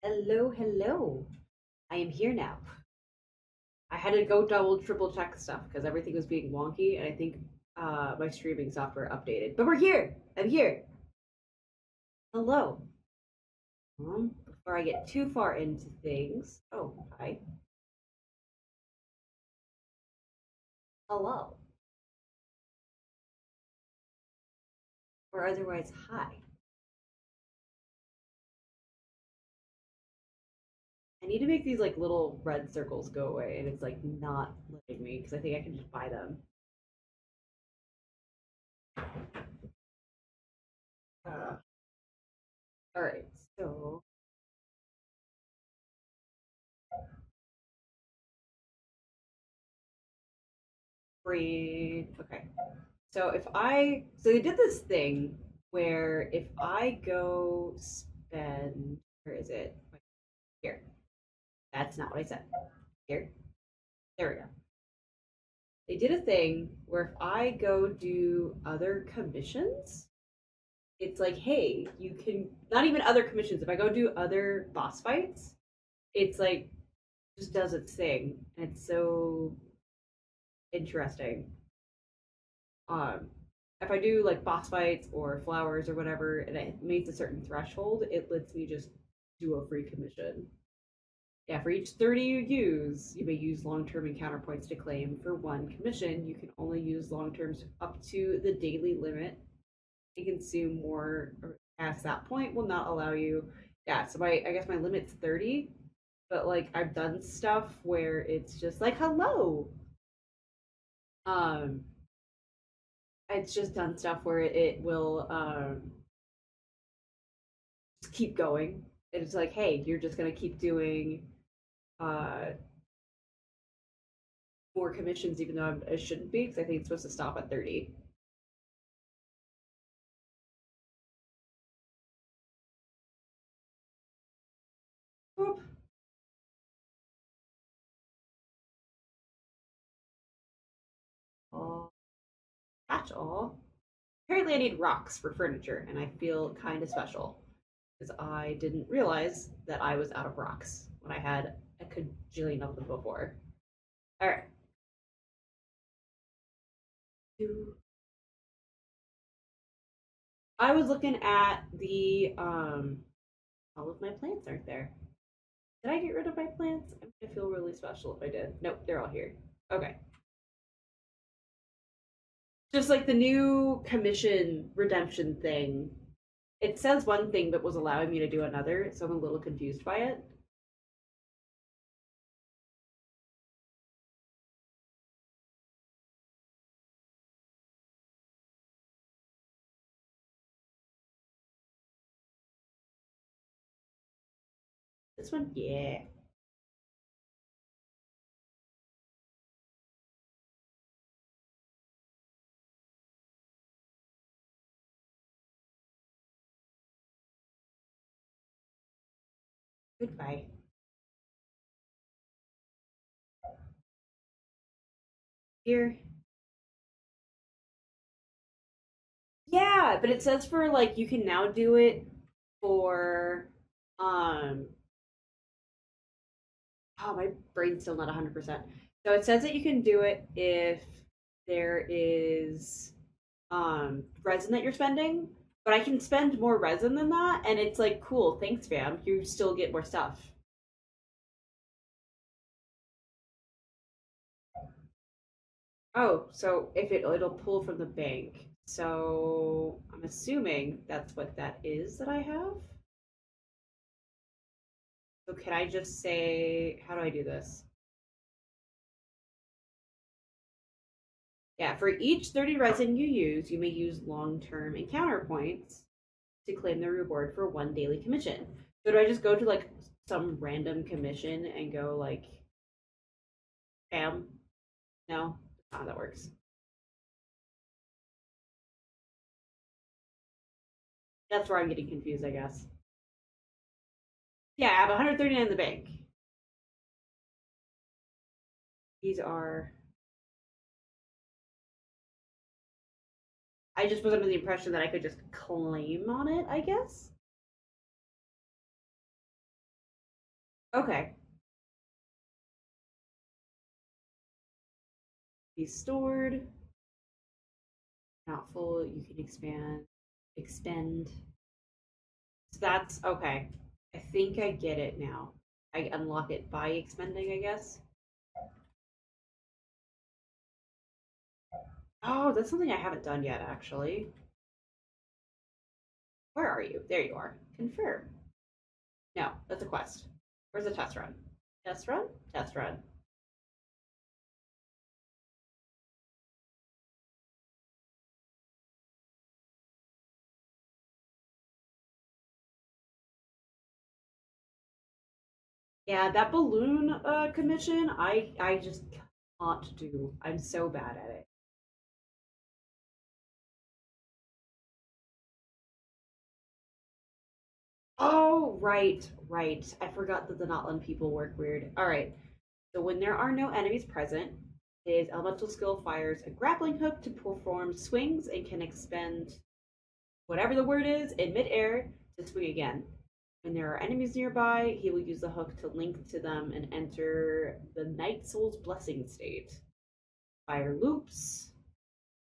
Hello, hello. I am here now. I had to go double, triple check stuff because everything was being wonky, and I think my streaming software updated. But we're here. I'm here. Hello. Before I get too far into things. Oh, hi. Hello. Or otherwise, hi. I need to make these like little red circles go away, and it's like not letting me because I think I can just buy them. All right, so breathe. Okay. So they did this thing where if I go spend, where is it? Here. That's not what I said. Here. There we go. They did a thing where if I go do other commissions, it's like, hey, you can not even other commissions. If I go do other boss fights, it's like just does its thing. And it's so interesting. Um if I do like boss fights or flowers or whatever, and it meets a certain threshold, it lets me just do a free commission. Yeah, for each 30 you use, you may use long-term encounter points to claim. For one commission, you can only use long-terms up to the daily limit. You consume more past that point will not allow you. Yeah, so I guess my limit's 30, but like I've done stuff where it's just like hello. Um it's just done stuff where it will just keep going. It's like, hey, you're just gonna keep doing uh more commissions, even though I shouldn't be, because I think it's supposed to stop at 30. Boop. Oh, catch all. Apparently, I need rocks for furniture, and I feel kind of special because I didn't realize that I was out of rocks when I had a cajillion of them before. All right. I was looking at the all of my plants aren't there. Did I get rid of my plants? I'm gonna feel really special if I did. Nope, they're all here. Okay. Just like the new commission redemption thing. It says one thing but was allowing me to do another, so I'm a little confused by it. This one, yeah. Goodbye. Here. Yeah, but it says for like you can now do it for um oh my brain's still not 100%. So it says that you can do it if there is resin that you're spending, but I can spend more resin than that, and it's like cool, thanks fam. You still get more stuff. Oh, so if it'll pull from the bank. So I'm assuming that's what that is that I have. So can I just say, how do I do this? Yeah, for each 30 resin you use, you may use long-term encounter points to claim the reward for one daily commission. So do I just go to like some random commission and go like, bam? No, that's not how that works. That's where I'm getting confused, I guess. Yeah, I have 139 in the bank. These are. I just was under the impression that I could just claim on it, I guess. Okay. Be stored. Not full. You can expend. So that's okay. I think I get it now. I unlock it by expending, I guess. Oh, that's something I haven't done yet, actually. Where are you? There you are. Confirm. No, that's a quest. Where's the test run? Test run? Test run. Yeah, that balloon commission, I just can't do. I'm so bad at it. Oh, right, right. I forgot that the Natlan people work weird. All right. So when there are no enemies present, his elemental skill fires a grappling hook to perform swings and can expend whatever the word is in midair to swing again. When there are enemies nearby, he will use the hook to link to them and enter the Night Soul's Blessing state. Fire loops,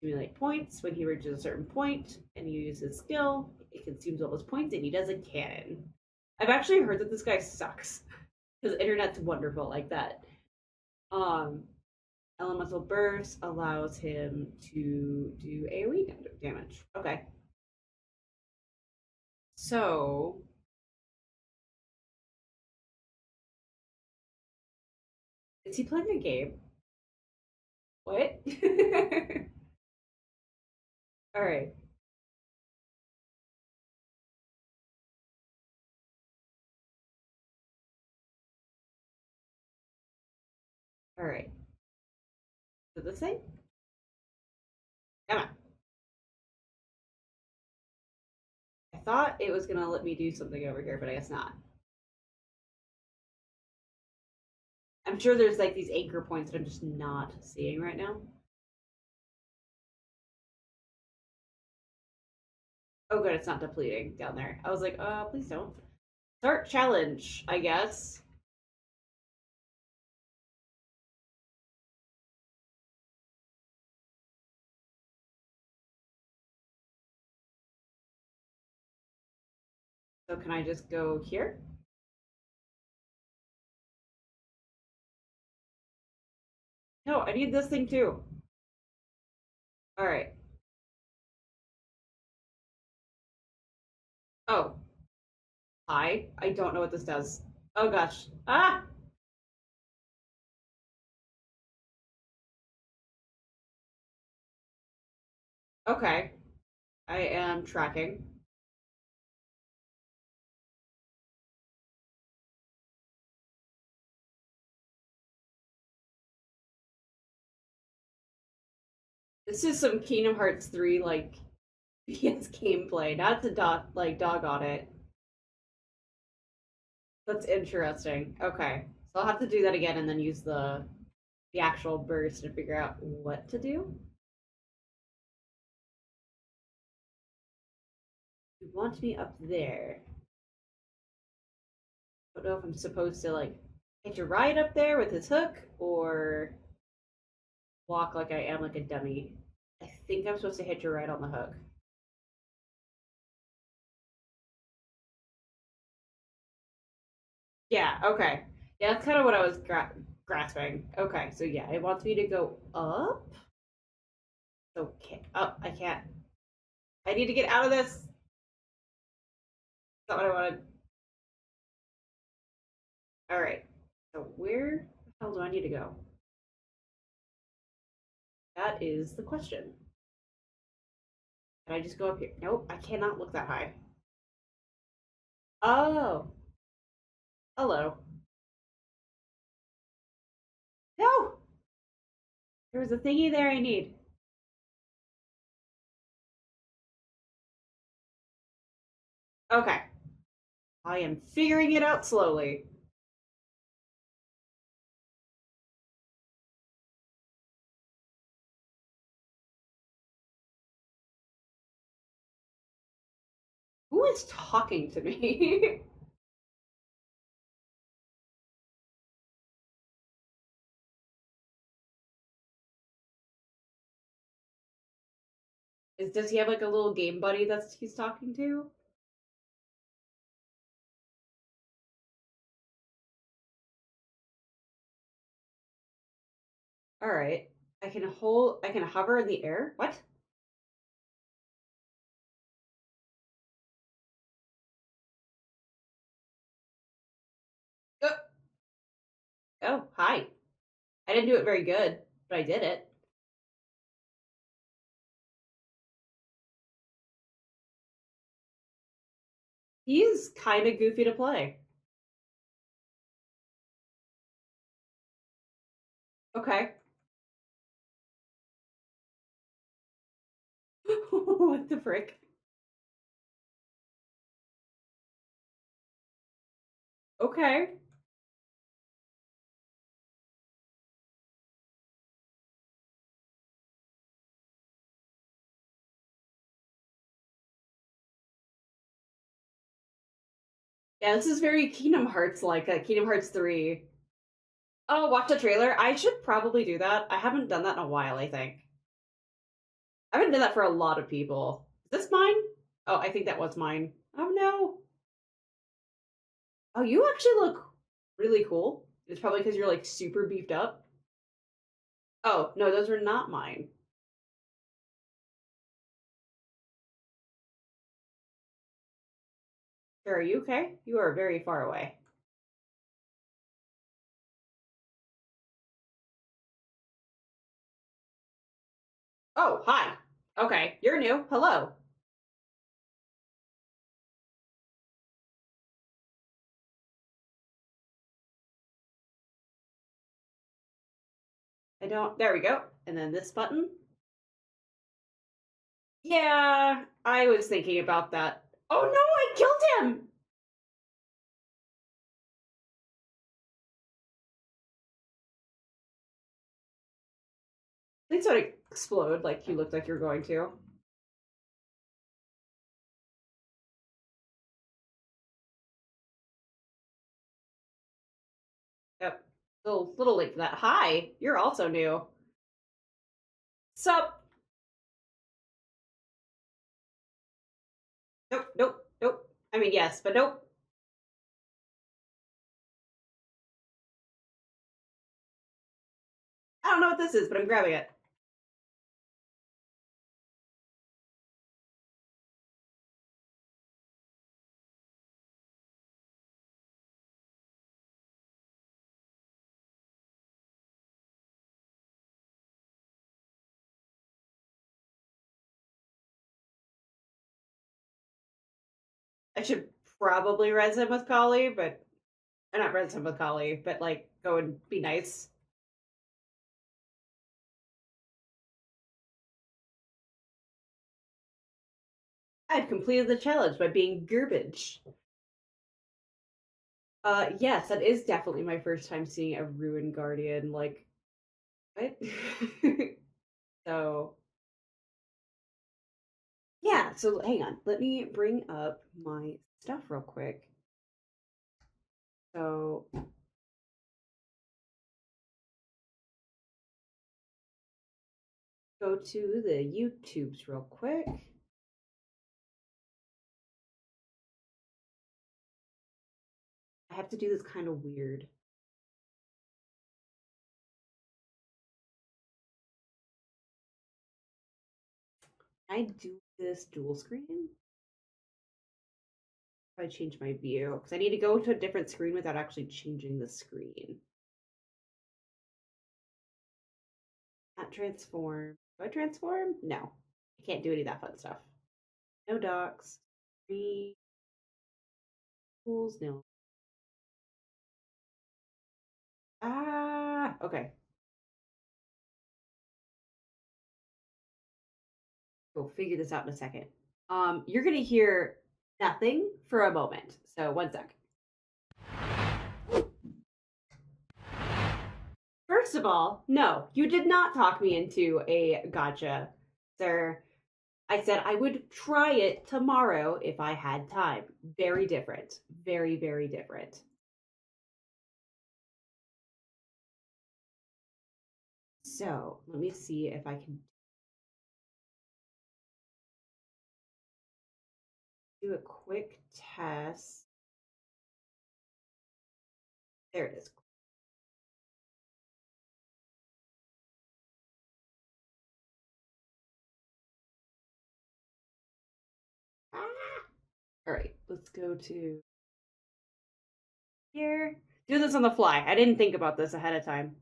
accumulate points. When he reaches a certain point and he uses his skill, it consumes all his points and he does a cannon. I've actually heard that this guy sucks because the internet's wonderful like that. Um, Elemental burst allows him to do AoE damage. Okay, so is he playing a game? What? All right. All right. So this thing? Come on. I thought it was gonna let me do something over here, but I guess not. I'm sure there's like these anchor points that I'm just not seeing right now. Oh, good, it's not depleting down there. I was like, please don't. Start challenge, I guess. So can I just go here? No, I need this thing too. All right. Oh, hi. I don't know what this does. Oh gosh. Ah! Okay. I am tracking. This is some Kingdom Hearts 3 like PS gameplay. Not to dog on it. That's interesting. Okay. So I'll have to do that again and then use the actual burst to figure out what to do. You want me up there. I don't know if I'm supposed to like hitch a ride up there with his hook or walk like I am like a dummy. I think I'm supposed to hitch a ride on the hook. Yeah, okay. Yeah, that's kind of what I was grasping. Okay, so yeah, it wants me to go up. Okay. Oh, I can't. I need to get out of this. That's not what I wanted. All right. So where the hell do I need to go? That is the question. Can I just go up here? Nope, I cannot look that high. Oh, hello. No, there was a thingy there I need. Okay, I am figuring it out slowly. Who is talking to me? Does he have like a little game buddy that he's talking to? All right. I can hover in the air. What? Oh, oh, hi. I didn't do it very good, but I did it. He's kind of goofy to play. Okay. What the frick? Okay. Yeah, this is very Kingdom Hearts like Kingdom Hearts 3. Oh, watch the trailer. I should probably do that. I haven't done that in a while, I think. I haven't done that for a lot of people. Is this mine? Oh, I think that was mine. Oh no. Oh, you actually look really cool. It's probably because you're like super beefed up. Oh, no, those are not mine. Sure, are you okay? You are very far away. Oh, hi. Okay, you're new. Hello. I don't. There we go. And then this button. Yeah, I was thinking about that. Oh no, I killed him! Please don't explode like you looked like you're going to. Yep. Little late for that. Hi, you're also new. Sup? Nope, nope, nope. I mean, yes, but nope. I don't know what this is, but I'm grabbing it. I should probably res him with Kali, but not res him with Kali, but like go and be nice. I've completed the challenge by being garbage. Yes, that is definitely my first time seeing a ruined guardian. Like, what? So, yeah, so hang on. Let me bring up my stuff real quick. So, go to the YouTubes real quick. I have to do this kind of weird. I do this dual screen? If I change my view, because I need to go to a different screen without actually changing the screen. Not transform. Do I transform? No. I can't do any of that fun stuff. No docs. Screen. Tools. No. Ah, okay. We'll figure this out in a second. You're gonna hear nothing for a moment. So one sec. First of all, no, you did not talk me into a gotcha, sir. I said I would try it tomorrow if I had time. Very different. Very, very different. So let me see if I can do a quick test. There it is. Ah! All right, let's go to here. Do this on the fly. I didn't think about this ahead of time.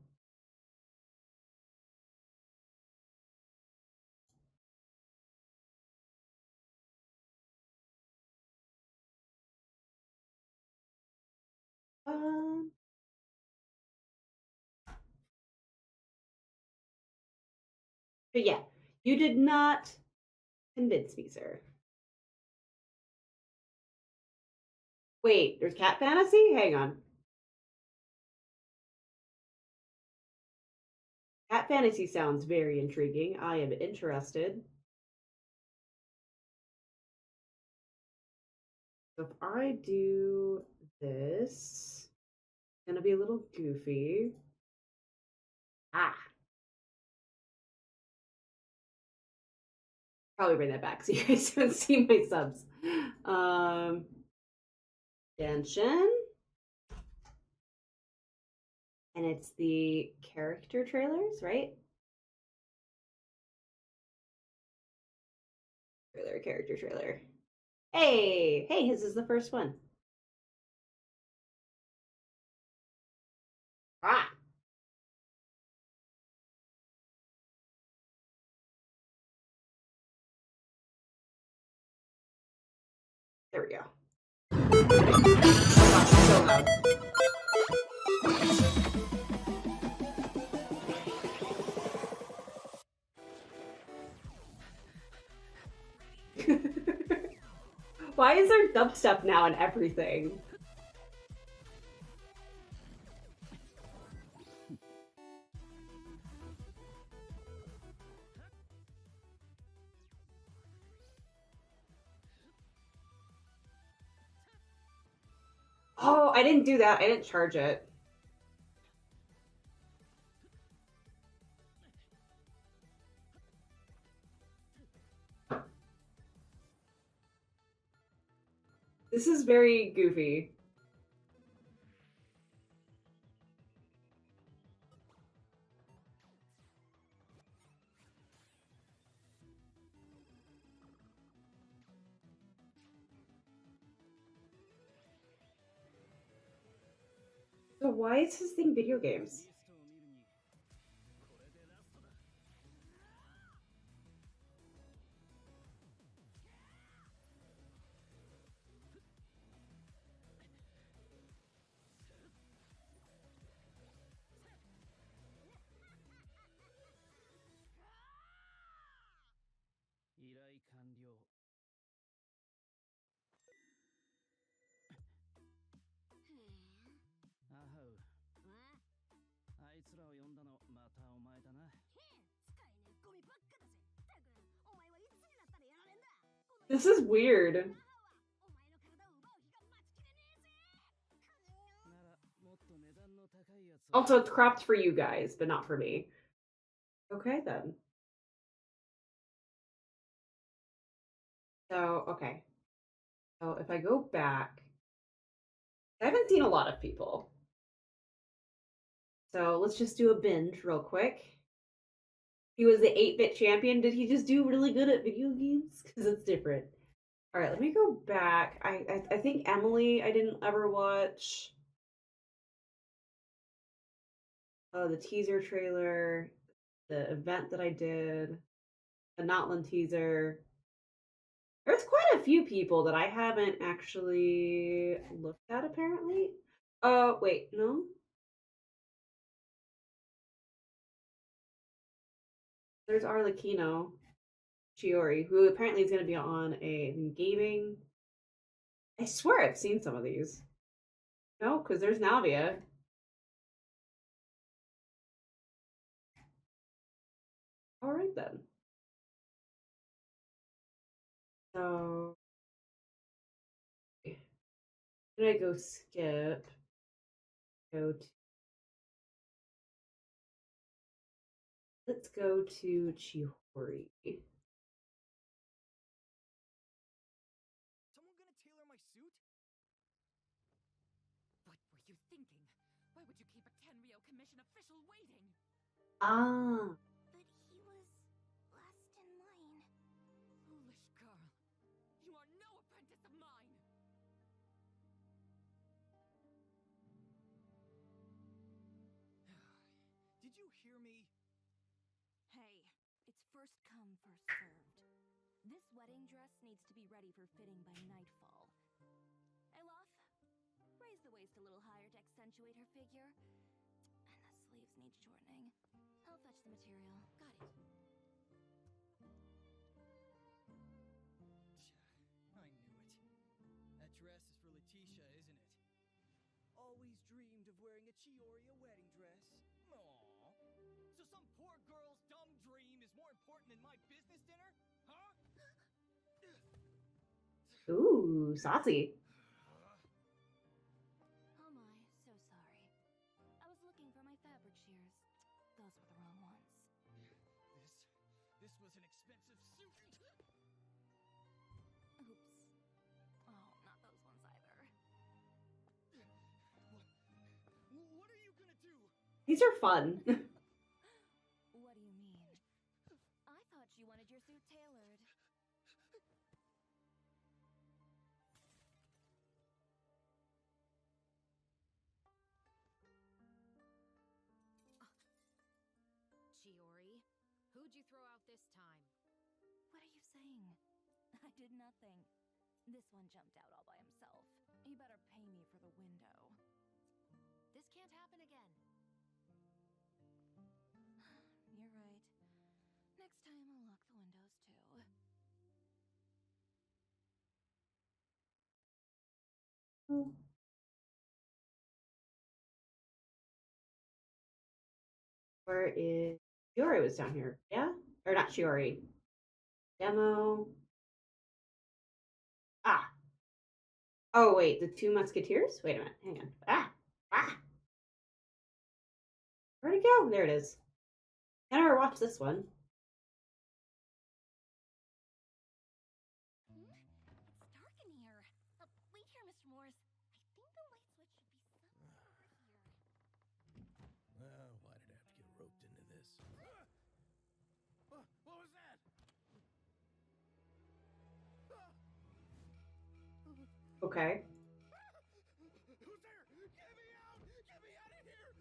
But yeah, you did not convince me, sir. Wait, there's cat fantasy? Hang on. Cat fantasy sounds very intriguing. I am interested. So if I do this, it's gonna be a little goofy. Ah. Probably bring that back so you guys don't see my subs. Genshin. And it's the character trailers, right? Character trailer. Hey, this is the first one. Ah. There we go. Oh gosh, it's so loud. Why is there dubstep now and everything? Oh, I didn't do that. I didn't charge it. This is very goofy. So why is his thing video games? This is weird. Also, it's cropped for you guys, but not for me. Okay, then. So, okay. So if I go back, I haven't seen a lot of people. So let's just do a binge real quick. He was the 8-bit champion. Did he just do really good at video games? Because it's different. All right, let me go back. I think Emily I didn't ever watch. Oh, the teaser trailer, the event that I did, the Natlan teaser. There's quite a few people that I haven't actually looked at, apparently. Oh, wait, no? There's Arlecchino Chiori, who apparently is going to be on a gaming. I swear I've seen some of these. No, because there's Navia. All right, then. So, I'm going to go skip. Go to. Let's go to Chihori. Ah. But he was last in line. Foolish girl. You are no apprentice of mine. Did you hear me? Hey, it's first come, first served. This wedding dress needs to be ready for fitting by nightfall. Elof, raise the waist a little higher to accentuate her figure. And the sleeves need shortening. I'll fetch the material. Got it. I knew it. That dress is for Letitia, isn't it? Always dreamed of wearing a Chiyoria wedding dress. Aww. So some poor girl's dumb dream is more important than my business dinner? Huh? Ooh, saucy. Oh my, so sorry. I was looking for my fabric shears. Those were the wrong ones. This was an expensive suit. Oops. Oh, not those ones either. What are you gonna do? These are fun. What do you mean? I thought you wanted your suit tailored. Chiori, who'd you throw out this time? What are you saying? I did nothing. This one jumped out all by himself. You better pay me for the window. This can't happen again. You're right. Next time I'll lock the windows too. Where is Shiori? Was down here, yeah? Or not Shiori. Demo. Ah. Oh wait, the Two Musketeers? Wait a minute, hang on. Ah! Where'd it go? There it is. I never watched this one. It's dark in here. Wait here, Mr. Morris. I think the light switch should be somewhere over here. Well, why did I have to get roped into this? What was that? Okay. Who's there? Get me out! Get me out of here!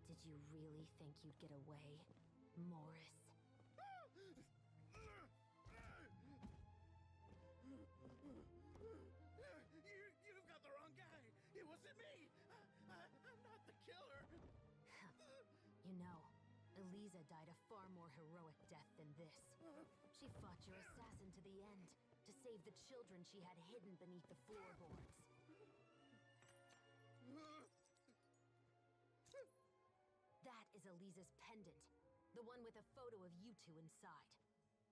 Did you really think you'd get away, Morris? You've got the wrong guy. It wasn't me. I'm not the killer. You know, Eliza died a far more heroic death than this. She fought your assassin to the end, to save the children she had hidden beneath the floorboards. That is Eliza's pendant. The one with a photo of you two inside.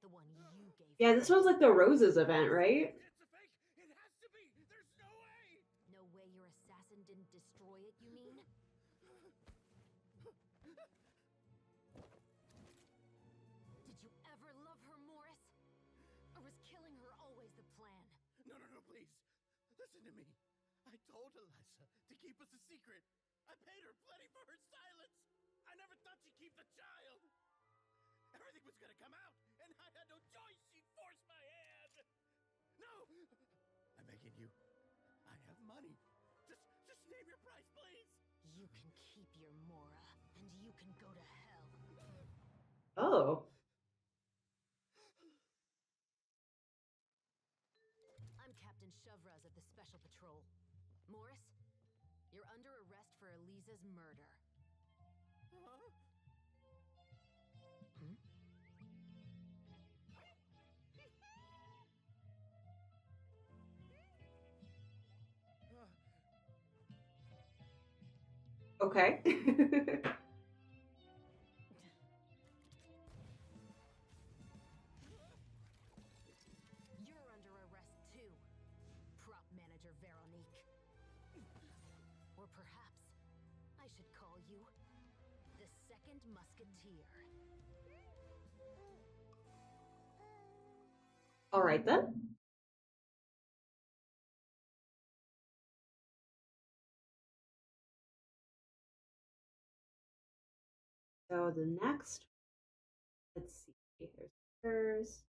The one you gave Yeah, her. this was like the Roses event, right? It's a fake. It has to be. There's no way. No way your assassin didn't destroy it, you mean? Did you ever love her, Morris? Or was killing her always the plan? No, please. Listen to me. I told Eliza to keep us a secret. I paid her plenty for her silence. I never thought she'd keep the child. Everything was gonna come out, and I had no choice. She'd force my hand. No! I'm begging you. I have money. Just name your price, please. You can keep your Mora, and you can go to hell. Oh. I'm Captain Shovraz of the Special Patrol. Morris, you're under arrest for Eliza's murder. Huh? Okay. You're under arrest too, prop manager Veronique. Or perhaps I should call you the Second Musketeer. All right then. So the next, let's see, here's hers.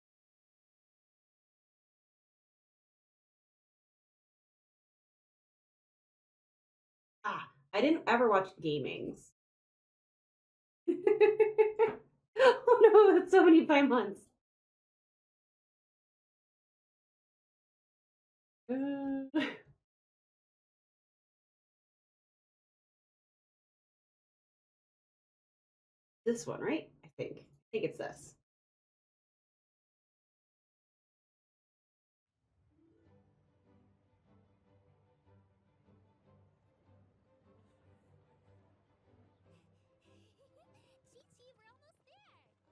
Ah, I didn't ever watch Gamings. Oh no, that's so many 5 months. This one, right? I think it's this. Chi-Chi, we're almost there. Okay.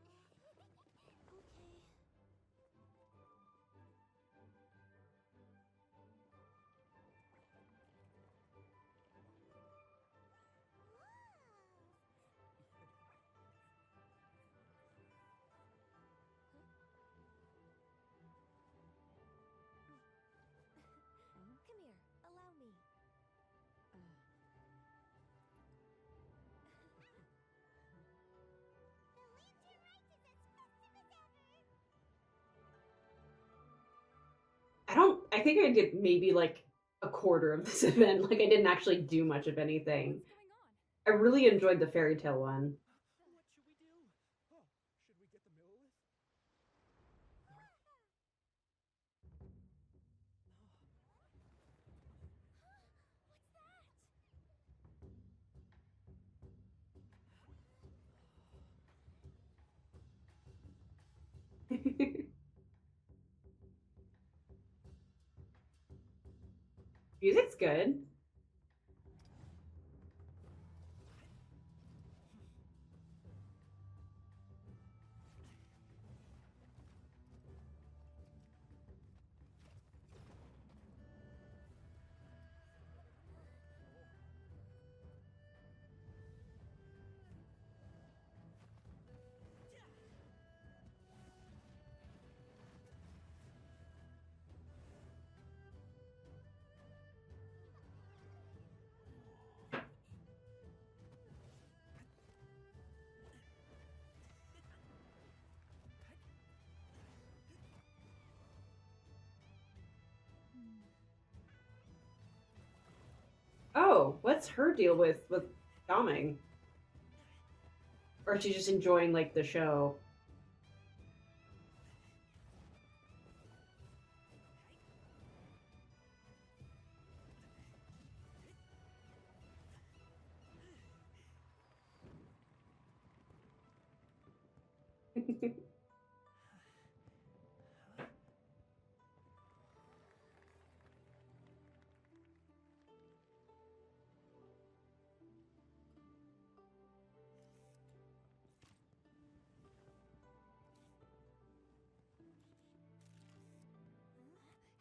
Come here, allow me. The land to your right is as festive as ever. I think I did maybe like a quarter of this event. Like I didn't actually do much of anything. What's going on? I really enjoyed the fairy tale one. What should we do? Oh, should we get the Millilith? What's that? Music's good. Oh, what's her deal with doming? Or she's just enjoying like the show?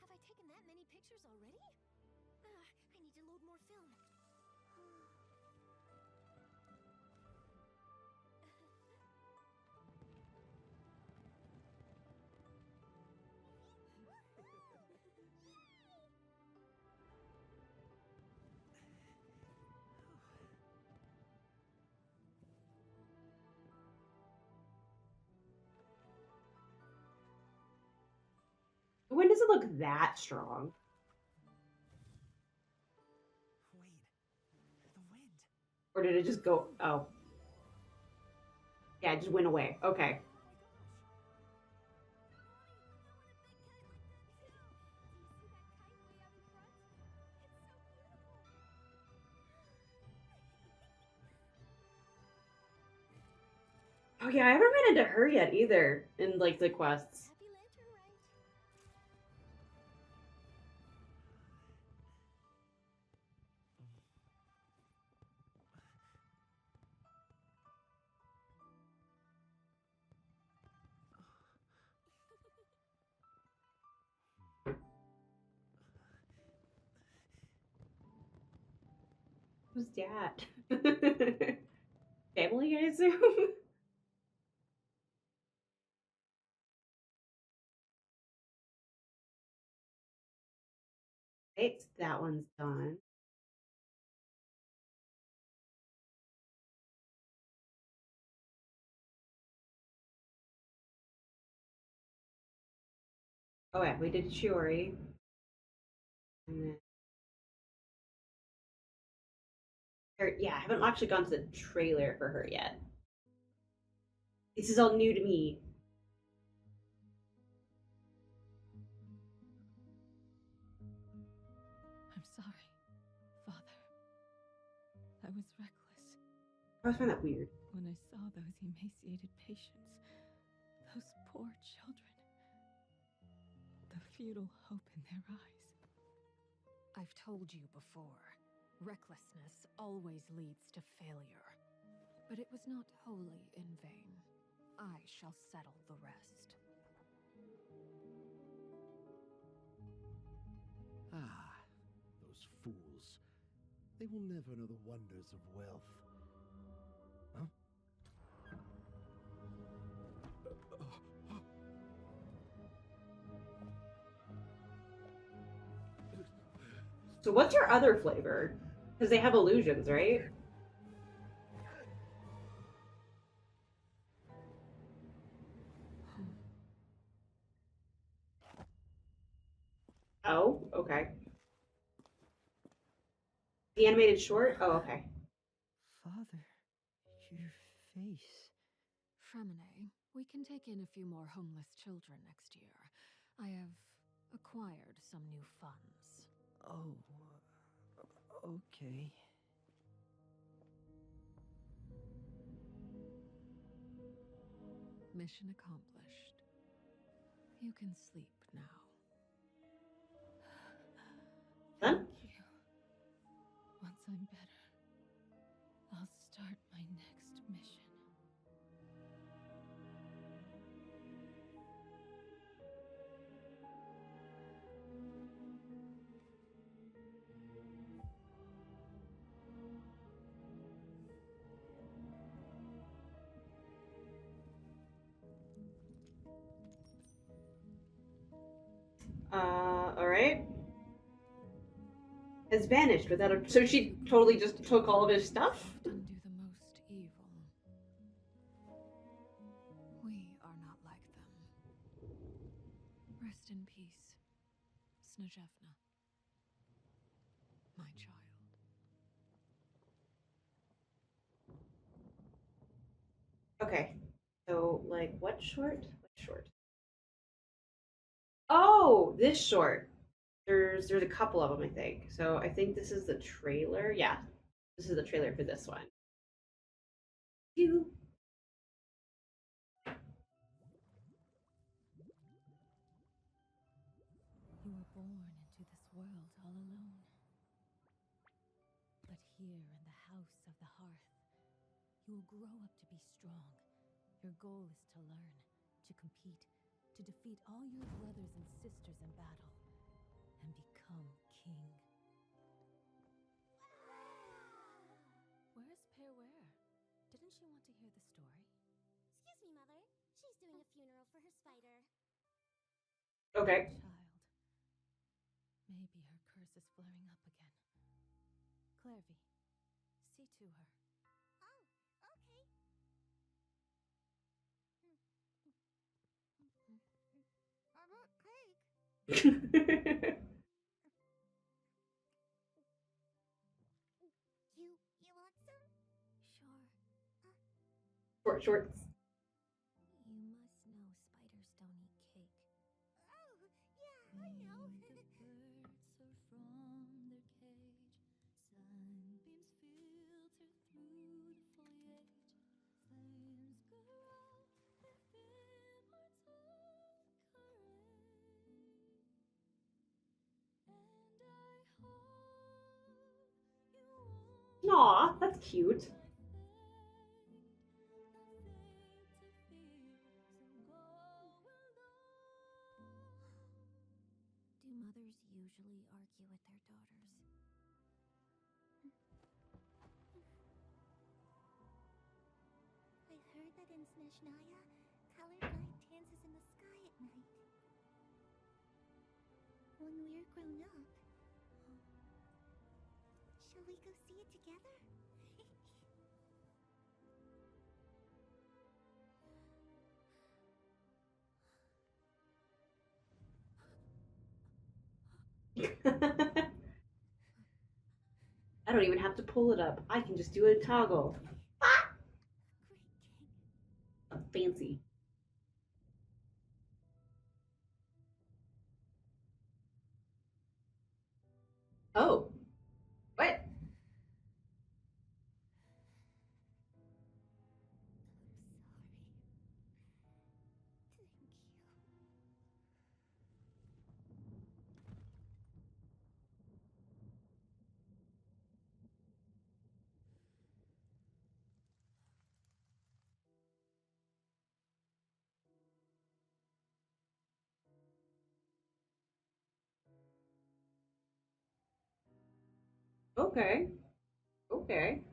Have I taken that many pictures already? I need to load more film. When does it look that strong? Wait, the wind. Or did it just go? Oh. Yeah, it just went away. Okay. Oh yeah, I haven't run into her yet either in like the quests. Happy Lantern, right? Who's dad? Family, I assume. Right, that one's done. Oh yeah, we did Shiori. And then yeah, I haven't actually gone to the trailer for her yet. This is all new to me. I'm sorry, Father. I was reckless. I always find that weird. When I saw those emaciated patients, those poor children, the futile hope in their eyes. I've told you before, recklessness always leads to failure. But it was not wholly in vain. I shall settle the rest. Ah, those fools. They will never know the wonders of wealth. Huh? So what's your other flavor? Because they have illusions, right? Oh, okay. The animated short? Oh, okay. Father, your face. Fremine, we can take in a few more homeless children next year. I have acquired some new funds. Oh, okay. Mission accomplished. You can sleep now. Huh? Thank you. Once I'm better, I'll start my next mission. Alright. Has vanished without a. So she totally just took all of his stuff? Often do the most evil. We are not like them. Rest in peace, Snezhevna, my child. Okay. So, like, what short? What short? Oh, this short. There's a couple of them, I think. So I think this is the trailer. Yeah, this is the trailer for this one. You. You were born into this world all alone. But here in the house of the hearth, you will grow up to be strong. Your goal is to learn, to compete, to defeat all your brothers and sisters in battle, and become king. Where's Perware? Didn't she want to hear the story? Excuse me, Mother. She's doing a funeral for her spider. Okay. Child. Maybe her curse is flaring up again. Clairvy, see to her. Oh, okay. I want cake. You want some? Sure. Shorts. You must know spiders don't eat cake. Oh, yeah, I know. The birds soar from their cage. Sunbeams filter through the foliage. Flames grow within hearts of courage. And I hope you won't Aw, that's cute. Do mothers usually argue with their daughters? I heard that in Snezhnaya, colored light dances in the sky at night. When we're grown up, shall we go see it together? I don't even have to pull it up. I can just do a toggle. Ah! Fancy. Oh. What? Okay. Okay.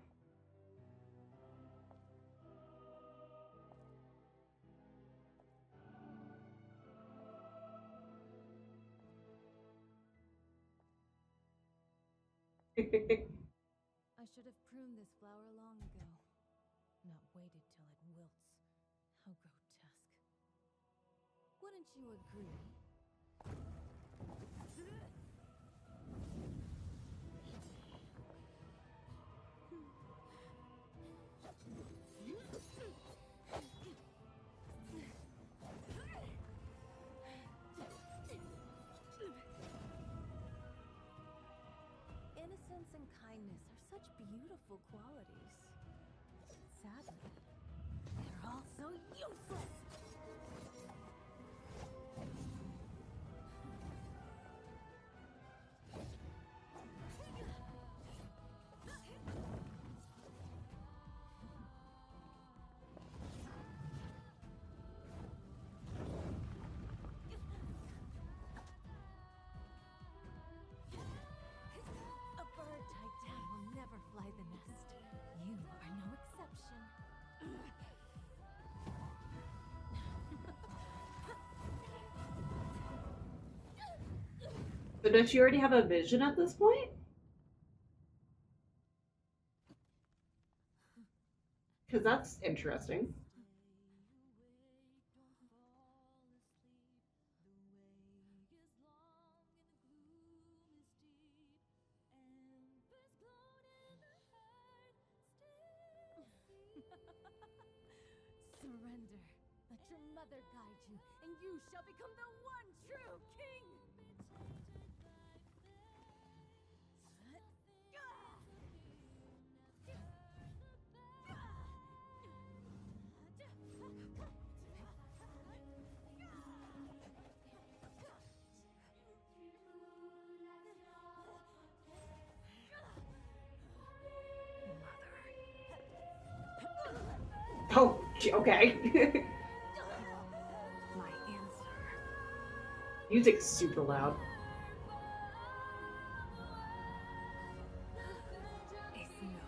I should have pruned this flower long ago, not waited till it wilts. How grotesque. Wouldn't you agree? Innocence and kindness are such beautiful qualities. Sadly, they're all so useless! A bird tied down will never fly the nest. You are no exception. So does she already have a vision at this point? Because that's interesting. Surrender. Let your mother guide you, and you shall become the one true king! Oh, okay. My answer. Music's super loud. Is no.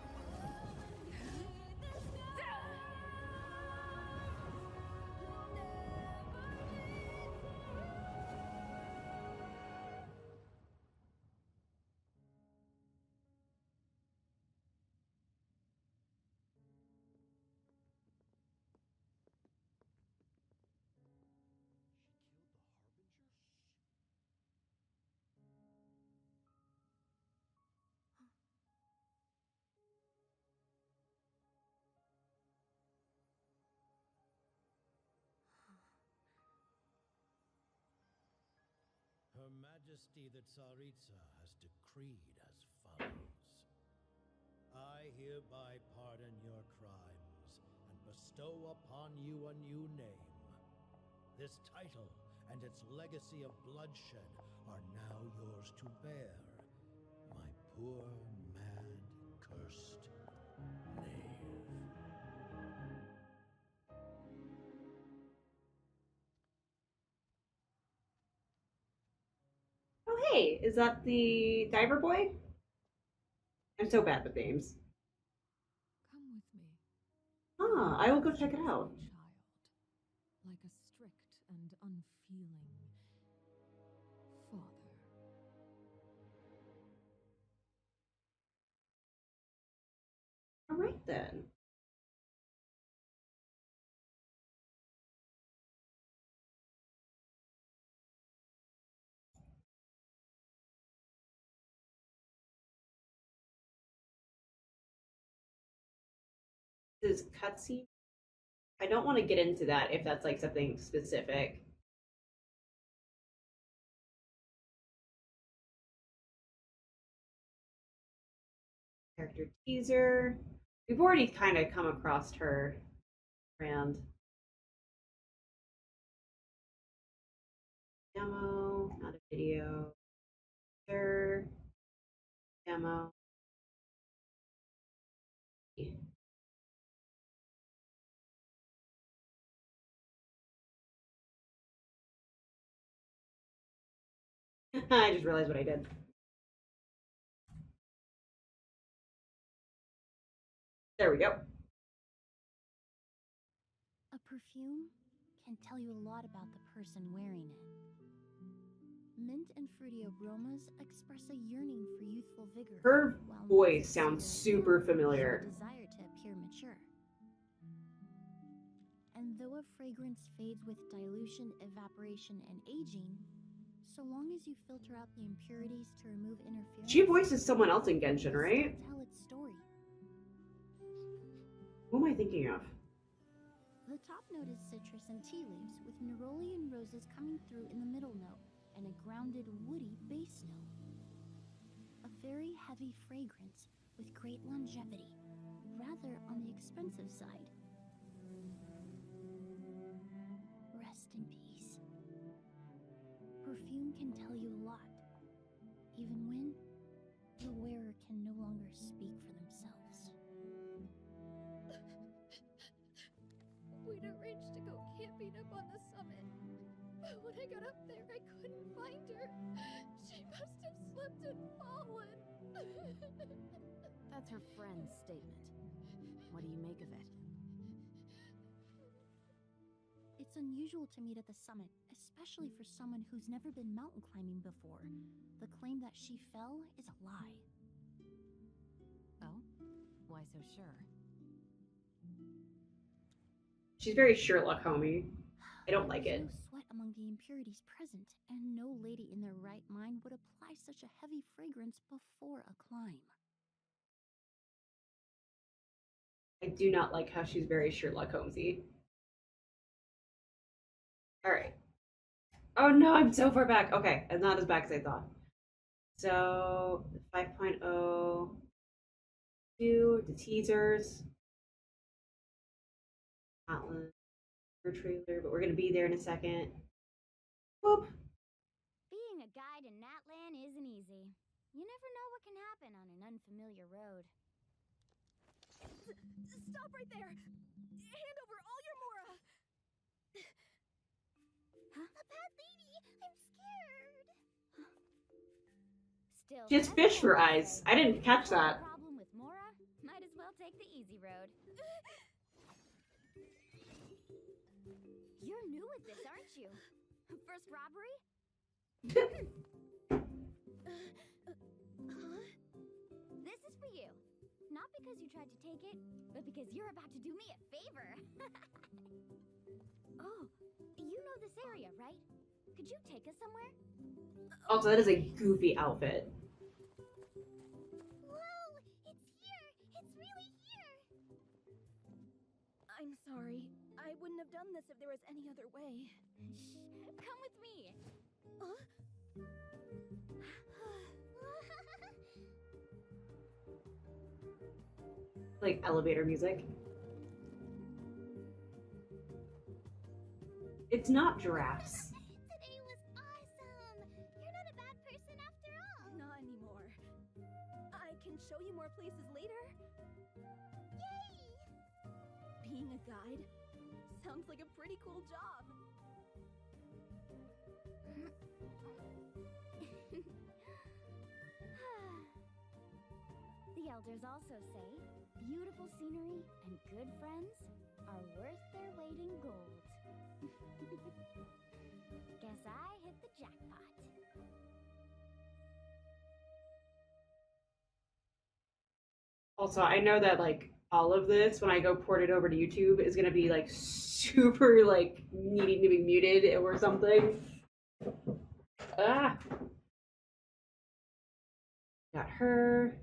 Her Majesty the Tsaritsa has decreed as follows. I hereby pardon your crimes and bestow upon you a new name. This title and its legacy of bloodshed are now yours to bear. My poor, mad, cursed knave. Oh, hey, is that the diver boy? I'm so bad with names. Come with me. Ah, I will go check it out. Child, like a strict and unfeeling father. All right then. This is cutscene. I don't want to get into that if that's like something specific. Character teaser. We've already kind of come across her around. Demo, not a video. Sure. Demo. I just realized what I did. There we go. A perfume can tell you a lot about the person wearing it. Mint and fruity aromas express a yearning for youthful vigor. Her while voice notes of sounds cigarette super smoke show a familiar. desire to appear mature. And though a fragrance fades with dilution, evaporation, and aging, so long as you filter out the impurities to remove interference, She voices someone else in Genshin, it'll right? still tell its story. Who am I thinking of? The top note is citrus and tea leaves, with neroli and roses coming through in the middle note, and a grounded, woody base note. A very heavy fragrance with great longevity, rather on the expensive side. Rest in peace. Perfume can tell you a lot, even when the wearer can no longer speak for themselves. We'd arranged to go camping up on the summit. But when I got up there, I couldn't find her. She must have slipped and fallen. That's her friend's statement. What do you make of it? It's unusual to meet at the summit, especially for someone who's never been mountain climbing before. The claim that she fell is a lie. Oh? Why so sure? She's very Sherlock homey. I don't like There it. was no sweat among the impurities present, and no lady in their right mind would apply such a heavy fragrance before a climb. I do not like how she's very Sherlock Holmesy. Alright. Oh no, I'm so far back. Okay, I'm not as back as I thought. So, 5.0, the teasers. Natlan trailer, but we're gonna be there in a second. Whoop. Being a guide in Natlan isn't easy. You never know what can happen on an unfamiliar road. Stop right there! Hand over all your Mora! Huh? A bad lady! I'm scared! Still, She has that's fish all for I eyes. say. I didn't catch If you have that. a problem with Mora? Might as well take the easy road. You're new at this, aren't you? First robbery? This is for you. Not because you tried to take it, but because you're about to do me a favor. Oh, you know this area, right? Could you take us somewhere? Also, that is a goofy outfit. Whoa! It's here! It's really here! I'm sorry. I wouldn't have done this if there was any other way. Shh! Come with me! Huh? Like elevator music. It's not giraffes. Today was awesome! You're not a bad person after all! Not anymore. I can show you more places later. Yay! Being a guide sounds like a pretty cool job. The elders also say, beautiful scenery and good friends are worth their weight in gold. Guess I hit the jackpot. Also, I know that like all of this, when I go port it over to YouTube, is gonna be like super like needing to be muted or something. Ah. Got her,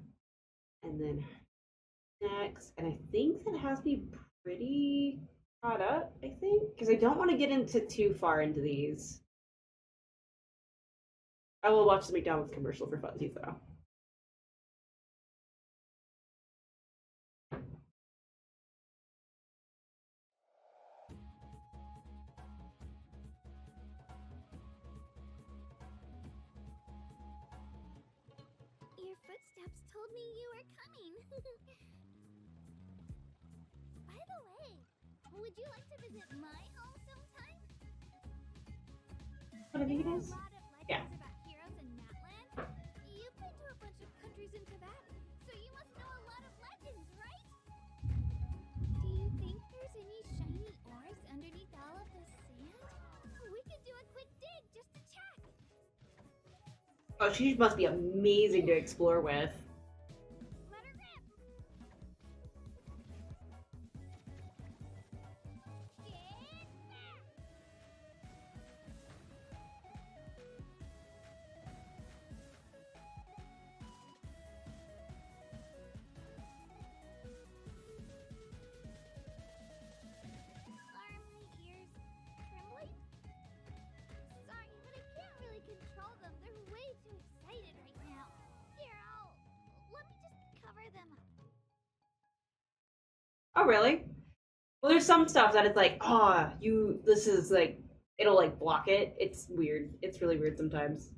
and then next, and I think that has me pretty caught up, I think, because I don't want to get into too far into these. I will watch the McDonald's commercial for funsies, though. Your footsteps told me you were coming. By the way, would you like to visit my home sometime? What I think it There are is? a lot of legends Yeah. about heroes in Natlan. You've been to a bunch of countries in Tibet, so you must know a lot of legends, right? Do you think there's any shiny ores underneath all of the sand? We could do a quick dig just to check. Oh, she must be amazing to explore with. Let her rip. Get back. Are my ears trembling? Sorry, but I can't really control them. They're way too excited right now. Here, let me just cover them up. Oh, really? Well, there's some stuff that it's like, this is like, it'll like block it. It's weird. It's really weird sometimes.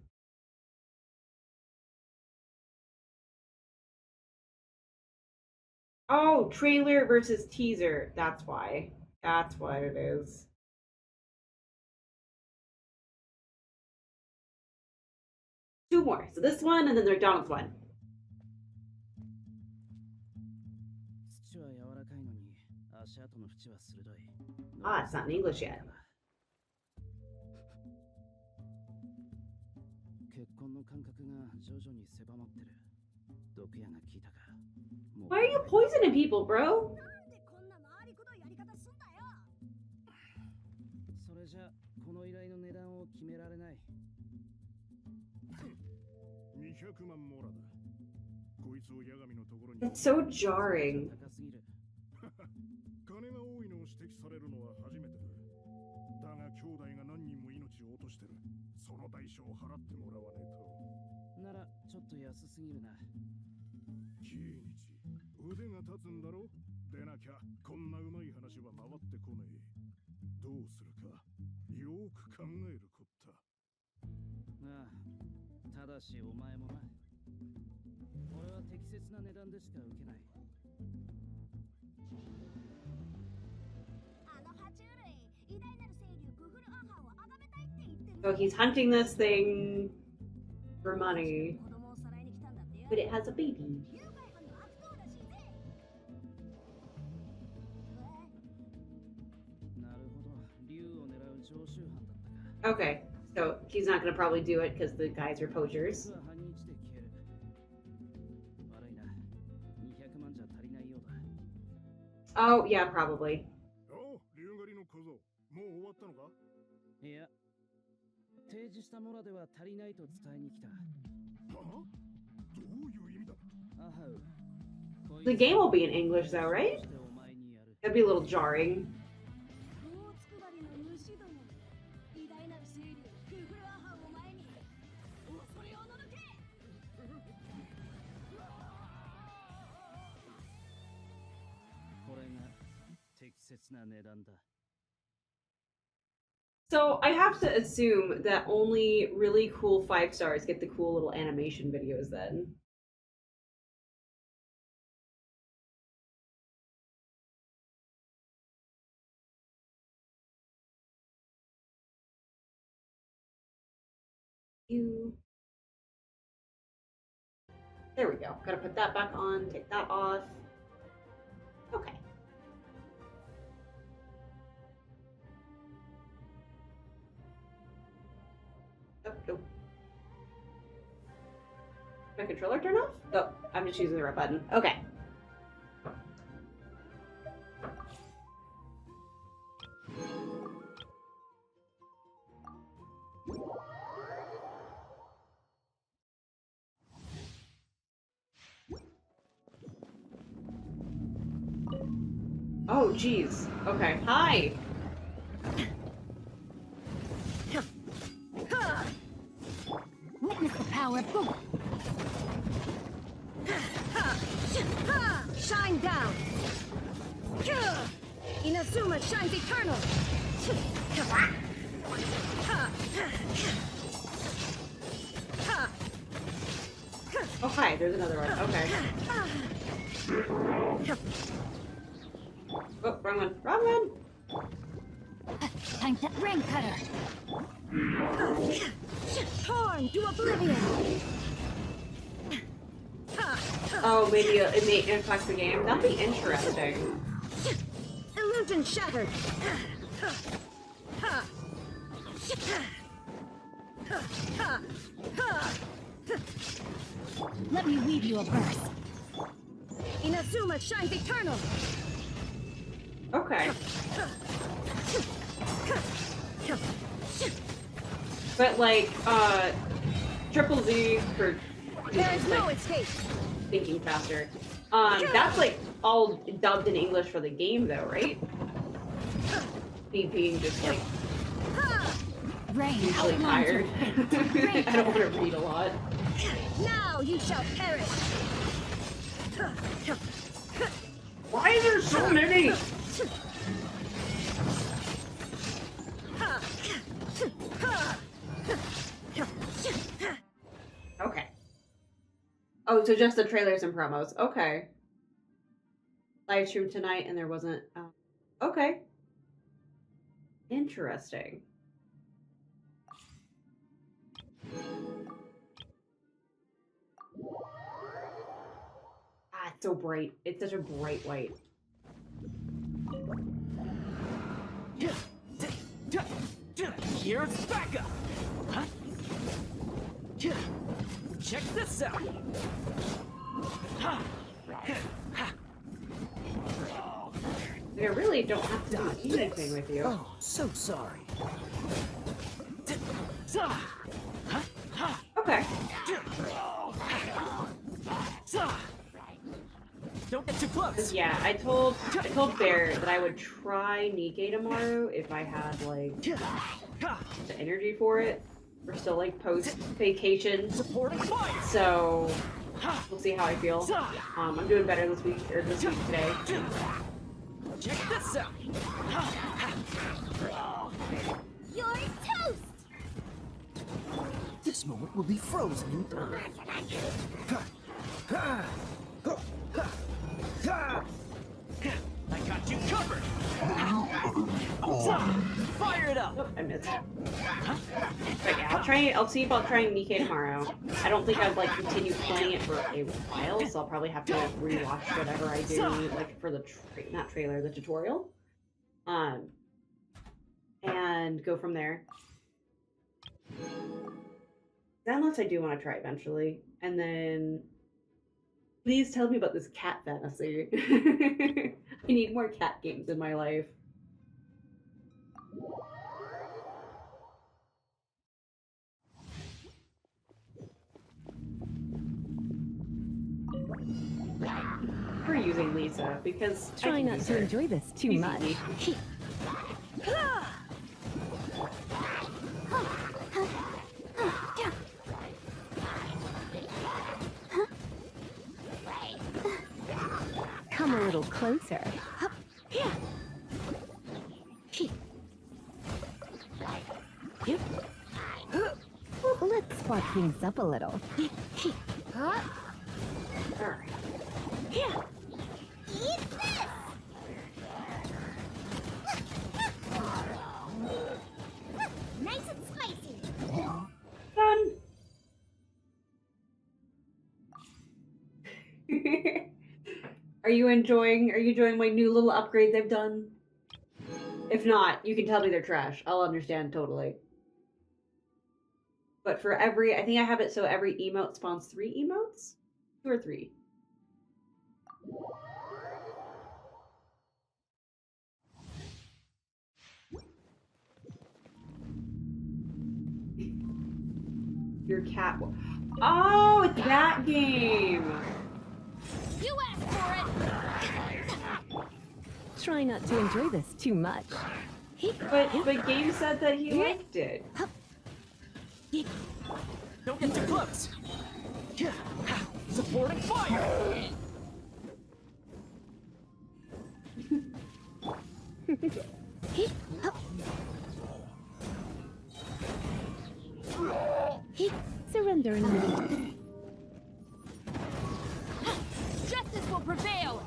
Oh, trailer versus teaser. That's why. That's what it is. Two more. So this one and then the McDonald's one. 土は柔らかいのに足跡の縁は鋭い。 Ah, it's not in English yet. 結婚の感覚が徐々に狭まってる。毒矢が効いたか。もう Why are you poisoning people, bro? なんでこんな回りくどいやり方すんだよ。それじゃこの依頼の値段を決められない。200万モラだ。こいつを八神のところに。 That's so jarring. 高すぎる。金が多いのを指摘されるのは初めてだ。だが兄弟が何人も命を落としてる。その代償を払ってもらわねえと。ならちょっと安すぎるな。キイニチ、腕が立つんだろ。でなきゃこんなうまい話は回ってこねえ。どうするかよーく考えるこった。ああ、ただしお前もな。俺は適切な値段でしか受けない。 So he's hunting this thing for money, but it has a baby. Okay, so he's not gonna probably do it because the guys are poachers. Oh, yeah, probably. おう、竜狩りの小僧、もう終わったのか？いや、提示したモラでは足りないと伝えに来た。はあ？どういう意味だ？ The game will be in English though, right? That'd be a little jarring. これが適切な値段だ。 So I have to assume that only really cool 5 stars get the cool little animation videos then. There we go. Gotta put that back on, take that off. Okay. Oh, nope. My controller turn off? Oh, I'm just using the right button. Okay. Oh, jeez. Okay. Hi. Witness the power of boom. Shine down. Inazuma shines eternal. Oh, hi. There's another one. Okay. Oh, wrong one. Wrong one. Time to ring cutter. Torn to oblivion. Oh, maybe it may impact the game. That'd be interesting. Illusion shattered. Let me weave you a verse. Inazuma shines eternal. Okay. But like, Triple Z for There is no like, escape. thinking faster. That's like all dubbed in English for the game though, right? Me being just like Rain usually tired. I don't want to read a lot. Now you shall perish. Why is there so many? Okay. Oh, so just the trailers and promos. Okay. Live stream tonight and there wasn't... okay. Interesting. Ah, it's so bright. It's such a bright white. Here's backup. Huh? Check this out. I really don't have to do anything with you. Oh, so sorry. Okay. Don't get too close. Yeah, I told Bear that I would try Nikkei tomorrow if I had like the energy for it. We're still like post vacation, Supporting fire. so we'll see how I feel. I'm doing better this week today. Check this out. You're toast! This moment will be frozen in time. I got you covered. Fire it up. Oh, I missed. But yeah, I'll see if I'll try Nikkei tomorrow. I don't think I've like continued playing it for a while, so I'll probably have to rewatch whatever I do, like for the the tutorial. And go from there. Unless I do want to try eventually. And then please tell me about this cat fantasy. I need more cat games in my life. We're using Lisa because I Try can not use to her. enjoy this too Easy. much. Come a little closer. Let's spark things up a little. Alright. Eat this! Nice and spicy. Done. Are you enjoying my new little upgrades I've done? If not, you can tell me they're trash. I'll understand totally. But for every, I think I have it so every emote spawns 3 emotes? 2 or 3? Your cat. Oh, it's that game. You asked for it! Try not to enjoy this too much. But Game said that he liked it. Don't get too close. Supporting fire. Surrender in a minute. Justice will prevail!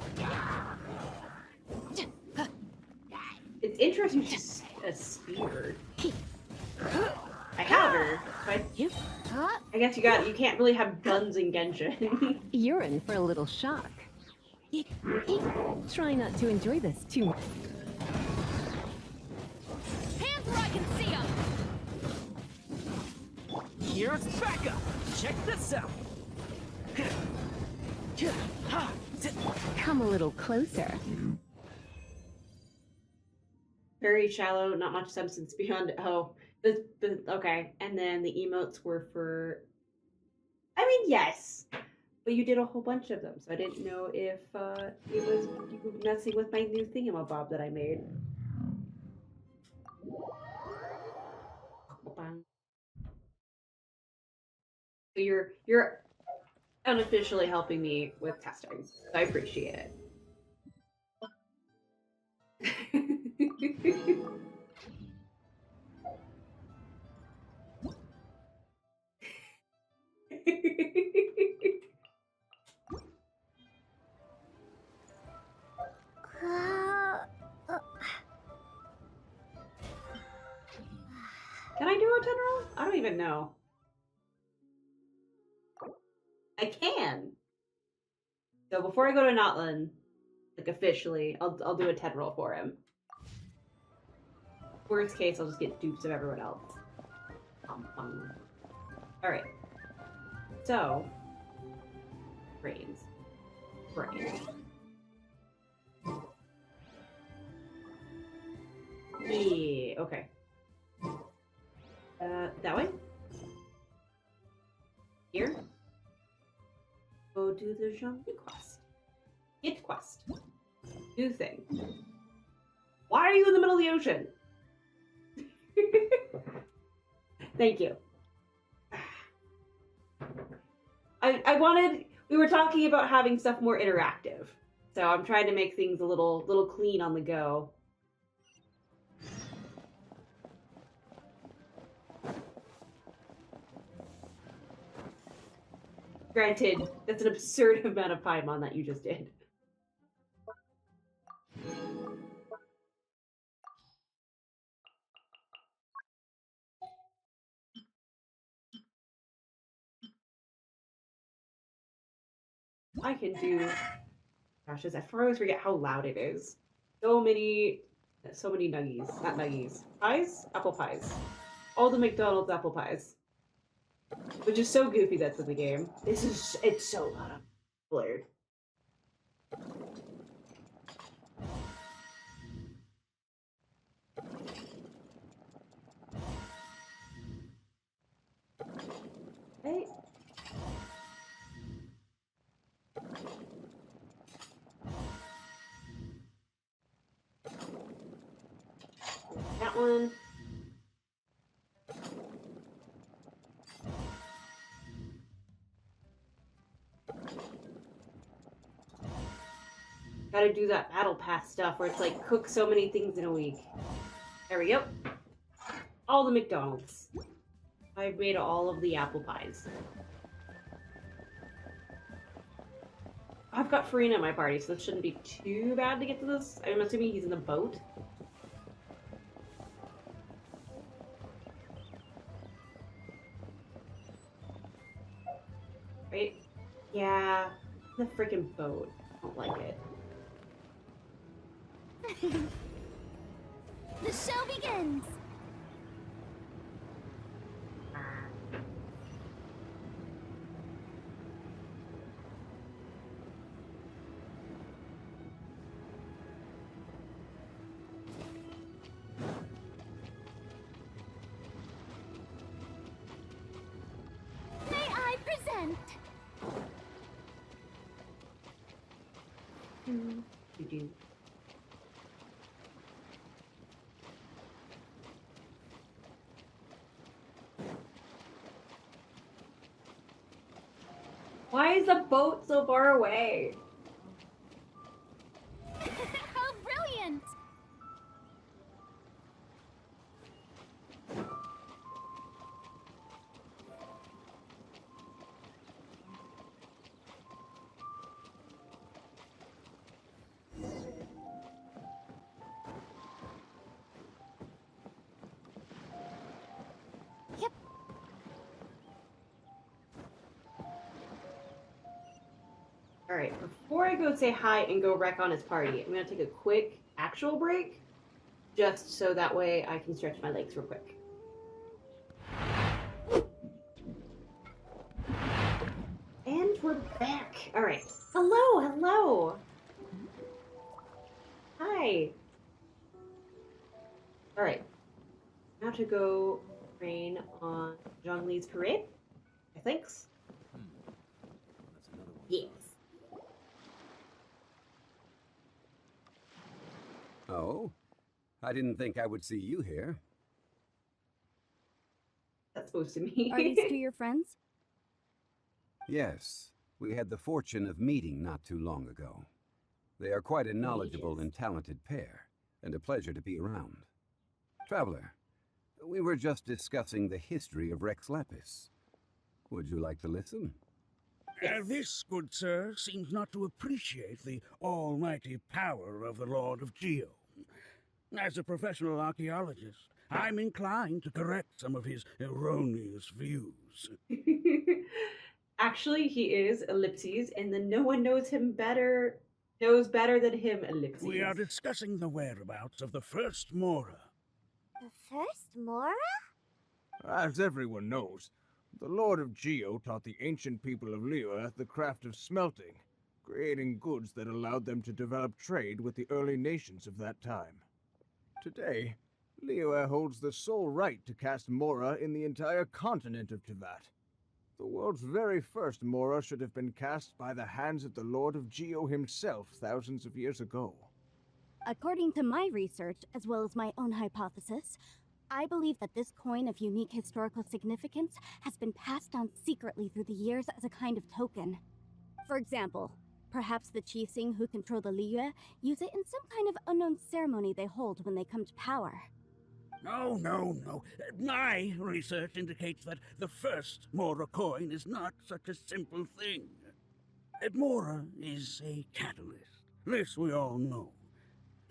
It's interesting she's a spear. I have her, but I guess you can't really have guns in Genshin. You're in for a little shock. Try not to enjoy this too much. Hands where I can see them! Here's backup. Check this out. Come a little closer. Very shallow, not much substance beyond. Oh, okay. And then the emotes were for. I mean, yes, but you did a whole bunch of them, so I didn't know if it was you messing with my new thingamabob that I made. So you're unofficially helping me with testing. So I appreciate it. Can I do a 10 roll? I don't even know. I can. So before I go to Natlan, like officially, I'll do a 10 roll for him. Worst case, I'll just get dupes of everyone else. Alright. So, brains. Yeah, okay. That way? Here? Go do the Zhongli Quest. Get quest. Do thing. Why are you in the middle of the ocean? Thank you. I wanted. We were talking about having stuff more interactive, so I'm trying to make things a little clean on the go. Granted, that's an absurd amount of Paimon that you just did. I can do. Gosh, I always forget how loud it is. So many nuggies. Not nuggies. Pies? Apple pies. All the McDonald's apple pies. Which is so goofy that's in the game. It's so loud. I'm blurred. Hey. That one. Gotta do that battle pass stuff where it's like cook so many things in a week. There we go. All the McDonald's. I've made all of the apple pies. I've got Farina in my party, so this shouldn't be too bad to get to this. I'm assuming he's in the boat. Right? Yeah, the freaking boat. I don't like it. The show begins! May I present? You do. Why is the boat so far away? How brilliant! Yep. Alright, before I go say hi and go wreck on his party, I'm gonna take a quick actual break, just so that way I can stretch my legs real quick. And we're back. Alright. Hello, hello. Hi. Alright. Now to go rain on Zhongli's parade. Thanks. That's another one. Yes. Oh? I didn't think I would see you here. That's supposed to mean. Are these two your friends? Yes, we had the fortune of meeting not too long ago. They are quite a knowledgeable and talented pair, and a pleasure to be around. Traveler, we were just discussing the history of Rex Lapis. Would you like to listen? This, good sir, seems not to appreciate the almighty power of the Lord of Geo. As a professional archaeologist, I'm inclined to correct some of his erroneous views. Actually, he is Ellipses, and then no one knows better than him, Ellipses. We are discussing the whereabouts of the first Mora. The first Mora? As everyone knows, the Lord of Geo taught the ancient people of Liyue the craft of smelting, creating goods that allowed them to develop trade with the early nations of that time. Today, Liyue holds the sole right to cast Mora in the entire continent of Teyvat. The world's very first Mora should have been cast by the hands of the Lord of Geo himself thousands of years ago. According to my research, as well as my own hypothesis, I believe that this coin of unique historical significance has been passed down secretly through the years as a kind of token. For example, perhaps the chiefs who control the Liyue use it in some kind of unknown ceremony they hold when they come to power. No, no, no. My research indicates that the first Mora coin is not such a simple thing. Mora is a catalyst. This we all know.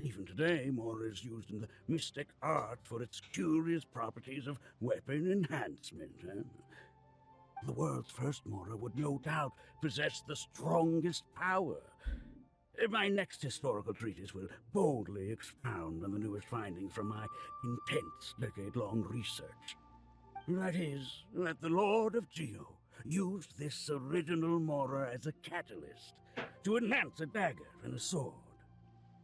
Even today, Mora is used in the mystic art for its curious properties of weapon enhancement. The world's first Mora would no doubt possess the strongest power. My next historical treatise will boldly expound on the newest findings from my intense decade-long research. That is, that the Lord of Geo used this original Mora as a catalyst to enhance a dagger and a sword.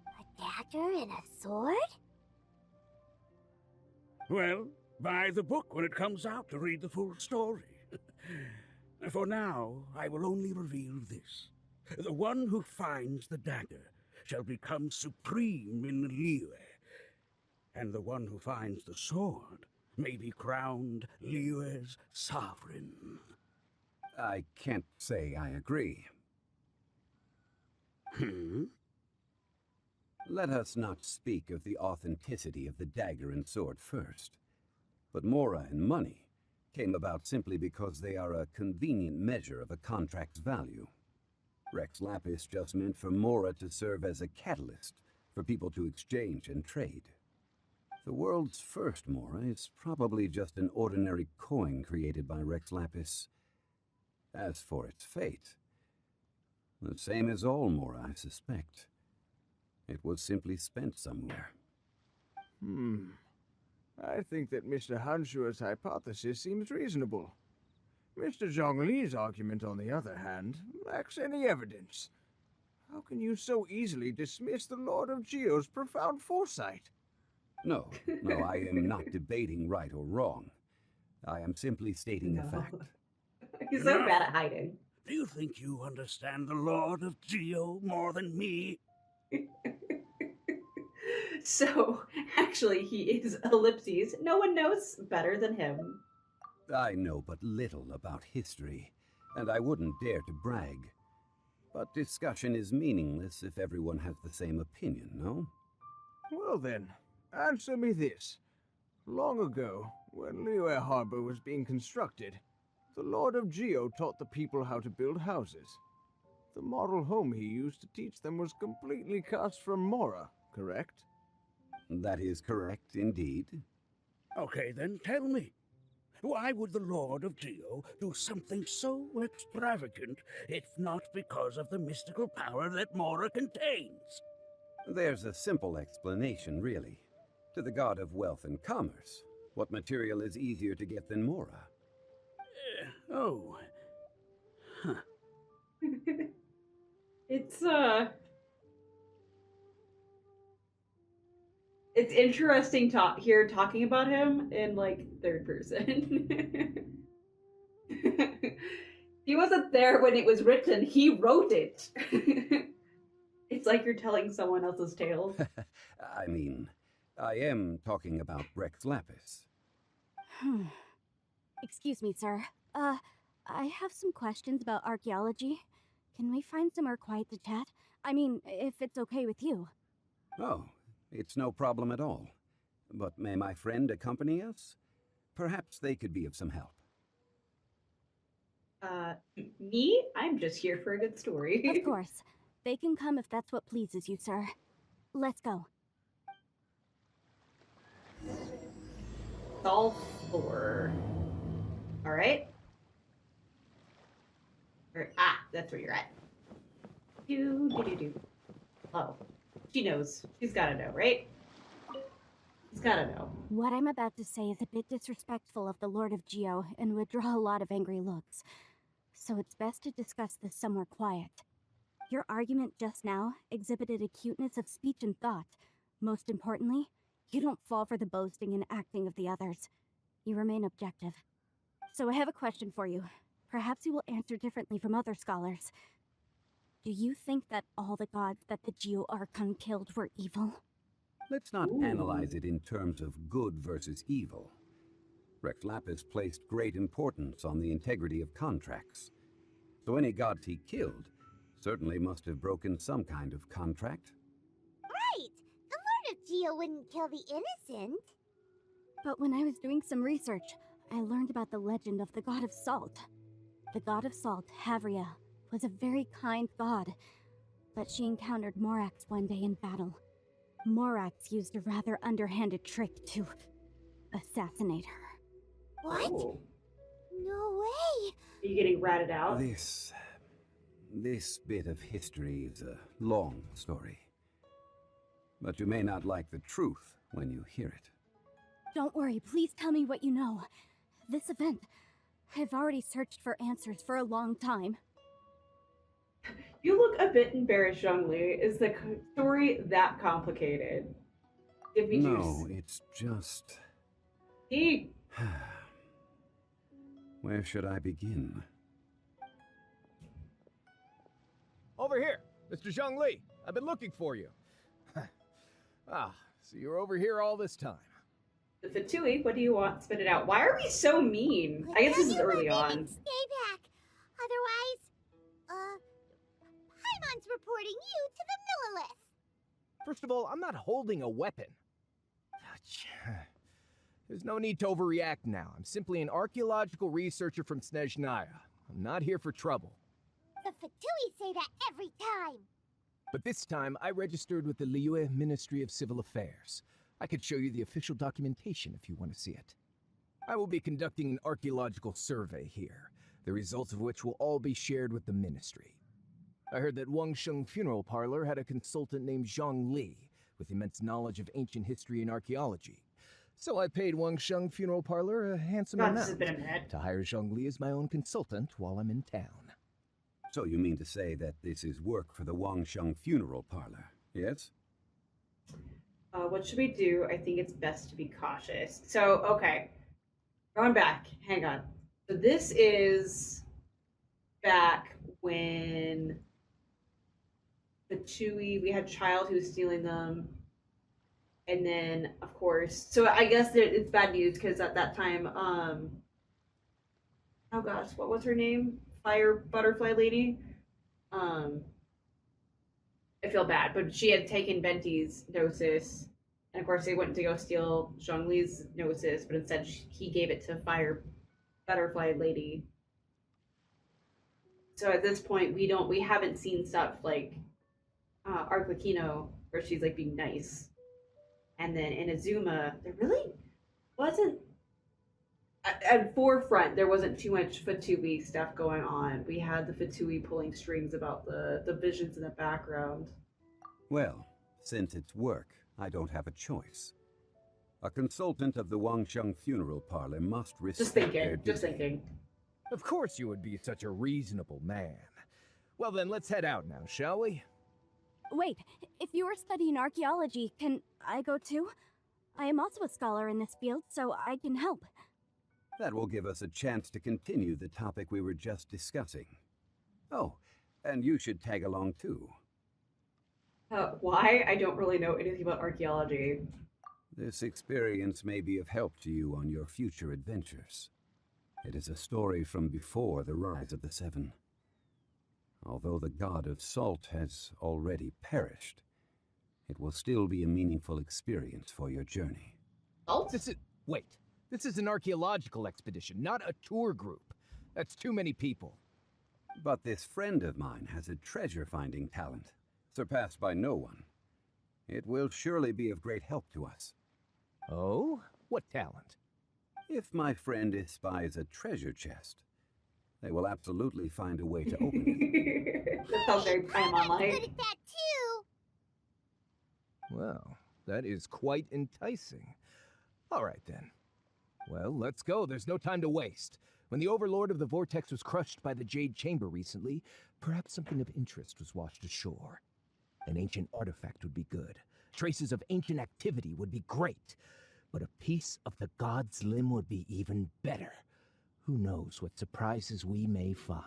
A dagger and a sword? Well, buy the book when it comes out to read the full story. For now, I will only reveal this. The one who finds the dagger shall become supreme in Liyue, and the one who finds the sword may be crowned Liyue's sovereign. I can't say I agree. Let us not speak of the authenticity of the dagger and sword first. But Mora and money came about simply because they are a convenient measure of a contract's value. Rex Lapis just meant for Mora to serve as a catalyst for people to exchange and trade. The world's first Mora is probably just an ordinary coin created by Rex Lapis. As for its fate, the same as all Mora, I suspect. It was simply spent somewhere. I think that Mr. Hanshua's hypothesis seems reasonable. Mr. Zhongli's argument, on the other hand, lacks any evidence. How can you so easily dismiss the Lord of Geo's profound foresight? No, I am not debating right or wrong. I am simply stating a fact. He's so bad at hiding. Do you think you understand the Lord of Geo more than me? So, actually, he is Ellipses. No one knows better than him. I know but little about history. and I wouldn't dare to brag. But discussion is meaningless if everyone has the same opinion, no? Well then, answer me this. Long ago, when Liyue Harbor was being constructed, the Lord of Geo taught the people how to build houses. The model home he used to teach them was completely cast from Mora, correct? That is correct, indeed. Okay, then tell me. Why would the Lord of Geo do something so extravagant if not because of the mystical power that Mora contains? There's a simple explanation, really. To the god of wealth and commerce, what material is easier to get than Mora? Oh. Huh. It's interesting talking about him in, like, third person. He wasn't there when it was written, he wrote it. It's like you're telling someone else's tale. I mean, I am talking about Rex Lapis. Excuse me, sir. I have some questions about archaeology. Can we find somewhere quiet to chat? I mean, if it's okay with you. Oh, it's no problem at all. But may my friend accompany us? Perhaps they could be of some help. Me? I'm just here for a good story. Of course. They can come if that's what pleases you, sir. Let's go. All four. Alright. That's where you're at. Do. Oh. She knows. She's gotta know, right? She's gotta know. What I'm about to say is a bit disrespectful of the Lord of Geo and would draw a lot of angry looks. So it's best to discuss this somewhere quiet. Your argument just now exhibited acuteness of speech and thought. Most importantly, you don't fall for the boasting and acting of the others. You remain objective. So I have a question for you. Perhaps you will answer differently from other scholars. Do you think that all the gods that the Geo Archon killed were evil? Let's not analyze it in terms of good versus evil. Rex Lapis placed great importance on the integrity of contracts. So any gods he killed certainly must have broken some kind of contract. Right! The Lord of Geo wouldn't kill the innocent. But when I was doing some research, I learned about the legend of the god of salt. The god of salt, Havria, was a very kind god, but she encountered Morax one day in battle. Morax used a rather underhanded trick to assassinate her. What? Oh. No way! Are you getting ratted out? This bit of history is a long story. But you may not like the truth when you hear it. Don't worry, please tell me what you know. This event, I've already searched for answers for a long time. You look a bit embarrassed, Zhongli. Is the story that complicated? No, it's just... Where should I begin? Over here, Mr. Zhongli. I've been looking for you. So you're over here all this time. The Fatui, what do you want? Spit it out. Why are we so mean? I guess this is early on. Stay back. Otherwise, Paimon's reporting you to the Millilith. First of all, I'm not holding a weapon. There's no need to overreact now. I'm simply an archaeological researcher from Snezhnaya. I'm not here for trouble. The Fatui say that every time. But this time, I registered with the Liyue Ministry of Civil Affairs. I could show you the official documentation if you want to see it. I will be conducting an archaeological survey here, the results of which will all be shared with the ministry. I heard that Wangsheng Funeral Parlor had a consultant named Zhongli, with immense knowledge of ancient history and archaeology. So I paid Wangsheng Funeral Parlor a handsome amount to hire Zhongli as my own consultant while I'm in town. So you mean to say that this is work for the Wangsheng Funeral Parlor, yes? What should we do? I think it's best to be cautious. So, okay. Going back. Hang on. So this is back when we had a child who was stealing them. And then, of course, so I guess it's bad news because at that time, oh gosh, what was her name? fire butterfly lady. I feel bad, but she had taken Venti's Gnosis, and of course they went to go steal Zhongli's Gnosis, but instead he gave it to fire butterfly lady. So at this point, we haven't seen stuff like Arlecchino, where she's like being nice, and then in Azuma, there really wasn't. At forefront, there wasn't too much Fatui stuff going on. We had the Fatui pulling strings about the visions in the background. Well, since it's work, I don't have a choice. A consultant of the Wangsheng funeral parlor must respect their Just thinking. Of course you would be such a reasonable man. Well then, let's head out now, shall we? Wait, if you are studying archaeology, can I go too? I am also a scholar in this field, so I can help. That will give us a chance to continue the topic we were just discussing. Oh, and you should tag along too. Why? I don't really know anything about archaeology. This experience may be of help to you on your future adventures. It is a story from before the rise of the Seven. Although the god of salt has already perished, it will still be a meaningful experience for your journey. Salt? Wait. This is an archaeological expedition, not a tour group. That's too many people. But this friend of mine has a treasure-finding talent, surpassed by no one. It will surely be of great help to us. Oh? What talent? If my friend espies a treasure chest, they will absolutely find a way to open it. That sounds very Paimon-like. Good at that too. Well, that is quite enticing. All right then. Well, let's go. There's no time to waste. When the Overlord of the Vortex was crushed by the Jade Chamber recently, perhaps something of interest was washed ashore. An ancient artifact would be good. Traces of ancient activity would be great. But a piece of the god's limb would be even better. Who knows what surprises we may find.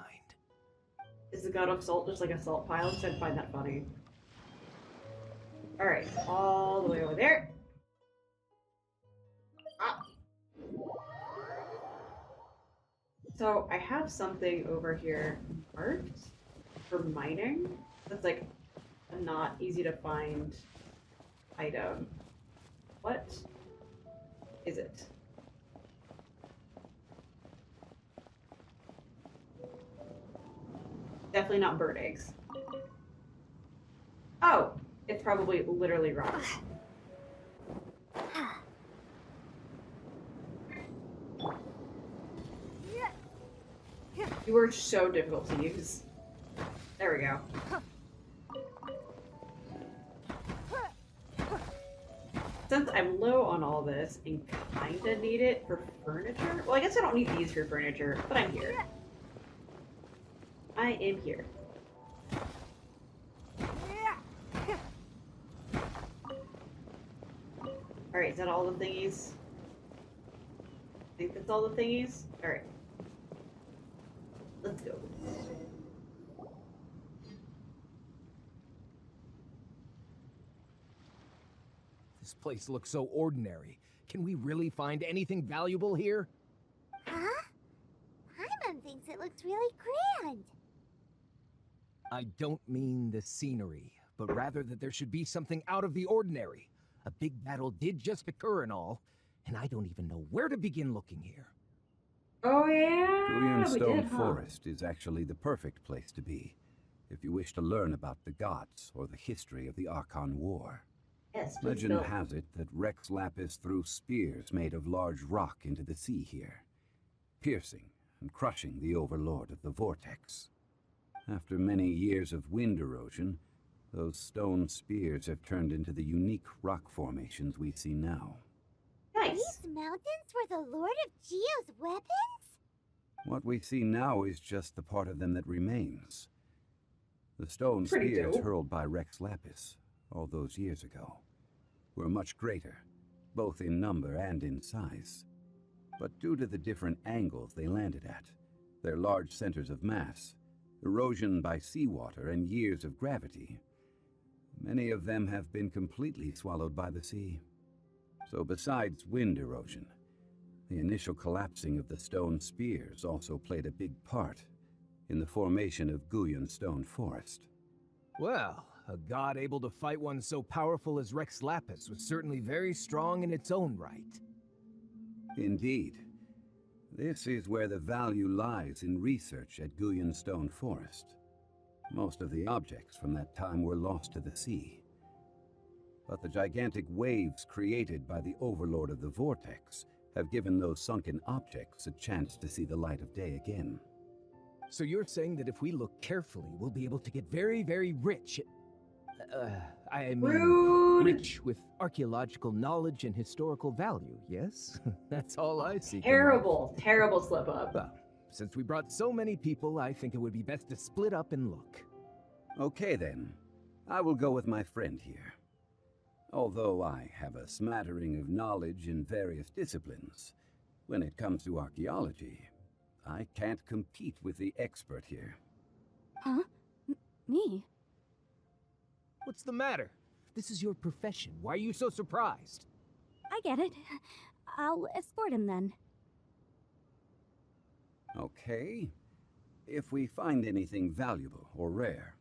Is the god of salt just like a salt pile? I find that funny. Alright, all the way over there. Ah. So I have something over here marked for mining. That's like a not easy to find item. What is it? Definitely not bird eggs. Oh, it's probably literally rocks. You were so difficult to use. There we go. Since I'm low on all this and kinda need it for furniture, well, I guess I don't need these for furniture, but I'm here. I am here. Alright, is that all the thingies? I think that's all the thingies? Alright. Let's go. This place looks so ordinary. Can we really find anything valuable here? Huh? Paimon thinks it looks really grand. I don't mean the scenery, but rather that there should be something out of the ordinary. A big battle did just occur and all, and I don't even know where to begin looking here. Oh yeah, Greenstone Forest is actually the perfect place to be, if you wish to learn about the gods or the history of the Archon War. Yes, Legend has it that Rex Lapis threw spears made of large rock into the sea here, piercing and crushing the Overlord of the Vortex. After many years of wind erosion, those stone spears have turned into the unique rock formations we see now. Nice. These mountains were the Lord of Geo's weapons? What we see now is just the part of them that remains. The stone Pretty spears dope. hurled by Rex Lapis all those years ago were much greater, both in number and in size. But due to the different angles they landed at, their large centers of mass, erosion by seawater, and years of gravity, many of them have been completely swallowed by the sea. So besides wind erosion, the initial collapsing of the stone spears also played a big part, in the formation of Guyan Stone Forest. Well, a god able to fight one so powerful as Rex Lapis was certainly very strong in its own right. Indeed. This is where the value lies in research at Guyan Stone Forest. Most of the objects from that time were lost to the sea. But the gigantic waves created by the Overlord of the Vortex have given those sunken objects a chance to see the light of day again. So you're saying that if we look carefully, we'll be able to get very, very rich. I mean, Rude. rich with archaeological knowledge and historical value, yes? That's all I see. Terrible, terrible slip up. Well, since we brought so many people, I think it would be best to split up and look. Okay then, I will go with my friend here. Although I have a smattering of knowledge in various disciplines, when it comes to archaeology, I can't compete with the expert here. Huh? Me? What's the matter? This is your profession. Why are you so surprised? I get it. I'll escort him then. Okay. If we find anything valuable or rare,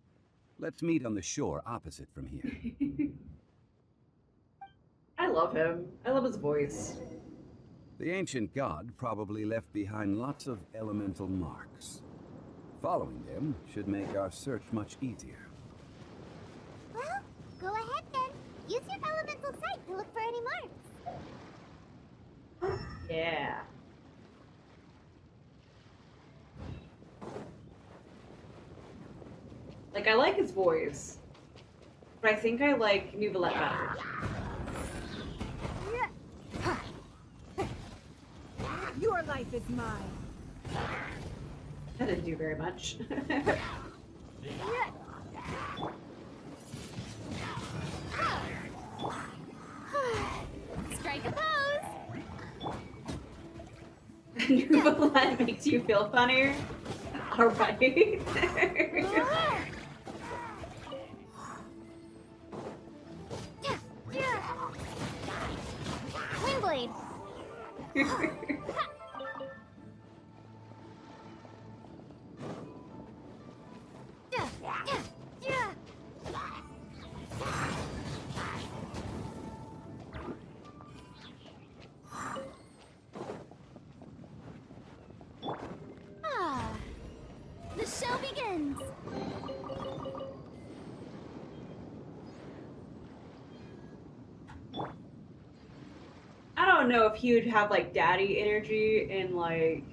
let's meet on the shore opposite from here. I love him. I love his voice. The ancient god probably left behind lots of elemental marks. Following them should make our search much easier. Well, go ahead then. Use your elemental sight to look for any marks. Yeah. Like, I like his voice, but I think I like Nouvellette better. Your life is mine. That didn't do very much. Strike a pose. Nouvellette makes you feel funnier? Alright. Windblade. The show begins! I don't know if he would have like daddy energy in like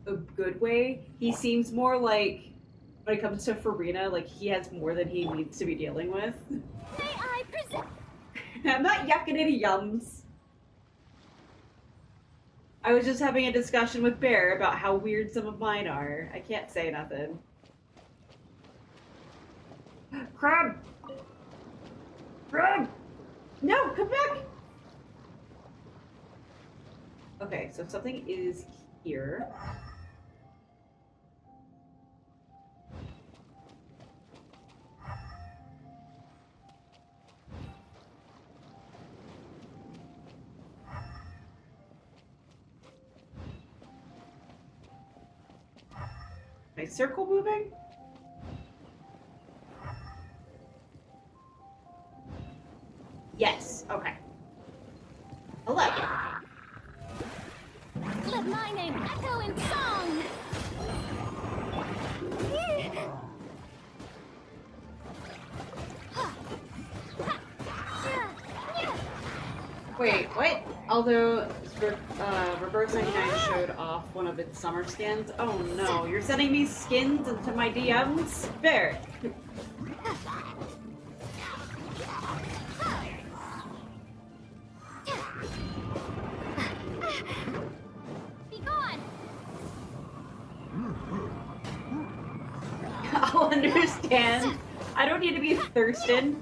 a good way. He seems more like, when it comes to Farina, like he has more than he needs to be dealing with. May I present? I'm not yucking any yums. I was just having a discussion with Bear about how weird some of mine are. I can't say nothing. Crab! Crab! No, come back! Okay, so something is here. My circle moving? Yes, okay. Hello. Let my name echo in song! Wait, what? Although Reverse 99 showed off one of its summer skins. Oh no, you're sending me skins into my DMs? Bear. Be gone! I'll understand. I don't need to be thirsting.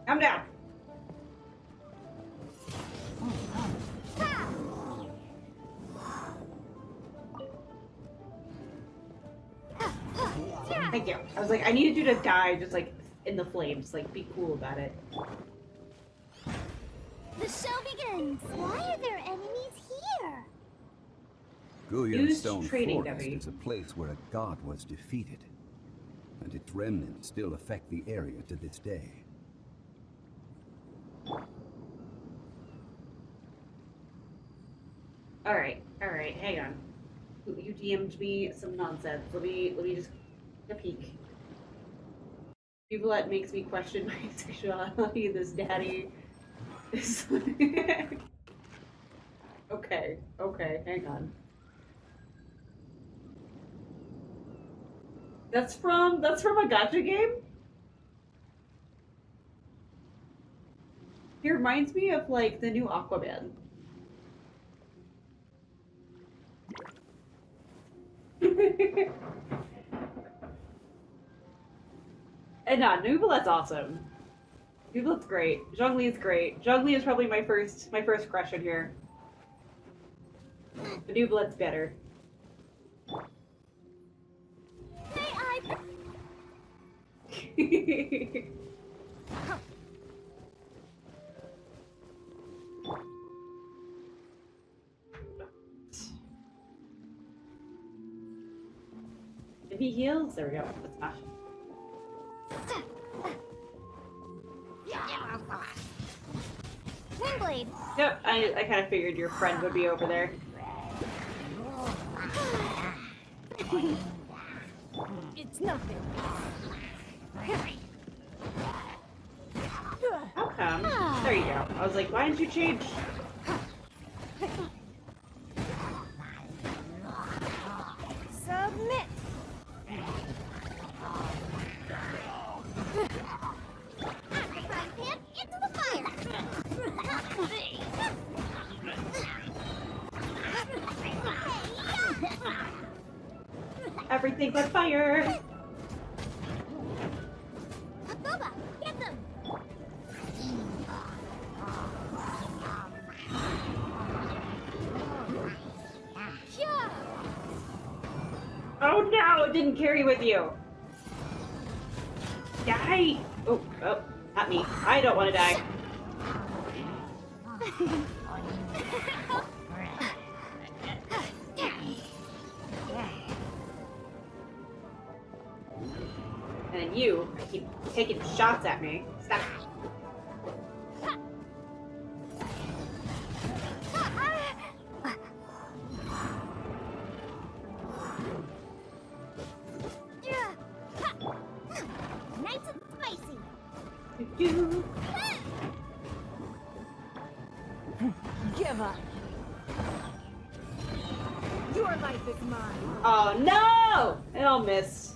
Calm down. Thank you. I was like, I needed you to die just like in the flames. Like, be cool about it. The show begins! Why are there enemies here? Guyon's Used Stone trading Forest dummy. is a place where a god was defeated, and its remnants still affect the area to this day. Alright, hang on. You DM'd me some nonsense. Let me just take a peek. People that makes me question my sexuality, this daddy. This Okay, hang on. That's from a gacha game? He reminds me of like the new Aquaman. And Nubilet's awesome. Nubilet's great. Zhongli is great. Zhongli is probably my first crush in here. But Nubilet's better. If he heals, there we go. Let's smash. Windblade. Yep, I kind of figured your friend would be over there. It's nothing. How come? There you go. I was like, why didn't you change? Submit. Frying pan into the fire. Everything but fire! Boba, get them. Oh no! It didn't carry with you! Die! Oh, not me. I don't want to die. And then you keep taking shots at me. Stop. Nice and spicy. Give up. Your life is mine. Oh no! It all missed.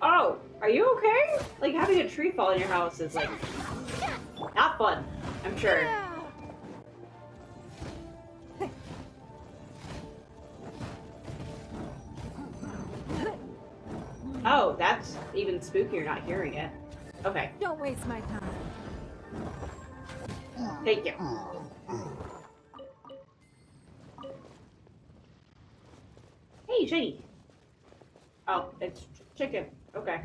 Oh, are you okay? Like having a tree fall in your house is like not fun, I'm sure. Oh, that's even spookier not hearing it. Okay, Don't waste my time. thank you. Hey, shiny. Oh, it's chicken. Okay.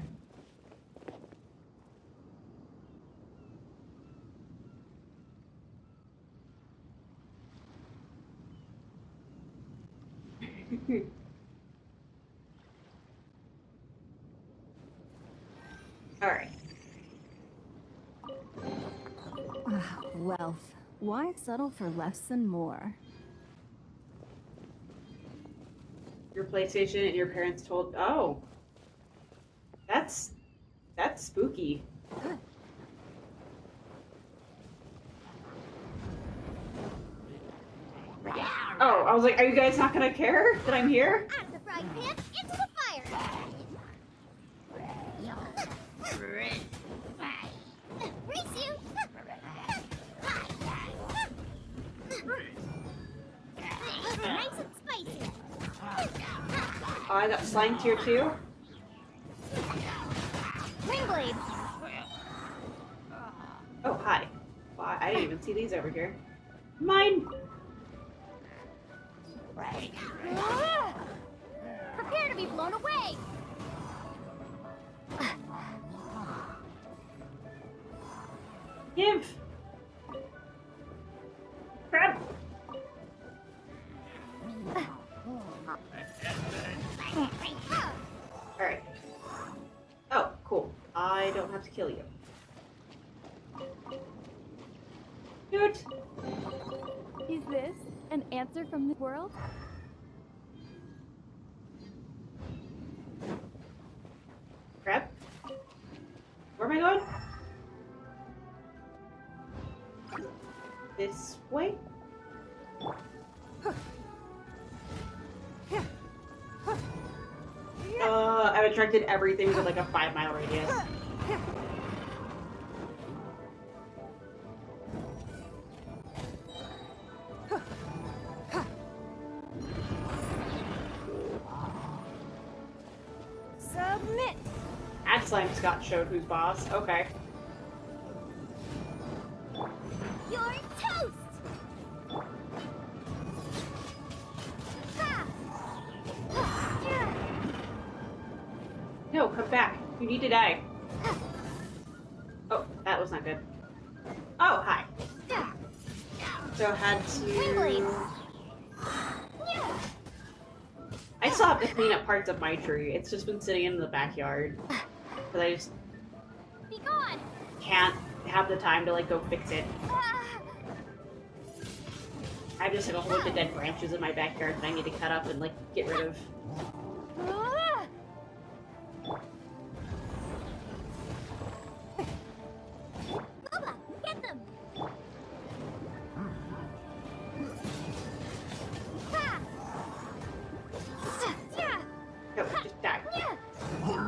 All right. Wealth. Why settle for less than more? Your PlayStation and your parents told. Oh, that's spooky. Oh, I was like, are you guys not gonna care that I'm here? Out of the frying pan into the fire. Race you. Nice and spicy. Oh, I got slimed here too. Windblade. Oh, hi. Well, I didn't even see these over here. Mine. Prepare to be blown away! Give! Grab! Alright. Oh, cool. I don't have to kill you. Dude! Is this an answer from the world? Grab? Where am I going? This way? I've attracted everything with like a 5-mile radius. Submit! That slime Scott showed who's boss. Okay. You're toast! No, come back. You need to die. Oh, that was not good. Oh, hi. So I had to... I still have to clean up parts of my tree. It's just been sitting in the backyard. Because I just Be gone! can't have the time to like go fix it. I have just like a whole bunch of dead branches in my backyard that I need to cut up and like get rid of. Bubba, get them! No, just die.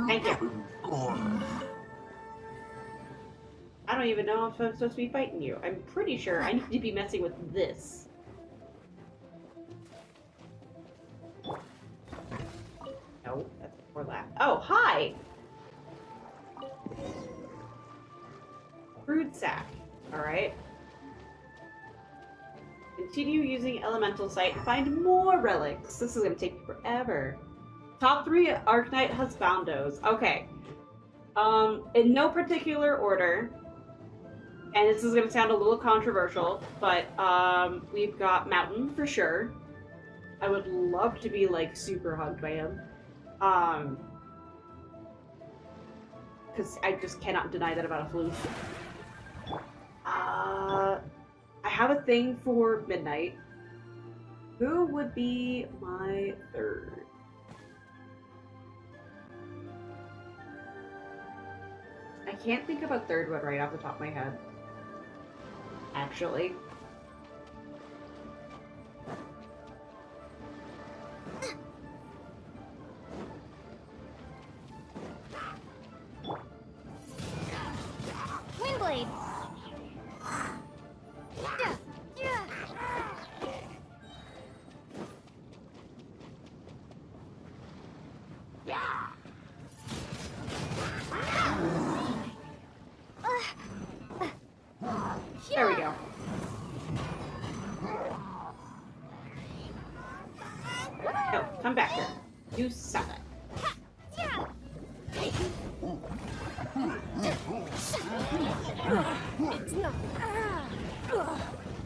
Thank you. I don't even know if I'm supposed to be fighting you. I'm pretty sure I need to be messing with this. No, that's before that. Oh, hi! Brood sack. Alright. Continue using elemental sight to find more relics. This is gonna take me forever. Top 3 Arknight Husbandos. Okay. In no particular order, and this is gonna sound a little controversial, but we've got Mountain for sure. I would love to be like super hugged by him. Because I just cannot deny that about a flute. I have a thing for Midnight. Who would be my third? I can't think of a third one right off the top of my head. Actually. Windblade! There we go. No, come back here. You suck it.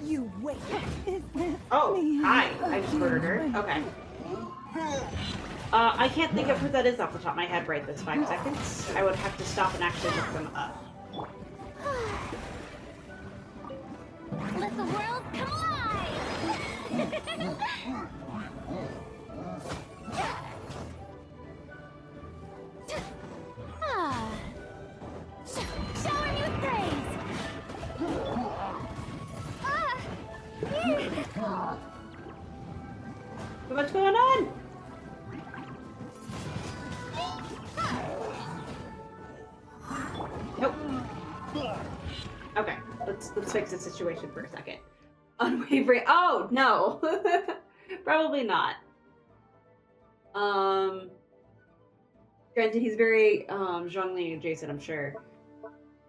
You wait. Oh, hi. I just murdered her. Okay. I can't think of who that is off the top of my head right this 5 seconds. I would have to stop and actually look them up. Let the world come alive! Show her new praise! What's going on? Nope. Okay, let's fix the situation for a second. Unwavering. Oh no, probably not. Granted, he's very Zhongli adjacent, I'm sure.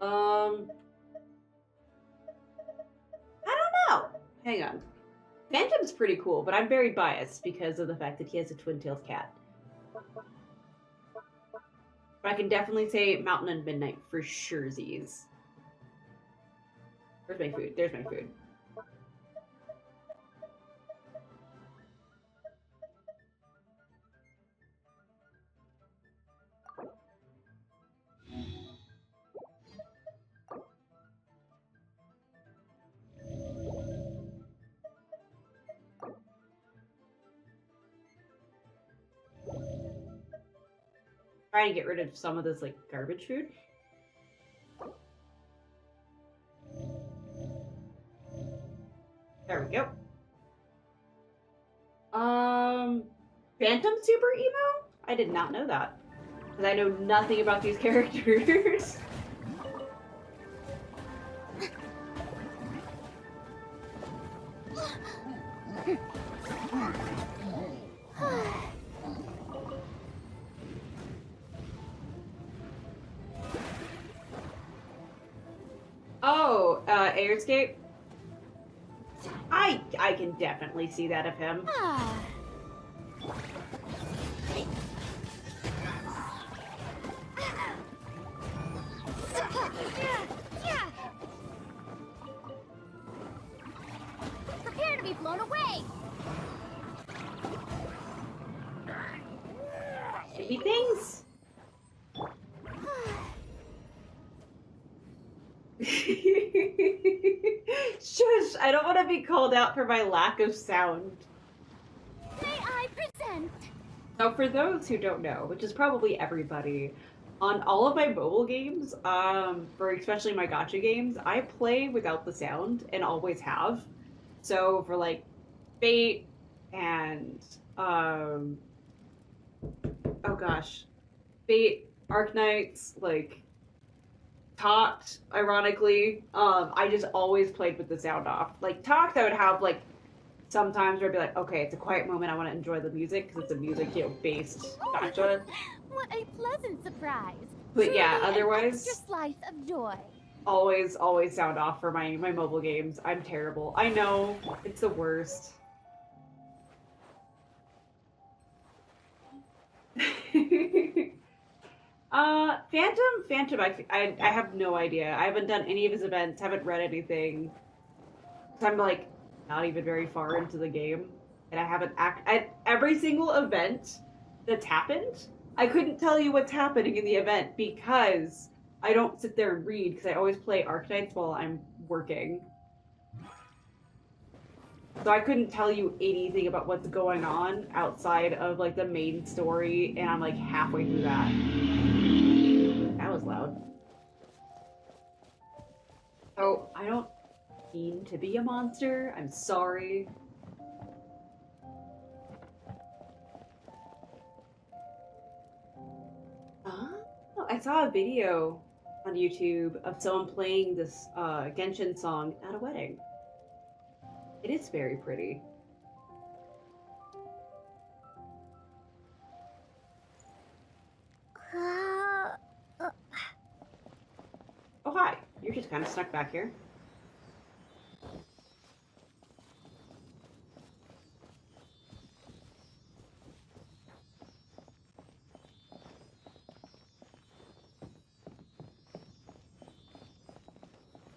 I don't know. Hang on. Phantom's pretty cool, but I'm very biased because of the fact that he has a twin-tailed cat. But I can definitely say Mountain and Midnight for surezies. Where's my food? There's my food. Trying to get rid of some of this like garbage food. There we go. Phantom Super Emo? I did not know that. Because I know nothing about these characters. Oh, Airscape? I can definitely see that of him. Prepare to be blown away! Maybe things? Shush! I don't want to be called out for my lack of sound. May I present? So for those who don't know, which is probably everybody, on all of my mobile games, for especially my gacha games, I play without the sound and always have. So for like Fate and oh gosh, Fate, Arknights, like Talked, ironically, I just always played with the sound off. Like Talked, I would have like sometimes where I'd be like, okay, it's a quiet moment, I want to enjoy the music because it's a music, you know, based gacha. What a pleasant surprise! But yeah, Truly otherwise, an extra slice of joy. always sound off for my mobile games. I'm terrible. I know, it's the worst. Phantom, I have no idea. I haven't done any of his events, haven't read anything. So I'm like not even very far into the game. And I haven't at every single event that's happened, I couldn't tell you what's happening in the event because I don't sit there and read because I always play Arknights while I'm working. So I couldn't tell you anything about what's going on outside of like the main story, and I'm like halfway through that. That was loud. Oh, I don't mean to be a monster. I'm sorry. Oh, I saw a video on YouTube of someone playing this Genshin song at a wedding. It is very pretty. Oh, hi. You're just kind of stuck back here.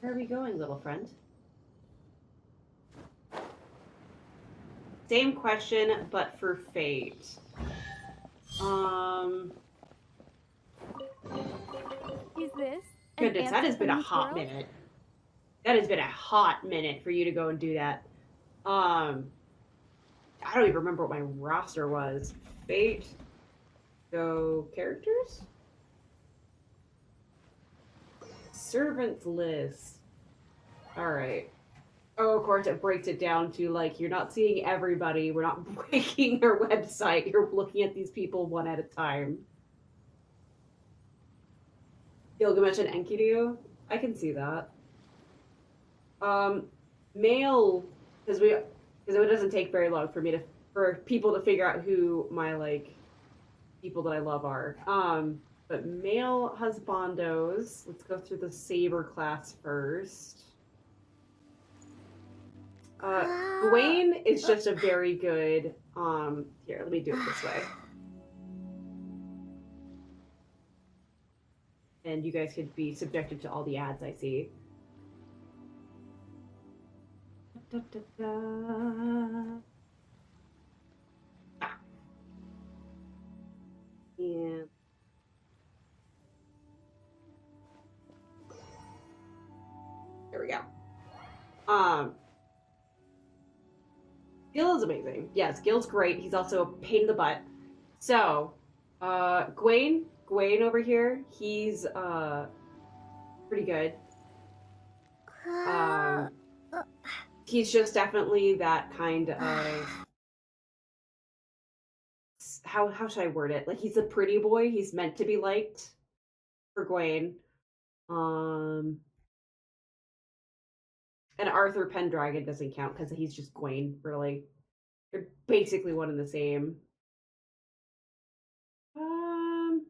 Where are we going, little friend? Same question, but for Fate. Is this Goodness, that has been a hot minute. That has been a hot minute for you to go and do that. I don't even remember what my roster was. Fate. Go characters? Servants list. Alright. Oh, of course, it breaks it down to, like, you're not seeing everybody. We're not breaking their website. You're looking at these people one at a time. Gilgamesh and Enkidu? I can see that. Male, because it doesn't take very long for people to figure out who my, like, people that I love are. But male husbandos, let's go through the saber class first. Gawain is just a very good, here, let me do it this way. And you guys could be subjected to all the ads I see. Da, da, da. Ah. And there we go. Gil is amazing. Yes, Gil's great. He's also a pain in the butt. So, Gawain over here, he's pretty good. He's just definitely that kind of, how should I word it? Like, he's a pretty boy. He's meant to be liked for Gawain. And Arthur Pendragon doesn't count because he's just Gawain, really. They're basically one and the same.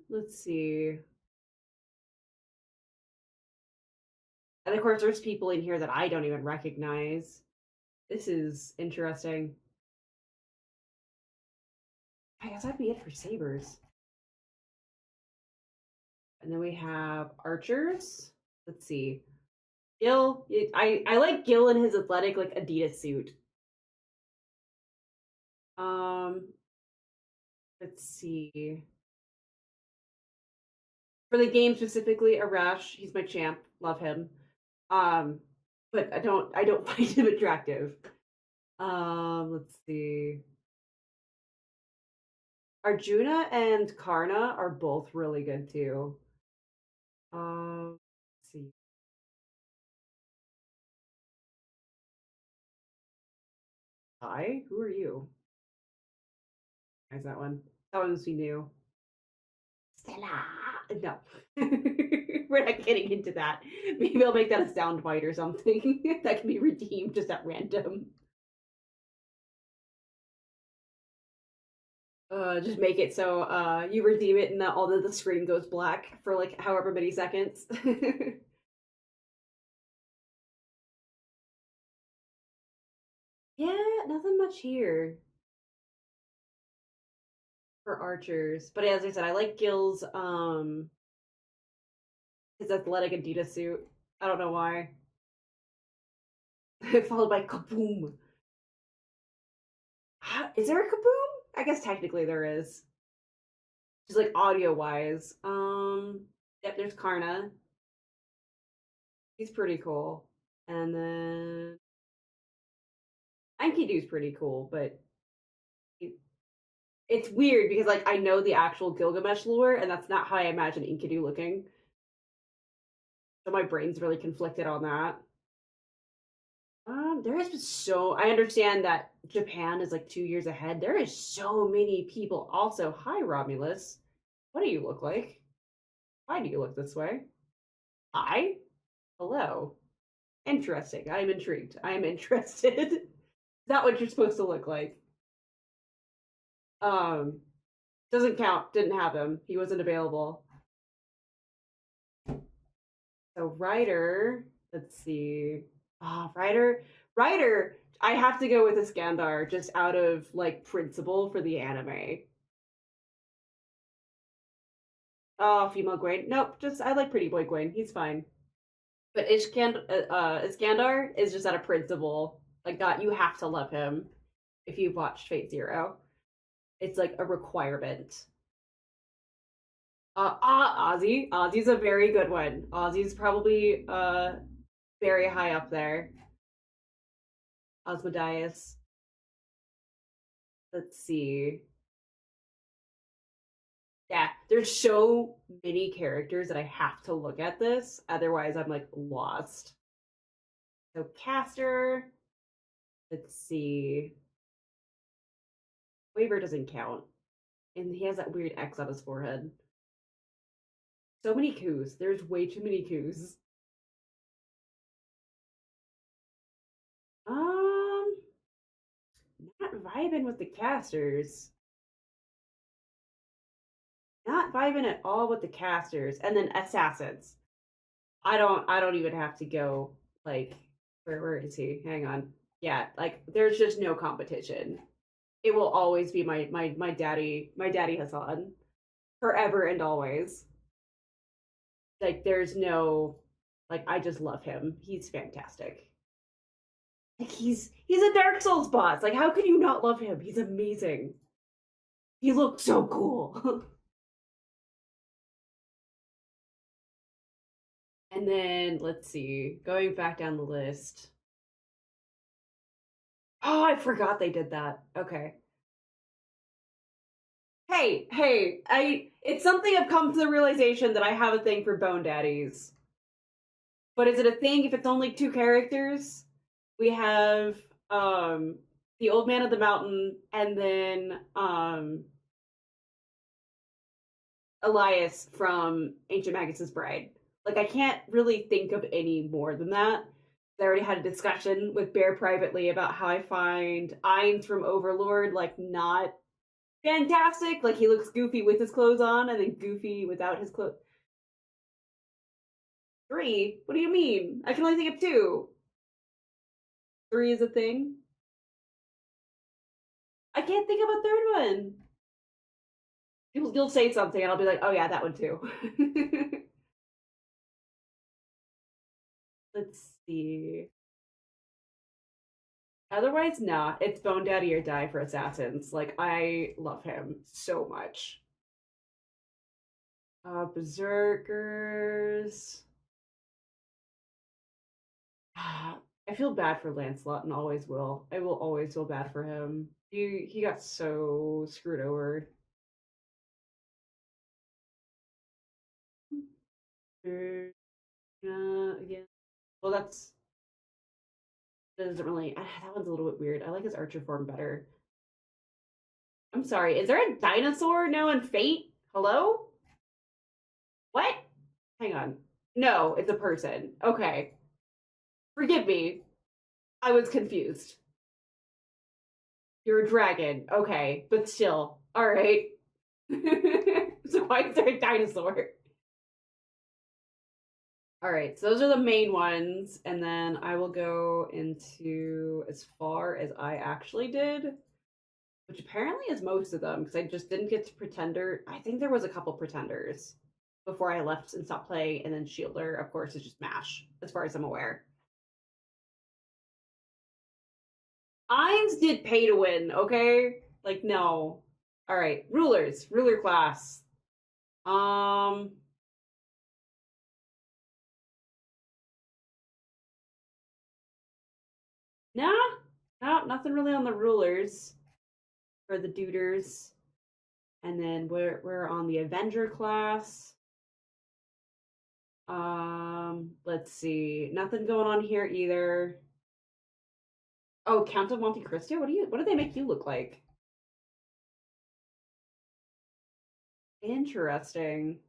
Let's see. And of course, there's people in here that I don't even recognize. This is interesting. I guess that'd be it for sabers. And then we have archers. Let's see. Gil, I like Gil in his athletic, like, Adidas suit. Let's see. For the game specifically, Arash, he's my champ. Love him. But I don't find him attractive. Let's see. Arjuna and Karna are both really good too. Let's see. Hi, who are you? Where's that one? That one must be new. Stella! No. We're not getting into that. Maybe I'll make that a sound bite or something that can be redeemed just at random. Just make it so you redeem it and all the screen goes black for like however many seconds. Yeah, nothing much here for archers. But as I said, I like Gil's his athletic Adidas suit. I don't know why. Followed by kaboom. Is there a kaboom? I guess technically there is. Just like audio wise. Yep, there's Karna. He's pretty cool. And then Enkidu's pretty cool, but it's weird because like I know the actual Gilgamesh lore, and that's not how I imagine Enkidu looking. So my brain's really conflicted on that. There has been I understand that Japan is like 2 years ahead. There is so many people also. Hi, Romulus. What do you look like? Why do you look this way? Hi? Hello. Interesting. I am intrigued. I am interested. Is that what you're supposed to look like? Doesn't count. Didn't have him. He wasn't available. So Ryder, let's see. Ryder, I have to go with Iskandar just out of like principle for the anime. Oh, female Gwain. Nope, just I like pretty boy Gwain. He's fine. But Iskandar is just out of principle. Like that, you have to love him if you've watched Fate Zero. It's like a requirement. Ozzy. Ozzy's a very good one. Ozzy's probably very high up there. Osmodeus. Let's see. Yeah, there's so many characters that I have to look at this. Otherwise, I'm like lost. So Caster. Let's see. Waver doesn't count. And he has that weird X on his forehead. So many coups. There's way too many coups. Not vibing with the casters. Not vibing at all with the casters. And then assassins. I don't even have to go like where is he? Hang on. Yeah, like there's just no competition. It will always be my daddy Hassan, forever and always. Like there's no, like I just love him. He's fantastic. Like he's a Dark Souls boss. Like how can you not love him? He's amazing. He looks so cool. And then let's see, going back down the list. Oh, I forgot they did that. Okay. Hey, it's something I've come to the realization that I have a thing for bone daddies. But is it a thing if it's only 2 characters? We have the old man of the mountain and then Elias from Ancient Magus's Bride. Like I can't really think of any more than that. I already had a discussion with Bear privately about how I find Ainz from Overlord like not fantastic. Like he looks goofy with his clothes on and then goofy without his clothes. 3? What do you mean? I can only think of 2. 3 is a thing. I can't think of a third one. You'll say something and I'll be like, oh yeah, that one too. Let's see. Otherwise, nah. It's Bone Daddy or die for Assassins. Like, I love him so much. Berserkers. I feel bad for Lancelot and always will. I will always feel bad for him. He got so screwed over. Yeah. Well, that doesn't really. That one's a little bit weird. I like his archer form better. I'm sorry. Is there a dinosaur now in Fate? Hello? What? Hang on. No, it's a person. Okay. Forgive me. I was confused. You're a dragon. Okay, but still. All right. So why is there a dinosaur? All right, so those are the main ones, and then I will go into as far as I actually did, which apparently is most of them, because I just didn't get to Pretender. I think there was a couple Pretenders before I left and stopped playing, and then Shielder, of course, is just MASH, as far as I'm aware. Ainz did pay to win, okay? Like, no. All right, rulers, ruler class. Nah, no, nothing really on the rulers for the duders. And then we're on the Avenger class. Let's see. Nothing going on here either. Oh, Count of Monte Cristo? What do they make you look like? Interesting.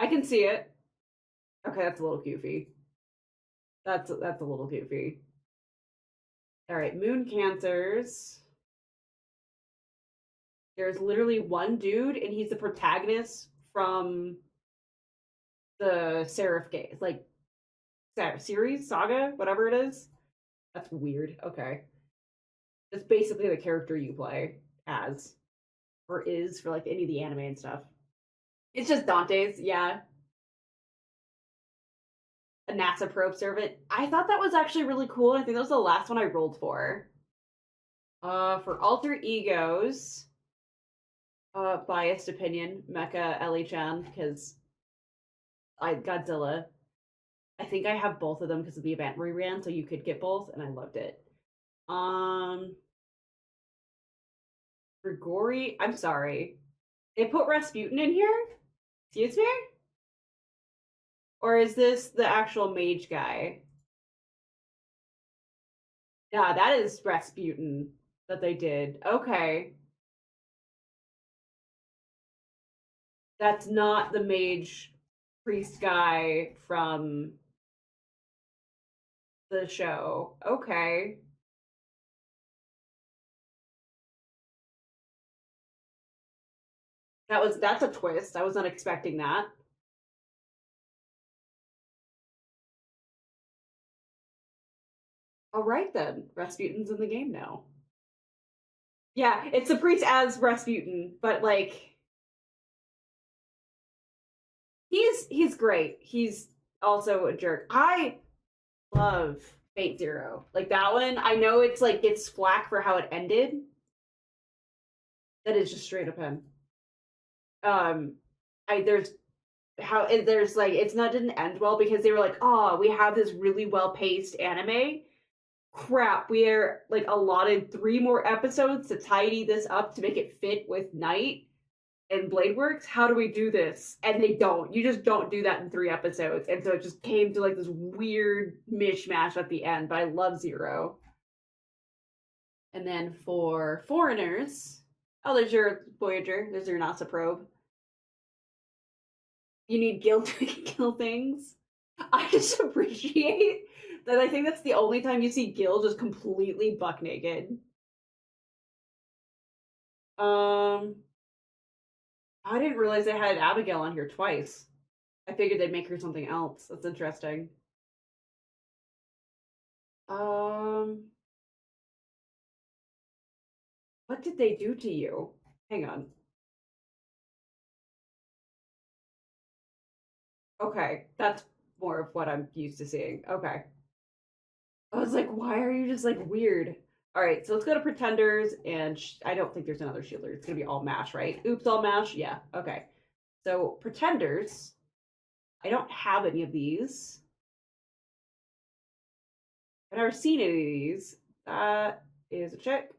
I can see it. Okay, that's a little goofy. That's a little goofy. All right, Moon Cancers. There's literally one dude, and he's the protagonist from the Seraph game, like series, saga, whatever it is. That's weird. Okay, that's basically the character you play as, or is for like any of the anime and stuff. It's just Dante's, yeah. A NASA probe servant. I thought that was actually really cool, and I think that was the last one I rolled for. For alter egos, biased opinion, Mecha Ellie-chan, because Godzilla. I think I have both of them because of the event reran, so you could get both, and I loved it. Grigori, I'm sorry. They put Rasputin in here? Excuse me? Or is this the actual mage guy? Yeah, that is Rasputin that they did. Okay. That's not the mage priest guy from the show. Okay. That's a twist. I was not expecting that. All right then, Rasputin's in the game now. Yeah, it's the priest as Rasputin, but like he's great. He's also a jerk. I love Fate Zero. Like that one, I know it's like gets flack for how it ended. That is just straight up him. There's like it's not didn't end well because they were like, oh, we have this really well paced anime. Crap, we are like allotted 3 more episodes to tidy this up to make it fit with Night and Bladeworks. How do we do this? And they don't. You just don't do that in 3 episodes. And so it just came to like this weird mishmash at the end. But I love Zero. And then for foreigners, oh, there's your Voyager. There's your NASA probe. You need Gil to kill things. I just appreciate that. I think that's the only time you see Gil just completely buck naked. I didn't realize they had Abigail on here twice. I figured they'd make her something else. That's interesting. What did they do to you? Hang on. Okay, that's more of what I'm used to seeing. Okay. I was like, why are you just like weird? All right, so let's go to Pretenders, and I don't think there's another shielder. It's gonna be all MASH, right? Oops, all MASH? Yeah, okay. So, Pretenders, I don't have any of these. I've never seen any of these. That is a check.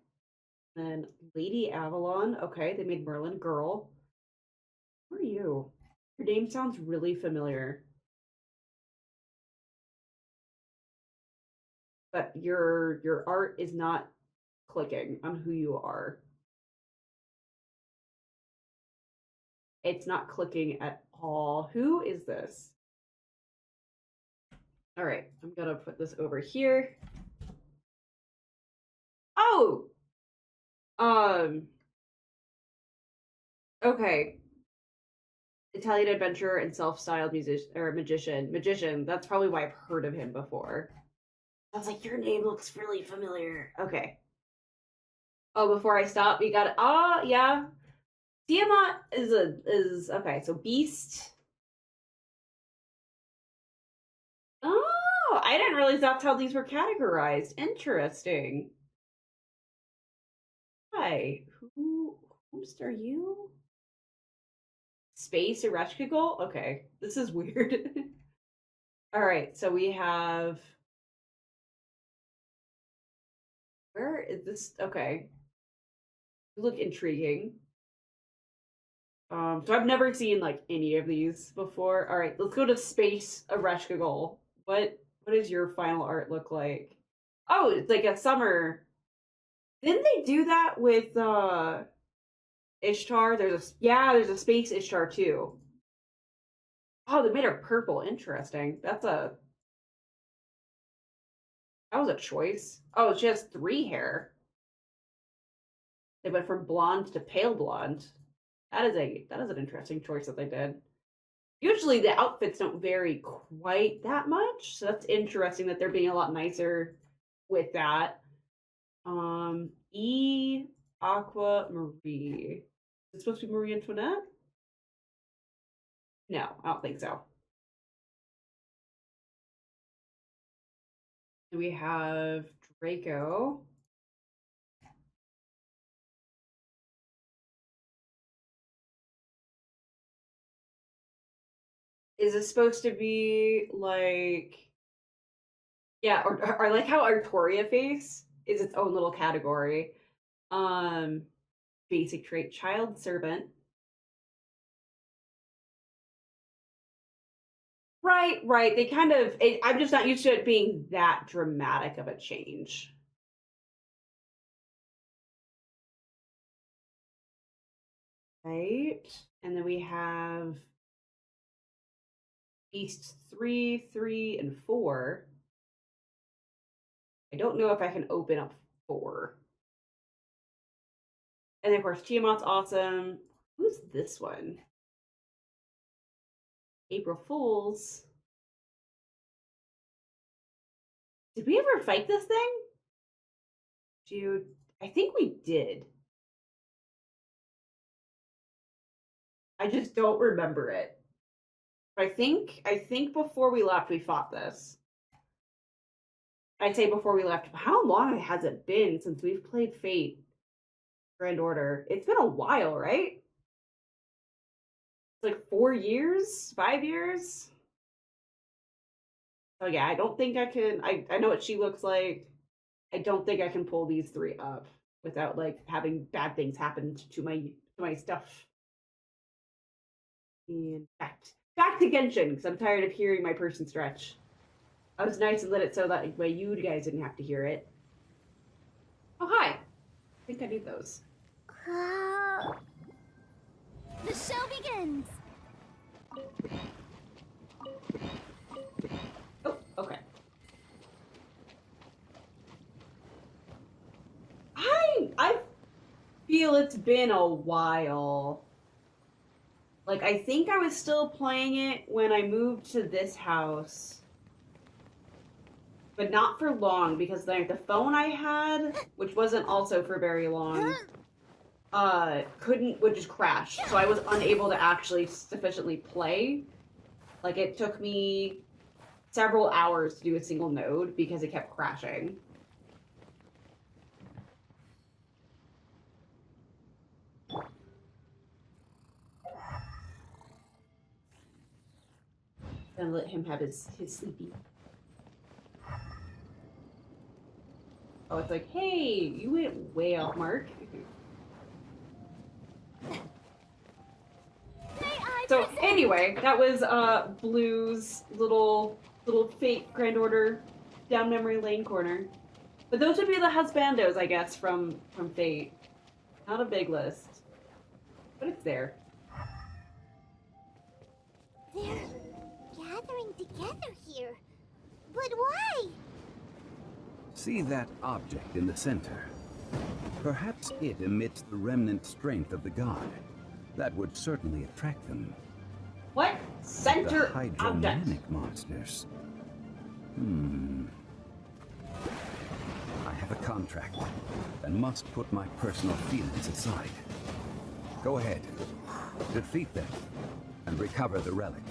Then Lady Avalon. Okay, they made Merlin girl. Who are you? Your name sounds really familiar. But your art is not clicking on who you are. It's not clicking at all. Who is this? All right, I'm gonna put this over here. Oh! Okay. Italian adventurer and self-styled magician. That's probably why I've heard of him before. I was like, your name looks really familiar. Okay. Oh, before I stop, we got yeah. Tiamat is okay. So Beast. Oh, I didn't realize that's how these were categorized. Interesting. Hi, who's are you? Space Ereshkigal? Okay, this is weird. All right, so we have. Where is this? Okay, you look intriguing. So I've never seen like any of these before. All right, let's go to Space Ereshkigal. What does your final art look like? Oh, it's like a summer. Didn't they do that with Ishtar? There's a Space Ishtar too. Oh, they made her purple. Interesting. That was a choice. Oh, she has 3 hair. They went from blonde to pale blonde. That is an interesting choice that they did. Usually the outfits don't vary quite that much, so that's interesting that they're being a lot nicer with that. E Aqua Marie. Is it supposed to be Marie Antoinette? No, I don't think so. We have Draco. Is it supposed to be like, yeah, or like how Artoria face is its own little category. Basic trait, child servant. Right. They kind of, I'm just not used to it being that dramatic of a change. Right. And then we have Beasts 3, 3, and 4. I don't know if I can open up 4. And then, of course, Tiamat's awesome. Who's this one? April Fools. Did we ever fight this thing? Dude, I think we did. I just don't remember it. I think before we left we fought this. I'd say before we left. How long has it been since we've played Fate Grand Order? It's been a while, right? It's like 4 years? 5 years? Oh yeah, I don't think I can. I know what she looks like. I don't think I can pull these 3 up without like having bad things happen to my stuff. And back to Genshin, because I'm tired of hearing my person stretch. I was nice and let it so that way you guys didn't have to hear it. Oh hi! I think I need those. The show begins! Oh, okay. I feel it's been a while. Like, I think I was still playing it when I moved to this house. But not for long, because like, the phone I had, which wasn't also for very long, would just crash. So I was unable to actually sufficiently play. Like, it took me several hours to do a single node because it kept crashing. Then let him have his sleepy. Oh, it's like, hey, you went way off mark. So anyway, that was Blue's little Fate Grand Order down memory lane corner. But those would be the Husbandos, I guess, from Fate. Not a big list, but it's there. They're gathering together here. But why? See that object in the center? Perhaps it emits the remnant strength of the god. That would certainly attract them. What? Center the object? hydromanic monsters. I have a contract and must put my personal feelings aside. Go ahead. Defeat them and recover the relic.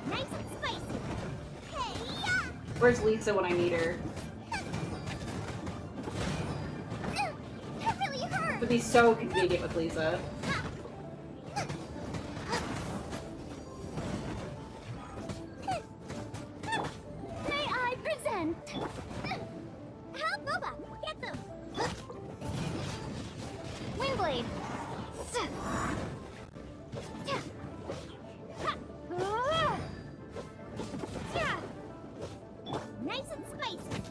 Nice and spicy. Hey-ya! Where's Lisa when I need her? That really hurt. It would be so convenient with Lisa. May I present? Help, Boba! Get them! Windblade! Nice and spicy!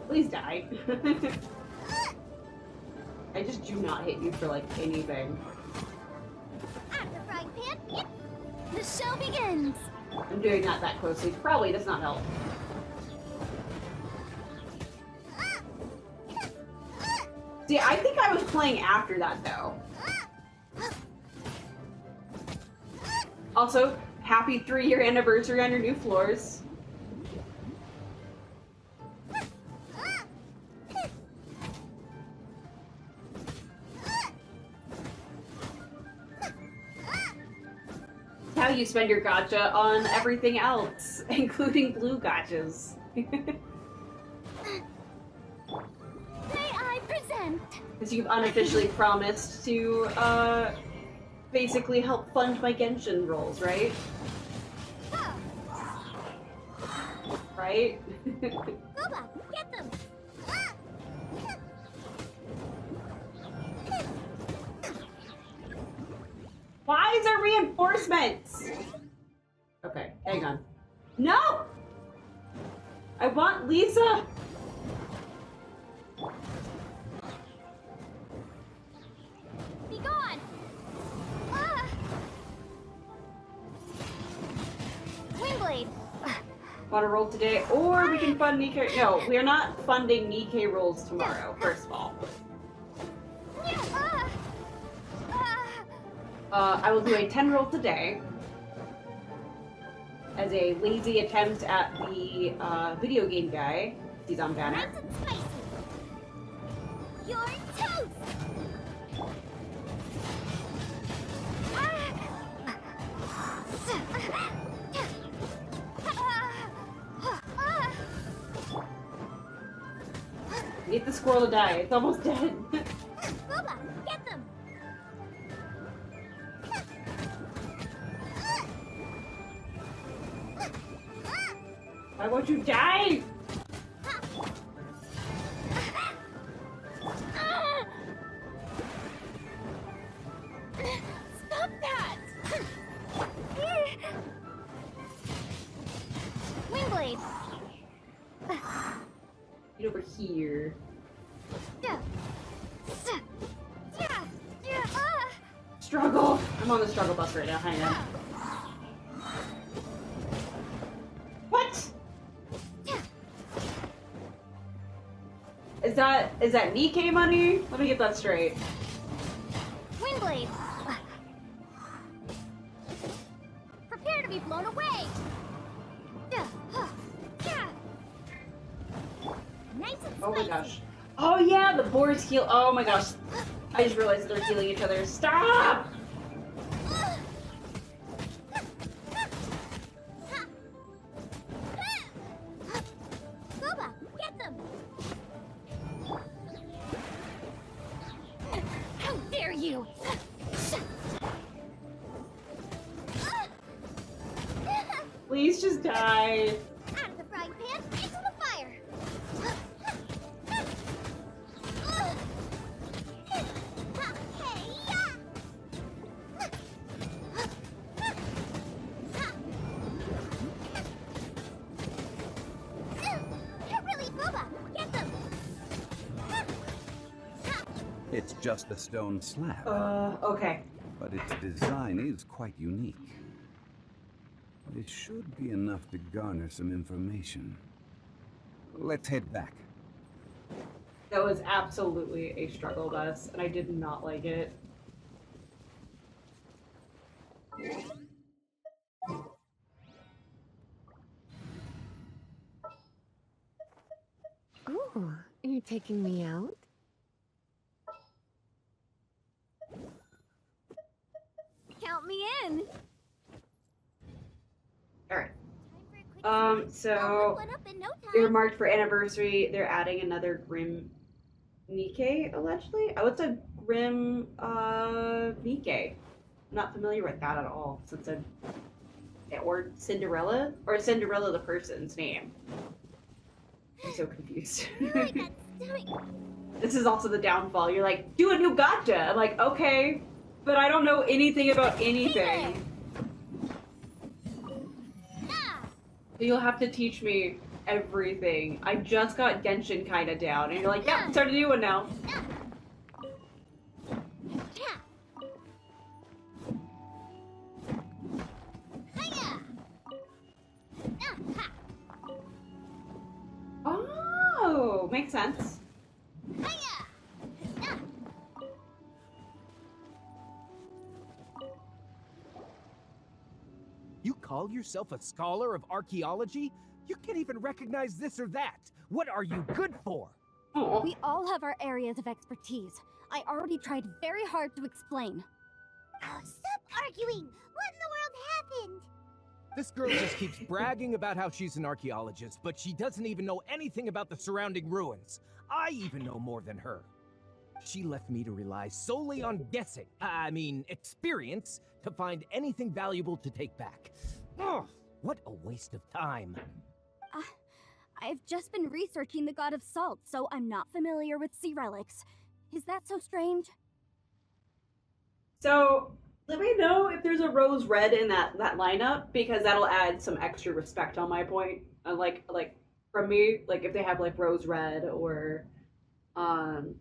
Please die. I just do not hit you for like anything. Out of the frying pan! Yep. The show begins! I'm doing that closely. Probably does not help. See, I think I was playing after that though. Also, happy 3-year anniversary on your new floors. How you spend your gacha on everything else, including blue gachas. May I present? Because you've unofficially promised to, basically help fund my Genshin rolls, right? Right? Boba, get them! Why is there reinforcements? Okay, hang on. No! I want Lisa! Be gone! Windblade! Want to roll today, or we can fund Nikkei. No, we are not funding Nikkei rolls tomorrow, first of all. Yeah. I will do a 10 roll today as a lazy attempt at the video game guy. He's on banner. Nice and spicy. You're toast. Need the squirrel to die. It's almost dead. Boba, get them. Why won't you die? Stop that! Wingblade. Get over here. Struggle. I'm on the struggle bus right now. Hang on. What? Is that Nikkei money? Let me get that straight. Wingblade. Prepare to be blown away. Nice and Oh my spicy. gosh. Oh yeah, the boars heal. Oh my gosh. I just realized they're healing each other. Stop! Boba, get them. How dare you! Please just die. Out of the frying pan, into the fire. Really, Boba, get them. It's just a stone slab, Okay. but its design is quite unique. It should be enough to garner some information. Let's head back. That was absolutely a struggle bus, and I did not like it. Ooh, you're taking me out? Count me in. Alright. Time for a quick So I'll whip one up in no time. earmarked for anniversary, they're adding another Grim Nikkei, allegedly. Oh, it's a Grim Nikkei. I'm not familiar with that at all, since or Cinderella? Or is Cinderella the person's name? I'm so confused. Really, that stomach. This is also the downfall. You're like, do a new gotcha. I'm like, okay, but I don't know anything about anything. Ah, So you'll have to teach me everything. I just got Genshin kind of down, and you're like, yeah, start a new one now. yeah. Hiya. Ah, ha. Oh, makes sense. Hiya. Ah. You call yourself a scholar of archaeology? You can't even recognize this or that. What are you good for? Oh, We all have our areas of expertise. I already tried very hard to explain. Oh, stop arguing. What in the world happened? This girl just keeps bragging about how she's an archaeologist, but she doesn't even know anything about the surrounding ruins. I even know more than her. She left me to rely solely on guessing, experience, to find anything valuable to take back. Ugh, what a waste of time. I've just been researching the god of salt, so I'm not familiar with sea relics. Is that so strange? so let me know if there's a rose red in that lineup, because that'll add some extra respect on my point. Like from me, like if they have like rose red or none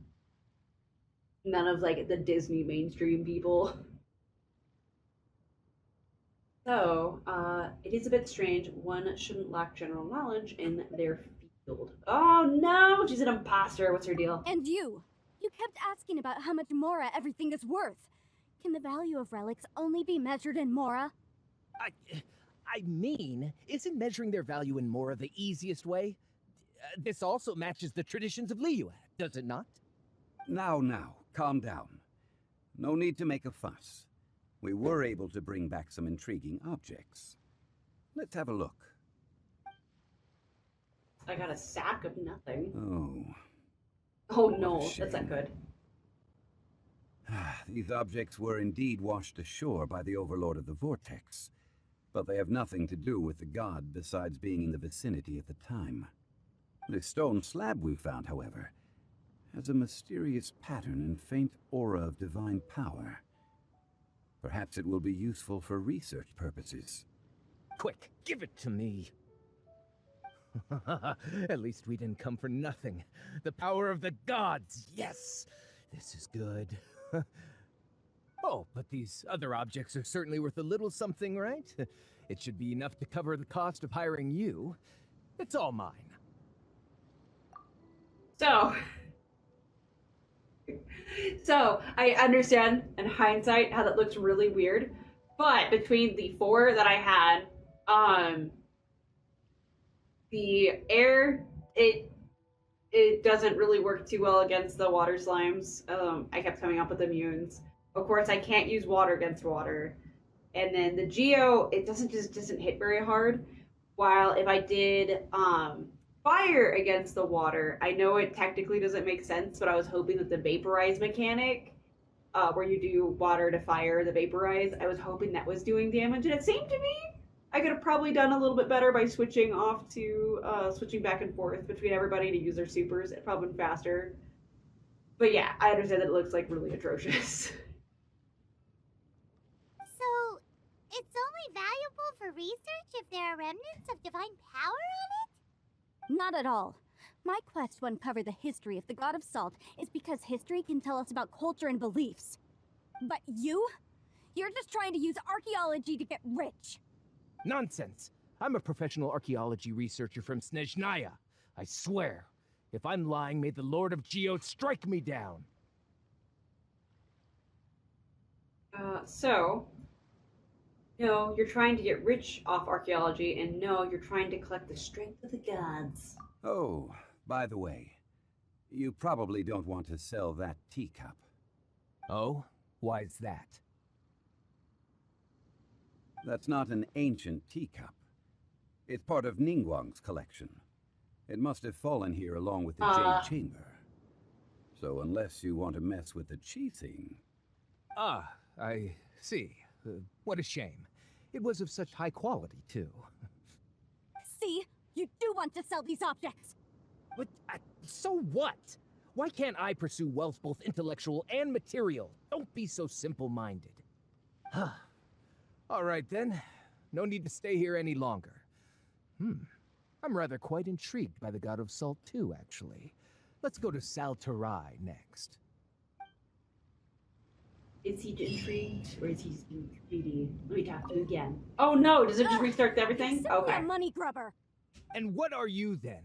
of like the Disney mainstream people. So, it is a bit strange. One shouldn't lack general knowledge in their field. Oh no, she's an imposter. What's her deal? And you! You kept asking about how much Mora everything is worth. Can the value of relics only be measured in Mora? I mean, isn't measuring their value in Mora the easiest way? This also matches the traditions of Liyue, does it not? Now, calm down. No need to make a fuss. We were able to bring back some intriguing objects. Let's have a look. I got a sack of nothing. Oh. Oh no, that's not good. These objects were indeed washed ashore by the Overlord of the Vortex, but they have nothing to do with the god besides being in the vicinity at the time. The stone slab we found, however, has a mysterious pattern and faint aura of divine power. Perhaps it will be useful for research purposes. Quick, give it to me. At least we didn't come for nothing. The power of the gods, yes! This is good. Oh, but these other objects are certainly worth a little something, right? It should be enough to cover the cost of hiring you. It's all mine. So I understand in hindsight how that looks really weird, but between the 4 that I had, the air, it doesn't really work too well against the water slimes. I kept coming up with immunes. Of course, I can't use water against water. And then the Geo, it doesn't hit very hard. While if I did fire against the water, I know it technically doesn't make sense, but I was hoping that the vaporize mechanic, where you do water to fire the vaporize, I was hoping that was doing damage, and it seemed to be. I could have probably done a little bit better by switching off to switching back and forth between everybody to use their supers. It'd probably been faster. But yeah, I understand that it looks like really atrocious. So, it's only valuable for research if there are remnants of divine power on it? Not at all. My quest to uncover the history of the God of Salt is because history can tell us about culture and beliefs. But you're just trying to use archaeology to get rich. Nonsense! I'm a professional archaeology researcher from Snezhnaya. I swear. If I'm lying, may the Lord of Geo strike me down. So, no, you're trying to get rich off archaeology, and no, you're trying to collect the strength of the gods. Oh, by the way, you probably don't want to sell that teacup. Oh? Why's that? That's not an ancient teacup. It's part of Ningguang's collection. It must have fallen here along with the Jade Chamber. So unless you want to mess with the cheating... Ah, I see. What a shame. It was of such high quality, too. See? You do want to sell these objects! But, so what? Why can't I pursue wealth both intellectual and material? Don't be so simple-minded. All right, then. No need to stay here any longer. I'm rather quite intrigued by the God of Salt, too, actually. Let's go to Saltarai next. Is he intrigued, or is he just being greedy? Let me talk to you again. Oh no, does it just restart everything? Okay. A money grubber! And what are you, then?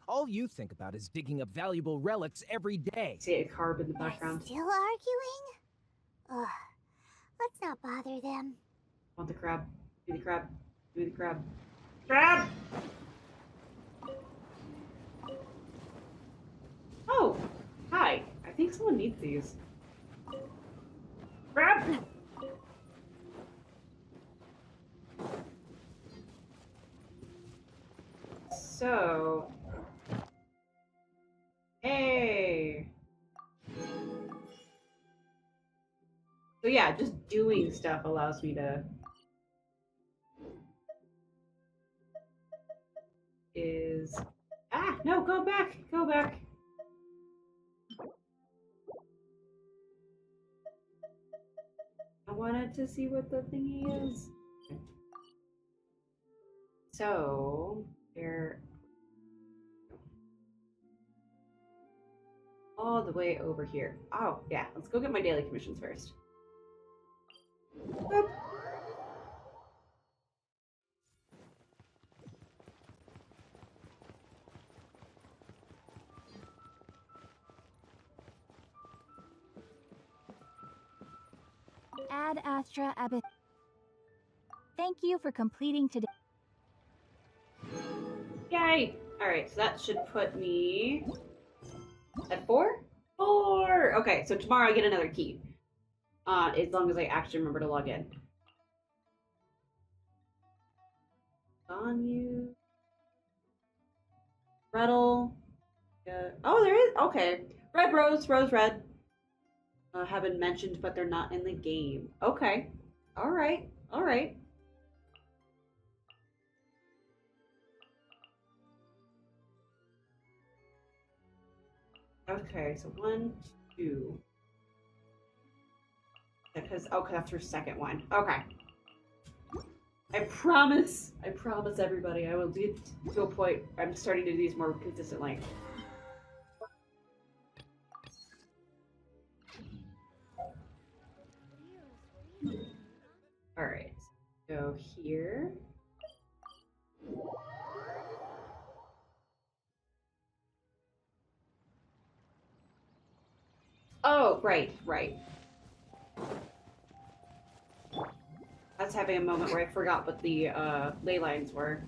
All you think about is digging up valuable relics every day. See a carb in the background. Still arguing? Ugh. Let's not bother them. Want the crab. Do the crab. Do the crab. Crab! Oh! Hi. I think someone needs these. Crab! So... Hey! So yeah, just doing stuff allows me to... No, go back! Go back! I wanted to see what the thingy is. So, they're all the way over here. Oh, yeah, let's go get my daily commissions first. Boop. Ad Astra Abyss. Thank you for completing today. Yay! Alright, so that should put me at 4? 4! Okay, so tomorrow I get another key. As long as I actually remember to log in. On you. Rattle. Oh, there is. Okay. Red rose, rose red. Have been mentioned, but they're not in the game. Okay. Alright. Alright. Okay, so 1, 2. Because, okay, that's her second one. Okay. I promise everybody, I will get to a point I'm starting to do these more consistently. Alright, go here. Oh, right. I was having a moment where I forgot what the ley lines were.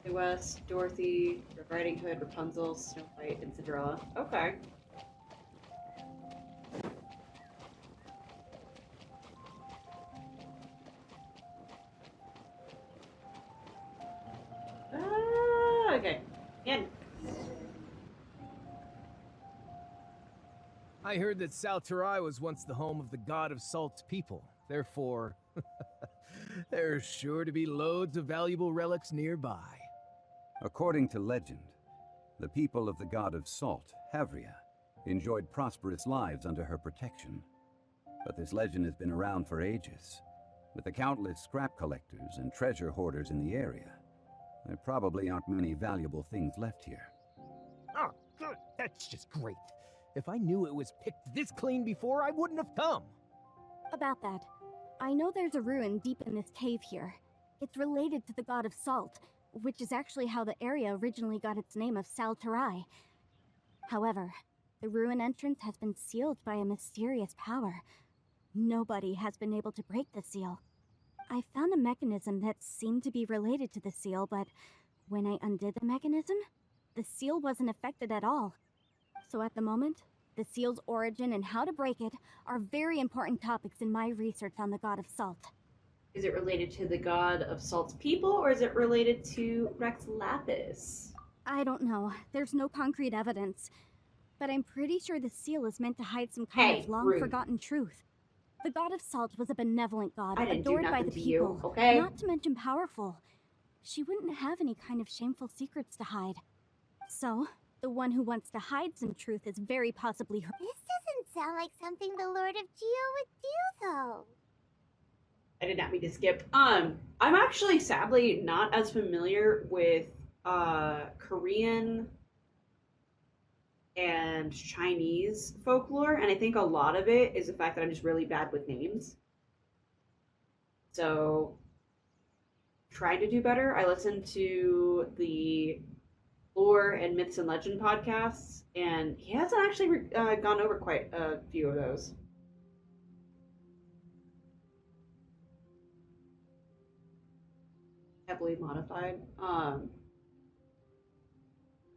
West, Dorothy, Red Riding Hood, Rapunzel, Snow White, and Cinderella. Okay. Okay. Again. I heard that Salterai was once the home of the god of Salt's people. Therefore, there's sure to be loads of valuable relics nearby. According to legend, the people of the god of Salt, Havria, enjoyed prosperous lives under her protection. But this legend has been around for ages. With the countless scrap collectors and treasure hoarders in the area, there probably aren't many valuable things left here. Oh, good. That's just great. If I knew it was picked this clean before, I wouldn't have come. About that, I know there's a ruin deep in this cave here. It's related to the god of Salt, which is actually how the area originally got its name of Salterai. However, the ruin entrance has been sealed by a mysterious power. Nobody has been able to break the seal. I found a mechanism that seemed to be related to the seal, but when I undid the mechanism, the seal wasn't affected at all. So at the moment, the seal's origin and how to break it are very important topics in my research on the god of Salt. Is it related to the god of Salt's people, or is it related to Rex Lapis? I don't know. There's no concrete evidence. But I'm pretty sure the seal is meant to hide some kind of long-forgotten truth. The god of Salt was a benevolent god, adored by the people, not to mention powerful. She wouldn't have any kind of shameful secrets to hide. So, the one who wants to hide some truth is very possibly her. This doesn't sound like something the Lord of Geo would do, though. I did not mean to skip. I'm actually sadly not as familiar with Korean and Chinese folklore, and I think a lot of it is the fact that I'm just really bad with names. So, trying to do better. I listened to the Lore and Myths and Legend podcasts, and he hasn't actually gone over quite a few of those. Heavily modified. So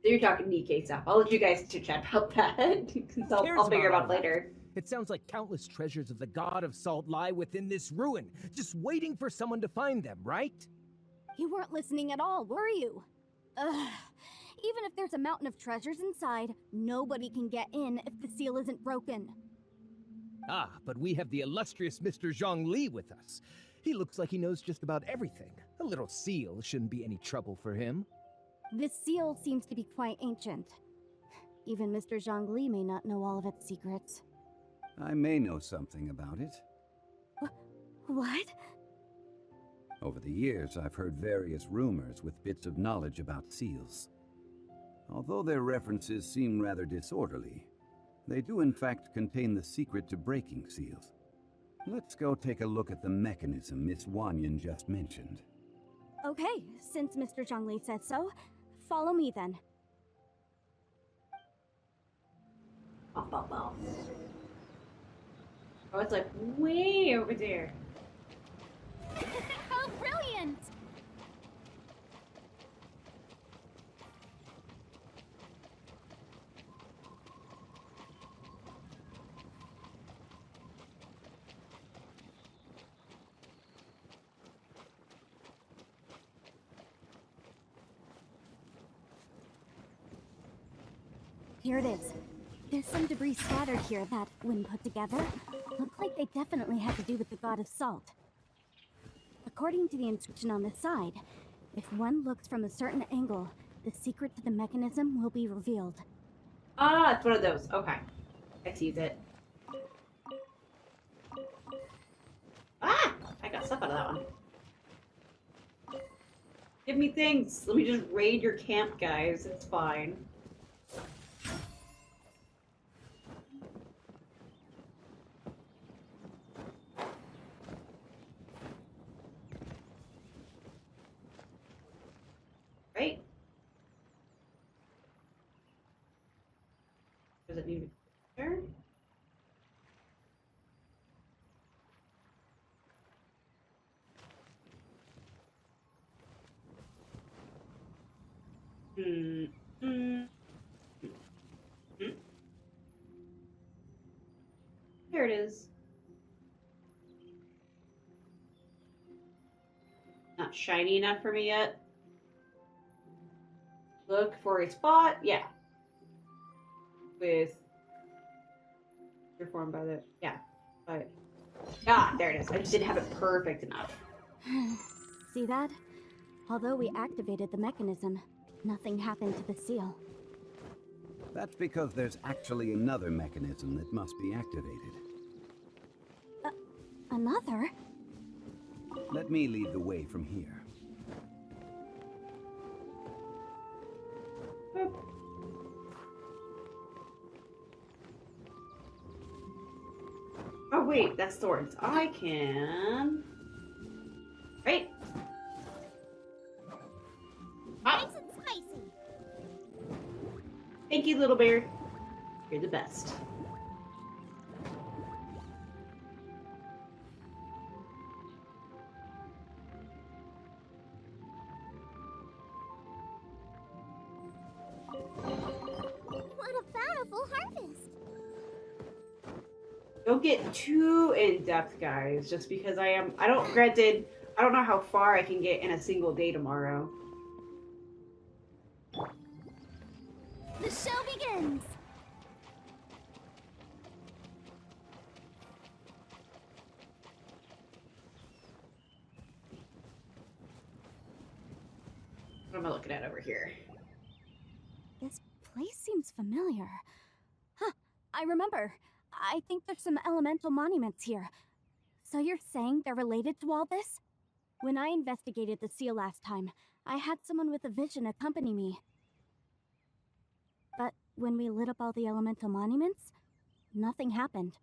you're talking Nikkei stuff. I'll let you guys chit chat about that, because I'll figure it out later. It sounds like countless treasures of the god of Salt lie within this ruin, just waiting for someone to find them, right? You weren't listening at all, were you? Ugh. Even if there's a mountain of treasures inside, nobody can get in if the seal isn't broken. Ah, but we have the illustrious Mr. Zhongli with us. He looks like he knows just about everything. A little seal shouldn't be any trouble for him. This seal seems to be quite ancient. Even Mr. Zhongli may not know all of its secrets. I may know something about it. What? Over the years, I've heard various rumors with bits of knowledge about seals. Although their references seem rather disorderly, they do in fact contain the secret to breaking seals. Let's go take a look at the mechanism Miss Wanyan just mentioned. Okay, since Mr. Zhongli said so, follow me then. Bum, bum, bum. Oh, it's like way over there. How brilliant! Here it is. There's some debris scattered here that, when put together, look like they definitely had to do with the god of salt. According to the inscription on the side, if one looks from a certain angle, the secret to the mechanism will be revealed. Ah, it's one of those. Okay. I see it. Ah! I got stuff out of that one. Give me things. Let me just raid your camp, guys. It's fine. Right? Does it need to be there? There it is. Not shiny enough for me yet. Look for a spot. Yeah. With performed by the but there it is. I just didn't have it perfect enough. See that? Although we activated the mechanism, nothing happened to the seal. That's because there's actually another mechanism that must be activated. Another? Let me lead the way from here. Oh wait, that's swords. I can... Right? Nice and spicy. Thank you, little bear. You're the best. What a bountiful harvest! Don't get too in-depth, guys, just because I don't know how far I can get in a single day tomorrow. The show begins! What am I looking at over here? This place seems familiar. Huh, I remember. I think there's some elemental monuments here. So you're saying they're related to all this? When I investigated the seal last time, I had someone with a vision accompany me. But when we lit up all the elemental monuments, nothing happened.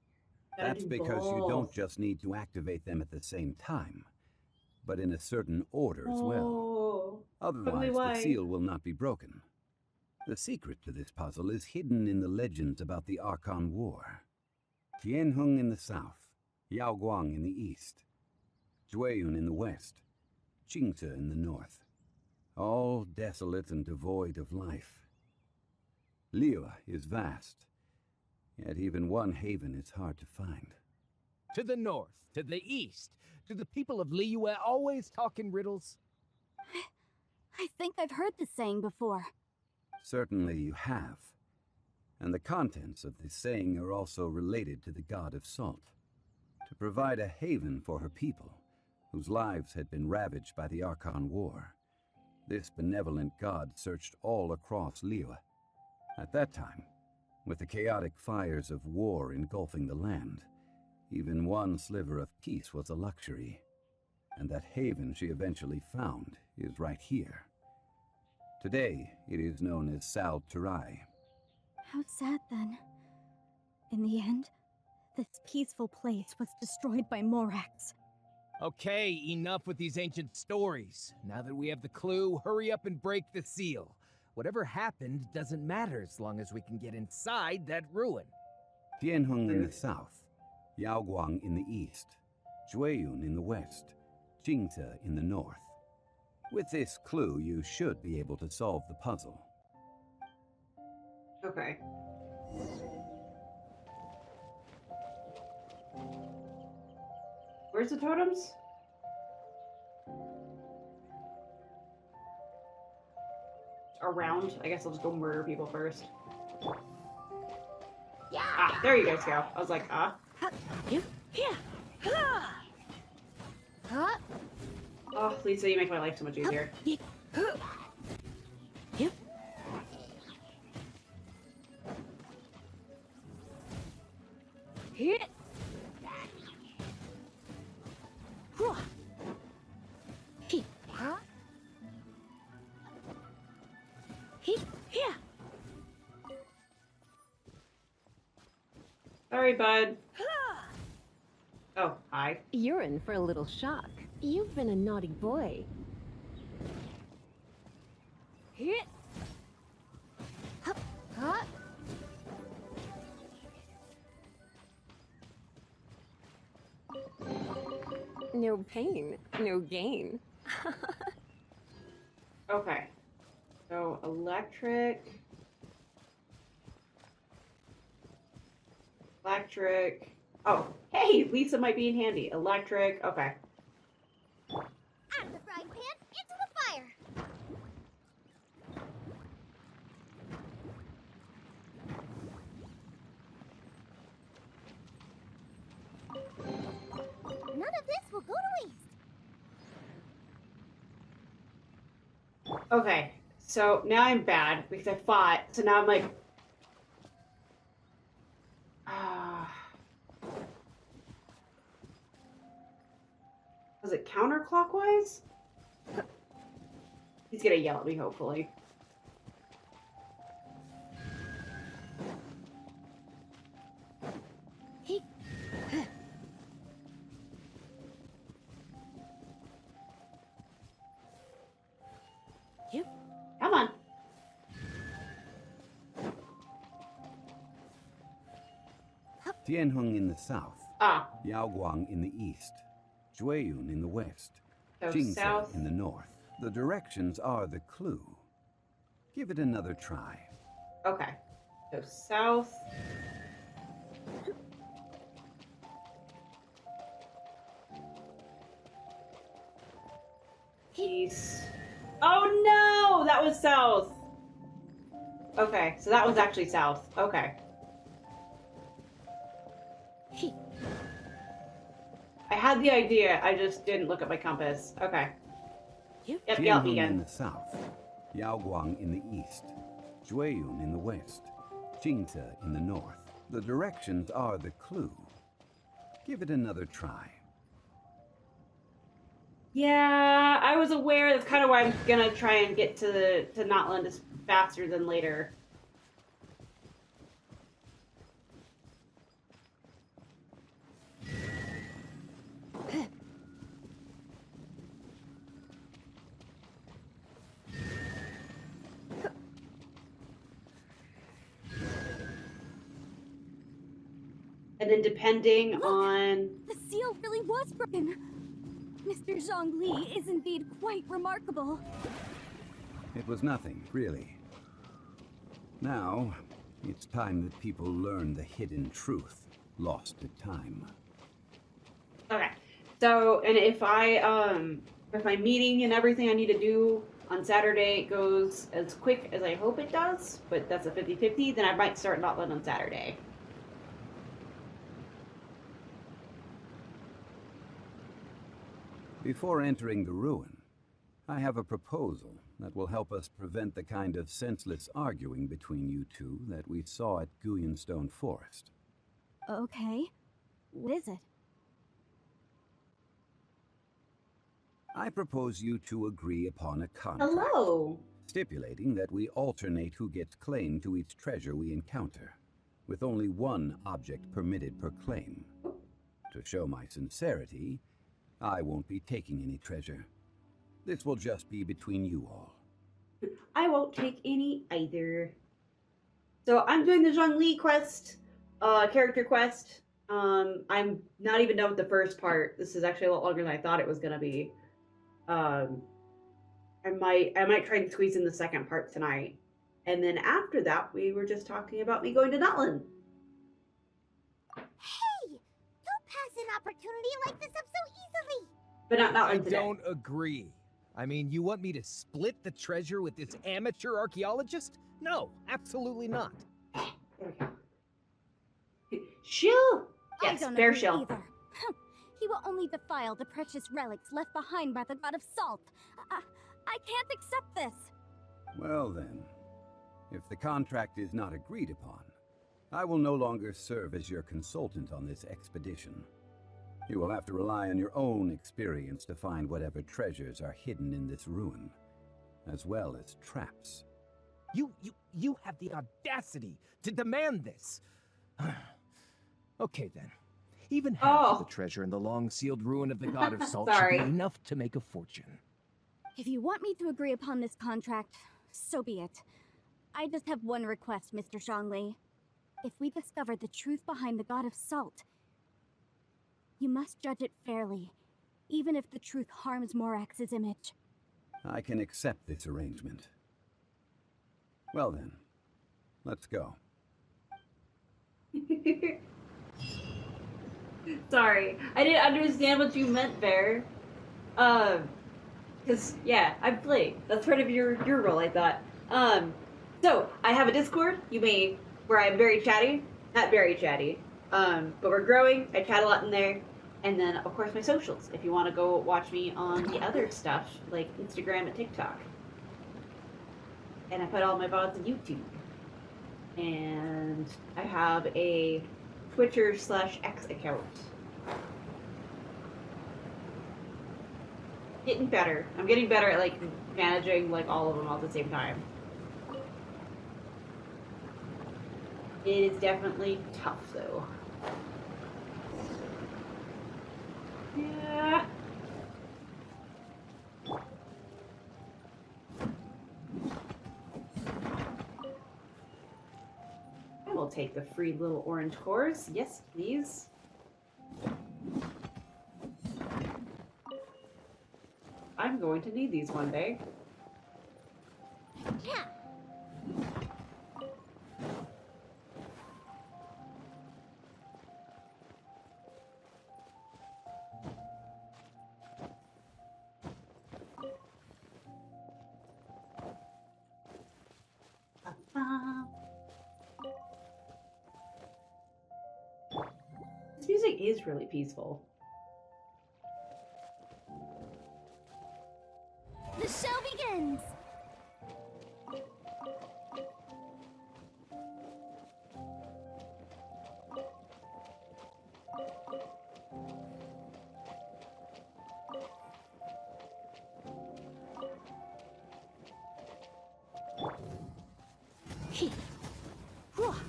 That's because you don't just need to activate them at the same time, but in a certain order as well. Otherwise, the seal will not be broken. The secret to this puzzle is hidden in the legends about the Archon War. Tianheng in the south, Yaoguang in the east, Zhueyun in the west, Qingce in the north. All desolate and devoid of life. Liyue is vast, yet even one haven is hard to find. To the north, to the east. Do the people of Liyue always talk in riddles? I think I've heard this saying before. Certainly you have. And the contents of this saying are also related to the god of salt. To provide a haven for her people, whose lives had been ravaged by the Archon War, this benevolent god searched all across Liyue. At that time, with the chaotic fires of war engulfing the land, even one sliver of peace was a luxury. And that haven she eventually found is right here. Today, it is known as Sal Turai. How sad then. In the end, this peaceful place was destroyed by Morax. Okay, enough with these ancient stories. Now that we have the clue, hurry up and break the seal. Whatever happened doesn't matter as long as we can get inside that ruin. Tianheng in the south, Yaoguang in the east, Jueyun in the west, Jingce in the north. With this clue, you should be able to solve the puzzle. Okay. Where's the totems? Around? I guess I'll just go murder people first. Yeah. Ah, there you guys go. I was like, ah. Oh, Lisa, you make my life so much easier. Sorry, bud. Oh, hi. You're in for a little shock. You've been a naughty boy. No pain, no gain. Okay. So, electric. Electric. Oh, hey, Lisa might be in handy. Electric. Okay. Out of the frying pan, into the fire! None of this will go to waste. Okay. So now I'm bad because I fought. So now I'm like. Was it counterclockwise? He's gonna yell at me, hopefully. Come on. Tianheng in the south, Ah. Yaoguang in the east, Jueyun in the west, So Jingce south. in the north. The directions are the clue. Give it another try. Okay. So south. East. Oh no! That was south! Okay, so that was actually south. Okay. I had the idea, I just didn't look at my compass. Okay. Yep, yell at me Tianheng in again. the south, Yaoguang in the east, Jueyun in the west, Jingce in the north. The directions are the clue. Give it another try. Yeah, I was aware. That's kind of why I'm gonna try and get to Natlan just faster than later. And then depending on... The seal really was broken. Mr. Zhongli is indeed quite remarkable. It was nothing, really. Now, it's time that people learn the hidden truth lost to time. Okay. So, and if my meeting and everything I need to do on Saturday goes as quick as I hope it does, but that's a 50-50, then I might start Natlan on Saturday. Before entering the ruin, I have a proposal that will help us prevent the kind of senseless arguing between you two that we saw at Guyonstone Forest. Okay. What is it? I propose you two agree upon a contract. Hello! Stipulating that we alternate who gets claim to each treasure we encounter, with only one object permitted per claim. To show my sincerity, I won't be taking any treasure. This will just be between you all. I won't take any either. So I'm doing the Zhongli Quest, character quest. I'm not even done with the first part. This is actually a lot longer than I thought it was gonna be. I might try and squeeze in the second part tonight. And then after that, we were just talking about me going to Natlan. Hey! Don't pass an opportunity like this up so easily! But not I today. don't agree. I mean, you want me to split the treasure with this amateur archaeologist? No, absolutely not. There we go. Shill! I Yes, don't bear agree shill. either. He will only defile the precious relics left behind by the god of salt. I can't accept this. Well then, if the contract is not agreed upon, I will no longer serve as your consultant on this expedition. You will have to rely on your own experience to find whatever treasures are hidden in this ruin, as well as traps. You have the audacity to demand this. Okay then. Even half of the treasure in the long-sealed ruin of the god of salt should be enough to make a fortune. If you want me to agree upon this contract, so be it. I just have one request, Mr. Zhongli. If we discover the truth behind the god of salt, you must judge it fairly, even if the truth harms Morax's image. I can accept this arrangement. Well then, let's go. Sorry, I didn't understand what you meant there. Cause yeah, I play. That's part of your role, I thought. So I have a Discord. Where I'm very chatty, not very chatty. But we're growing. I chat a lot in there, and then of course my socials. If you want to go watch me on the other stuff like Instagram and TikTok, and I put all my VODs on YouTube, and I have a Twitter/X account. Getting better. I'm getting better at like managing like all of them all at the same time. It is definitely tough though. Yeah. I will take the free little orange cores. Yes, please. I'm going to need these one day. Yeah. This music is really peaceful. The show begins!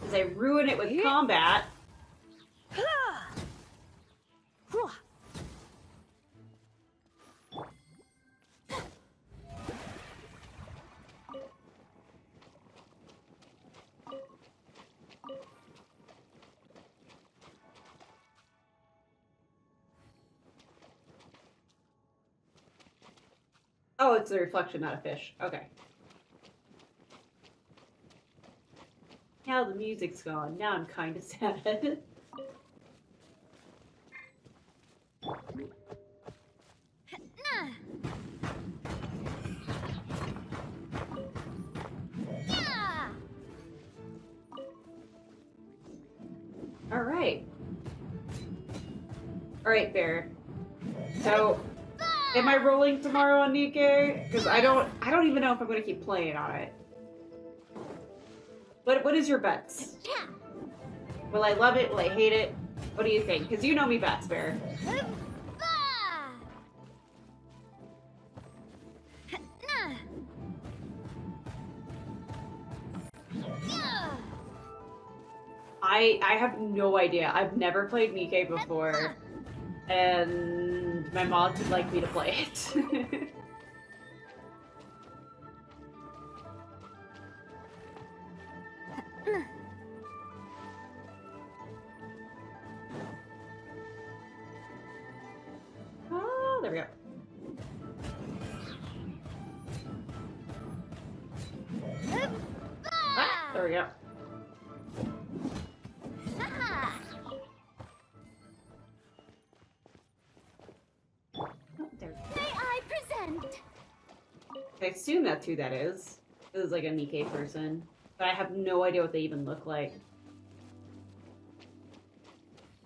As I ruin it with combat. Oh, it's a reflection, not a fish. Okay. Now the music's gone. Now I'm kind of sad. All right, Bear. So, am I rolling tomorrow on Nikkei? Because I don't even know if I'm going to keep playing on it. What is your bets? Will I love it? Will I hate it? What do you think? Because you know me bets, Bear. I have no idea. I've never played Nikkei before, and my mods would like me to play it. Oh, there we go. Ah, there we go. Oh, there. May I present? I assume that's who that is. This is like a Nikkei person, but I have no idea what they even look like.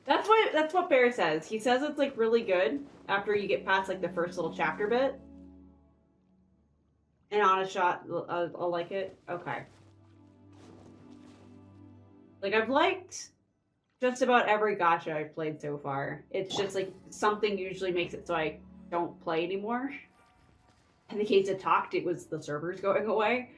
That's what Bear says. He says it's like really good after you get past like the first little chapter bit. And on a shot, I'll like it. Okay. Like I've liked just about every gacha I've played so far. It's just like something usually makes it so I don't play anymore. In the case of Talked, it was the servers going away.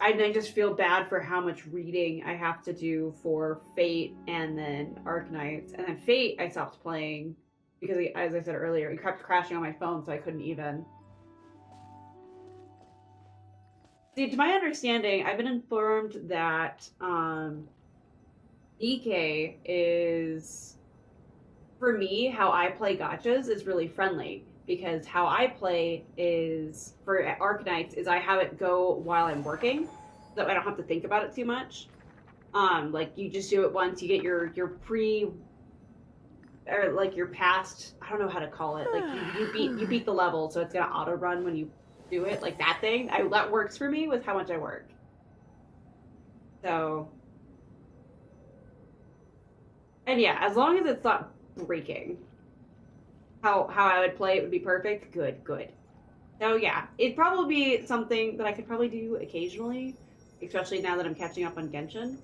I just feel bad for how much reading I have to do for Fate and then Arknights. And then Fate, I stopped playing because, as I said earlier, it kept crashing on my phone, so I couldn't even. See, to my understanding, I've been informed that DK is, for me, how I play gachas is really friendly. Because how I play is, for Arknights, is I have it go while I'm working, so that I don't have to think about it too much. Like, you just do it once, you get your pre, or like your past, I don't know how to call it, like you beat the level, so it's gonna auto run when you do it, like that thing. That works for me with how much I work. So, and yeah, as long as it's not breaking. How I would play it would be perfect. Good. So yeah, it'd probably be something that I could probably do occasionally, especially now that I'm catching up on Genshin,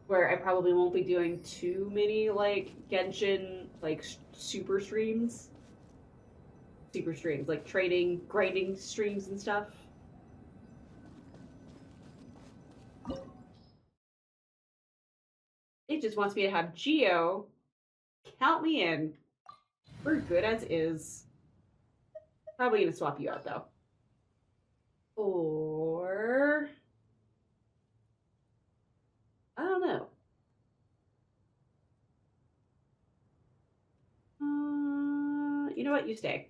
where I probably won't be doing too many like Genshin like super streams, like trading, grinding streams and stuff. It just wants me to have Geo count me in. We're good as is. Probably gonna swap you out though. Or I don't know. You know what? You stay.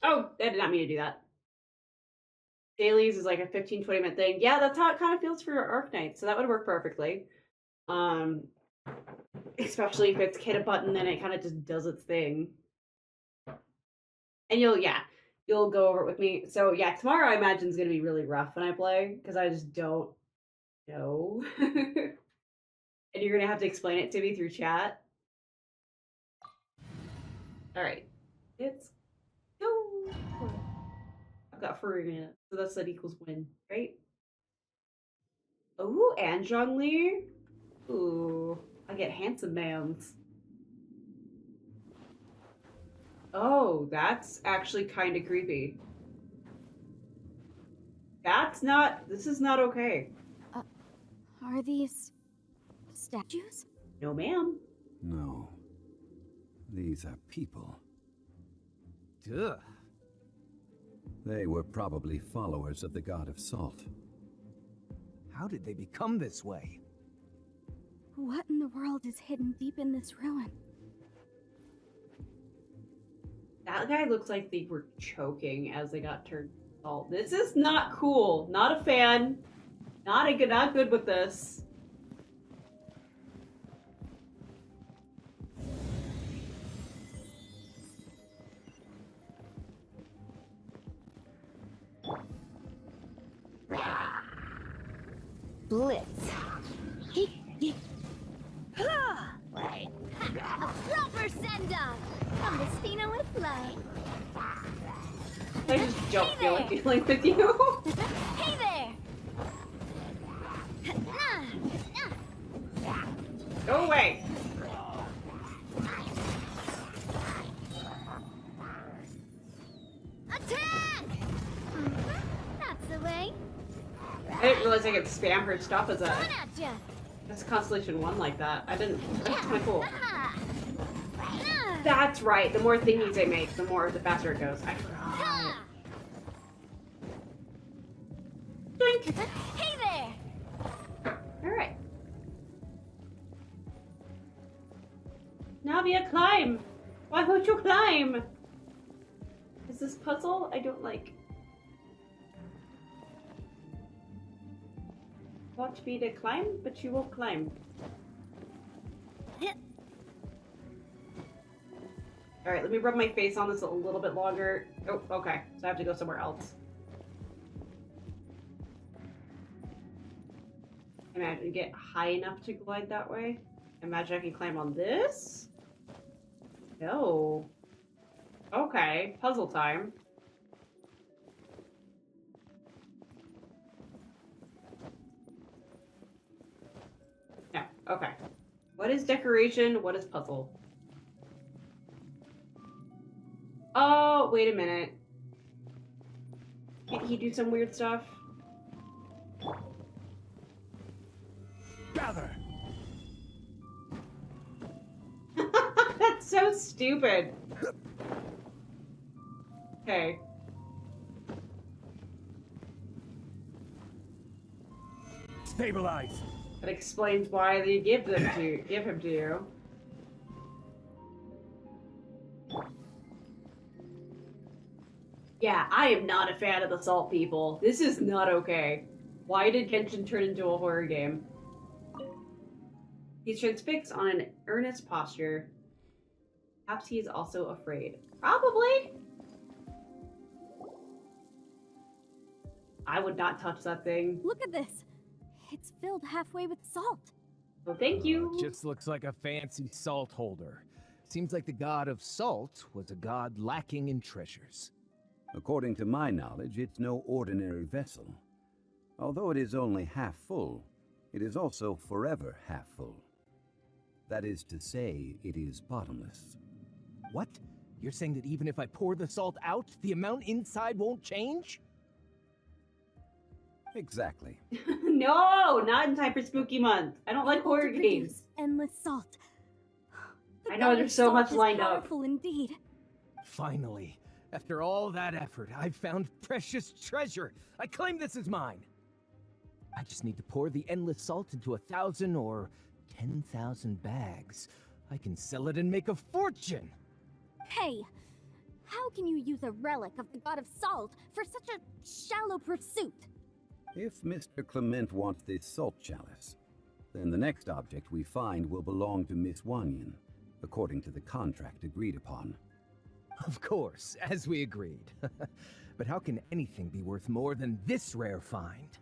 Oh, I did not mean to do that. Dailies is like a 15-20 minute thing. Yeah, that's how it kind of feels for your Arknights, so that would work perfectly. Especially if it's hit a button and it kind of just does its thing. And you'll go over it with me. So yeah, tomorrow I imagine is going to be really rough when I play, because I just don't know. And you're going to have to explain it to me through chat. Alright. Let's go. I've got 4 minutes, so that equals win, right? Oh, and Zhongli. Ooh. I get handsome mans. Oh, that's actually kind of creepy. This is not okay. Are these statues? No, ma'am. No. These are people. Ugh. They were probably followers of the god of salt. How did they become this way? What in the world is hidden deep in this ruin? That guy looks like they were choking as they got turned salt. This is not cool. Not a fan. Not good with this. Blitz. A proper send-off from the Spino with Fly. I just don't feel like dealing with you. Hey there! Go away. Attack! That's the way. I didn't realize I could spam her stuff as Coming at ya. Constellation 1 like that. I didn't. That's kind of cool. Ah. That's right. The more thingies they make, the faster it goes. I forgot. Yoink! Hey there! Alright. Navia, climb! Why won't you climb? Is this puzzle? I don't like. Want me to climb, but you won't climb. Alright, let me rub my face on this a little bit longer. Oh, okay. So I have to go somewhere else. Imagine you get high enough to glide that way. Imagine I can climb on this? No. Okay, puzzle time. No, okay. What is decoration? What is puzzle? Oh, wait a minute. Can't he do some weird stuff? Gather! That's so stupid. Okay. Stabilize! That explains why they give him to you. Yeah, I am not a fan of the salt people. This is not okay. Why did Genshin turn into a horror game? He's transfixed on an earnest posture. Perhaps he is also afraid. Probably. I would not touch that thing. Look at this. It's filled halfway with salt. Well, thank you. Just looks like a fancy salt holder. Seems like the god of salt was a god lacking in treasures. According to my knowledge, it's no ordinary vessel. Although it is only half full, it is also forever half full. That is to say, it is bottomless. What? You're saying that even if I pour the salt out, the amount inside won't change? Exactly. No, not in time for spooky month. I don't like horror To games. produce endless salt. The I know god there's of so salt much is lined up. powerful indeed. Finally, after all that effort, I've found precious treasure. I claim this as mine. I just need to pour the endless salt into 1,000 or 10,000 bags. I can sell it and make a fortune. Hey, how can you use a relic of the god of salt for such a shallow pursuit? If Mr. Clement wants this salt chalice, then the next object we find will belong to Miss Wanyan, according to the contract agreed upon. Of course, as we agreed. But how can anything be worth more than this rare find?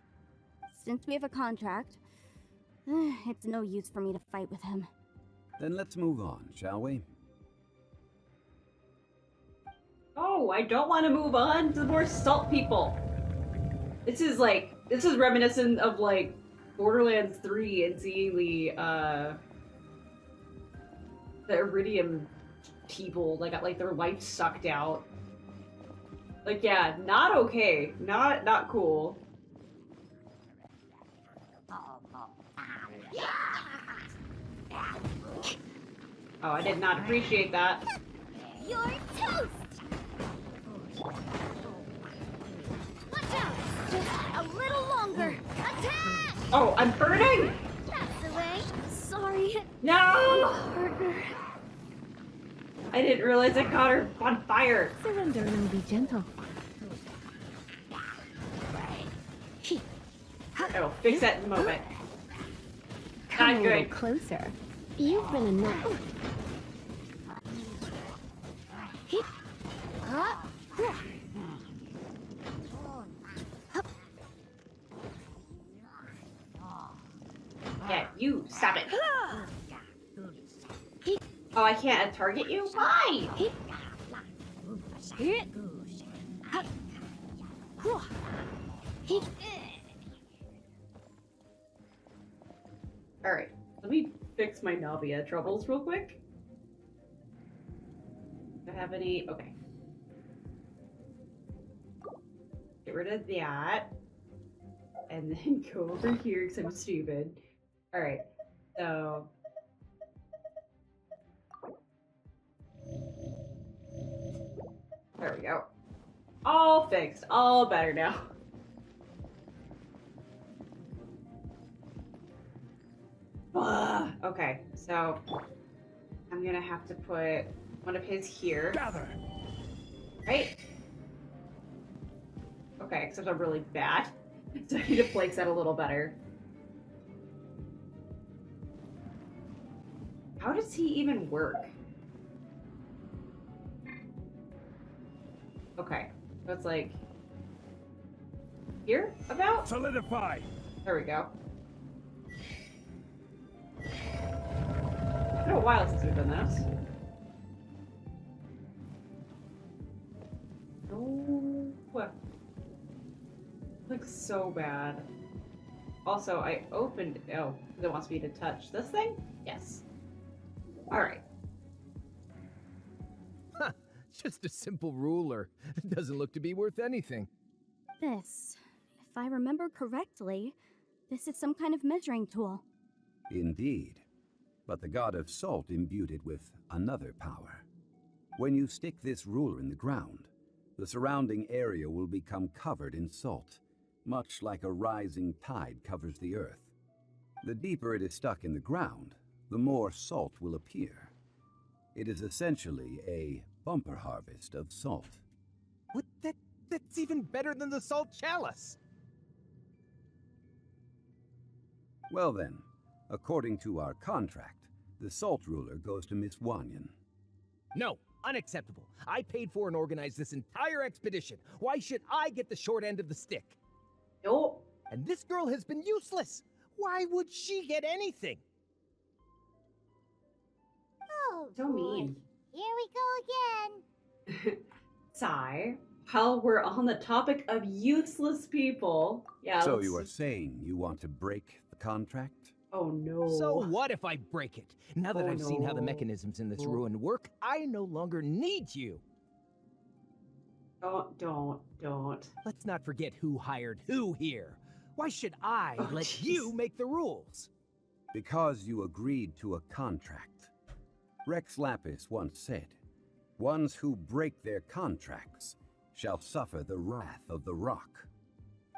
Since we have a contract, it's no use for me to fight with him. Then let's move on, shall we? Oh, I don't want to move on to more salt people. This is reminiscent of like Borderlands 3 and seeing the Iridium people that got like their life sucked out. Like, yeah, not okay. Not cool. Oh, I did not appreciate that. You're toast! Watch out! Just a little longer! Attack! Oh, I'm burning! That's the way! Sorry, No! partner. I didn't realize I caught her on fire. Surrender and be gentle. I will fix that in a moment. Come Not a little good. closer. You've been a nut. Yeah, you stop it. Oh, I can't target you? Why? Alright, let me fix my Navia troubles real quick. Do I have any? Okay. Get rid of that. And then go over here because I'm stupid. Alright, so... There we go. All fixed. All better now. Okay, so I'm gonna have to put one of his here. Gather! Right? Okay, except I'm really bad. So I need to place that a little better. How does he even work? Okay, so it's like here about? Solidify! There we go. It's been a while since we've done this. Oh, looks so bad. Also, I opened. Oh, it wants me to touch this thing? Yes. Alright. Huh, just a simple ruler. Doesn't look to be worth anything. This, if I remember correctly, this is some kind of measuring tool. Indeed. But the god of salt imbued it with another power. When you stick this ruler in the ground, the surrounding area will become covered in salt, much like a rising tide covers the earth. The deeper it is stuck in the ground, the more salt will appear. It is essentially a bumper harvest of salt. What? That's even better than the salt chalice! Well then, according to our contract, the salt ruler goes to Miss Wanyan. No, unacceptable. I paid for and organized this entire expedition. Why should I get the short end of the stick? Nope. And this girl has been useless. Why would she get anything? Oh, So mean. Here we go again. Sigh. While we're on the topic of useless people. Yeah. So let's- you are saying you want to break the contract? Oh no. So what if I break it? Now that Oh, I've seen how the no. mechanisms in this Oh. ruin work, I no longer need you. Don't. Let's not forget who hired who here. Why should I Oh, let jeez. you make the rules? Because you agreed to a contract. Rex Lapis once said, "Ones who break their contracts shall suffer the wrath of the rock."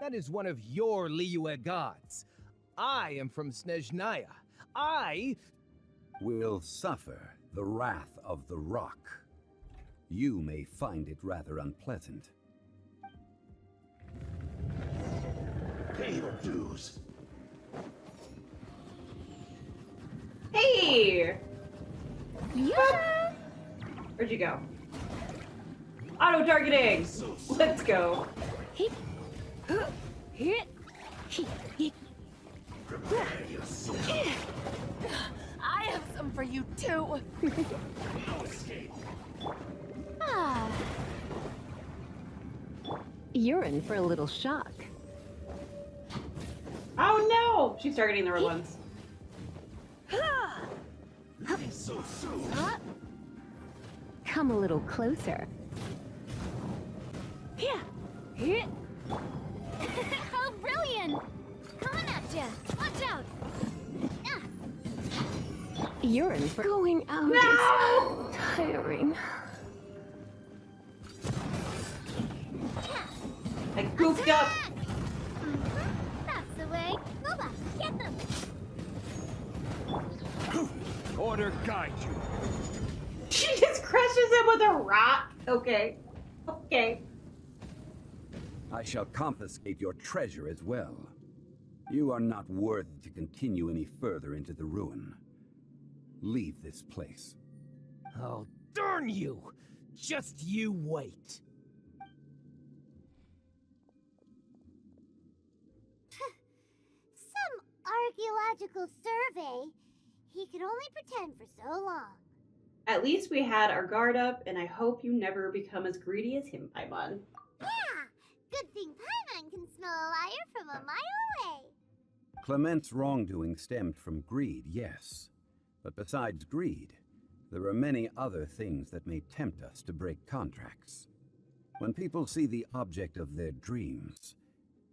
That is one of your Liyue gods. I am from Snezhnaya. I... Will suffer the wrath of the rock. You may find it rather unpleasant. Pay your dues. Hey! Yeah. Where'd you go? Auto targeting! Let's go. Prepare yourself. I have some for you too. No escape. Ah. You're in for a little shock. Oh no! She's targeting the wrong ones. So soon. Come a little closer. How brilliant! Coming at ya! Watch out! You're in for going out No! is tiring. I goofed up. That's the way. Loba, get them! Order guide you. She just crushes him with a rock. Okay. I shall confiscate your treasure as well. You are not worthy to continue any further into the ruin. Leave this place. Oh, darn you! Just you wait. Some archaeological survey. He could only pretend for so long. At least we had our guard up, and I hope you never become as greedy as him, Paimon. Yeah! Good thing Paimon can smell a liar from a mile away. Clement's wrongdoing stemmed from greed, yes. But besides greed, there are many other things that may tempt us to break contracts. When people see the object of their dreams,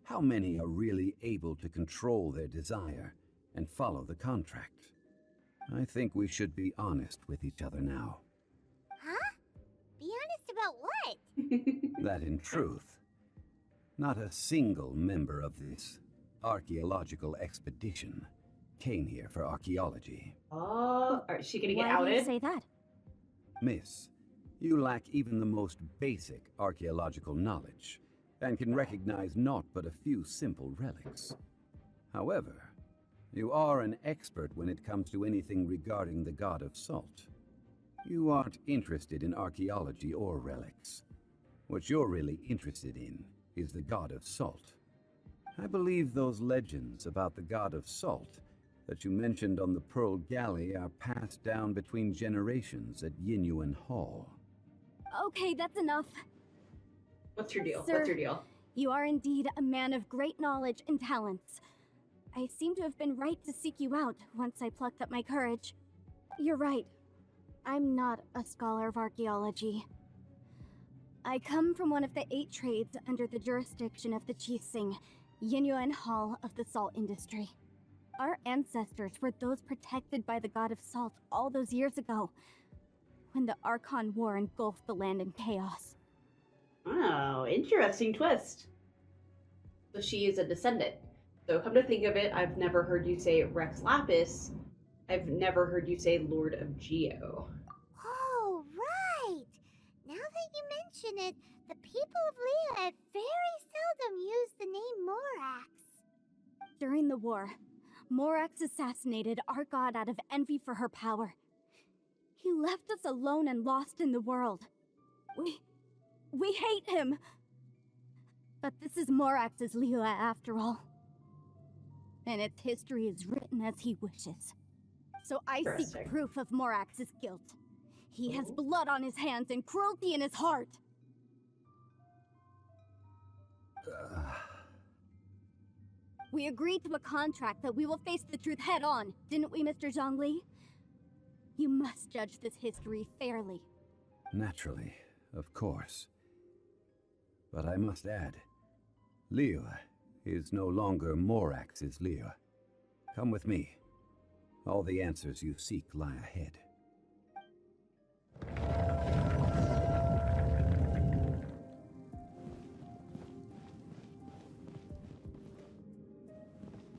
how many are really able to control their desire and follow the contract? I think we should be honest with each other now. Huh? Be honest about what? That in truth, not a single member of this archaeological expedition came here for archaeology. Oh, is she gonna get Why do you outed? say that? Miss, you lack even the most basic archaeological knowledge, and can recognize naught but a few simple relics. However, you are an expert when it comes to anything regarding the god of salt. You aren't interested in archaeology or relics. What you're really interested in is the god of salt. I believe those legends about the god of salt that you mentioned on the Pearl Galley are passed down between generations at Yinyuan Hall. Okay, that's enough. What's your deal? Sir, What's your deal? You are indeed a man of great knowledge and talents. I seem to have been right to seek you out once I plucked up my courage. You're right. I'm not a scholar of archaeology. I come from one of the 8 trades under the jurisdiction of the Qixing, Yinyuan Hall of the salt industry. Our ancestors were those protected by the god of salt all those years ago, when the Archon War engulfed the land in chaos. Oh, interesting twist. So she is a descendant. So come to think of it, I've never heard you say Rex Lapis. I've never heard you say Lord of Geo. Oh, right! Now that you mention it, the people of Liyue very seldom use the name Morax. During the war, Morax assassinated our god out of envy for her power. He left us alone and lost in the world. We hate him! But this is Morax's Liyue after all. And its history is written as he wishes. So I seek proof of Morax's guilt. He has blood on his hands and cruelty in his heart. We agreed to a contract that we will face the truth head on, didn't we, Mr. Zhongli? You must judge this history fairly. Naturally, of course. But I must add, Liyue is no longer Morax's Liyue. Come with me. All the answers you seek lie ahead.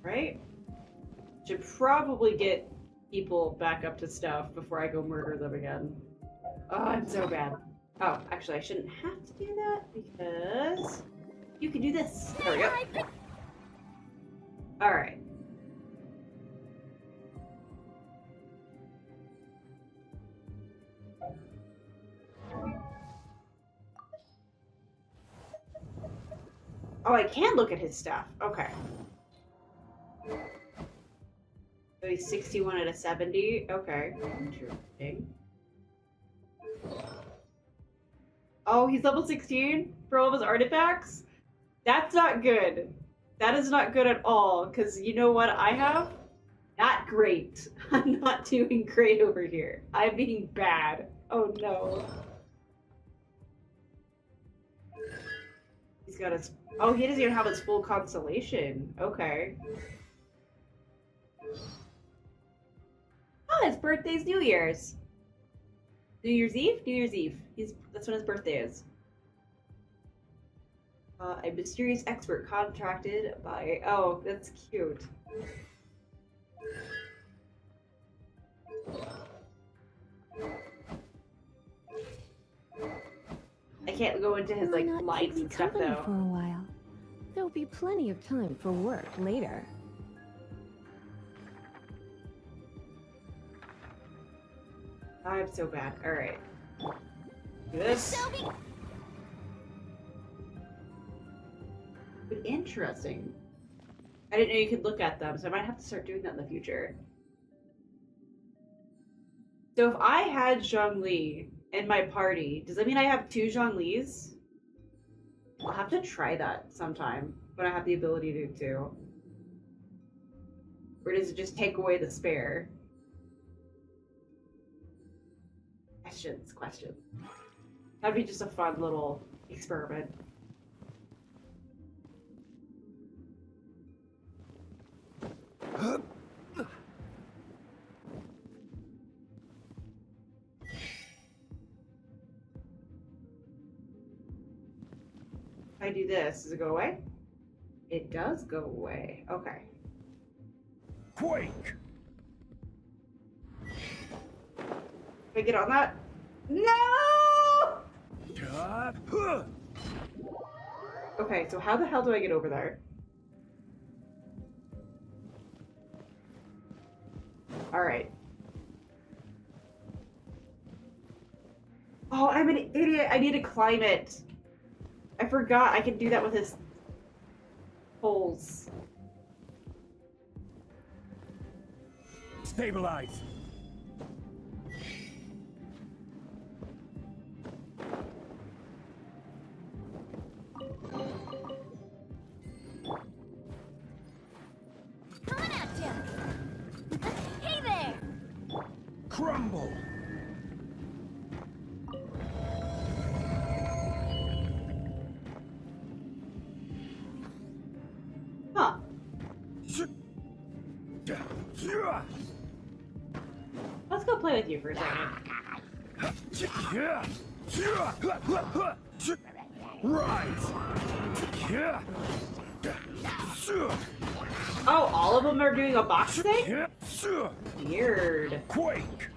Right? Should probably get people back up to stuff before I go murder them again. Oh, I'm so bad. Oh, actually, I shouldn't have to do that because you can do this. There we go. Alright. Oh, I can look at his stuff. Okay. So he's 61 out of 70. Okay. Interesting. Oh, he's level 16 for all of his artifacts? That's not good. That is not good at all, because you know what I have? Not great. I'm not doing great over here. I'm being bad. Oh no. He's got his... Oh, he doesn't even have his full constellation. Okay. Oh, his birthday's New Year's. New Year's Eve? New Year's Eve. That's when his birthday is. A mysterious expert contracted by... Oh, that's cute. I can't go into his, like, lights and stuff, though. For a while. There'll be plenty of time for work later. I'm so bad. Alright. Do this. But interesting. I didn't know you could look at them, so I might have to start doing that in the future. So if I had Zhongli in my party, does that mean I have 2 Zhonglis? I'll have to try that sometime when I have the ability to too. Or does it just take away the spare? Question. That'd be just a fun little experiment. If I do this, does it go away? It does go away. Okay. Quake! Can I get on that? No! Okay, so how the hell do I get over there? Alright. Oh, I'm an idiot. I need to climb it. I forgot I can do that with his poles. Stabilize! Coming at ya! Hey there! Crumble! Huh. Let's go play with you for a second. Rise! Oh, all of them are doing a box thing? Weird. Quake!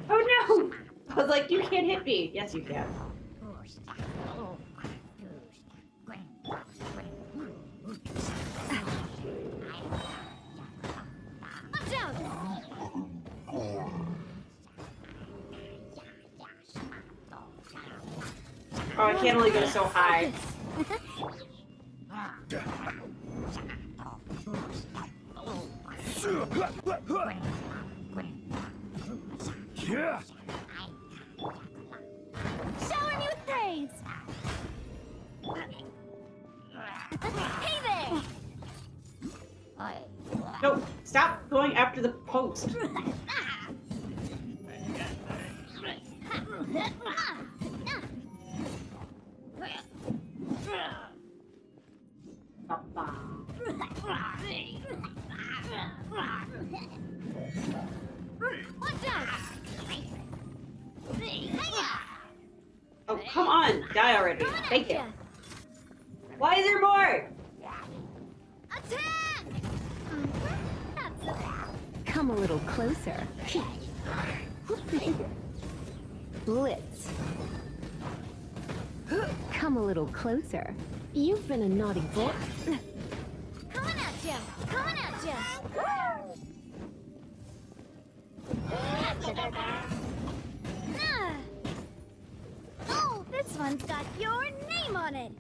Oh no! I was like, you can't hit me. Yes, you can. Watch out! Oh, I can't only go so high. Shower me with praise! Hey there! No, stop going after the post. Watch out! Oh, come on. Die already. Thank you. Why is there more? Attack! Come a little closer. Blitz. Come a little closer. You've been a naughty boy. Coming at ya! Coming at ya! Ah. Oh, this one's got your name on it!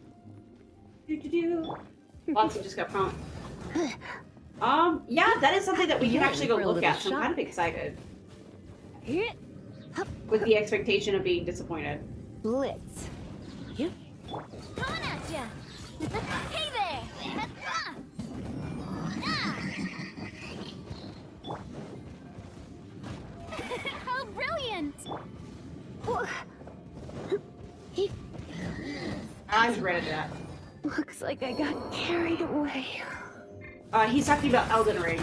Watson just got pumped. Yeah, that is something that we can actually go look at, so I'm kind of excited. With the expectation of being disappointed. Blitz. Coming at ya! Hey there! How brilliant! I'm ready for that. Looks like I got carried away. He's talking about Elden Ring.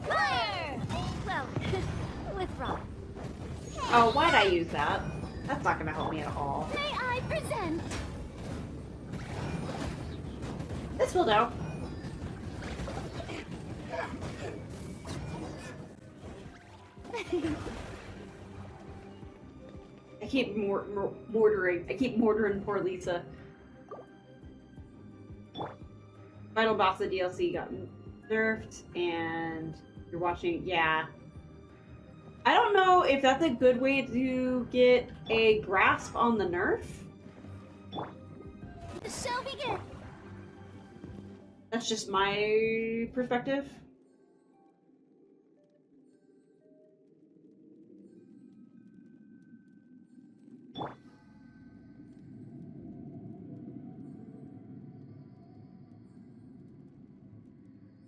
Fire! Well, withdraw. Oh, why'd I use that? That's not gonna help me at all. May I present? This will do. I keep mortaring. I keep mortaring poor Lisa. Final boss of DLC got nerfed, and you're watching. Yeah. I don't know if that's a good way to get a grasp on the nerf. The show begins. That's just my perspective.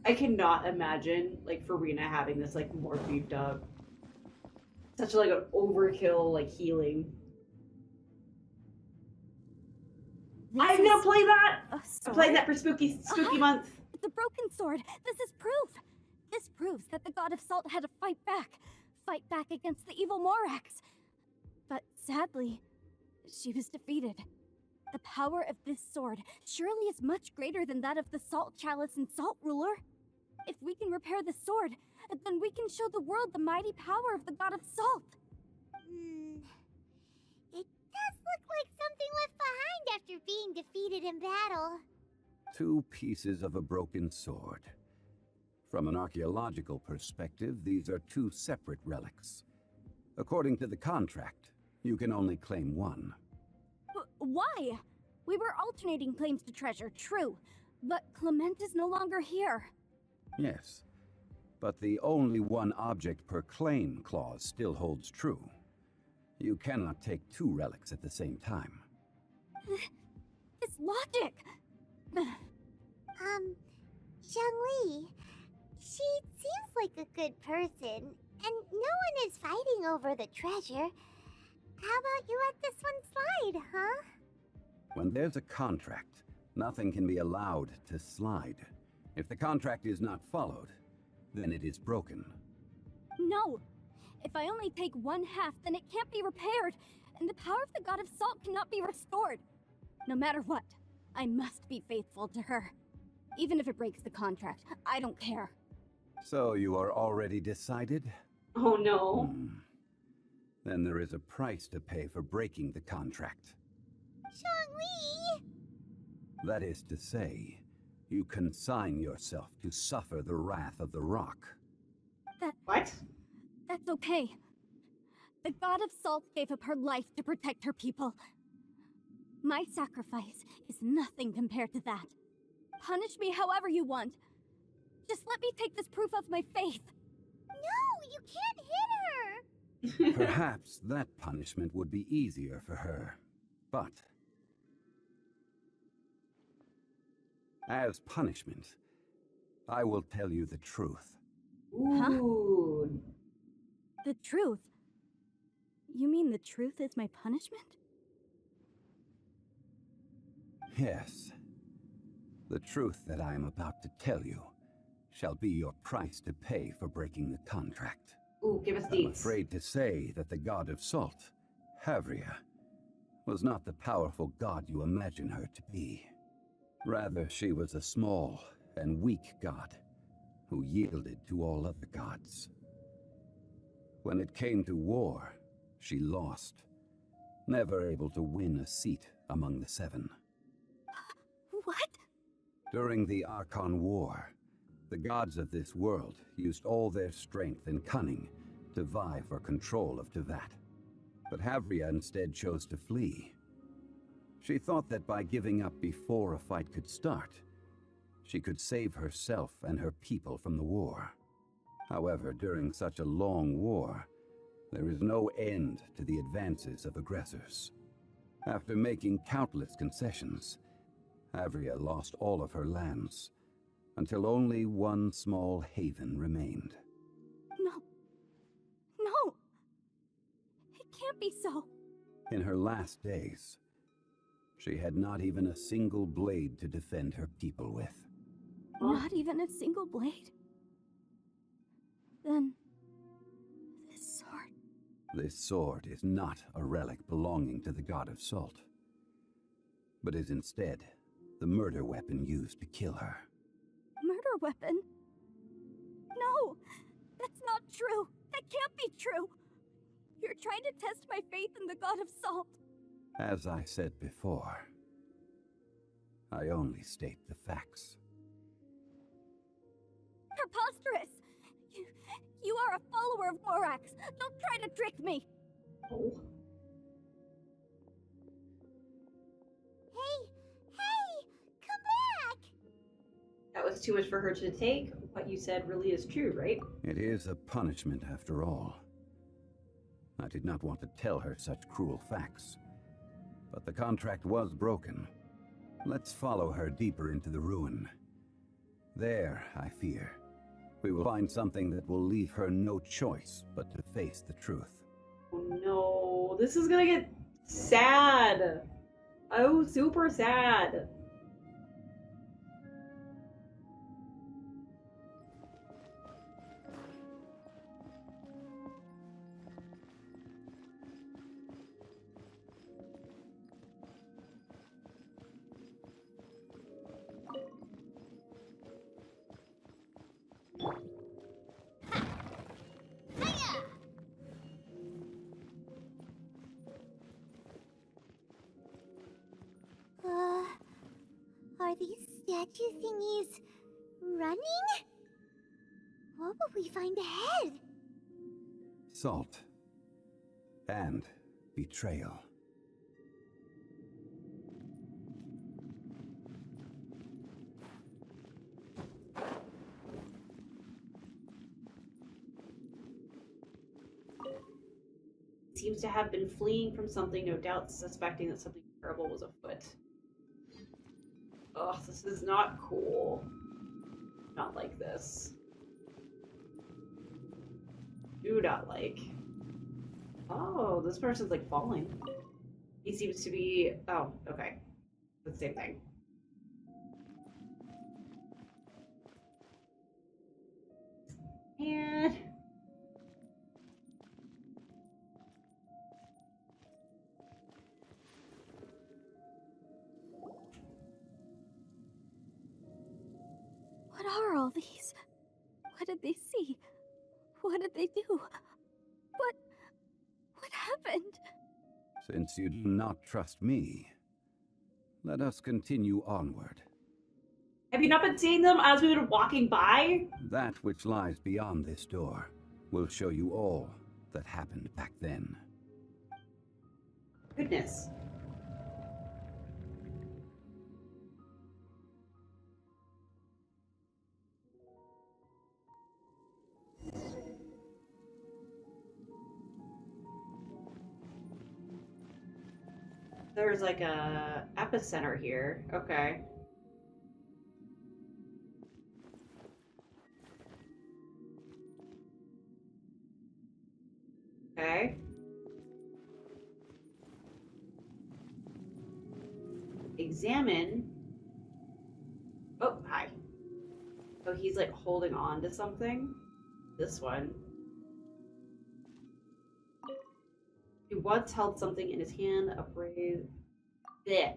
I cannot imagine, like, Farina having this, like, more beefed up. Such, like, an overkill, like, healing. I'm gonna play that. A I'm sword? playing that for spooky month. The broken sword. This is proof. This proves that the god of salt had to fight back against the evil Morax. But sadly, she was defeated. The power of this sword surely is much greater than that of the Salt Chalice and Salt Ruler. If we can repair the sword, then we can show the world the mighty power of the god of salt. It does look like something left behind after being defeated in battle. 2 pieces of a broken sword. From an archaeological perspective, these are 2 separate relics. According to the contract, you can only claim one. Why? We were alternating claims to treasure, true. But Clement is no longer here. Yes, but the only one object per claim clause still holds true. You cannot take 2 relics at the same time. This logic! Zhongli, she seems like a good person, and no one is fighting over the treasure. How about you let this one slide, huh? When there's a contract, nothing can be allowed to slide. If the contract is not followed, then it is broken. No! If I only take 1/2, then it can't be repaired, and the power of the god of salt cannot be restored. No matter what, I must be faithful to her. Even if it breaks the contract, I don't care. So you are already decided? Oh no. Then there is a price to pay for breaking the contract. Zhongli! That is to say, you consign yourself to suffer the wrath of the rock. What? That's okay. The god of salt gave up her life to protect her people. My sacrifice is nothing compared to that. Punish me however you want. Just let me take this proof of my faith. No, you can't hit her! Perhaps that punishment would be easier for her. But as punishment, I will tell you the truth. Ooh. Huh? The truth? You mean the truth is my punishment? Yes. The truth that I am about to tell you shall be your price to pay for breaking the contract. Ooh, give us I'm deets. afraid to say that the god of salt, Havria, was not the powerful god you imagine her to be. Rather, she was a small and weak god who yielded to all other gods. When it came to war, she lost, never able to win a seat among the 7. What? During the Archon War, the gods of this world used all their strength and cunning to vie for control of Tevat. But Havria instead chose to flee. She thought that by giving up before a fight could start, she could save herself and her people from the war. However, during such a long war, there is no end to the advances of aggressors. After making countless concessions, Havria lost all of her lands, until only one small haven remained. No! It can't be so! In her last days, she had not even a single blade to defend her people with. Not even a single blade? Then, this sword... This sword is not a relic belonging to the god of salt, but is instead the murder weapon used to kill her. Murder weapon? No! That's not true! That can't be true! You're trying to test my faith in the god of salt! As I said before, I only state the facts. Preposterous! You are a follower of Morax! Don't try to trick me! Oh. Hey! Come back! That was too much for her to take. What you said really is true, right? It is a punishment after all. I did not want to tell her such cruel facts, but the contract was broken. Let's follow her deeper into the ruin. There, I fear, we will find something that will leave her no choice but to face the truth. Oh no, this is gonna get sad. Oh, super sad. Are these statue thingies running? What will we find ahead? Salt. And betrayal. Seems to have been fleeing from something, no doubt suspecting that something terrible was afoot. Ugh, this is not cool. Not like this. Do not like. Oh, this person's like falling. He seems to be. Oh, okay. The same thing. And. What are all these? What did they see? What did they do? What happened? Since you do not trust me, let us continue onward. Have you not been seeing them as we've been walking by? That which lies beyond this door will show you all that happened back then. Goodness. There's like a epicenter here. Okay. Okay. Examine. Oh, hi. Oh, he's like holding on to something. This one. He once held something in his hand, upraised in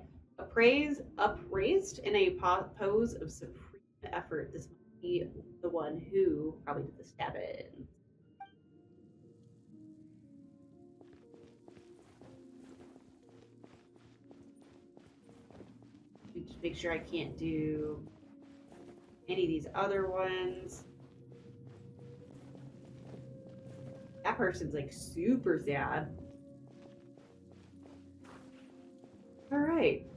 a pose of supreme effort. This must be the one who probably did the stabbing. Just make sure I can't do any of these other ones. That person's like super sad. Alright.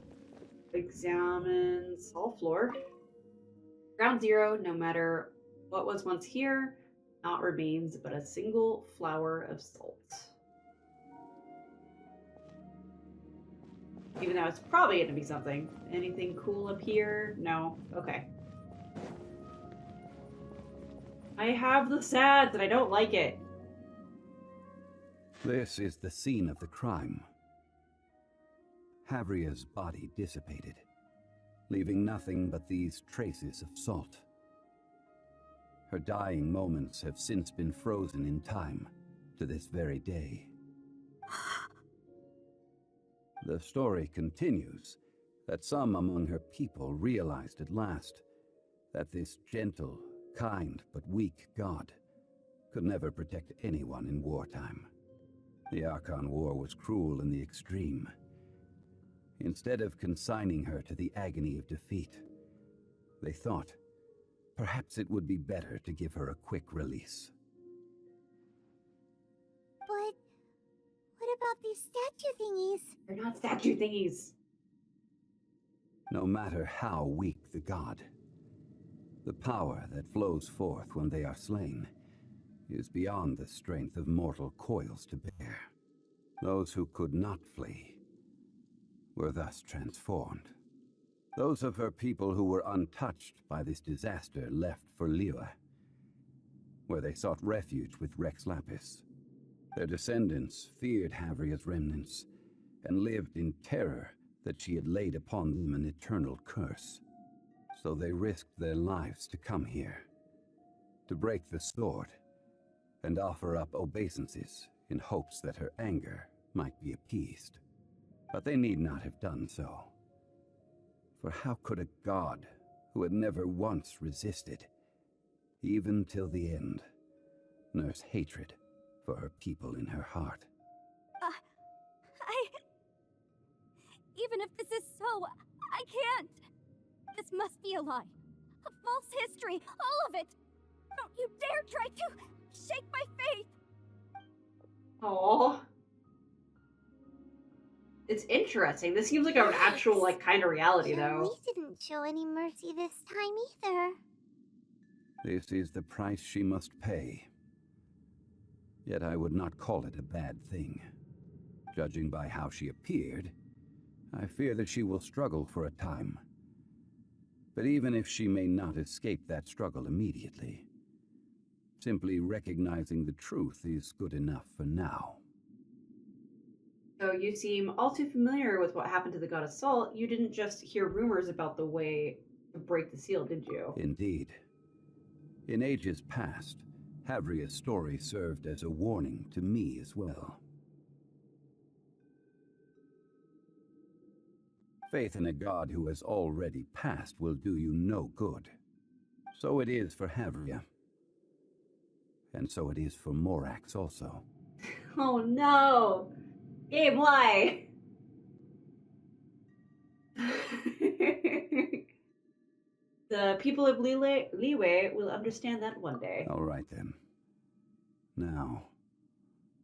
Examine salt floor. Ground zero, no matter what was once here, not remains but a single flower of salt. Even though it's probably going to be something. Anything cool up here? No? Okay. I have the sads and I don't like it. This is the scene of the crime. Havria's body dissipated, leaving nothing but these traces of salt. Her dying moments have since been frozen in time to this very day. The story continues that some among her people realized at last that this gentle, kind, but weak god could never protect anyone in wartime. The Archon War was cruel in the extreme. Instead of consigning her to the agony of defeat, they thought perhaps it would be better to give her a quick release. But what about these statue thingies? They're not statue thingies. No matter how weak the god, the power that flows forth when they are slain is beyond the strength of mortal coils to bear. Those who could not flee were thus transformed. Those of her people who were untouched by this disaster left for Liyue, where they sought refuge with Rex Lapis. Their descendants feared Havria's remnants and lived in terror that she had laid upon them an eternal curse. So they risked their lives to come here, to break the sword, and offer up obeisances in hopes that her anger might be appeased. But they need not have done so. For how could a god who had never once resisted, even till the end, nurse hatred for her people in her heart? Even if this is so, I can't! This must be a lie. A false history, all of it! Don't you dare try to shake my faith! Oh, it's interesting. This seems like an actual, like, kind of reality, though. We didn't show any mercy this time either. This is the price she must pay. Yet I would not call it a bad thing. Judging by how she appeared, I fear that she will struggle for a time. But even if she may not escape that struggle immediately, simply recognizing the truth is good enough for now. So you seem all too familiar with what happened to the god of Salt. You didn't just hear rumors about the way to break the seal, did you? Indeed. In ages past, Havria's story served as a warning to me as well. Faith in a god who has already passed will do you no good. So it is for Havria. And so it is for Morax also. Oh no! Gabe, why? The people of Leeway will understand that one day. All right then. Now,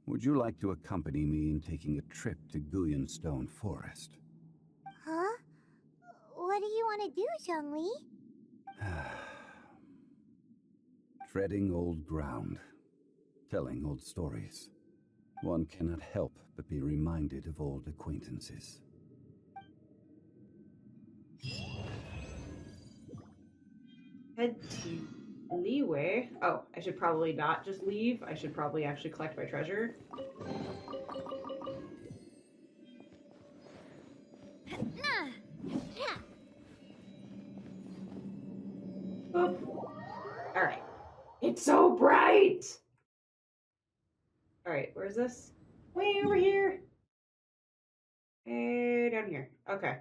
would you like to accompany me in taking a trip to Guyanstone Forest? Huh? What do you want to do, Zhongli? Treading old ground, telling old stories. One cannot help but be reminded of old acquaintances. Head to Leeway. Oh, I should probably not just leave. I should probably actually collect my treasure. Alright. It's so bright! Alright, where's this? Way over here! Way down here. Okay.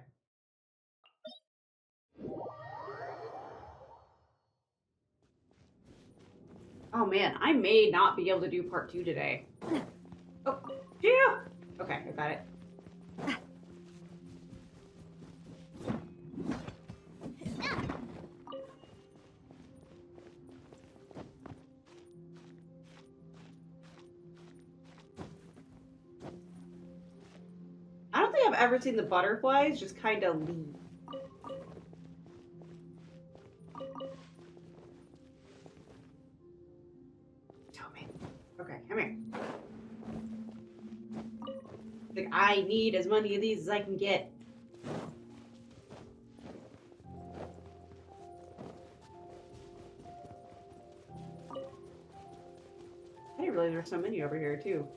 Oh man, I may not be able to do part 2 today. Oh, yeah! Okay, I got it. I don't think I've ever seen the butterflies just kind of leave. Okay, come here. Like, I need as many of these as I can get. I didn't realize there were so many over here, too.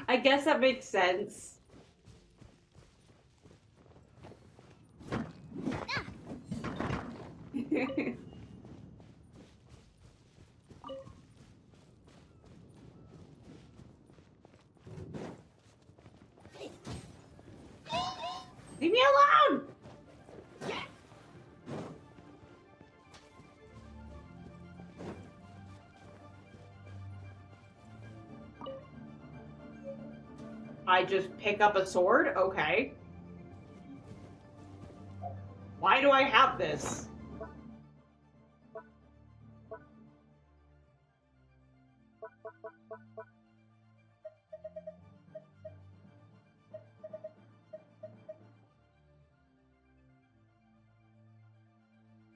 I guess that makes sense. Leave me alone! I just pick up a sword? Okay. Why do I have this?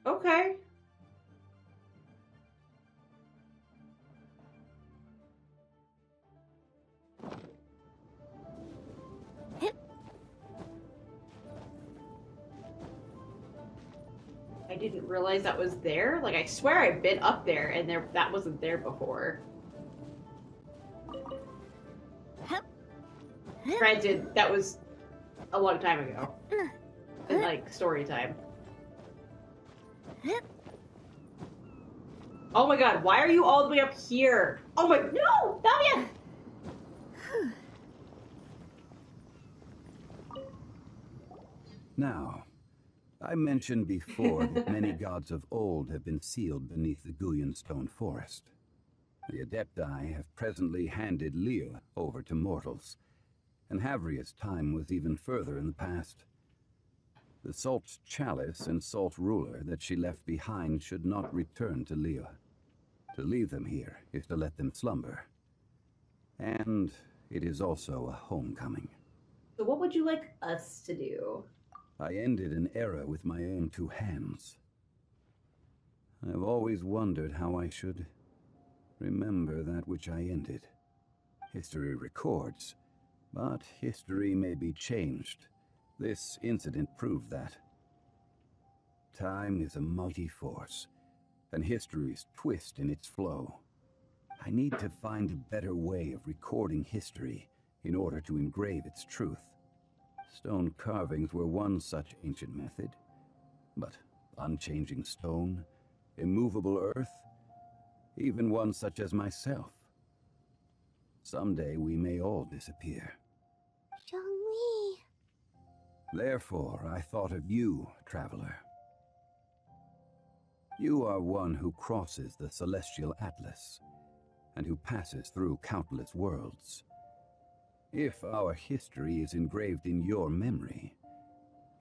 Okay. I didn't realize that was there. Like, I swear I've been up there and that wasn't there before. Granted, that was a long time ago. In, like, story time. Oh my god, why are you all the way up here? Oh my, no! Not yet! Now, I mentioned before that many gods of old have been sealed beneath the Guyan stone forest. The Adepti have presently handed Liyue over to mortals, and Havria's time was even further in the past. The Salt's chalice and Salt ruler that she left behind should not return to Liyue. To leave them here is to let them slumber. And it is also a homecoming. So what would you like us to do? I ended an era with my own two hands. I've always wondered how I should remember that which I ended. History records, but history may be changed. This incident proved that. Time is a mighty force, and history's twist in its flow. I need to find a better way of recording history in order to engrave its truth. Stone carvings were one such ancient method, but unchanging stone, immovable earth, even one such as myself. Someday we may all disappear. Zhongli. Therefore, I thought of you, traveler. You are one who crosses the celestial atlas, and who passes through countless worlds. If our history is engraved in your memory,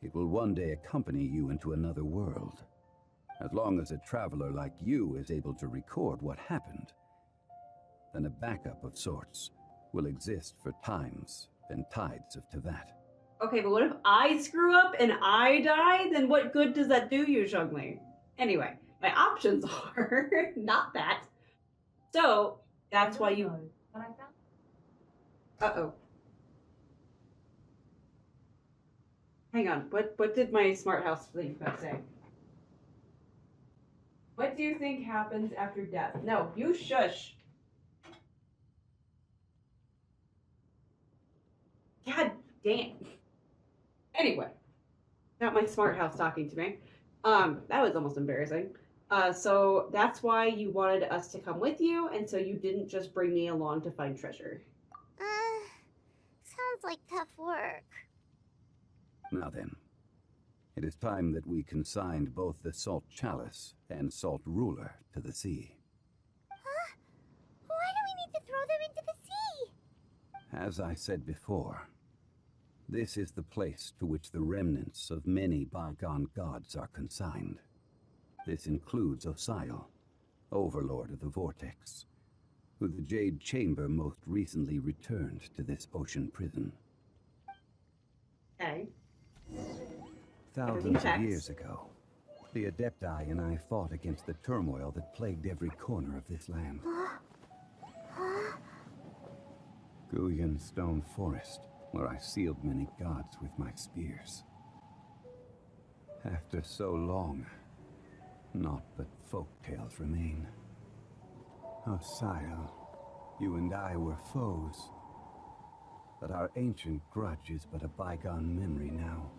it will one day accompany you into another world. As long as a traveler like you is able to record what happened, then a backup of sorts will exist for times and tides of Teyvat. Okay, but what if I screw up and I die? Then what good does that do you, Zhongli? Anyway, my options are not that. So, that's why you... Uh-oh. Hang on, what did my smart house thing say? What do you think happens after death? No, you shush. God damn. Anyway, not my smart house talking to me. That was almost embarrassing. So that's why you wanted us to come with you, and so you didn't just bring me along to find treasure. Sounds like tough work. Now then, it is time that we consigned both the Salt Chalice and Salt Ruler to the sea. Huh? Why do we need to throw them into the sea? As I said before, this is the place to which the remnants of many bygone gods are consigned. This includes Osial, Overlord of the Vortex, who the Jade Chamber most recently returned to this ocean prison. Okay. Thousands of years ago, the Adepti and I fought against the turmoil that plagued every corner of this land. Guyan Stone Forest, where I sealed many gods with my spears. After so long, naught but folk tales remain. Osial, you and I were foes, but our ancient grudge is but a bygone memory now.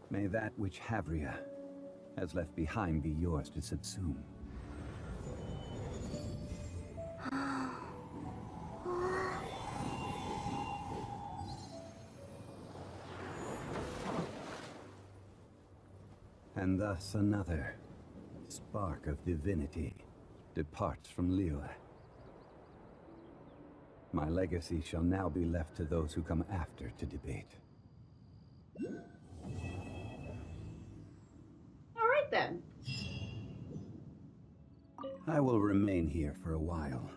May that which Havria has left behind be yours to subsume. And thus another spark of divinity departs from Liyue. My legacy shall now be left to those who come after to debate. All right then. I will remain here for a while.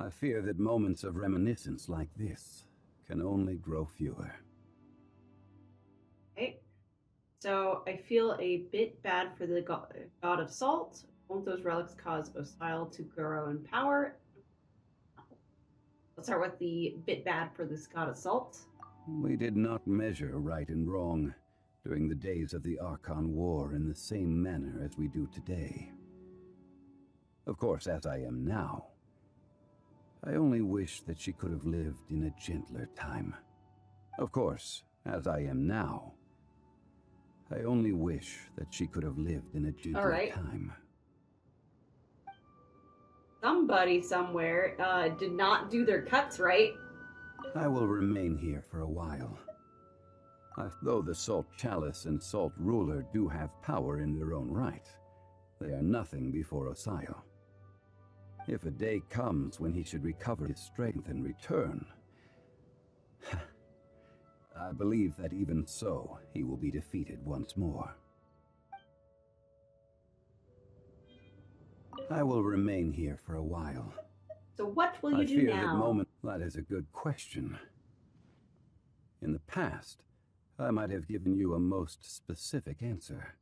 I fear that moments of reminiscence like this can only grow fewer. Okay. So I feel a bit bad for the god of salt. Won't those relics cause Osile to grow in power? Let's start with the bit bad for this god of salt. We did not measure right and wrong during the days of the Archon War in the same manner as we do today. Of course, as I am now, I only wish that she could have lived in a gentler time. Of course, as I am now, I only wish that she could have lived in a gentler time. Somebody somewhere did not do their cuts right. I will remain here for a while. Though the Salt Chalice and Salt Ruler do have power in their own right, they are nothing before Osile. If a day comes when he should recover his strength and return, I believe that even so, he will be defeated once more. I will remain here for a while. So what will you do fear now? That is a good question. In the past, I might have given you a most specific answer.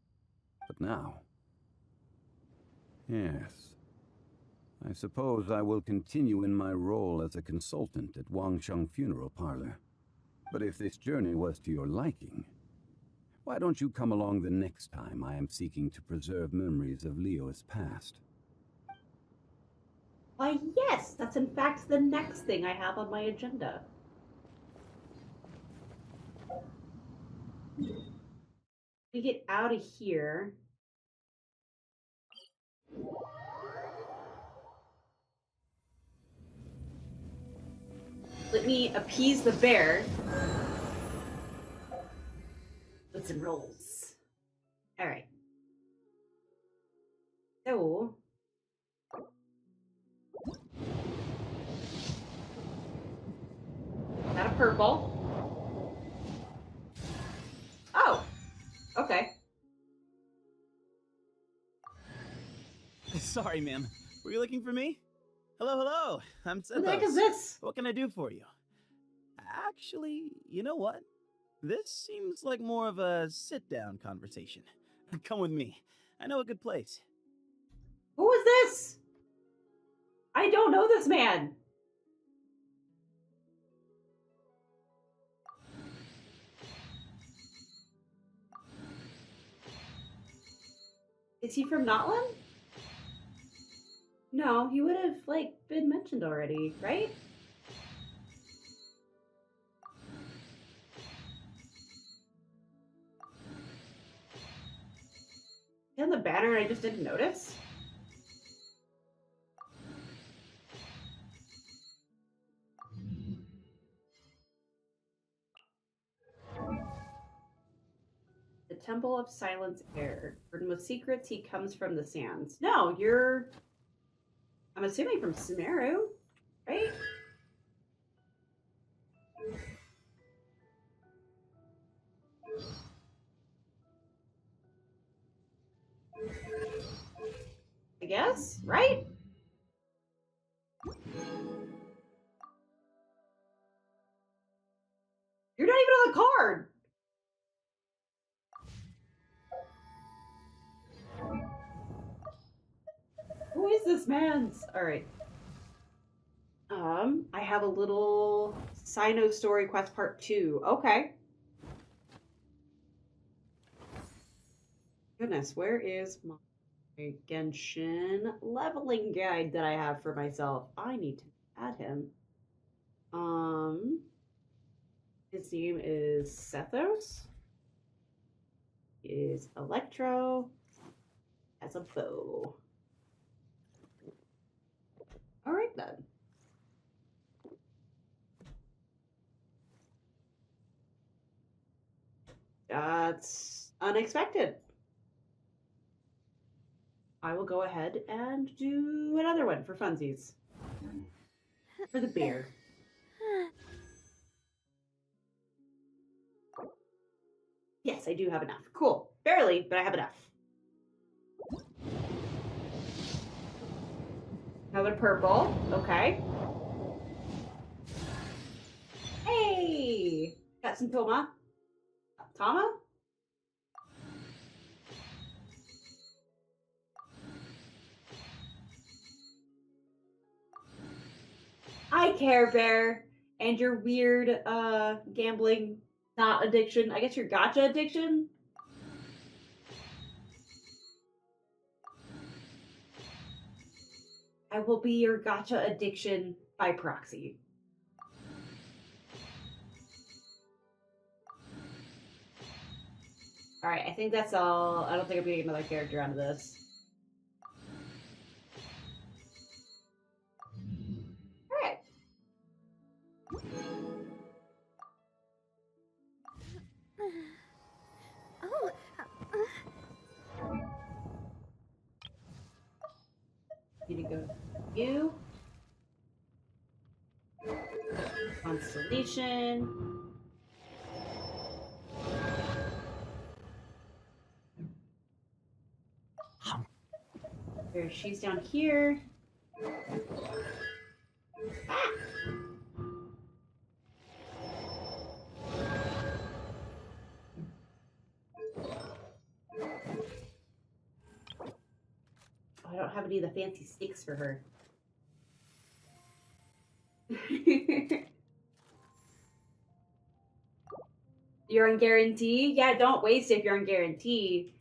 But now... Yes. I suppose I will continue in my role as a consultant at Wangsheng Funeral Parlor. But if this journey was to your liking, why don't you come along the next time I am seeking to preserve memories of Leo's past? Why, yes! That's in fact the next thing I have on my agenda. We get out of here. Let me appease the bear. With some rolls. Alright. So... Got a purple. Oh! Okay. Sorry, ma'am. Were you looking for me? Hello, hello. I'm Sentos. What the heck is this? What can I do for you? Actually, you know what? This seems like more of a sit-down conversation. Come with me. I know a good place. Who is this? I don't know this man. Is he from Natlan? No, he would have, like, been mentioned already, right? Is he on the banner and I just didn't notice? The Temple of Silence Air. Burdened with secrets, he comes from the sands. No, you're... I'm assuming from Sumeru, right? I guess, right? You're not even on the card! Who is this man's? Alright. I have a little Sino Story Quest Part 2. Okay. Goodness, where is my Genshin leveling guide that I have for myself? I need to add him. His name is Sethos. He is Electro. Has a bow. Alright then. That's unexpected. I will go ahead and do another one for funsies. For the beer. Yes, I do have enough. Cool. Barely, but I have enough. Another purple. Okay. That's Toma. Tama? Hi, Care Bear. And your weird, gambling, not addiction. I guess your gacha addiction? I will be your gacha addiction by proxy. Alright, I think that's all. I don't think I'm getting another character out of this. Alright. Oh, Need to go you. Constellation. There, she's down here. Ah! I don't have any of the fancy sticks for her. You're on guarantee? Yeah, don't waste it if you're on guarantee.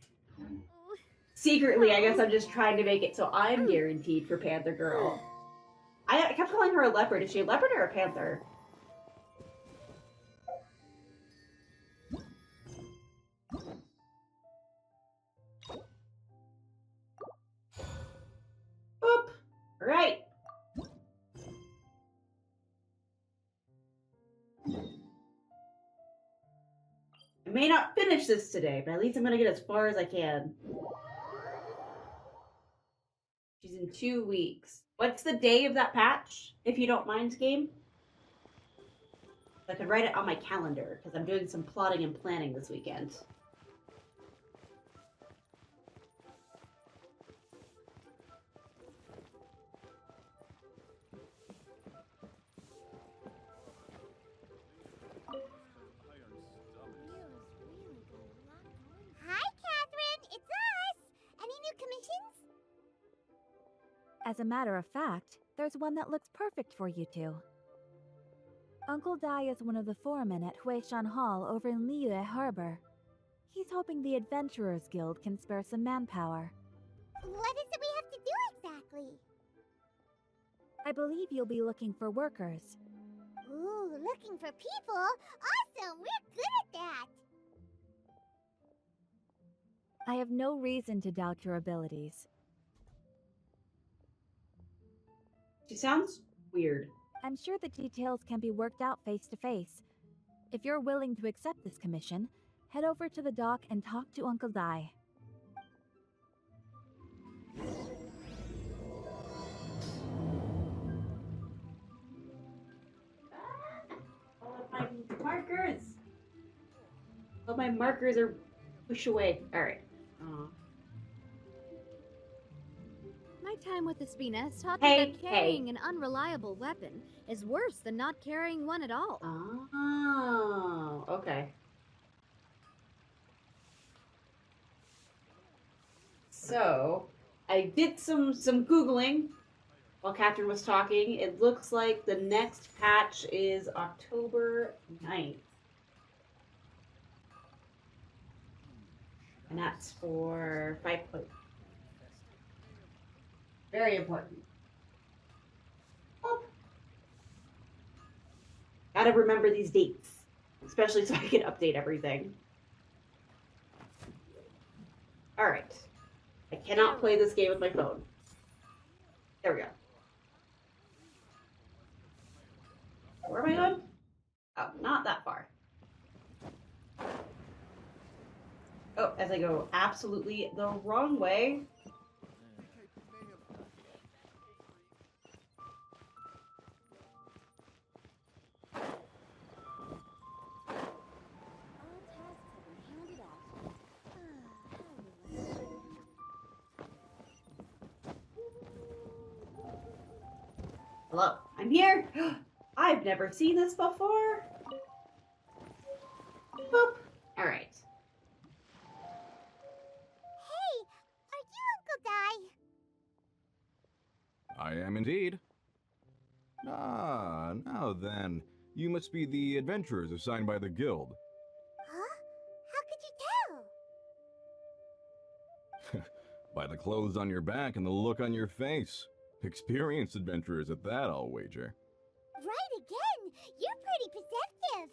Secretly, I guess I'm just trying to make it so I'm guaranteed for Panther Girl. I kept calling her a leopard. Is she a leopard or a panther? Boop. Alright. I may not finish this today, but at least I'm gonna get as far as I can. She's in 2 weeks. What's the day of that patch, if you don't mind, game? I could write it on my calendar, because I'm doing some plotting and planning this weekend. Hi, Catherine. It's us. Any new commissions? As a matter of fact, there's one that looks perfect for you two. Uncle Dai is one of the foremen at Huishan Hall over in Liyue Harbor. He's hoping the Adventurers Guild can spare some manpower. What is it we have to do exactly? I believe you'll be looking for workers. Ooh, looking for people? Awesome! We're good at that! I have no reason to doubt your abilities. She sounds weird. I'm sure the details can be worked out face to face. If you're willing to accept this commission, head over to the dock and talk to Uncle Dai. All of my markers! All my markers are pushed away. Alright. My time with Espina has taught Hey, me that carrying an unreliable weapon is worse than not carrying one at all. Oh, okay. So, I did some Googling while Catherine was talking. It looks like the next patch is October 9th. And that's for 5. Very important. Oh. Gotta remember these dates, especially so I can update everything. Alright. I cannot play this game with my phone. There we go. Where am I going? Oh, not that far. Oh, as I go absolutely the wrong way. Hello, I'm here. I've never seen this before. Boop. All right. Hey, are you Uncle Dai? I am indeed. Ah, now then. You must be the adventurers assigned by the guild. Huh? How could you tell? By the clothes on your back and the look on your face. Experienced adventurers at that, I'll wager. Right again! You're pretty perceptive!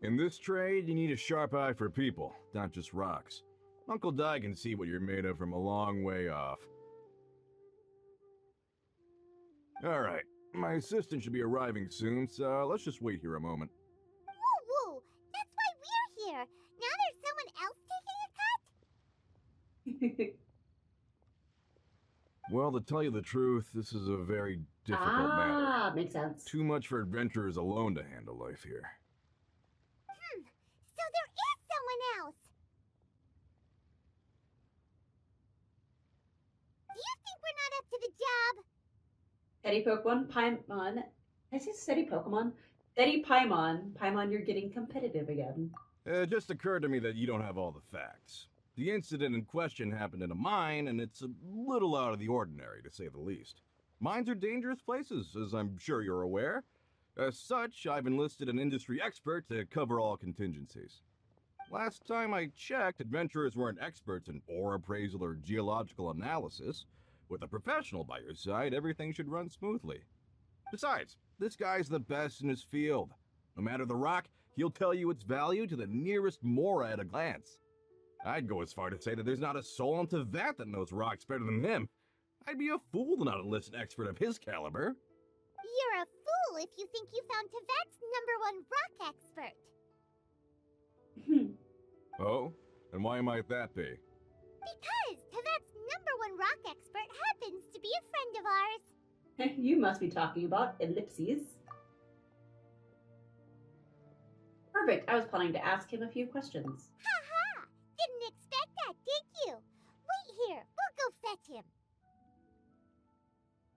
In this trade, you need a sharp eye for people, not just rocks. Uncle Dai can see what you're made of from a long way off. Alright, my assistant should be arriving soon, so let's just wait here a moment. Woo woo! That's why we're here! Now there's someone else taking a cut? Well, to tell you the truth, this is a very difficult matter. Ah, makes sense. Too much for adventurers alone to handle life here. So there is someone else! Do you think we're not up to the job? Steady Pokemon, Paimon. Did I say steady Pokemon? Steady Paimon. Paimon, you're getting competitive again. It just occurred to me that you don't have all the facts. The incident in question happened in a mine, and it's a little out of the ordinary, to say the least. Mines are dangerous places, as I'm sure you're aware. As such, I've enlisted an industry expert to cover all contingencies. Last time I checked, adventurers weren't experts in ore appraisal or geological analysis. With a professional by your side, everything should run smoothly. Besides, this guy's the best in his field. No matter the rock, he'll tell you its value to the nearest mora at a glance. I'd go as far to say that there's not a soul on Teyvat that knows rocks better than him. I'd be a fool to not enlist an expert of his caliber. You're a fool if you think you found Teyvat's #1 rock expert. Oh? And why might that be? Because Teyvat's #1 rock expert happens to be a friend of ours. You must be talking about ellipses. Perfect. I was planning to ask him a few questions. Ha! Didn't expect that, did you? Wait here. We'll go fetch him.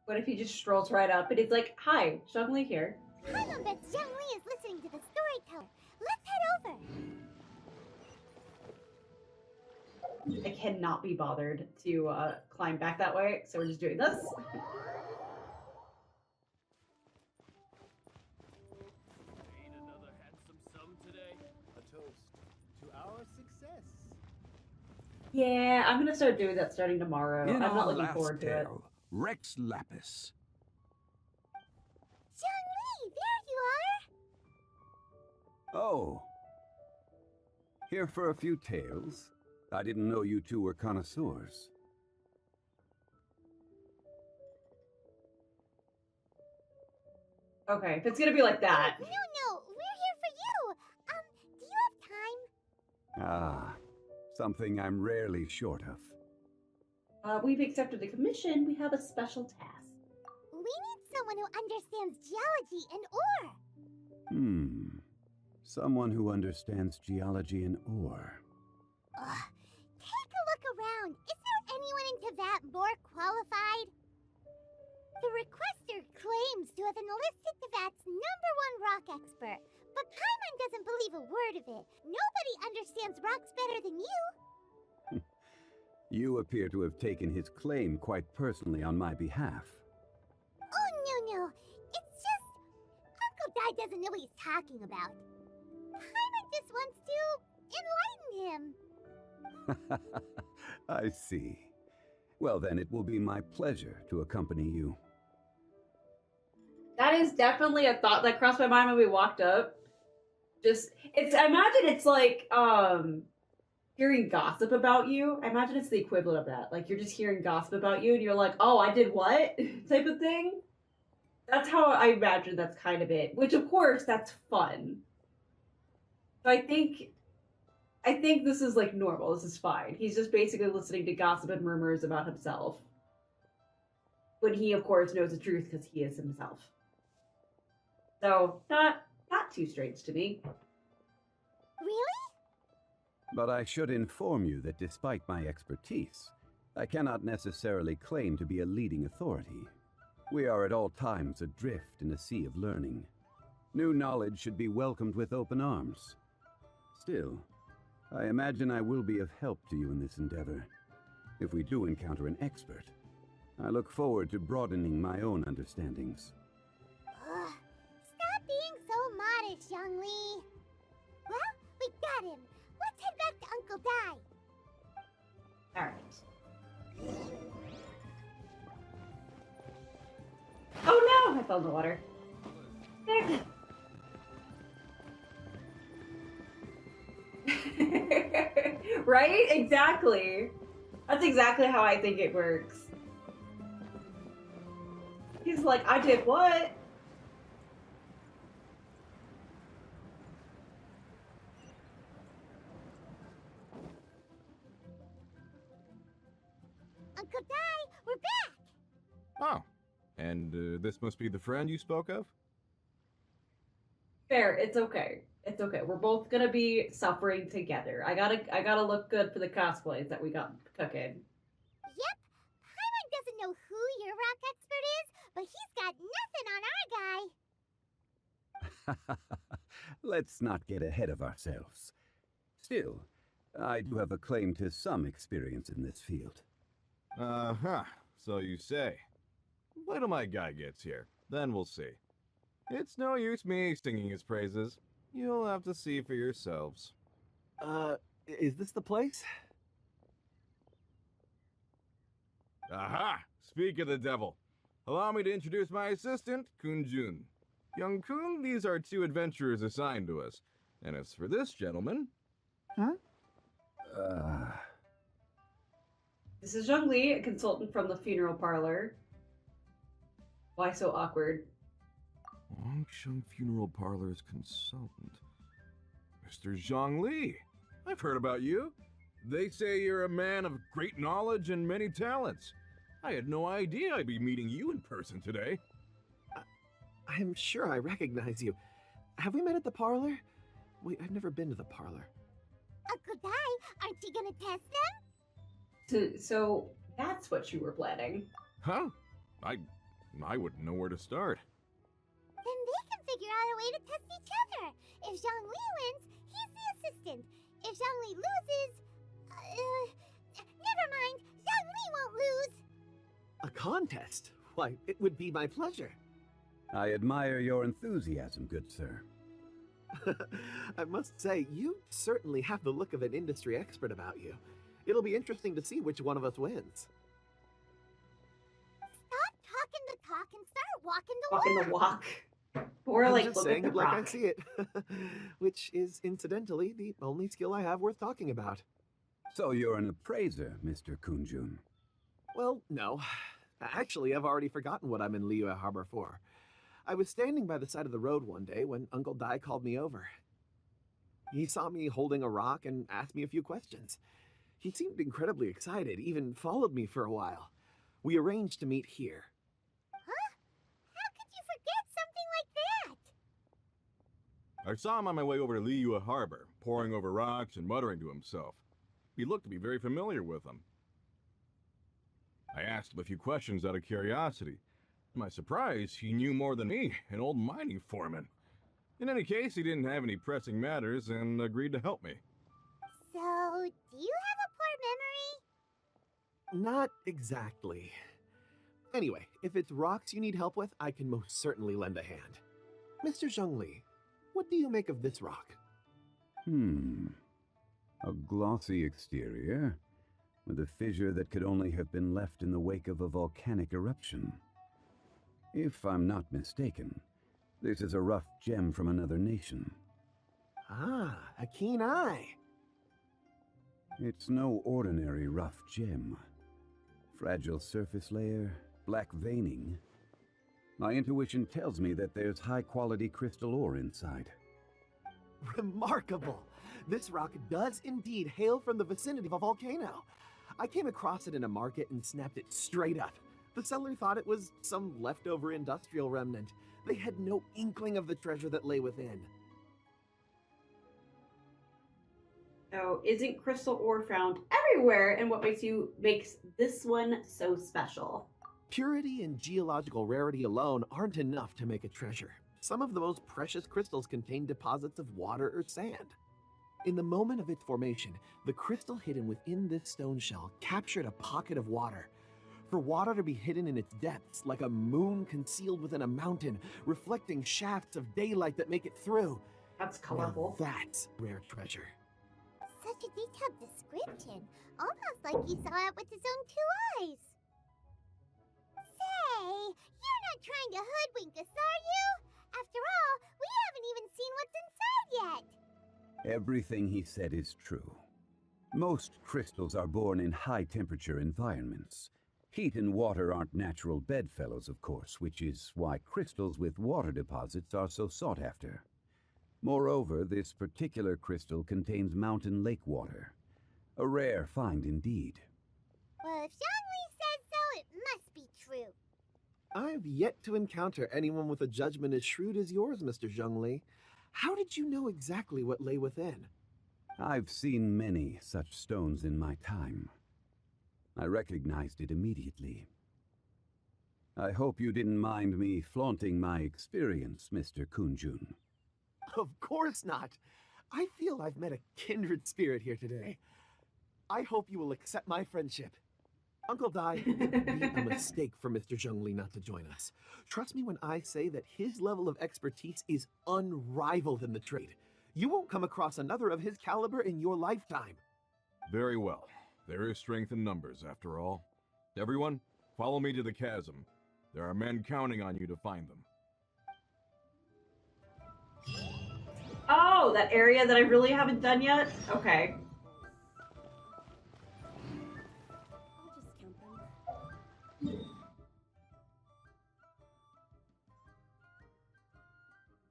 What if he just strolls right up and he's like, "Hi, Zhongli here." Paimon bets Zhongli is listening to the storyteller. Let's head over. I cannot be bothered to climb back that way, so we're just doing this. Ain't another handsome sum today? A toast to our success. Yeah, I'm gonna start doing that starting tomorrow. In I'm our not looking last forward to it. tale, Rex Lapis. Zhongli, there you are. Oh. Here for a few tales. I didn't know you two were connoisseurs. Okay, if it's gonna be like that. No, we're here for you. Do you have time? Ah, something I'm rarely short of. We've accepted a commission. We have a special task. We need someone who understands geology and ore. Someone who understands geology and ore. Take a look around. Is there anyone in Teyvat more qualified? The requester claims to have enlisted Teyvat's #1 rock expert, but Paimon doesn't believe a word of it. Nobody understands rocks better than you. You appear to have taken his claim quite personally on my behalf. Oh, no. It's just... Uncle Dai doesn't know what he's talking about. Paimon just wants to enlighten him. I see. Well, then it will be my pleasure to accompany you. That is definitely a thought that crossed my mind when we walked up. I imagine it's like, hearing gossip about you. I imagine it's the equivalent of that. Like, you're just hearing gossip about you and you're like, "Oh, I did what?" type of thing. That's how I imagine that's kind of it. Which, of course, that's fun. So I think this is, like, normal. This is fine. He's just basically listening to gossip and rumors about himself. When he, of course, knows the truth because he is himself. So, not too strange to me. Really? But I should inform you that despite my expertise, I cannot necessarily claim to be a leading authority. We are at all times adrift in a sea of learning. New knowledge should be welcomed with open arms. Still, I imagine I will be of help to you in this endeavor. If we do encounter an expert, I look forward to broadening my own understandings. Ugh, stop being so modest, Zhongli. Well, we got him. Let's head back to Uncle Dai. Alright. Oh no! I fell in the water. Heck. Right? Exactly. That's exactly how I think it works. He's like, I did what? Uncle Dai, we're back! Oh, and this must be the friend you spoke of? Fair, it's okay. It's okay. We're both gonna be suffering together. I gotta look good for the cosplays that we got cooking. Yep, Paimon doesn't know who your rock expert is, but he's got nothing on our guy. Let's not get ahead of ourselves. Still, I do have a claim to some experience in this field. Uh-huh, so you say. Wait till my guy gets here, then we'll see. It's no use me singing his praises. You'll have to see for yourselves. Is this the place? Aha! Speak of the devil. Allow me to introduce my assistant, Kunjun. Young Kun, these are two adventurers assigned to us. And as for this gentleman... Huh? This is Zhongli, a consultant from the funeral parlor. Why so awkward? Longsheng Funeral Parlor's consultant. Mr. Zhongli, I've heard about you. They say you're a man of great knowledge and many talents. I had no idea I'd be meeting you in person today. I'm sure I recognize you. Have we met at the parlor? Wait, I've never been to the parlor. Uncle Dai, aren't you gonna test them? So that's what you were planning. Huh? I wouldn't know where to start. Then they can figure out a way to test each other. If Zhongli wins, he's the assistant. If Zhongli loses... never mind. Zhongli won't lose. A contest? Why, it would be my pleasure. I admire your enthusiasm, good sir. I must say, you certainly have the look of an industry expert about you. It'll be interesting to see which one of us wins. Stop talking the talk and start walking the walk. Walking the walk. Or I'm like just look saying at it the like I rock. see it. Which is, incidentally, the only skill I have worth talking about. So you're an appraiser, Mr. Kunjun. Well, no. Actually, I've already forgotten what I'm in Liyue Harbor for. I was standing by the side of the road one day when Uncle Dai called me over. He saw me holding a rock and asked me a few questions. He seemed incredibly excited, even followed me for a while. We arranged to meet here. Huh? How could you forget something like that? I saw him on my way over to Liyue Harbor, poring over rocks and muttering to himself. He looked to be very familiar with them. I asked him a few questions out of curiosity. To my surprise, he knew more than me, an old mining foreman. In any case, he didn't have any pressing matters and agreed to help me. So, do you have a poor memory? Not exactly. Anyway, if it's rocks you need help with, I can most certainly lend a hand. Mr. Zhongli, what do you make of this rock? A glossy exterior, with a fissure that could only have been left in the wake of a volcanic eruption. If I'm not mistaken, this is a rough gem from another nation. Ah, a keen eye. It's no ordinary rough gem. Fragile surface layer, black veining. My intuition tells me that there's high-quality crystal ore inside. Remarkable! This rock does indeed hail from the vicinity of a volcano. I came across it in a market and snapped it straight up. The seller thought it was some leftover industrial remnant. They had no inkling of the treasure that lay within. So, isn't crystal ore found everywhere, and what makes this one so special? Purity and geological rarity alone aren't enough to make a treasure. Some of the most precious crystals contain deposits of water or sand. In the moment of its formation, the crystal hidden within this stone shell captured a pocket of water. For water to be hidden in its depths, like a moon concealed within a mountain, reflecting shafts of daylight that make it through. That's colorful. Now that's rare treasure. Such a detailed description, almost like he saw it with his own 2 eyes. Say, you're not trying to hoodwink us, are you? After all, we haven't even seen what's inside yet. Everything he said is true. Most crystals are born in high-temperature environments. Heat and water aren't natural bedfellows, of course, which is why crystals with water deposits are so sought after. Moreover, this particular crystal contains mountain lake water. A rare find indeed. Well, if Zhongli says so, it must be true. I've yet to encounter anyone with a judgment as shrewd as yours, Mr. Zhongli. How did you know exactly what lay within? I've seen many such stones in my time. I recognized it immediately. I hope you didn't mind me flaunting my experience, Mr. Kunjun. Of course not. I feel I've met a kindred spirit here today. I hope you will accept my friendship. Uncle Dai, it would be a mistake for Mr. Zhongli not to join us. Trust me when I say that his level of expertise is unrivaled in the trade. You won't come across another of his caliber in your lifetime. Very well. There is strength in numbers, after all. Everyone, follow me to the chasm. There are men counting on you to find them. Oh, that area that I really haven't done yet? Okay.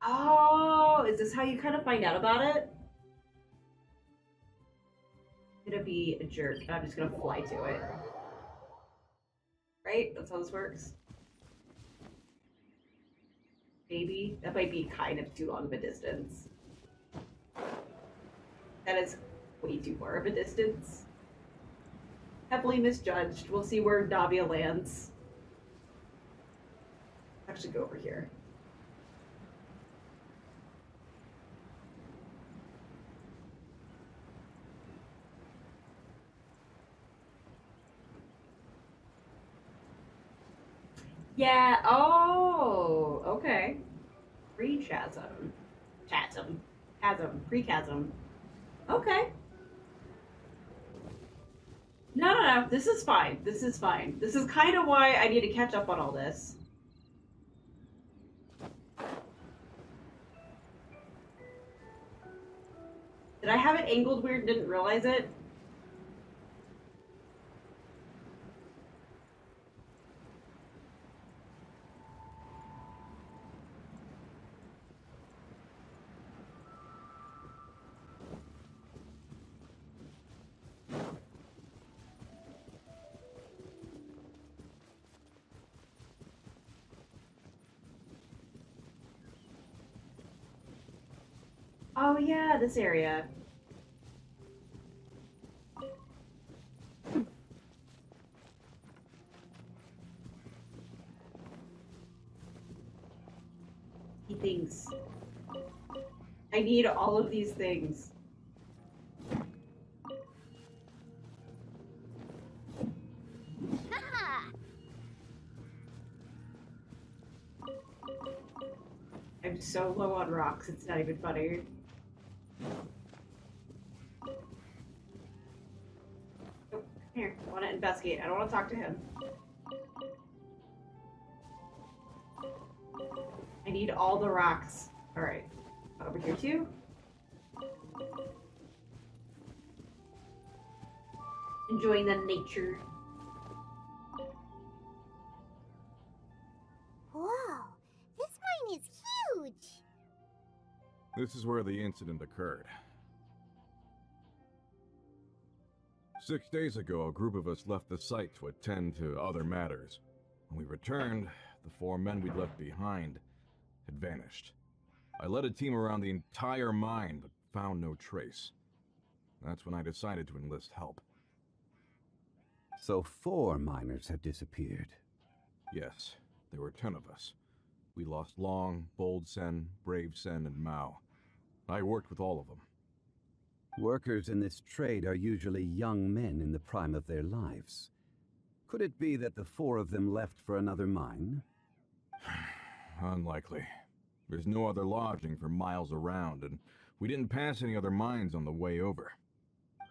Oh, is this how you kind of find out about it? I'm gonna be a jerk. I'm just gonna fly to it. Right? That's how this works. Maybe. That might be kind of too long of a distance. That is way too far of a distance. Heavily misjudged. We'll see where Navia lands. Actually go over here. Yeah, oh, okay. Pre-chasm. Chasm. Chasm. Pre-chasm. Okay. No, this is fine. This is fine. This is kind of why I need to catch up on all this. Did I have it angled weird and didn't realize it? Oh yeah, this area. Things. I need all of these things. I'm so low on rocks, it's not even funny. Oh, here, I want to investigate. I don't want to talk to him. I need all the rocks. Alright. Over here too. Enjoying the nature. Whoa, this mine is huge! This is where the incident occurred. 6 days ago, a group of us left the site to attend to other matters. When we returned, the 4 men we'd left behind had vanished. I led a team around the entire mine, but found no trace. That's when I decided to enlist help. So 4 miners have disappeared. Yes, there were 10 of us. We lost Long, Bold Sen, Brave Sen, and Mao. I worked with all of them. Workers in this trade are usually young men in the prime of their lives. Could it be that the 4 of them left for another mine? Unlikely. There's no other lodging for miles around, and we didn't pass any other mines on the way over.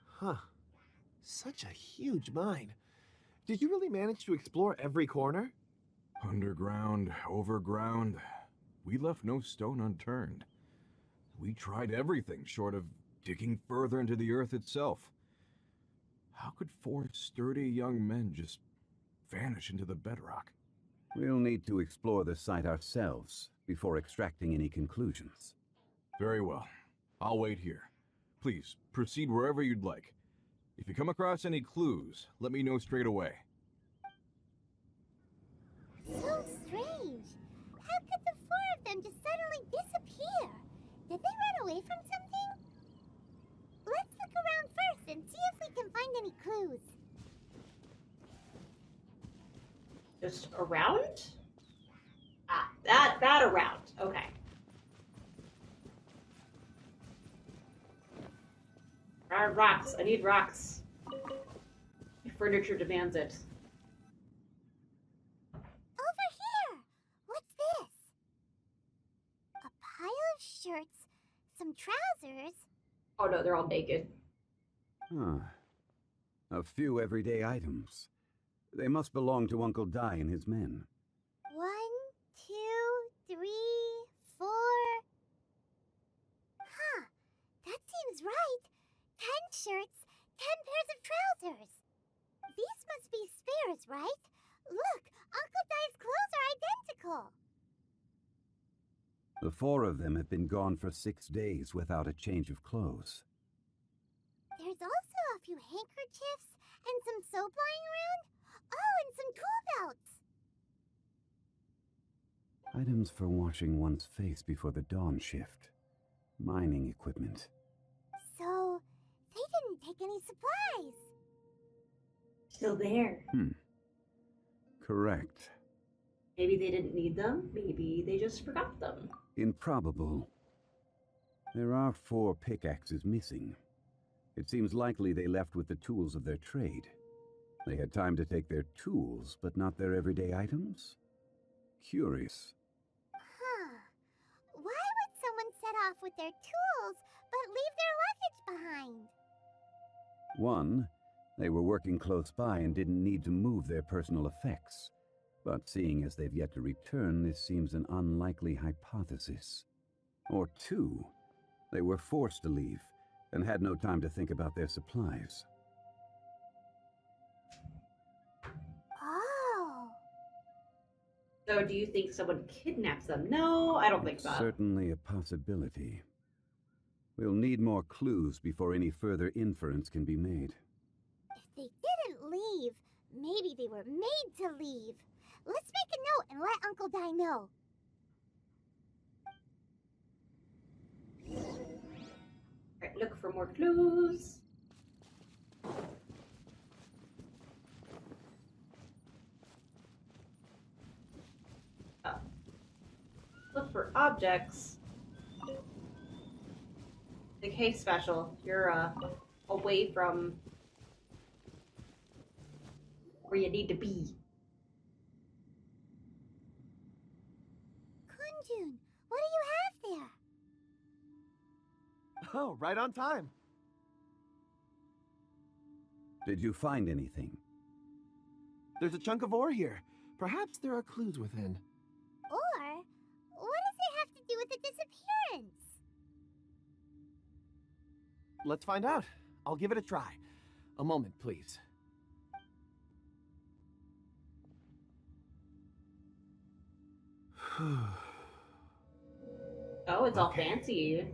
Huh. Such a huge mine. Did you really manage to explore every corner? Underground, overground, we left no stone unturned. We tried everything short of digging further into the earth itself. How could 4 sturdy young men just vanish into the bedrock? We'll need to explore the site ourselves before extracting any conclusions. Very well. I'll wait here. Please, proceed wherever you'd like. If you come across any clues, let me know straight away. So strange. How could the 4 of them just suddenly disappear? Did they run away from something? Let's look around first and see if we can find any clues. Just around? Ah, that around. Okay. Rocks. I need rocks. My furniture demands it. Over here! What's this? A pile of shirts, some trousers. Oh no, they're all naked. Huh. A few everyday items. They must belong to Uncle Dai and his men. 1, 2, 3, 4. Huh. That seems right. 10 shirts, 10 pairs of trousers. These must be spares, right? Look, Uncle Dai's clothes are identical. The 4 of them have been gone for 6 days without a change of clothes. There's also a few handkerchiefs and some soap lying around. Oh, and some tool belts. Items for washing one's face before the dawn shift. Mining equipment. So, they didn't take any supplies. Still there. Correct. Maybe they didn't need them. Maybe they just forgot them. Improbable. There are 4 pickaxes missing. It seems likely they left with the tools of their trade. They had time to take their tools, but not their everyday items? Curious. Huh. Why would someone set off with their tools, but leave their luggage behind? 1, they were working close by and didn't need to move their personal effects. But seeing as they've yet to return, this seems an unlikely hypothesis. Or 2, they were forced to leave and had no time to think about their supplies. Oh. So do you think someone kidnaps them? No, I don't think so. Certainly a possibility. We'll need more clues before any further inference can be made. If they didn't leave, maybe they were made to leave. Let's make a note and let Uncle Dai know. Alright, look for more clues. Oh. Look for objects. Like, hey, special, you're away from where you need to be. Kunjun, what do you have there? Oh, right on time. Did you find anything? There's a chunk of ore here. Perhaps there are clues within. Or, what does it have to do with the disappearance? Let's find out. I'll give it a try. A moment, please. Oh, it's all fancy.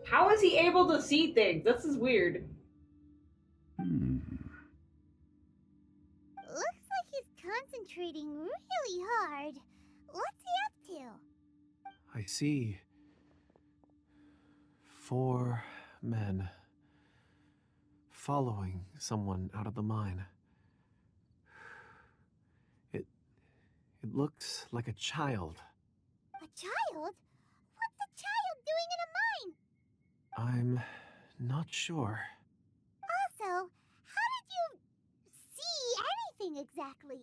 How is he able to see things? This is weird. Looks like he's concentrating really hard. What's he up to? I see 4 men following someone out of the mine. It looks like a child. A child? What's a child doing in a mine? I'm not sure. Also, how did you see anything exactly?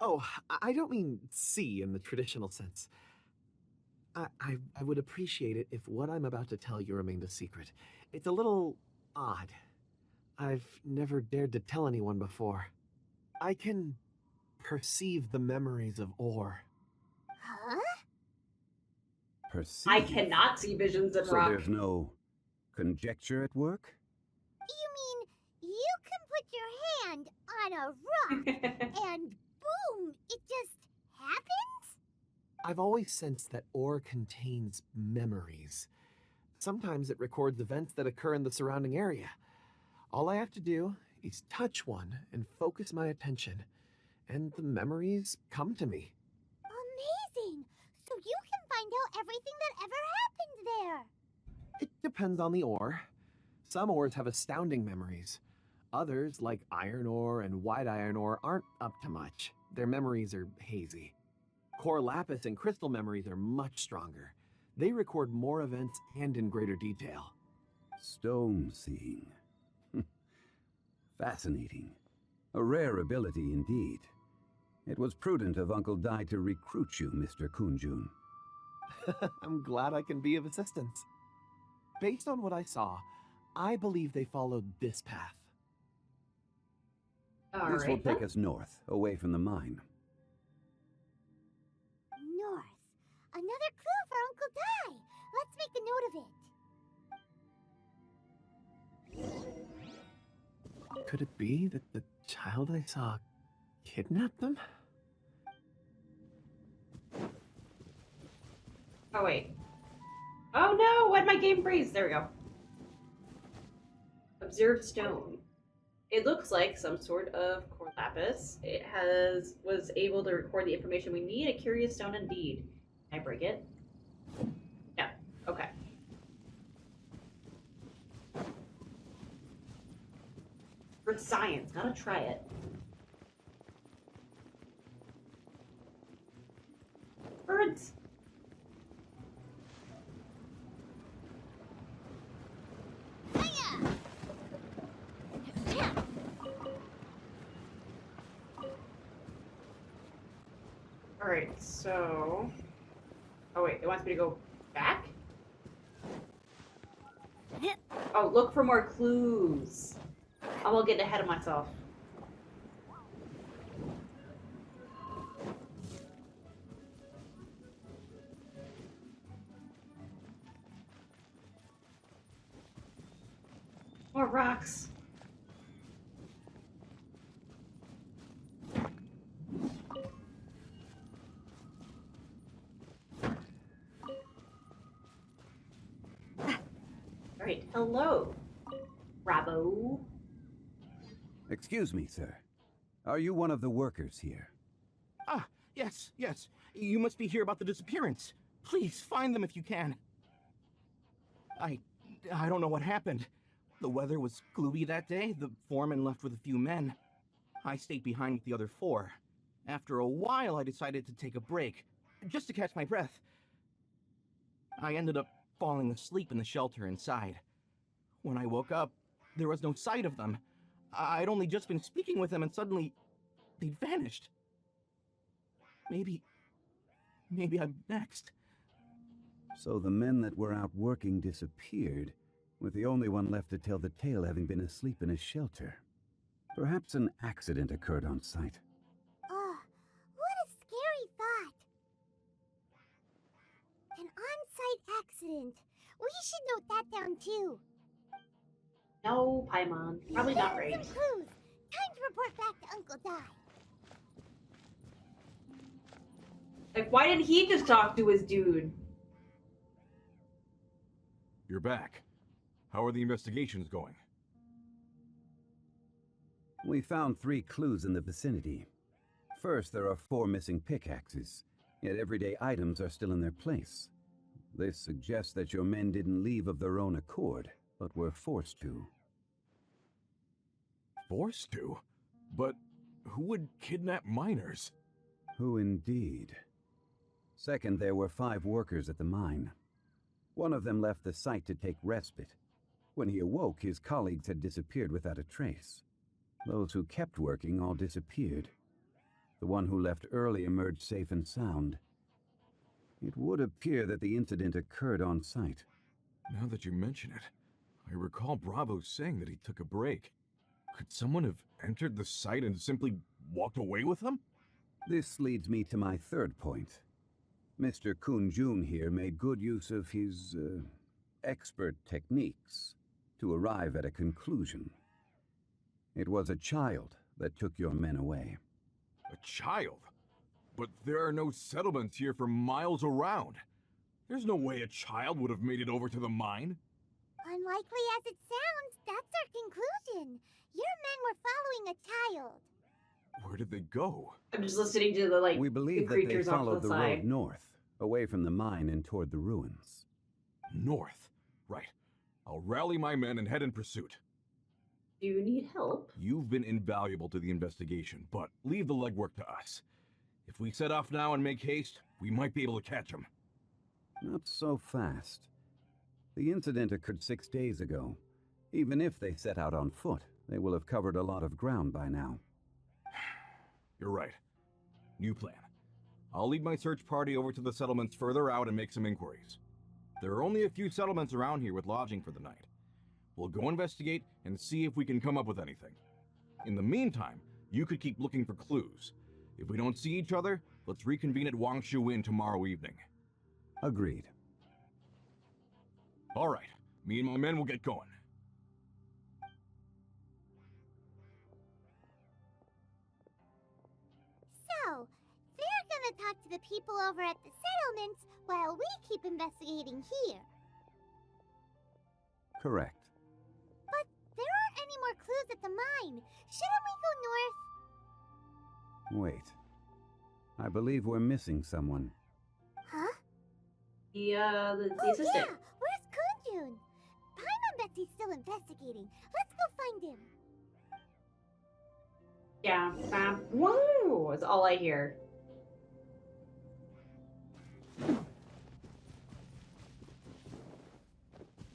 Oh, I don't mean see in the traditional sense. I would appreciate it if what I'm about to tell you remained a secret. It's a little odd. I've never dared to tell anyone before. I can perceive the memories of ore. Huh? Perceive? I cannot see visions in So rock. there's no conjecture at work? You mean you can put your hand on a rock and boom, it just happens? I've always sensed that ore contains memories. Sometimes it records events that occur in the surrounding area. All I have to do is touch one and focus my attention, and the memories come to me. Amazing! So you can find out everything that ever happened there. It depends on the ore. Some ores have astounding memories. Others, like iron ore and white iron ore, aren't up to much. Their memories are hazy. Core lapis and crystal memories are much stronger. They record more events and in greater detail. Stone seeing. Fascinating. A rare ability indeed. It was prudent of Uncle Dai to recruit you, Mr. Kunjun. I'm glad I can be of assistance. Based on what I saw, I believe they followed this path. This will take us north, away from the mine. North. Another clue for Uncle Dai. Let's make a note of it. Could it be that the child I saw kidnapped them? Oh, wait. Oh no, why'd my game freeze? There we go. Observe stone. It looks like some sort of core lapis. It was able to record the information we need. A curious stone indeed. Can I break it? Yeah. Okay. For science, gotta try it. Birds. Alright, so... Oh wait, it wants me to go back? Oh, look for more clues. I will get ahead of myself. More rocks. Alright, hello, Bravo. Excuse me, sir. Are you one of the workers here? Ah, yes. You must be here about the disappearance. Please, find them if you can. I don't know what happened. The weather was gloomy that day. The foreman left with a few men. I stayed behind with the other 4. After a while, I decided to take a break, just to catch my breath. I ended up falling asleep in the shelter inside. When I woke up, there was no sight of them. I'd only just been speaking with them and suddenly they'd vanished. Maybe I'm next. So the men that were out working disappeared, with the only one left to tell the tale having been asleep in a shelter. Perhaps an accident occurred on site. What a scary thought. An on-site accident. We should note that down too. No, Paimon. Probably not right. Some clues. Time to report back to Uncle Dai. Like, why didn't he just talk to his dude? You're back. How are the investigations going? We found 3 clues in the vicinity. First, there are 4 missing pickaxes, yet everyday items are still in their place. This suggests that your men didn't leave of their own accord, but were forced to. Forced to? But who would kidnap miners? Who indeed? Second, there were 5 workers at the mine. One of them left the site to take respite. When he awoke, his colleagues had disappeared without a trace. Those who kept working all disappeared. The one who left early emerged safe and sound. It would appear that the incident occurred on site. Now that you mention it, I recall Bravo saying that he took a break. Could someone have entered the site and simply walked away with him? This leads me to my third point. Mr. Kun-jun here made good use of his, expert techniques to arrive at a conclusion. It was a child that took your men away. A child? But there are no settlements here for miles around. There's no way a child would have made it over to the mine. Unlikely as it sounds, that's our conclusion. Your men were following a child. Where did they go? I'm just listening to the We believe the that they creatures off to followed the the side. road north, away from the mine and toward the ruins. North? Right. I'll rally my men and head in pursuit. Do you need help? You've been invaluable to the investigation, but leave the legwork to us. If we set off now and make haste, we might be able to catch them. Not so fast. The incident occurred 6 days ago. Even if they set out on foot, they will have covered a lot of ground by now. You're right. New plan. I'll lead my search party over to the settlements further out and make some inquiries. There are only a few settlements around here with lodging for the night. We'll go investigate and see if we can come up with anything. In the meantime, you could keep looking for clues. If we don't see each other, let's reconvene at Wangshu Inn tomorrow evening. Agreed. All right. Me and my men will get going. So, they're gonna talk to the people over at the settlements while we keep investigating here. Correct. But there aren't any more clues at the mine. Shouldn't we go north? Wait. I believe we're missing someone. Huh? The Oh assistant. yeah! Where's Kunjun? Paimon bets he's still investigating. Let's go find him. Yeah, woo! Is all I hear.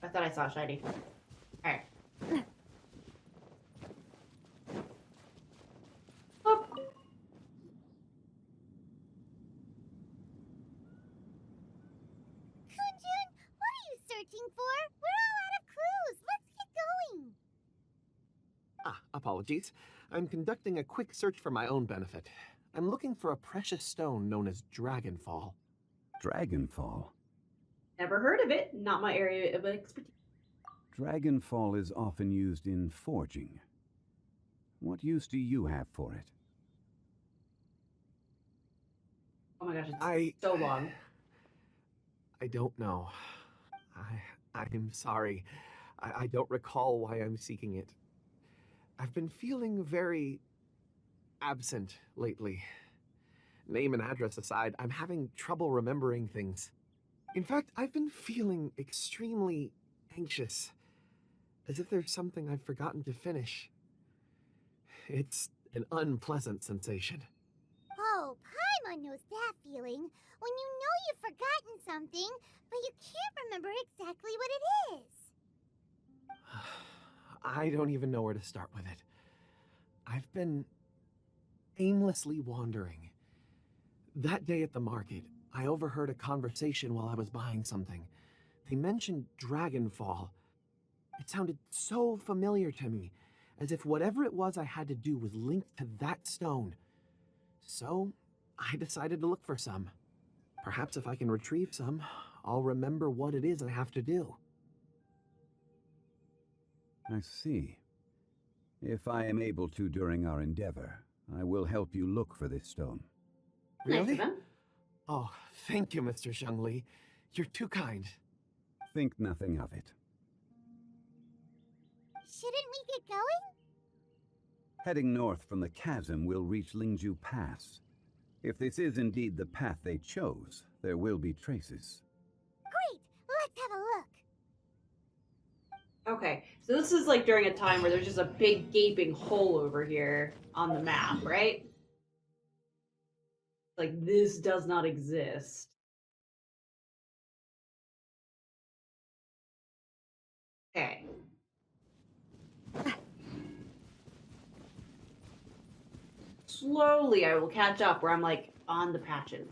I thought I saw shiny. Alright. Up. Kunjun, what are you searching for? We're all out of clues. Let's get going. Apologies. I'm conducting a quick search for my own benefit. I'm looking for a precious stone known as Dragonfall. Dragonfall? Never heard of it. Not my area of expertise. Dragonfall is often used in forging. What use do you have for it? Oh my gosh, it's so long. I don't know. I'm sorry. I don't recall why I'm seeking it. I've been feeling very absent lately. Name and address aside, I'm having trouble remembering things. In fact, I've been feeling extremely anxious, as if there's something I've forgotten to finish. It's an unpleasant sensation. Oh, Paimon knows that feeling. When you know you've forgotten something, but you can't remember exactly what it is. I don't even know where to start with it. I've been aimlessly wandering. That day at the market, I overheard a conversation while I was buying something. They mentioned Dragonfall. It sounded so familiar to me, as if whatever it was I had to do was linked to that stone. So, I decided to look for some. Perhaps if I can retrieve some, I'll remember what it is I have to do. I see. If I am able to during our endeavor, I will help you look for this stone. Really? Oh, thank you, Mr. Zhongli. You're too kind. Think nothing of it. Shouldn't we get going? Heading north from the chasm, we'll reach Lingju Pass. If this is indeed the path they chose, there will be traces. Great! Let's have a look. Okay, so this is like during a time where there's just a big gaping hole over here on the map, right? Like, this does not exist. Okay. Slowly I will catch up where I'm like on the patches.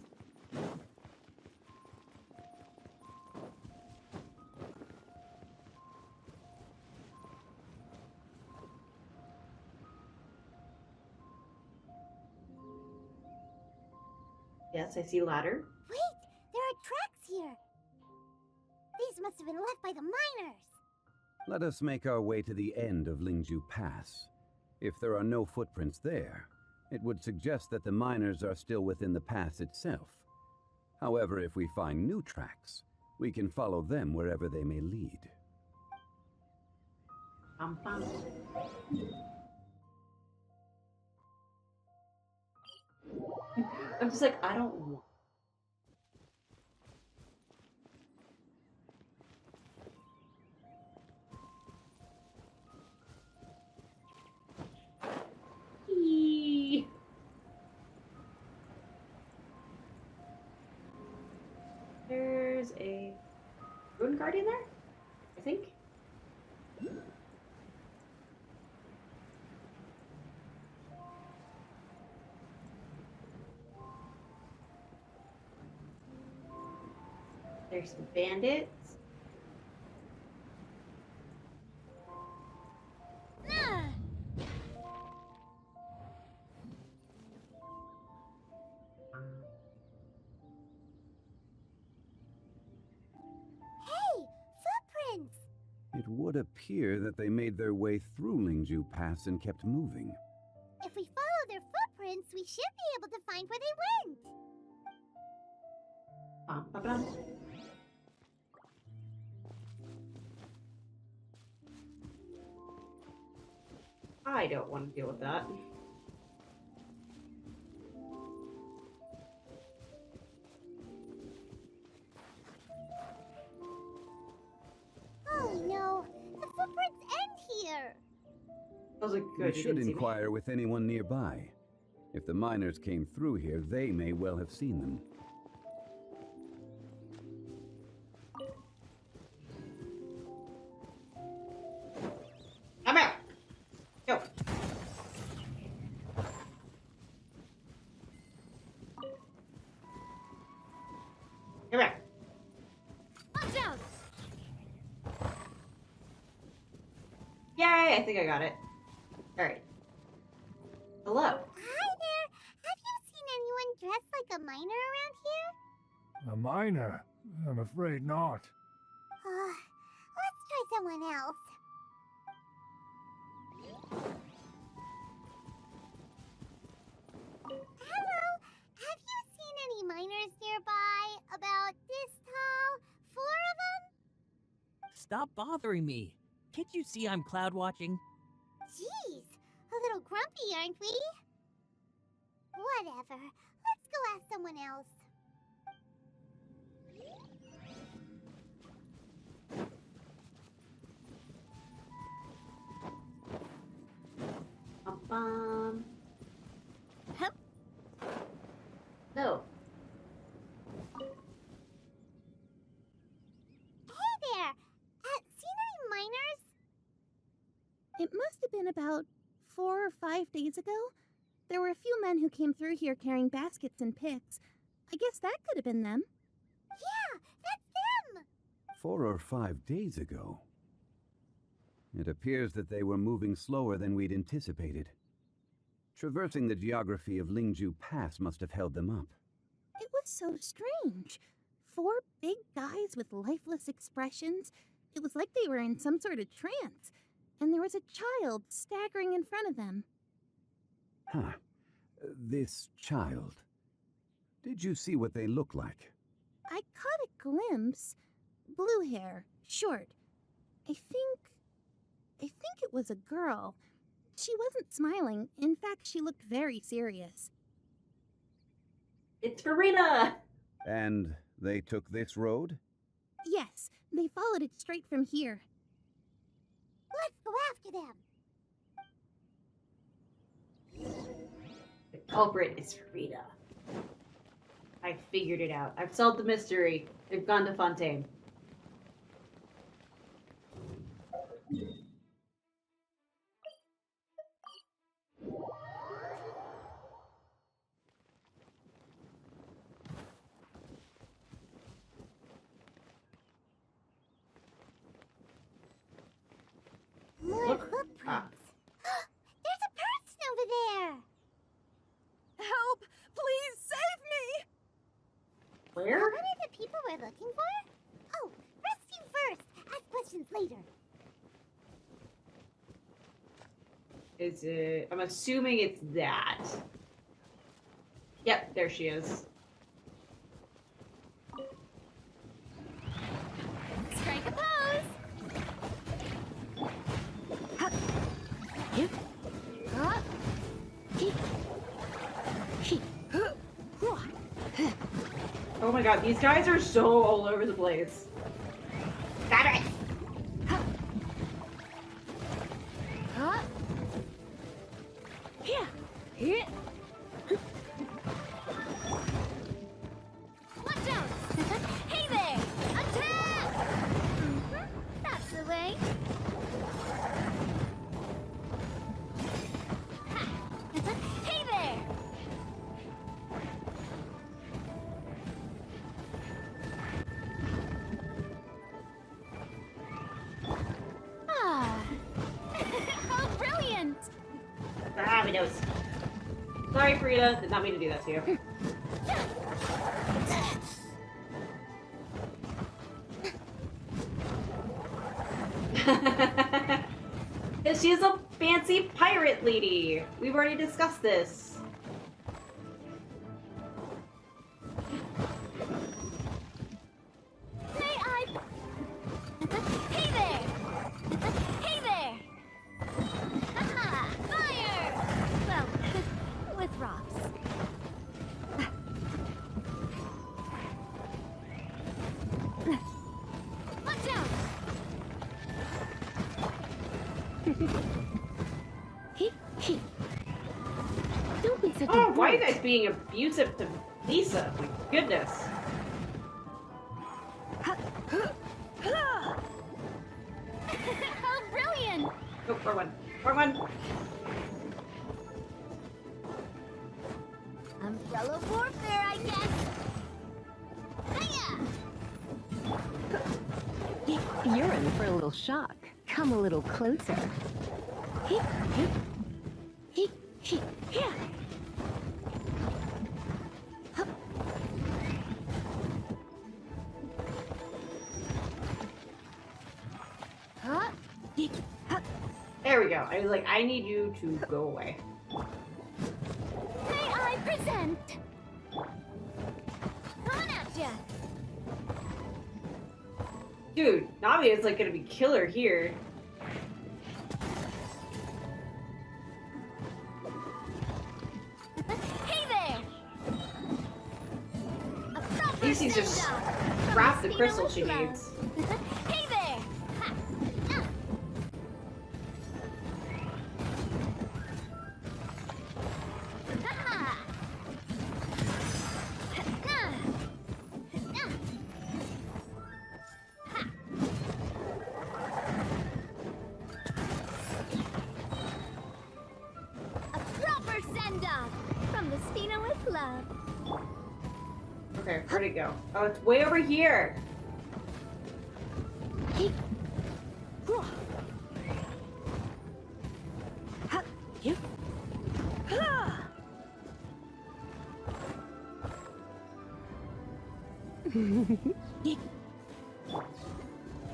Yes, I see ladder. Wait, there are tracks here. These must have been left by the miners. Let us make our way to the end of Lingzhu Pass. If there are no footprints there, it would suggest that the miners are still within the pass itself. However, if we find new tracks, we can follow them wherever they may lead. I'm just like, I don't want. There's a Rune Guardian there, I think. There's the bandits. Hey, footprints! It would appear that they made their way through Lingzhu Pass and kept moving. If we follow their footprints, we should be able to find where they went. I don't want to deal with that. Oh no, the footprints end here. That was a good. We should inquire with anyone nearby. If the miners came through here, they may well have seen them. Come here. Go. Come here. Watch out! Yay! I think I got it. All right. Hello. Hi there. Have you seen anyone dressed like a miner around here? A miner? I'm afraid not. Let's try someone else. Hello. Have you seen any miners nearby? About this tall? 4 of them? Stop bothering me. Can't you see I'm cloud watching? Jeez, a little grumpy, aren't we? Whatever. Let's go ask someone else. Hup. No. Hey there! Seen any miners? It must have been about 4 or 5 days ago. There were a few men who came through here carrying baskets and picks. I guess that could have been them. Yeah, that's them! 4 or 5 days ago. It appears that they were moving slower than we'd anticipated. Traversing the geography of Lingzhu Pass must have held them up. It was so strange. 4 big guys with lifeless expressions. It was like they were in some sort of trance. And there was a child staggering in front of them. Huh. This child. Did you see what they look like? I caught a glimpse. Blue hair, short. I think it was a girl. She wasn't smiling. In fact, she looked very serious. It's Farina! And they took this road? Yes, they followed it straight from here. Let's go after them. The culprit is Frida. I figured it out. I've solved the mystery. They've gone to Fontaine. More footprints. There's a person over there. Help! Please save me! Where? What are the people we're looking for? Oh, rescue first. Ask questions later. Is it... I'm assuming it's that. Yep, there she is. Strike a pose. Oh my god, these guys are so all over the place. Got it! Watch out! Hey there! Attack! That's the way. Hey there! Ah! How brilliant! Ah, my nose. Sorry, Frida. Did not mean to do that to you. She's a fancy pirate lady. We've already discussed this. May I? Hey there! Hey there! Haha! Fire! Well, with rocks. Watch out! Don't be such Oh, a why are you brute. guys being abusive to Lisa? My goodness. How brilliant! Oh, wrong one. Wrong one. Umbrella warfare, I guess. Hiya! You're in for a little shock. Come a little closer. There we go. I was like, I need you to go away. May I present? Coming at ya! Dude, Navi is like gonna be killer here. Hey there! A proper At least he's just send-off from wrapped the Spina crystal she Lufla. needs. Hey there! Ha! Ha! A proper send-off from the Spina with love. Okay, where'd it go? Oh, it's way over here.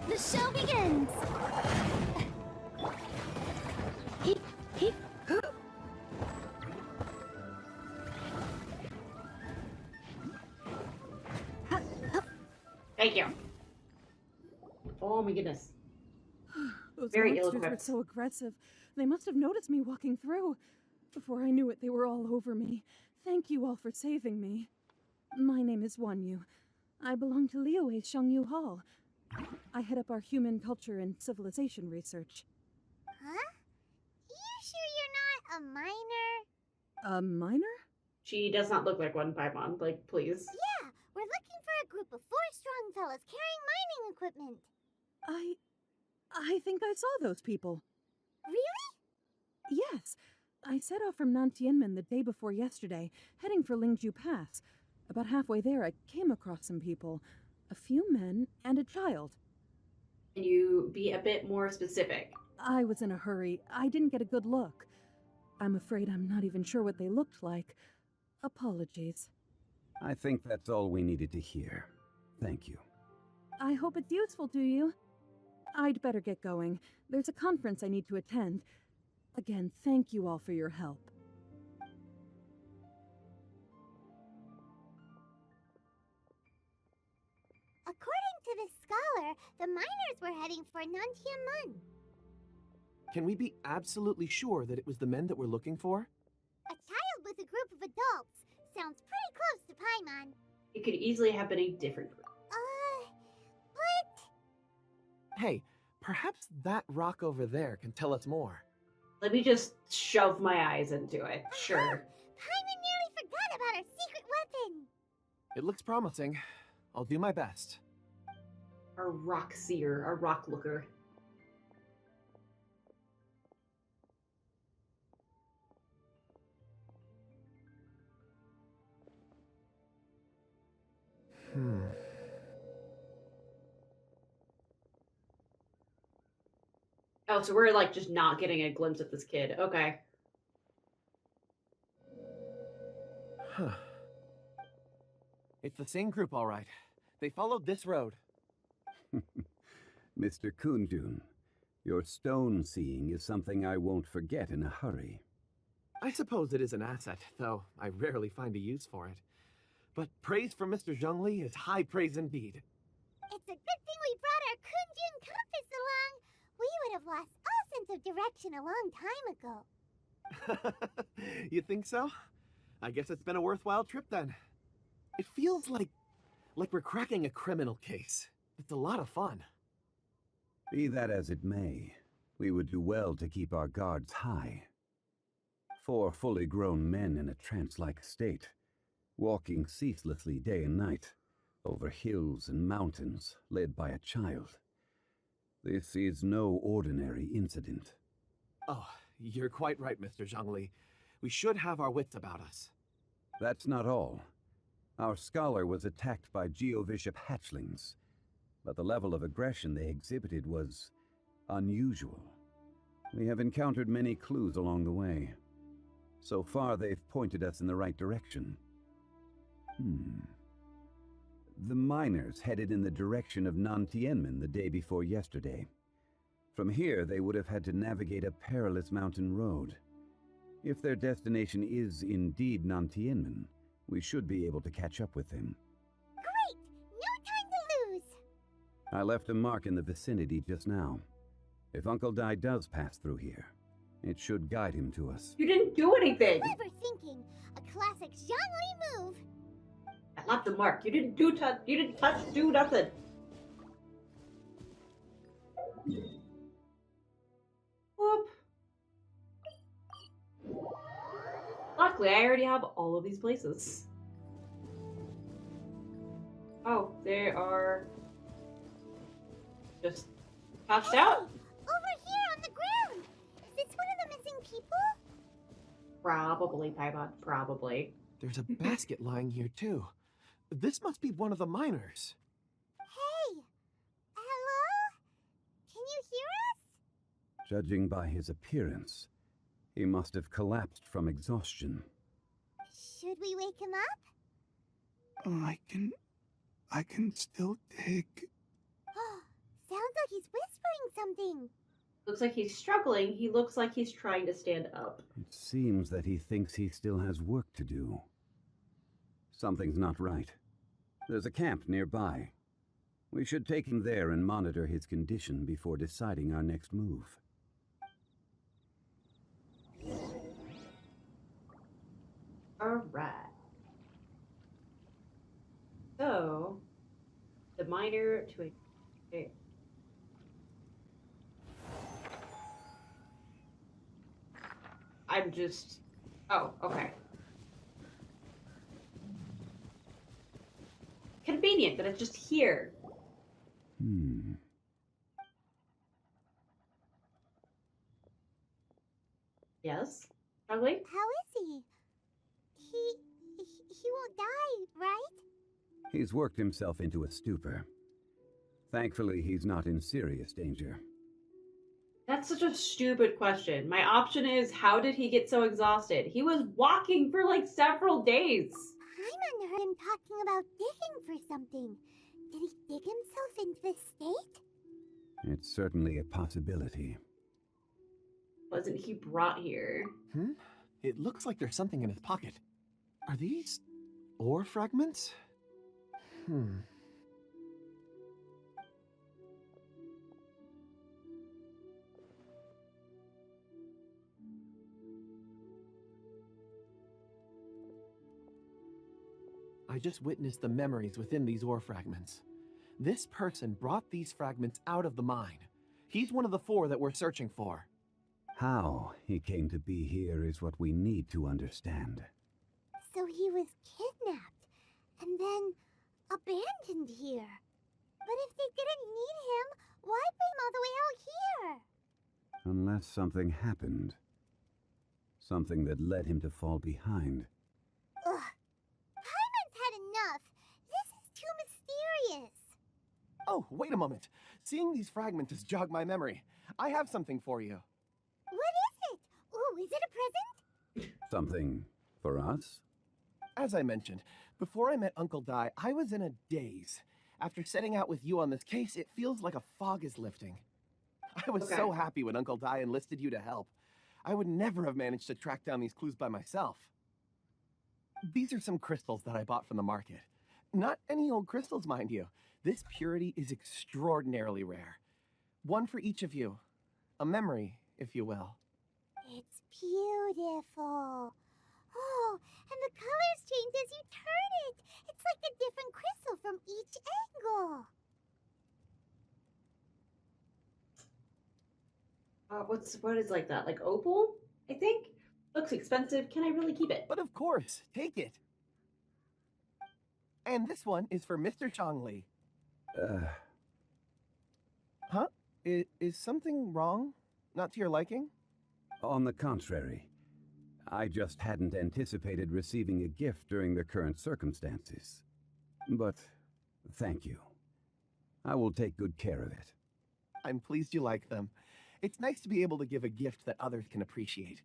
The show begins. Thank you. Oh my goodness. Those Very monsters were ill-equipped. so aggressive. They must have noticed me walking through. Before I knew it, they were all over me. Thank you all for saving me. My name is Wanyu. I belong to Liyue Shengyu Hall. I head up our human culture and civilization research. Huh? You sure you're not a miner? A miner? She does not look like one, Paimon. Like, please. Yeah, we're looking for a group of 4 strong fellas carrying mining equipment. I think I saw those people. Really? Yes. I set off from Nantianmen the day before yesterday, heading for Lingju Pass. About halfway there, I came across some people. A few men and a child. Can you be a bit more specific? I was in a hurry. I didn't get a good look. I'm afraid I'm not even sure what they looked like. Apologies. I think that's all we needed to hear. Thank you. I hope it's useful to you. I'd better get going. There's a conference I need to attend. Again, thank you all for your help. According to this scholar, the miners were heading for Nantianmen. Can we be absolutely sure that it was the men that we're looking for? A child with a group of adults. Sounds pretty close to Paimon. It could easily have been a different group. But... Hey, perhaps that rock over there can tell us more. Let me just shove my eyes into it. Sure. Paimon nearly forgot about our secret weapon. It looks promising. I'll do my best. A rock seer, a rock looker. Oh, so we're like just not getting a glimpse at this kid. Okay. Huh. It's the same group, all right. They followed this road. Mr. Kundun, your stone seeing is something I won't forget in a hurry. I suppose it is an asset, though I rarely find a use for it. But praise from Mr. Zhongli is high praise indeed. It's a good thing we brought our Kunjun compass along. We would have lost all sense of direction a long time ago. You think so? I guess it's been a worthwhile trip then. It feels like we're cracking a criminal case. It's a lot of fun. Be that as it may, we would do well to keep our guards high. 4 fully grown men in a trance-like state, walking ceaselessly day and night, over hills and mountains, led by a child. This is no ordinary incident. Oh, you're quite right, Mr. Zhongli. We should have our wits about us. That's not all. Our scholar was attacked by Geovishap hatchlings, but the level of aggression they exhibited was unusual. We have encountered many clues along the way. So far, they've pointed us in the right direction. The miners headed in the direction of Nantianmen the day before yesterday. From here, they would have had to navigate a perilous mountain road. If their destination is indeed Nantianmen, we should be able to catch up with them. Great! No time to lose! I left a mark in the vicinity just now. If Uncle Dai does pass through here, it should guide him to us. You didn't do anything! Clever thinking! A classic Zhongli move! I left the mark. You didn't do do nothing. Whoop. Luckily, I already have all of these places. Oh, they are just tossed out? Over here on the ground! Is this one of the missing people? Probably, Paimon. Probably. There's a basket lying here, too. This must be one of the miners. Hey! Hello? Can you hear us? Judging by his appearance, he must have collapsed from exhaustion. Should we wake him up? I can still dig. Sounds like he's whispering something. Looks like he's struggling. He looks like he's trying to stand up. It seems that he thinks he still has work to do. Something's not right. There's a camp nearby. We should take him there and monitor his condition before deciding our next move. Alright. So, the miner to a Okay. I'm just... Oh, okay. Convenient that it's just here. Yes? Zhongli? How is he? He won't die, right? He's worked himself into a stupor. Thankfully, he's not in serious danger. That's such a stupid question. My option is, how did he get so exhausted? He was walking for like several days. Paimon heard him talking about digging for something. Did he dig himself into this state? It's certainly a possibility. Wasn't he brought here? It looks like there's something in his pocket. Are these ore fragments? I just witnessed the memories within these ore fragments. This person brought these fragments out of the mine. He's one of the 4 that we're searching for. How he came to be here is what we need to understand. So he was kidnapped and then abandoned here. But if they didn't need him, why bring him all the way out here? Unless something happened. Something that led him to fall behind. Ugh. Paimon's had enough. This is too mysterious. Oh, wait a moment. Seeing these fragments has jogged my memory. I have something for you. What is it? Ooh, is it a present? Something for us? As I mentioned, before I met Uncle Dai, I was in a daze. After setting out with you on this case, it feels like a fog is lifting. I was so happy when Uncle Dai enlisted you to help. I would never have managed to track down these clues by myself. These are some crystals that I bought from the market. Not any old crystals, mind you. This purity is extraordinarily rare. One for each of you. A memory, if you will. It's beautiful. Oh, and the colors change as you turn it. It's like a different crystal from each angle. What is like that? Like opal? I think? Looks expensive. Can I really keep it? But of course, take it. And this one is for Mr. Zhongli. Huh? Is something wrong? Not to your liking? On the contrary. I just hadn't anticipated receiving a gift during the current circumstances. But thank you. I will take good care of it. I'm pleased you like them. It's nice to be able to give a gift that others can appreciate.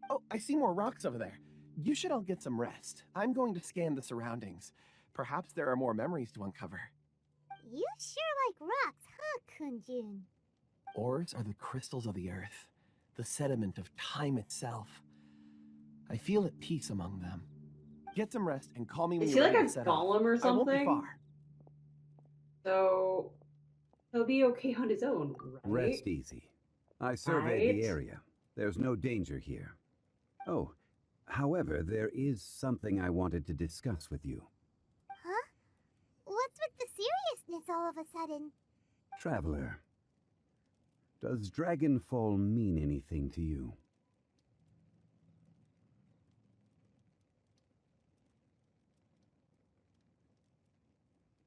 Oh, I see more rocks over there. You should all get some rest. I'm going to scan the surroundings. Perhaps there are more memories to uncover. You sure like rocks, huh, Kunjun? Ores are the crystals of the earth, the sediment of time itself. I feel at peace among them. Get some rest and call me when Is you're he like ready a to set golem off. or I won't be something? far. So he'll be okay on his own, right? Rest easy. I surveyed Right. the area. There's no danger here. Oh, however, there is something I wanted to discuss with you. Huh? What's with the seriousness all of a sudden? Traveler, does Dragonfall mean anything to you?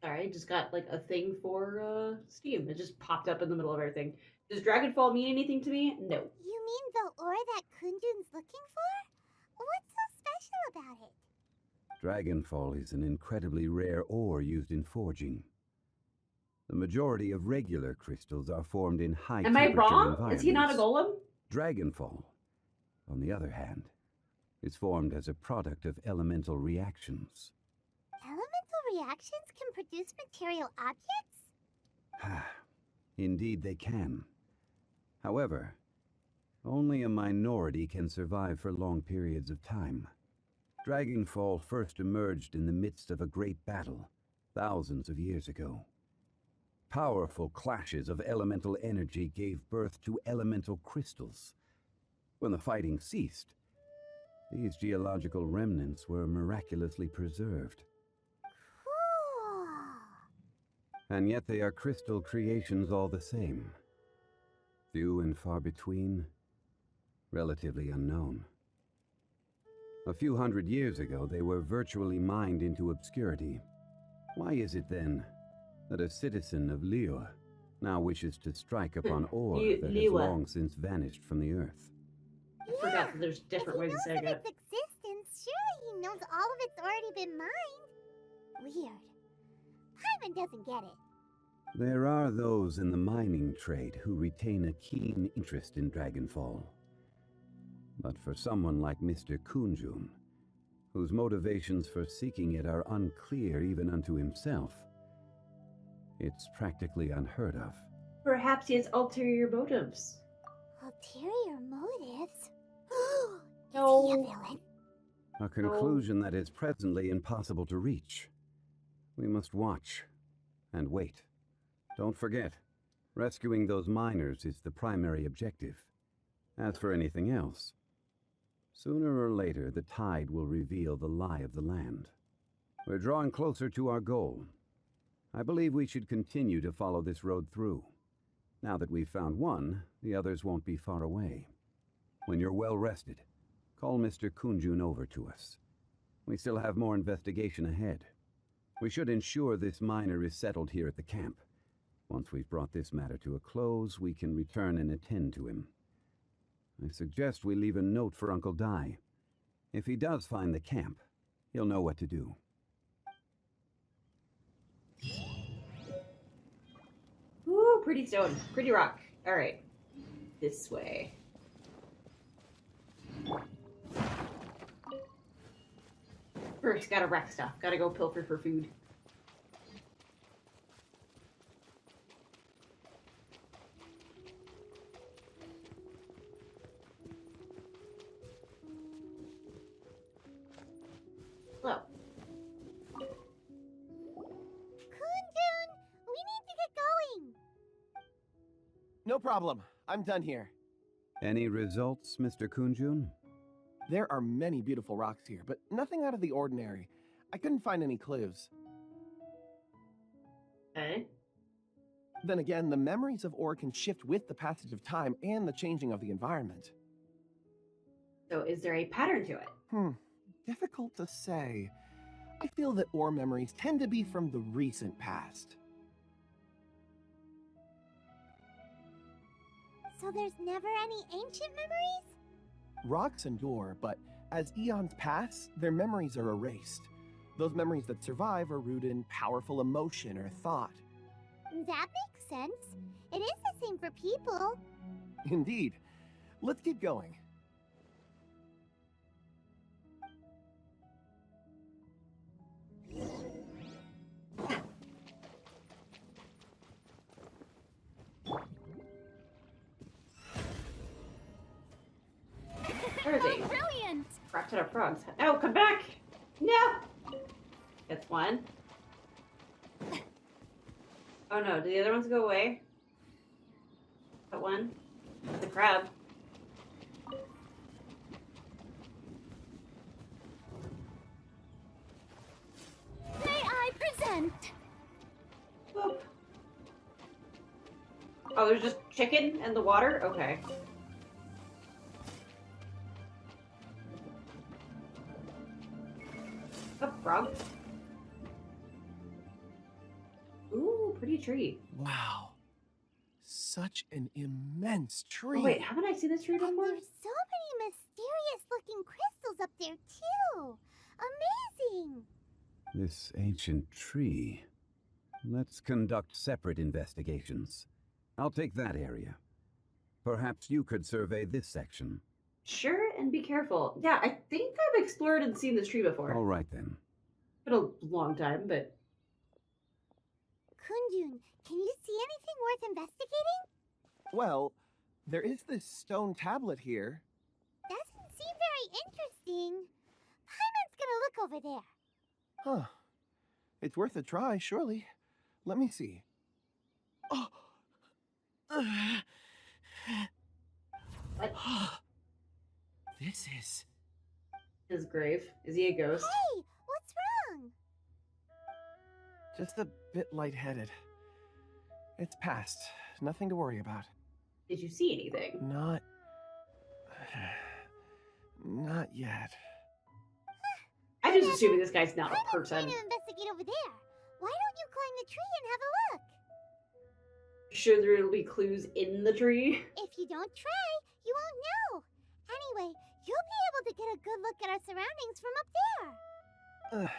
Sorry, I just got like a thing for Steam. It just popped up in the middle of everything. Does Dragonfall mean anything to me? No. You mean the ore that Kunjun's looking for? What's so special about it? Dragonfall is an incredibly rare ore used in forging. The majority of regular crystals are formed in high Am I temperature wrong? Is he not a environments. golem? Dragonfall, on the other hand, is formed as a product of elemental reactions. Elemental reactions can produce material objects? Indeed they can. However, only a minority can survive for long periods of time. Dragonfall first emerged in the midst of a great battle, thousands of years ago. Powerful clashes of elemental energy gave birth to elemental crystals. When the fighting ceased, these geological remnants were miraculously preserved. Cool. And yet they are crystal creations all the same. Few and far between, relatively unknown. A few hundred years ago, they were virtually mined into obscurity. Why is it then that a citizen of Liyue now wishes to strike upon ore that has long since vanished from the earth? I forgot that there's different ways to say If he knows it. of its existence, surely he knows all of it's already been mined. Weird. Paimon doesn't get it. There are those in the mining trade who retain a keen interest in Dragonfall. But for someone like Mr. Kunjun, whose motivations for seeking it are unclear even unto himself, it's practically unheard of. Perhaps he has ulterior motives. Ulterior motives? No. Is he a villain? A conclusion that is presently impossible to reach. We must watch and wait. Don't forget, rescuing those miners is the primary objective. As for anything else, sooner or later the tide will reveal the lie of the land. We're drawing closer to our goal. I believe we should continue to follow this road through. Now that we've found one, the others won't be far away. When you're well rested, call Mr. Kunjun over to us. We still have more investigation ahead. We should ensure this miner is settled here at the camp. Once we've brought this matter to a close, we can return and attend to him. I suggest we leave a note for Uncle Dai. If he does find the camp, he'll know what to do. Ooh, pretty stone. Pretty rock. Alright. This way. First, gotta wreck stuff. Gotta go pilfer for food. Hello. Kunjun, we need to get going. No problem. I'm done here. Any results, Mr. Kunjun? There are many beautiful rocks here, but nothing out of the ordinary. I couldn't find any clues. Okay. Then again, the memories of ore can shift with the passage of time and the changing of the environment. So is there a pattern to it? Difficult to say. I feel that ore memories tend to be from the recent past. So there's never any ancient memories? Rocks endure, but as eons pass, their memories are erased. Those memories that survive are rooted in powerful emotion or thought. That makes sense. It is the same for people. Indeed. Let's keep going. Where are they? Brilliant! Crap ton of frogs. Oh, come back! No! That's one. Oh no, do the other ones go away? That one? The crab. May I present? Boop. Oh, there's just chicken and the water? Okay. Oh, frog. Ooh, pretty tree. Wow. Such an immense tree. Oh, wait, haven't I seen this tree And before? there's so many mysterious looking crystals up there too. Amazing! This ancient tree. Let's conduct separate investigations. I'll take that area. Perhaps you could survey this section. Sure, and be careful. Yeah, I think I've explored and seen this tree before. All right, then. Been a long time, but... Kunjun, can you see anything worth investigating? Well, there is this stone tablet here. Doesn't seem very interesting. Paimon's gonna look over there. Huh. It's worth a try, surely. Let me see. Oh! What? This is... His grave. Is he a ghost? Hey, what's wrong? just a bit lightheaded. It's past. Nothing to worry about. Did you see anything? Not yet. I'm just assuming this guy's not a person. I'm trying to investigate over there. Why don't you climb the tree and have a look? Sure there will be clues in the tree? If you don't try, you won't know. Anyway, you'll be able to get a good look at our surroundings from up there.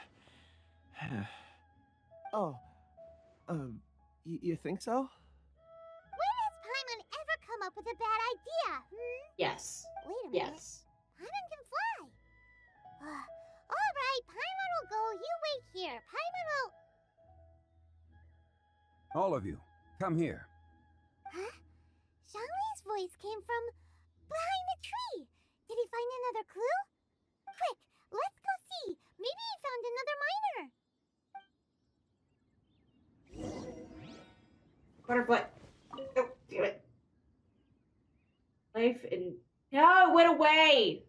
You think so? When has Paimon ever come up with a bad idea, Yes. Wait a minute. Yes. Paimon can fly. Alright, Paimon will go. You wait here. Paimon will... All of you, come here. Huh? Zhongli's voice came from behind the tree. Did he find another clue? Quick, let's go see. Maybe he found another miner. Butterfly. Oh, damn it. Life in... No, it went away!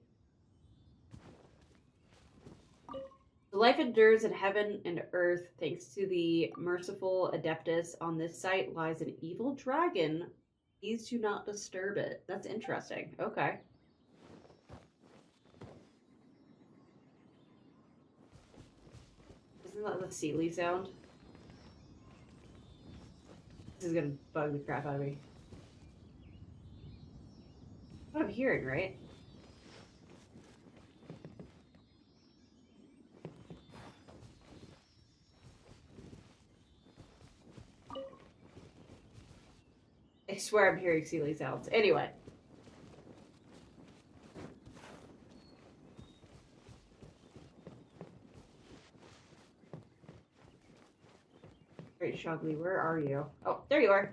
The life endures in heaven and earth. Thanks to the merciful Adeptus, on this site lies an evil dragon. Please do not disturb it. That's interesting. Okay. Isn't that the Sealy sound? This is gonna bug the crap out of me. What I'm hearing, right? I swear I'm hearing Sealy sounds. Anyway. Great Zhongli, where are you? Oh, there you are.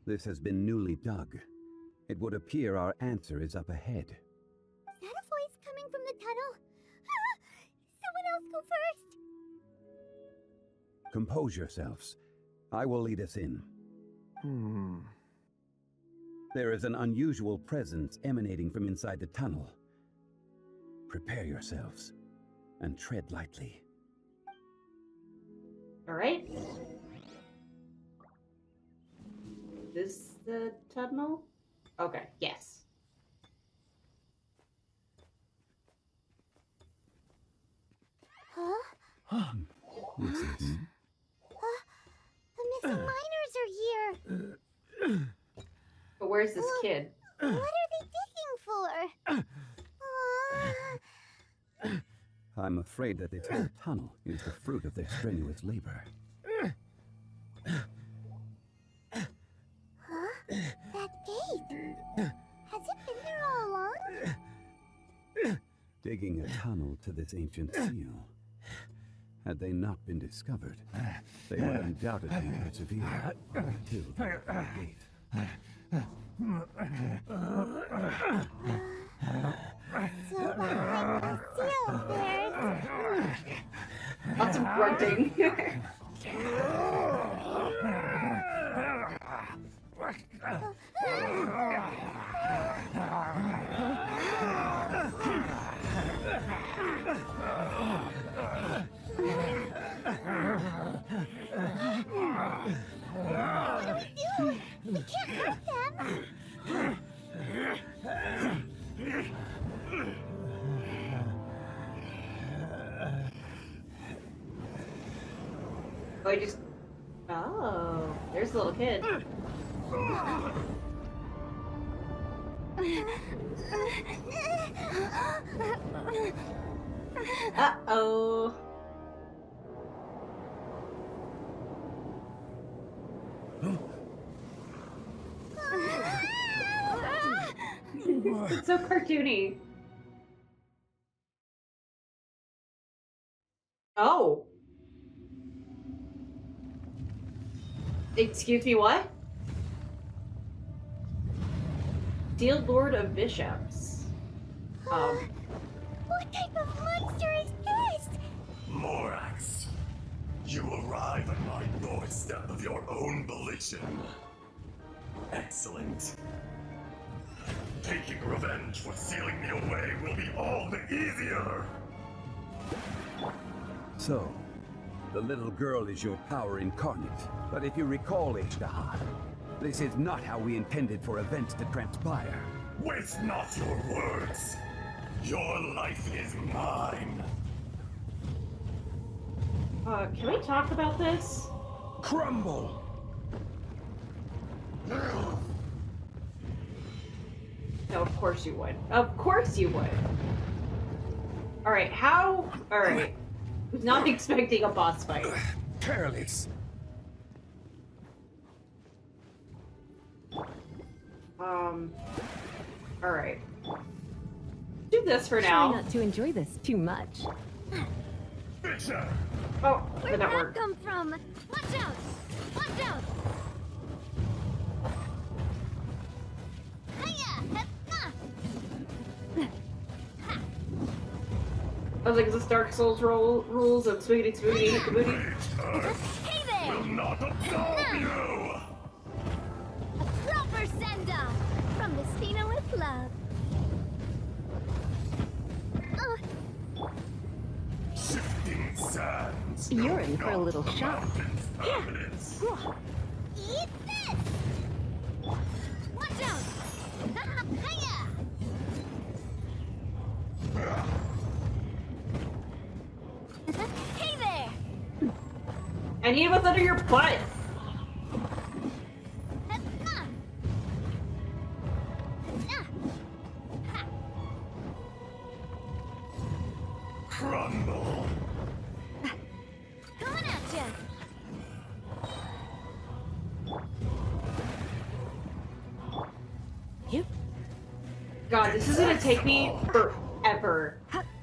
This has been newly dug. It would appear our answer is up ahead. Is that a voice coming from the tunnel? Someone else go first. Compose yourselves. I will lead us in. There is an unusual presence emanating from inside the tunnel. Prepare yourselves and tread lightly. All right. Is this the tunnel? Okay, yes. Huh? This is... The missing miners are here. But where's this kid? What are they digging for? I'm afraid that this whole tunnel is the fruit of their strenuous labor. Huh? That gate. Has it been there all along? Digging a tunnel to this ancient seal. Had they not been discovered, they would undoubtedly persevere until the gate. So behind the seal, there's... Lots of grunting. What do we do? We can't hurt them. Oh, I just... Oh, there's the little kid. Uh-oh. It's so cartoony. Oh. Excuse me, what? Dear Lord of Bishops. What type of monster is this? Morax, you arrive at my doorstep of your own volition. Excellent. Taking revenge for sealing me away will be all the easier. So, The little girl is your power incarnate. But if you recall, Ishtaha, this is not how we intended for events to transpire. Waste not your words. Your life is mine. Can we talk about this? Crumble! No, of course you would. Of course you would. Alright, how... Alright. Was not expecting a boss fight. Careless. Alright. Do this for Try now. not to enjoy this too much. Fisher! Oh, Where'd did that that work? come from? Watch out! Watch out! I was like, is this Dark Souls rules of swiggity swoogity hit the booty? Hey there! Will not absolve you! A proper send-off from Mistina with love. Shifting sands. You're in for a little shock. Permanence. Eat this! Watch out! Hiya! Hey there! I need what's under your butt! Crumble. Coming at ya! God, this is gonna take me forever.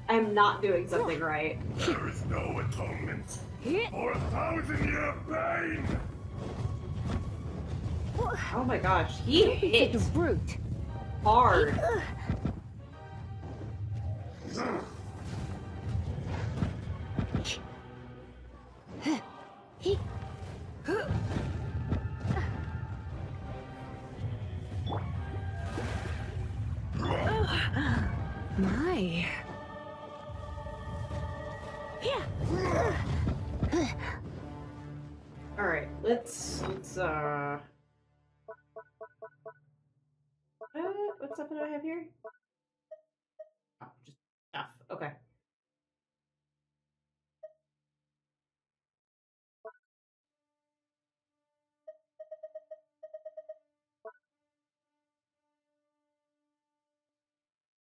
I'm not doing something right. There is no atonement for 1,000-year pain. Oh my gosh, he hit Such a brute. hard. My. Alright, let's what stuff do I have here? Oh, just stuff. Okay.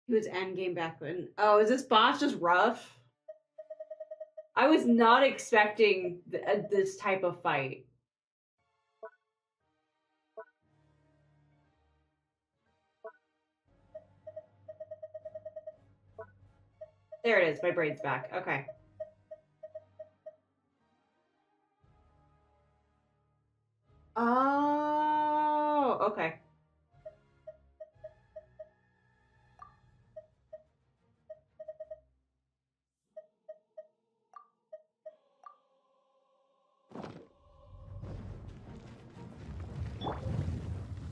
He was endgame back when. Oh, is this boss just rough? I was not expecting this type of fight. There it is. My brain's back. Okay. Oh, okay.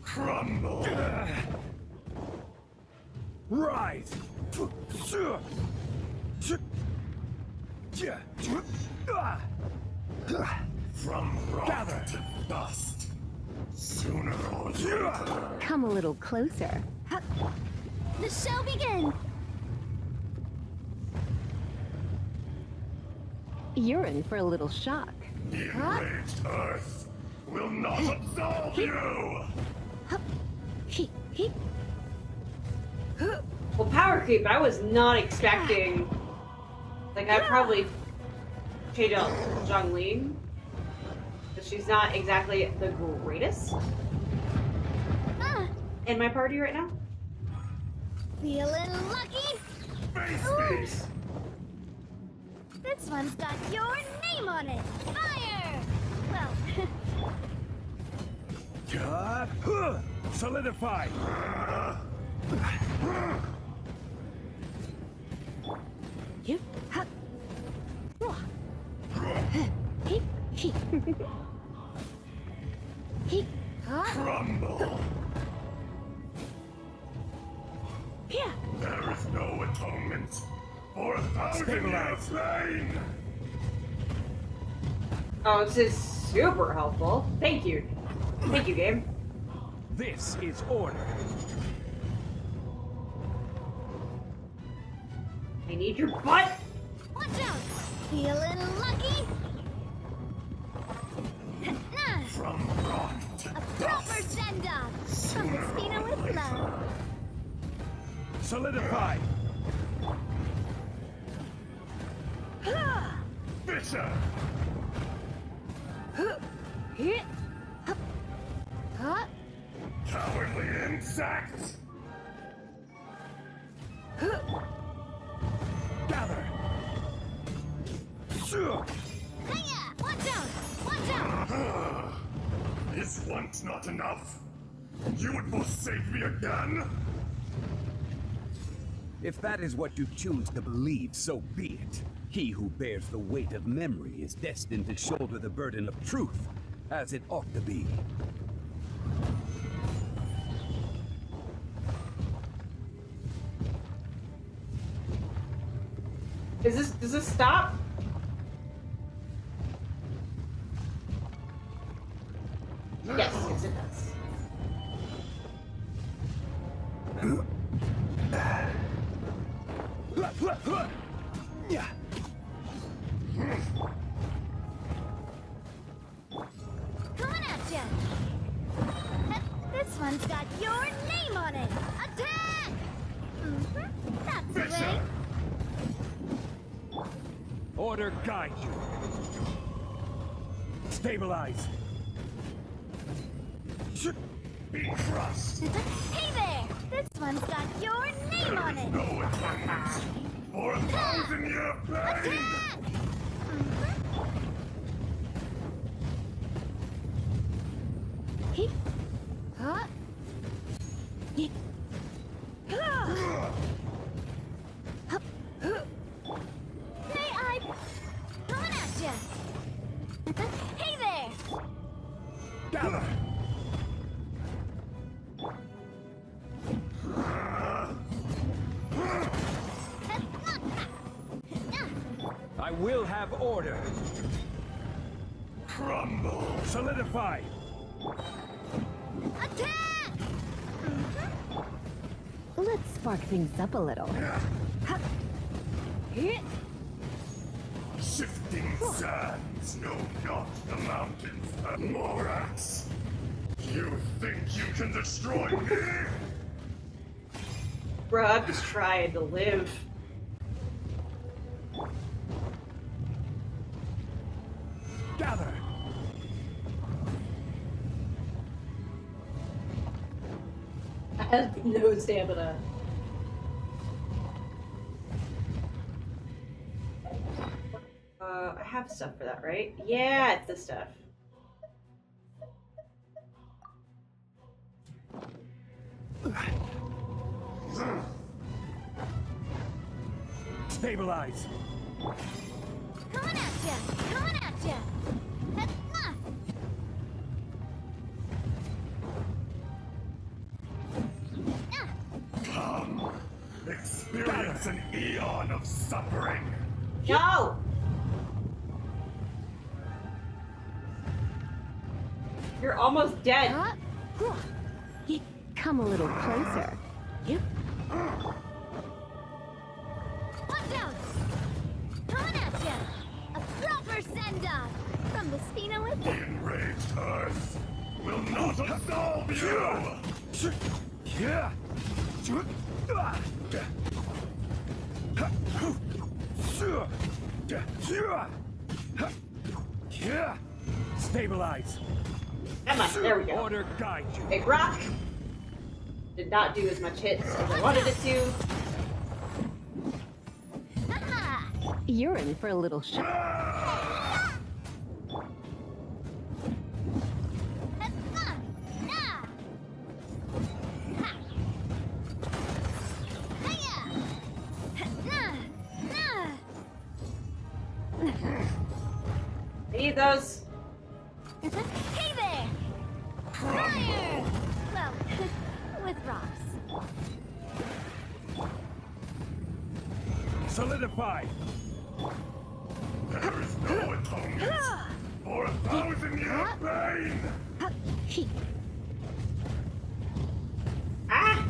Crumble. Rise. From rock to dust. Sooner or later. Come a little closer. The show begins! You're in for a little shock. The enraged earth will not absolve you! Well, power creep, I was not expecting. Like, I'd probably change out Zhongli. But she's not exactly the greatest in my party right now. Feeling lucky? Space. This one's got your name on it! Fire! Well... Solidify! You. Crumble. There is no atonement for 1,000 years pain. Oh, this is super helpful. Thank you. Thank you, game. This is order. I need your butt. Watch out! Feeling lucky? From rot to A proper send-off from the Spina with love. Solidify. Fisher! Cowardly insect! Gather. Hiya! Watch out! Watch out! Is once not enough? You would forsake me again? If that is what you choose to believe, so be it. He who bears the weight of memory is destined to shoulder the burden of truth, as it ought to be. Does this stop? Yes, yes it does. Coming at ya! This one's got your name on it! Attack! That's the way! Order guide you. Stabilize. Be crushed! Hey there! This one's got your name on it! No atonement for 1,000-year pain! Huh? Hey, I'm coming at ya! Hey there! Gather. I will have order. Crumble! Solidify. Attack! Let's spark things up a little. Shifting sands know not the mountains and Morax. You think you can destroy me? Bruh, I'm just trying to live. Gather. I have no stamina. I have stuff for that, right? Yeah, it's this stuff. Stabilize. Coming at ya! Coming at ya! Come, experience an eon of suffering. No! You're almost dead. Come a little closer. Watch out! Coming at ya! A proper send-off from the Spina with The enraged Earth will not absolve you! Stabilize. Come on, there we go. Order guide you. Big rock. Did not do as much hits as I wanted it to. You're in for a little shock. Need those. Hey there! Fire! Well, with rocks. Solidify. There is no atonement for Exposing your pain! Ah!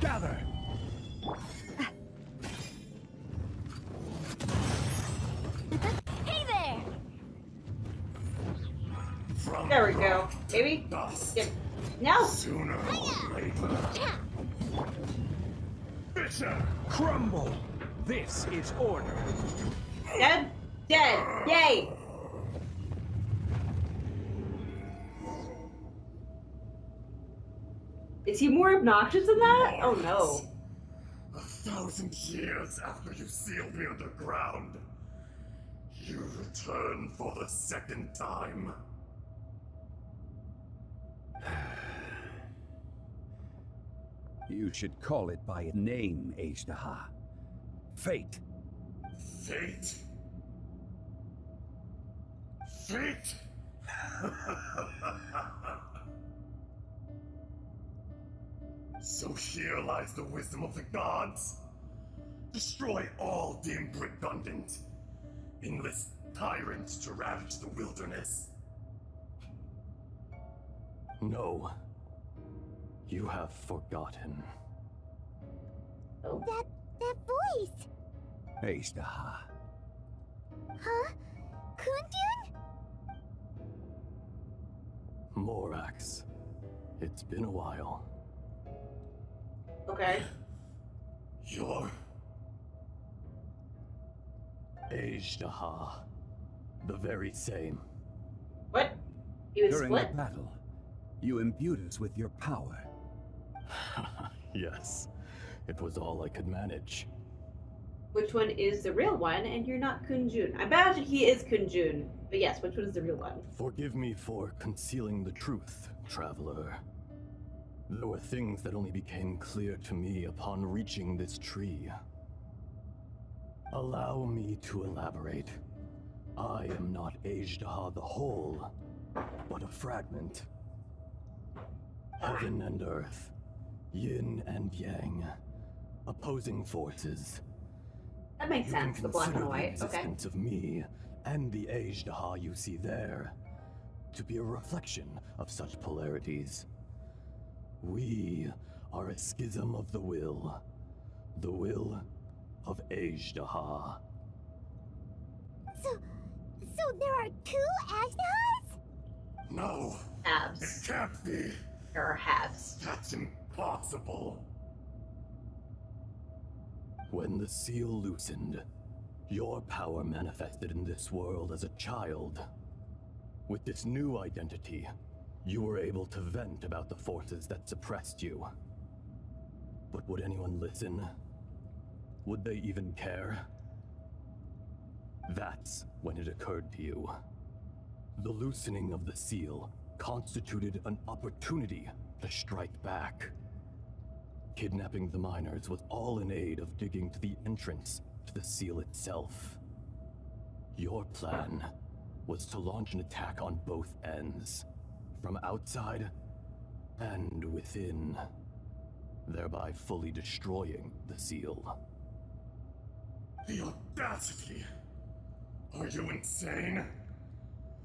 Gather! Hey there! There we go. Maybe? Get... No! Sooner or later. Fisher! Crumble! This is order. Dead? Dead! Yay! Is he more obnoxious than that? Oh no. 1,000 years after you sealed me underground, you return for the second time. You should call it by its name, Ajdaha. Fate. Fate? Fate? So here lies the wisdom of the gods. Destroy all deemed redundant. Enlist tyrants to ravage the wilderness. No. You have forgotten. That voice! Ajdaha. Huh? Kundun? Morax. It's been a while. Okay. You're... Ajdaha. The very same. What? He was During split? the battle, you imbued us with your power. Yes. It was all I could manage. Which one is the real one? And you're not Kunjun. I imagine he is Kunjun. But yes, which one is the real one? Forgive me for concealing the truth, traveler. There were things that only became clear to me upon reaching this tree. Allow me to elaborate. I am not Ajdaha the whole, but a fragment. Heaven and earth, yin and yang, opposing forces. That makes sense, the black and The white. Okay. existence of me and the Ajdaha you see there to be a reflection of such polarities. We are a schism of the will of Ajdaha. So there are two Ajdahas? No. Halves. It can't be. There are halves. That's impossible. When the seal loosened, your power manifested in this world as a child. With this new identity, you were able to vent about the forces that suppressed you. But would anyone listen? Would they even care? That's when it occurred to you. The loosening of the seal constituted an opportunity to strike back. Kidnapping the miners was all in aid of digging to the entrance to the seal itself. Your plan was to launch an attack on both ends, from outside and within, thereby fully destroying the seal. The audacity! Are you insane?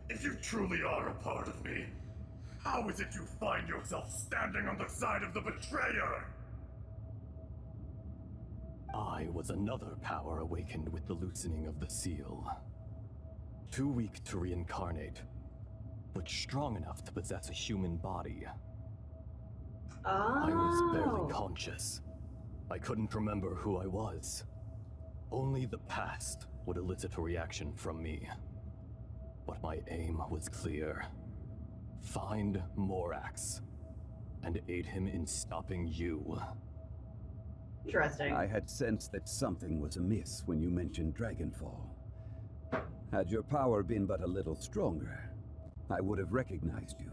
If you truly are a part of me, how is it you find yourself standing on the side of the betrayer? I was another power awakened with the loosening of the seal. Too weak to reincarnate, but strong enough to possess a human body. I was barely conscious. I couldn't remember who I was. Only the past would elicit a reaction from me. But my aim was clear. Find Morax, and aid him in stopping you. Interesting. I had sensed that something was amiss when you mentioned Dragonfall. Had your power been but a little stronger, I would have recognized you.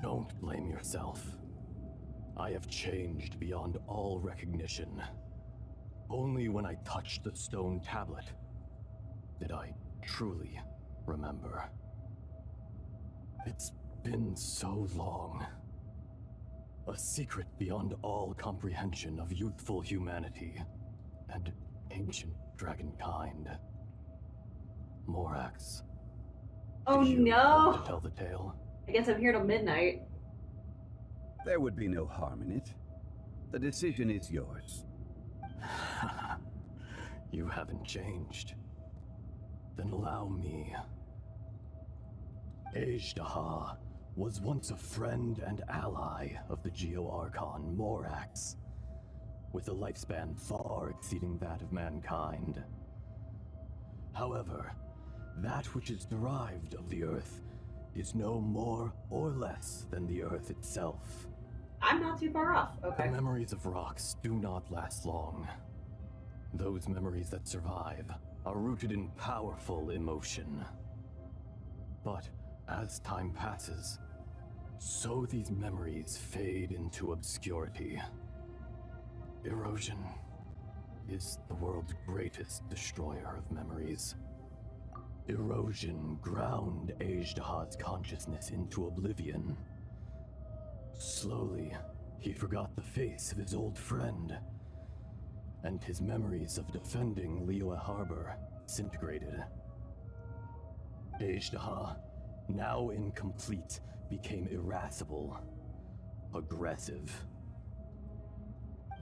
Don't blame yourself. I have changed beyond all recognition. Only when I touched the stone tablet did I truly remember. It's been so long. A secret beyond all comprehension of youthful humanity and Ancient dragonkind. Morax. Oh did you no! want to tell the tale? I guess I'm here till midnight. There would be no harm in it. The decision is yours. You haven't changed. Then allow me. Ejdaha was once a friend and ally of the Geo-Archon Morax, with a lifespan far exceeding that of mankind. However, that which is derived of the Earth is no more or less than the Earth itself. I'm not too far off. Okay. The memories of rocks do not last long. Those memories that survive are rooted in powerful emotion. But as time passes, so these memories fade into obscurity. Erosion is the world's greatest destroyer of memories. Erosion ground Ejdaha's consciousness into oblivion. Slowly, he forgot the face of his old friend, and his memories of defending Liyue Harbor disintegrated. Ejdaha, now incomplete, became irascible, aggressive.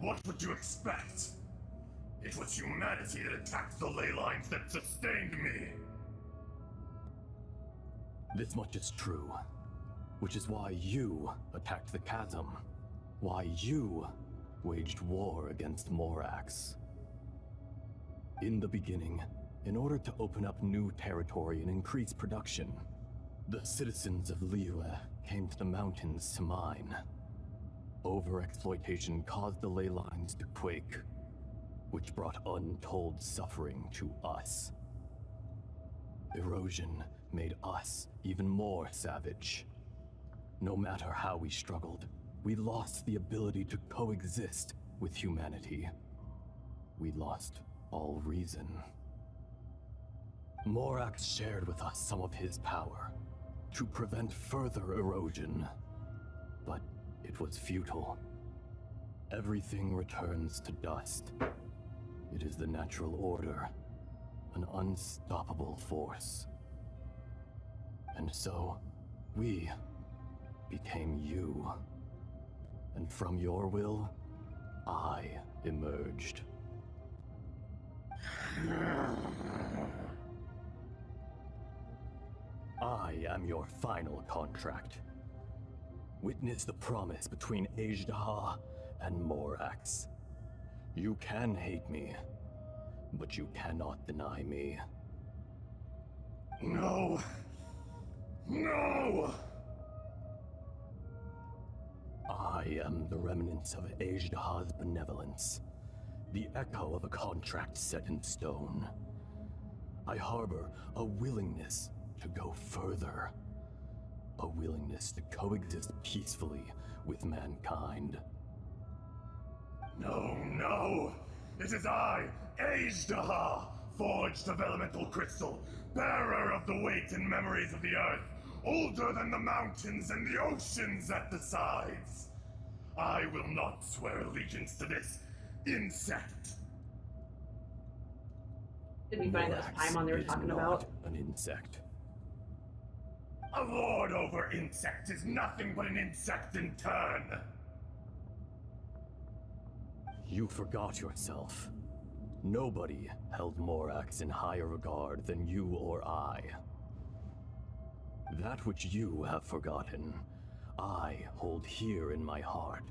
What would you expect? It was humanity that attacked the ley lines that sustained me. This much is true, which is why you attacked the chasm, why you waged war against Morax. In the beginning, in order to open up new territory and increase production, the citizens of Liyue came to the mountains to mine. Overexploitation caused the ley lines to quake, which brought untold suffering to us. Erosion made us even more savage. No matter how we struggled, we lost the ability to coexist with humanity. We lost all reason. Morax shared with us some of his power to prevent further erosion, but it was futile. Everything returns to dust. It is the natural order, an unstoppable force. And so, we became you. And from your will, I emerged. I am your final contract. Witness the promise between Ejdaha and Morax. You can hate me, but you cannot deny me. No! No! I am the remnants of Ejdaha's benevolence, the echo of a contract set in stone. I harbor a willingness to go further, a willingness to coexist peacefully with mankind. No, no! It is I, Ejdaha, forged of elemental crystal, bearer of the weight and memories of the earth, older than the mountains and the oceans at the sides. I will not swear allegiance to this insect. Did we find that Paimon they were talking about? An insect. A lord over insect is nothing but an insect in turn. You forgot yourself. Nobody held Morax in higher regard than you or I. That which you have forgotten, I hold here in my heart.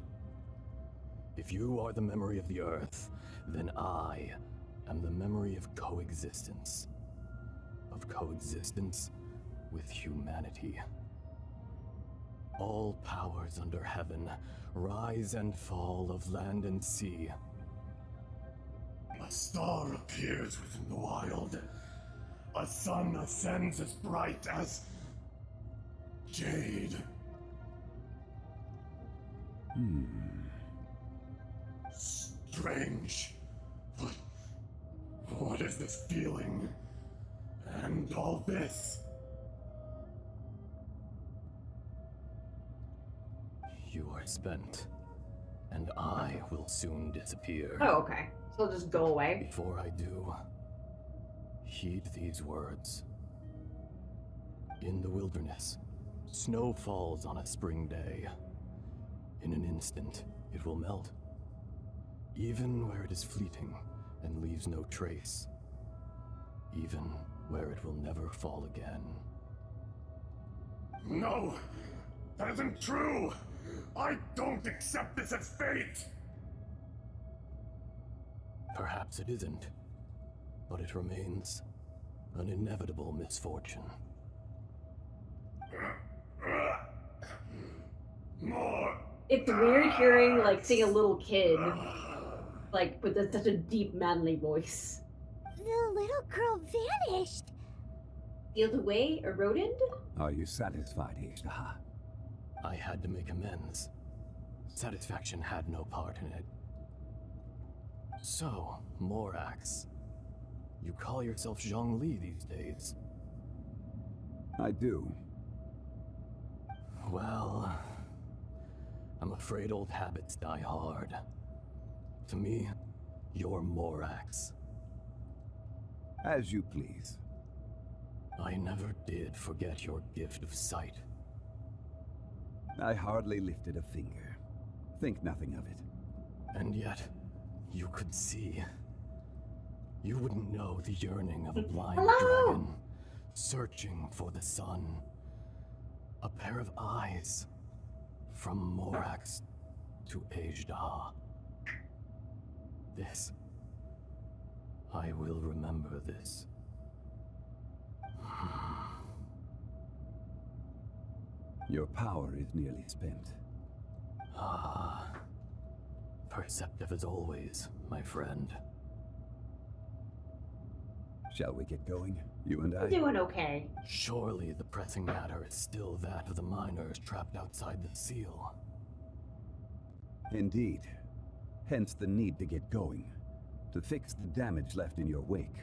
If you are the memory of the Earth, then I am the memory of coexistence. Of coexistence with humanity. All powers under heaven, rise and fall of land and sea. A star appears within the wild. A sun ascends as bright as jade. Strange. What is this feeling? And all this? You are spent, and I will soon disappear. Oh, okay. So I'll just go away. Before I do, heed these words. In the wilderness, snow falls on a spring day. In an instant, it will melt. Even where it is fleeting and leaves no trace. Even where it will never fall again. No! That isn't true! I don't accept this as fate! Perhaps it isn't, but it remains an inevitable misfortune. More! It's weird hearing, like, seeing a little kid, like, with such a deep, manly voice. The little girl vanished. Sealed away? Eroded? Are you satisfied, Ishtaha? I had to make amends. Satisfaction had no part in it. So, Morax, you call yourself Zhongli these days? I do. Well, I'm afraid old habits die hard. To me, you're Morax. As you please. I never did forget your gift of sight. I hardly lifted a finger. Think nothing of it. And yet, you could see. You wouldn't know the yearning of a blind dragon, searching for the sun. A pair of eyes, from Morax to Ejdah. This. I will remember this. Your power is nearly spent. Ah. Perceptive as always, my friend. Shall we get going, you and I? I'm doing okay. Surely the pressing matter is still that of the miners trapped outside the seal. Indeed. Hence the need to get going. To fix the damage left in your wake.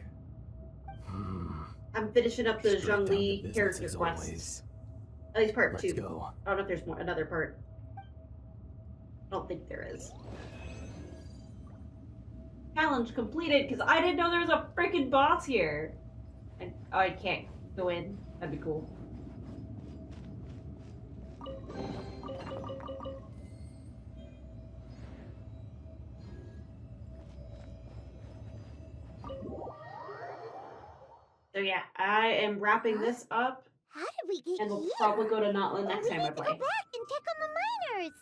I'm finishing up the Straight down to Zhongli business character as quests. always. At least part Let's 2. go. I don't know if there's another part. I don't think there is. Challenge completed, because I didn't know there was a freaking boss here. And I can't go in. That'd be cool. So yeah, I am wrapping this up. How did we get And we'll here? probably go to Natlan next time I We need to play. go back and check on the miners.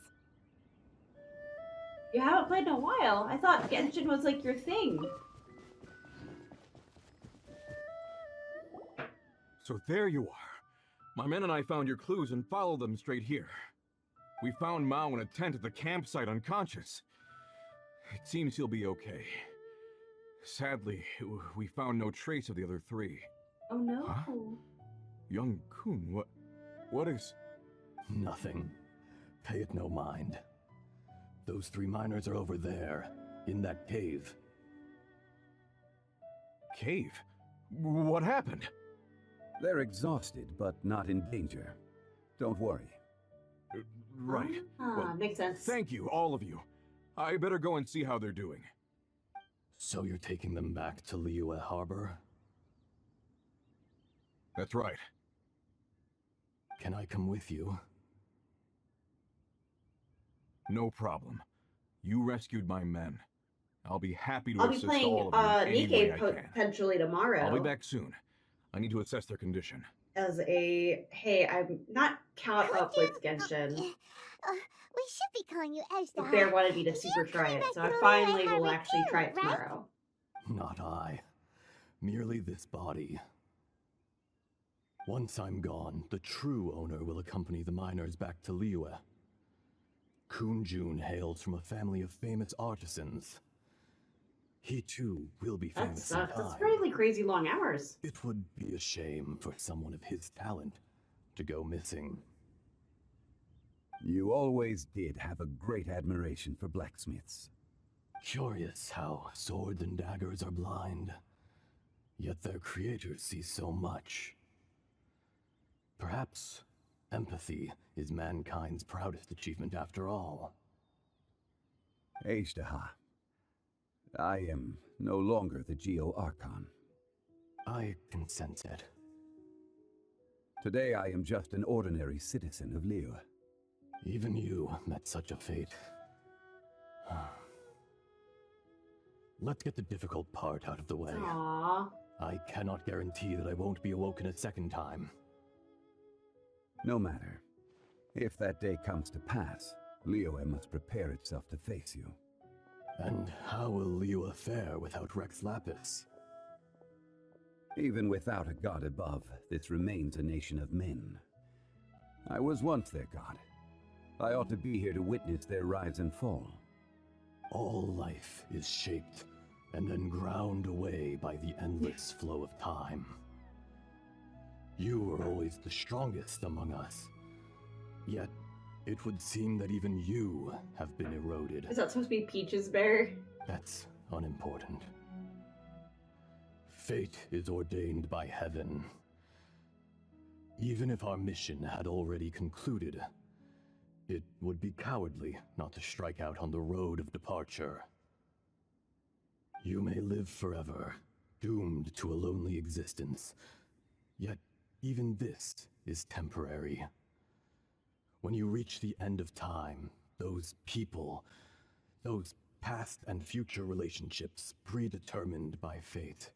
You haven't played in a while. I thought Genshin was like your thing. So there you are. My men and I found your clues and followed them straight here. We found Mao in a tent at the campsite unconscious. It seems he'll be okay. Sadly, we found no trace of the other three. Oh no. Huh? Young Kun, what is... Nothing. Pay it no mind. Those 3 miners are over there, in that cave. Cave? What happened? They're exhausted, but not in danger. Don't worry. Right. Ah, makes sense. Thank you, all of you. I better go and see how they're doing. So you're taking them back to Liyue Harbor? That's right. Can I come with you? No problem. You rescued my men. I'll be happy to I'll be assist playing all of you any way I can. potentially tomorrow. I'll be back soon. I need to assess their condition. As a hey, I'm not caught up with Genshin. We should be calling you Ejdah. Bear wanted me to super try it, so I finally will actually try it tomorrow. Not I. Merely this body. Once I'm gone, the true owner will accompany the miners back to Liyue. Kunjun hails from a family of famous artisans. He too will be That famous in sucks. That's time. really crazy long hours. It would be a shame for someone of his talent to go missing. You always did have a great admiration for blacksmiths. Curious how swords and daggers are blind, yet their creators see so much. Perhaps empathy is mankind's proudest achievement after all. Ejdah, I am no longer the Geo Archon. I can sense it. Today I am just an ordinary citizen of Liyue. Even you met such a fate. Let's get the difficult part out of the way. Aww. I cannot guarantee that I won't be awoken a second time. No matter. If that day comes to pass, Liyue must prepare itself to face you. And how will Liyue fare without Rex Lapis? Even without a god above, this remains a nation of men. I was once their god. I ought to be here to witness their rise and fall. All life is shaped and then ground away by the endless flow of time. You were always the strongest among us. Yet, it would seem that even you have been eroded. Is that supposed to be Peach's bear? That's unimportant. Fate is ordained by heaven. Even if our mission had already concluded, it would be cowardly not to strike out on the road of departure. You may live forever, doomed to a lonely existence. Yet, even this is temporary. When you reach the end of time, those people, those past and future relationships predetermined by fate,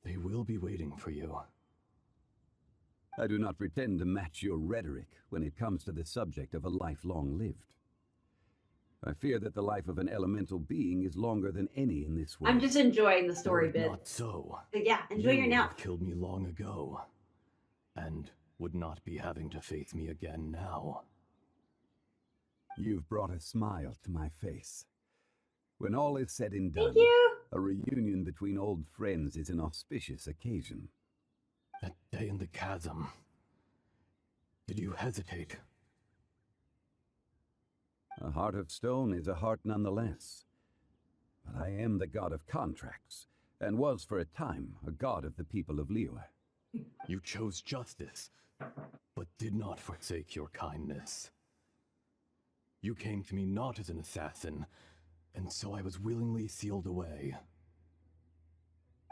they will be waiting for you. I do not pretend to match your rhetoric when it comes to the subject of a life long lived. I fear that the life of an elemental being is longer than any in this world. I'm just enjoying the story bit. Not so. Yeah, enjoy your would nap. have killed me long ago, and would not be having to face me again now. You've brought a smile to my face. When all is said and done, Thank you. A reunion between old friends is an auspicious occasion. That day in the chasm. Did you hesitate? A heart of stone is a heart nonetheless. But I am the god of contracts, and was for a time a god of the people of Liyue. You chose justice, but did not forsake your kindness. You came to me not as an assassin, and so I was willingly sealed away.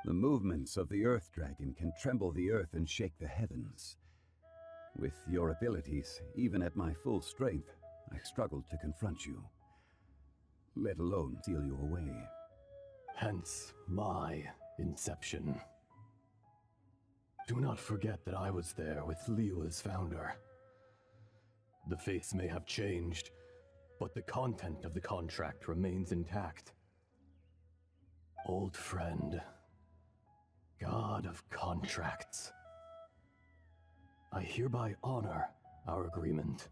The movements of the Earth Dragon can tremble the earth and shake the heavens. With your abilities, even at my full strength, I struggled to confront you, let alone seal you away. Hence my inception. Do not forget that I was there with Liyue's founder. The face may have changed, but the content of the contract remains intact. Old friend, god of contracts, I hereby honor our agreement.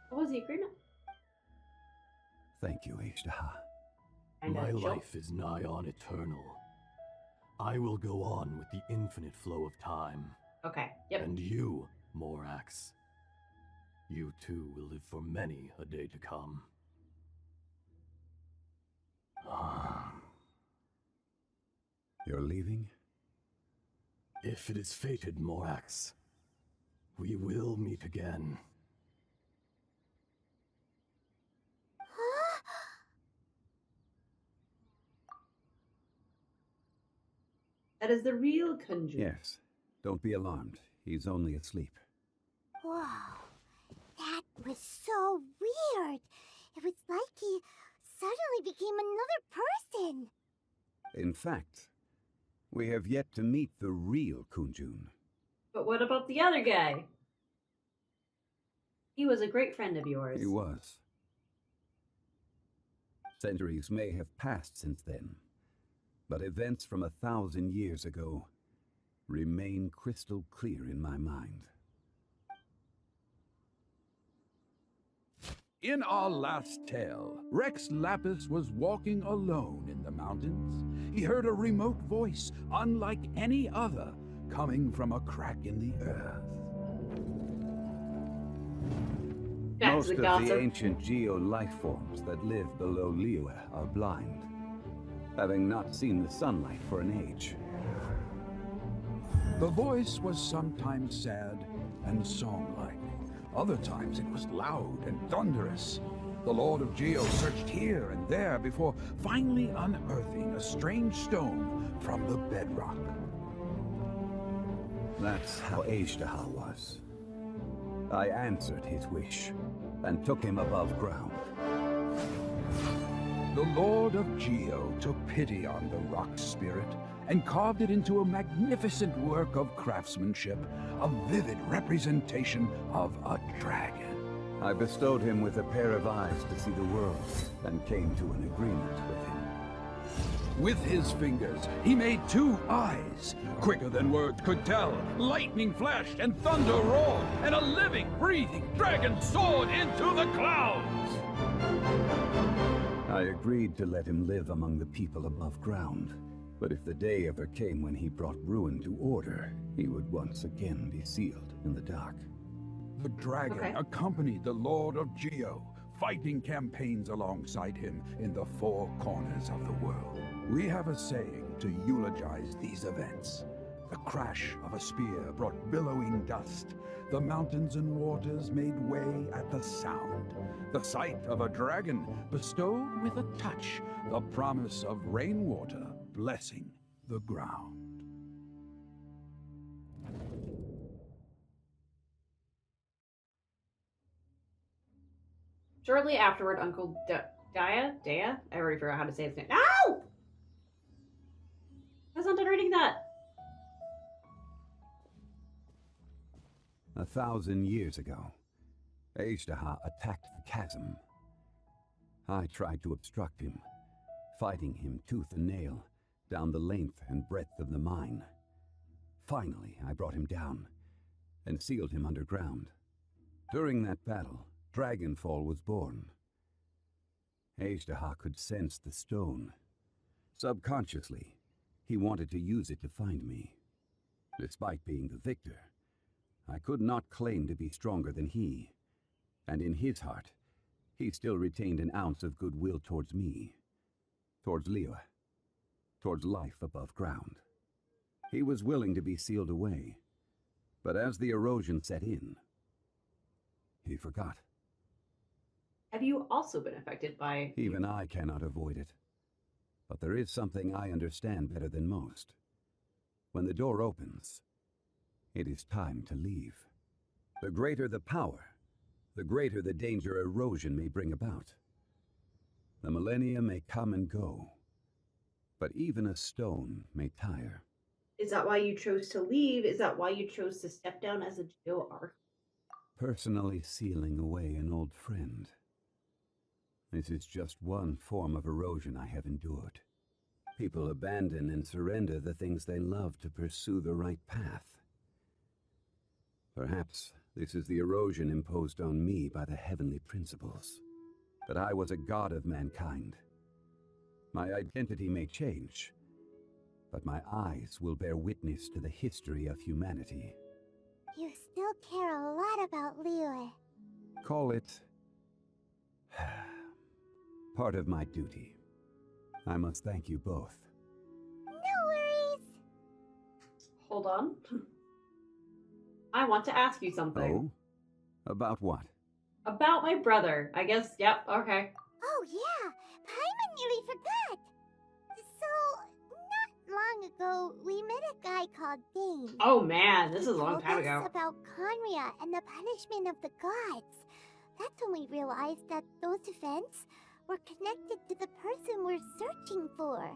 What was the agreement? Thank you, Ishtaha. My life is nigh on eternal. I will go on with the infinite flow of time. Okay, yep. And you, Morax, you too will live for many a day to come. You're leaving? If it is fated, Morax, we will meet again. That is the real Kunju. Yes. Don't be alarmed. He's only asleep. Whoa. That was so weird. It was like he suddenly became another person. In fact, we have yet to meet the real Kunjun. But what about the other guy? He was a great friend of yours. He was. Centuries may have passed since then, but events from 1,000 years ago remain crystal clear in my mind. In our last tale, Rex Lapis was walking alone in the mountains. He heard a remote voice, unlike any other, coming from a crack in the earth. Most of the ancient geo life forms that live below Liyue are blind, having not seen the sunlight for an age. The voice was sometimes sad and song-like. Other times it was loud and thunderous. The Lord of Geo searched here and there before finally unearthing a strange stone from the bedrock. That's how Ejderha was. I answered his wish and took him above ground. The Lord of Geo took pity on the rock spirit and carved it into a magnificent work of craftsmanship, a vivid representation of a dragon. I bestowed him with a pair of eyes to see the world and came to an agreement with him. With his fingers, he made 2 eyes, quicker than words could tell. Lightning flashed and thunder roared, and a living, breathing dragon soared into the clouds. I agreed to let him live among the people above ground, but if the day ever came when he brought ruin to order, he would once again be sealed in the dark. The dragon accompanied the Lord of Geo, fighting campaigns alongside him in the 4 corners of the world. We have a saying to eulogize these events. The crash of a spear brought billowing dust. The mountains and waters made way at the sound. The sight of a dragon bestowed with a touch the promise of rainwater blessing the ground. Shortly afterward, Uncle Daya? I already forgot how to say his name. No! I was not done reading that. 1,000 years ago, Ejderha attacked the chasm. I tried to obstruct him, fighting him tooth and nail down the length and breadth of the mine. Finally, I brought him down and sealed him underground. During that battle, Dragonfall was born. Ejderha could sense the stone. Subconsciously, he wanted to use it to find me. Despite being the victor, I could not claim to be stronger than he, and in his heart, he still retained an ounce of goodwill towards me, towards Liyue, towards life above ground. He was willing to be sealed away, but as the erosion set in, he forgot. Have you also been affected by... Even I cannot avoid it. But there is something I understand better than most. When the door opens, it is time to leave. The greater the power, the greater the danger erosion may bring about. The millennia may come and go, but even a stone may tire. Is that why you chose to leave? Is that why you chose to step down as a Geo Arc? Personally sealing away an old friend. This is just one form of erosion I have endured. People abandon and surrender the things they love to pursue the right path. Perhaps this is the erosion imposed on me by the heavenly principles. That I was a god of mankind. My identity may change, but my eyes will bear witness to the history of humanity. You still care a lot about Liyue. Call it part of my duty. I must thank you both. No worries. Hold on. I want to ask you something. Oh? About what? About my brother. I guess, yep, okay. Oh yeah, Paimon nearly forgot. So, not long ago, we met a guy called Dane. Oh man, this is a long time He told ago. us about Conria and the punishment of the gods. That's when we realized that those events were connected to the person we're searching for.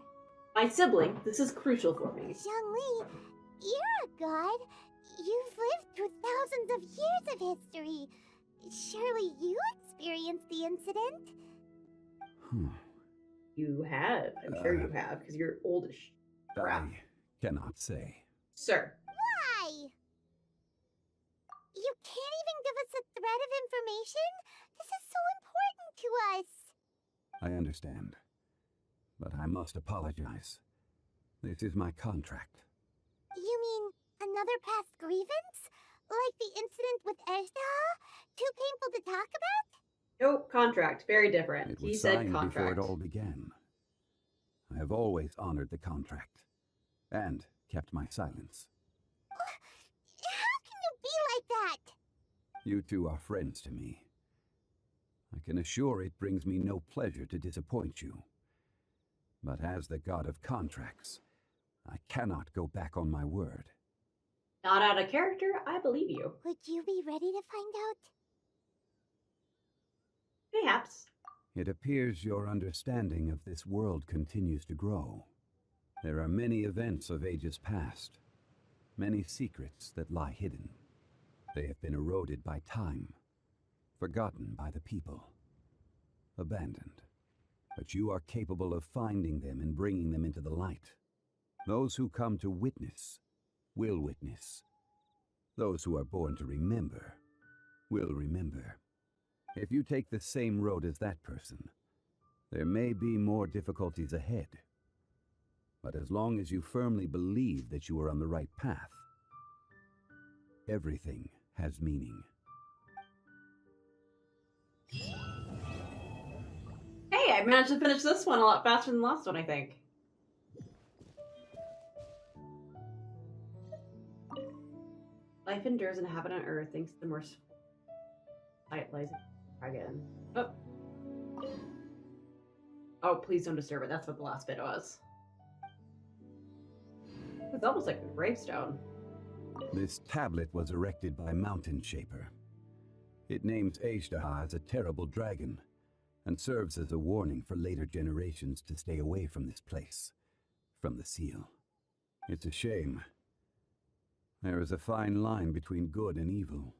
My sibling, this is crucial for me. Zhongli, you're a god. You've lived through thousands of years of history. Surely you experienced the incident? You have. I'm sure you have, because you're oldish. I cannot say. Sir. Why? You can't even give us a thread of information? This is so important to us. I understand, but I must apologize. This is my contract. You mean another past grievance? Like the incident with Ejderha? Too painful to talk about? Nope, contract. Very different. It He was said signed contract. before it all began. I have always honored the contract, and kept my silence. How can you be like that? You two are friends to me. I can assure it brings me no pleasure to disappoint you. But as the god of contracts, I cannot go back on my word. Not out of character, I believe you. Would you be ready to find out? Perhaps. It appears your understanding of this world continues to grow. There are many events of ages past, many secrets that lie hidden. They have been eroded by time, forgotten by the people, abandoned. But you are capable of finding them and bringing them into the light. Those who come to witness will witness. Those who are born to remember will remember. If you take the same road as that person, there may be more difficulties ahead. But as long as you firmly believe that you are on the right path, everything has meaning. Hey, I managed to finish this one a lot faster than the last one, I think. Life endures and heaven on earth thanks to the merciful light lies dragon. Oh. Oh, please don't disturb it. That's what the last bit was. It's almost like a gravestone. This tablet was erected by Mountain Shaper. It names Ejdaha as a terrible dragon, and serves as a warning for later generations to stay away from this place, from the seal. It's a shame. There is a fine line between good and evil.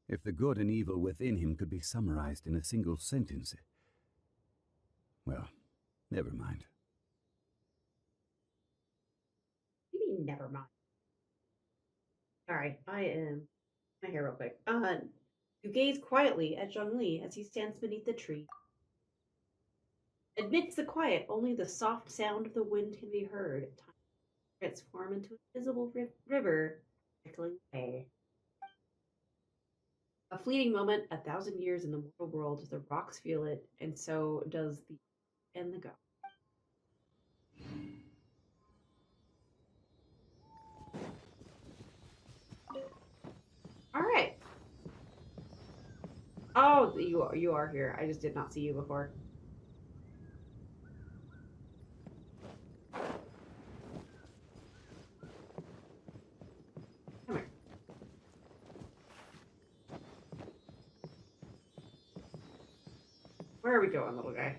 If the good and evil within him could be summarized in a single sentence, well, never mind. You mean never mind? Sorry, I am my hair real quick. You gaze quietly at Zhongli as he stands beneath the tree. Amidst the quiet, only the soft sound of the wind can be heard. Time transform into a visible river trickling away. A fleeting moment, 1,000 years in the mortal world. The rocks feel it, and so does the and the god. All right. Oh, you are here. I just did not see you before. Come here. Where are we going, little guy?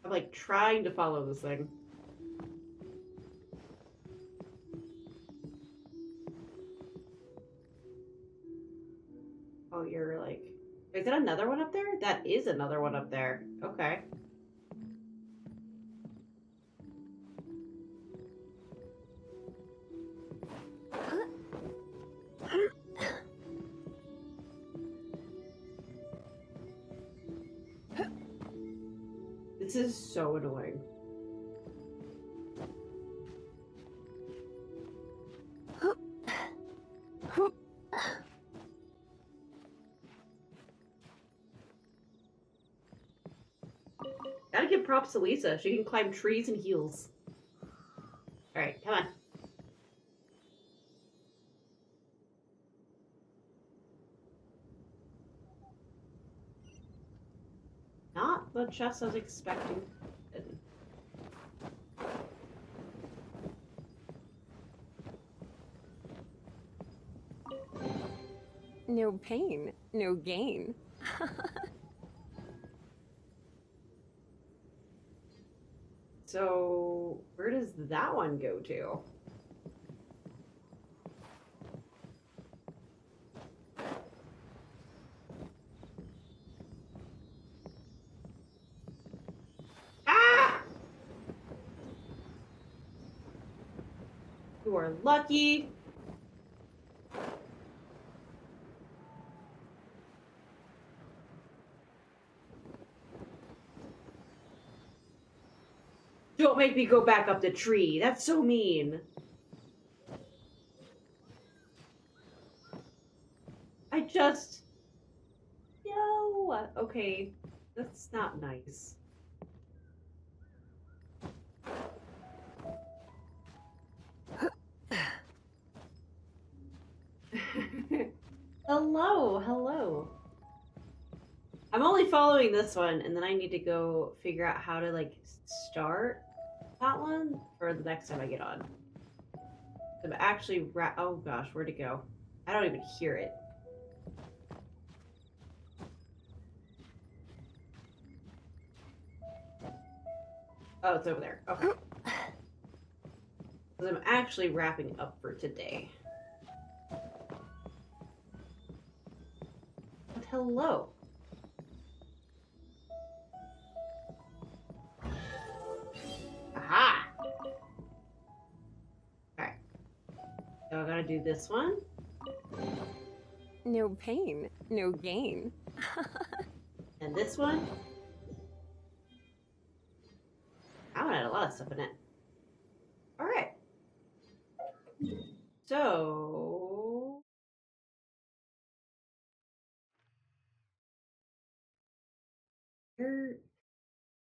I'm like trying to follow this thing. Oh, you're like... Is that another one up there? That is another one up there. Okay. This is so annoying. Gotta give props to Lisa. She can climb trees and heels. Alright, come on. Not the chest I was expecting. No pain, no gain. So, where does that one go to? Ah! You are lucky. Don't make me go back up the tree. That's so mean. I just... No. Okay. That's not nice. Hello, hello. I'm only following this one, and then I need to go figure out how to, like, start that one for the next time I get on. I'm actually oh gosh, where'd it go? I don't even hear it. Oh, it's over there. Okay. Because I'm actually wrapping up for today. But hello. Aha! Alright. So I gotta do this one. No pain, no gain. And this one. That one had a lot of stuff in it. Alright. So... Where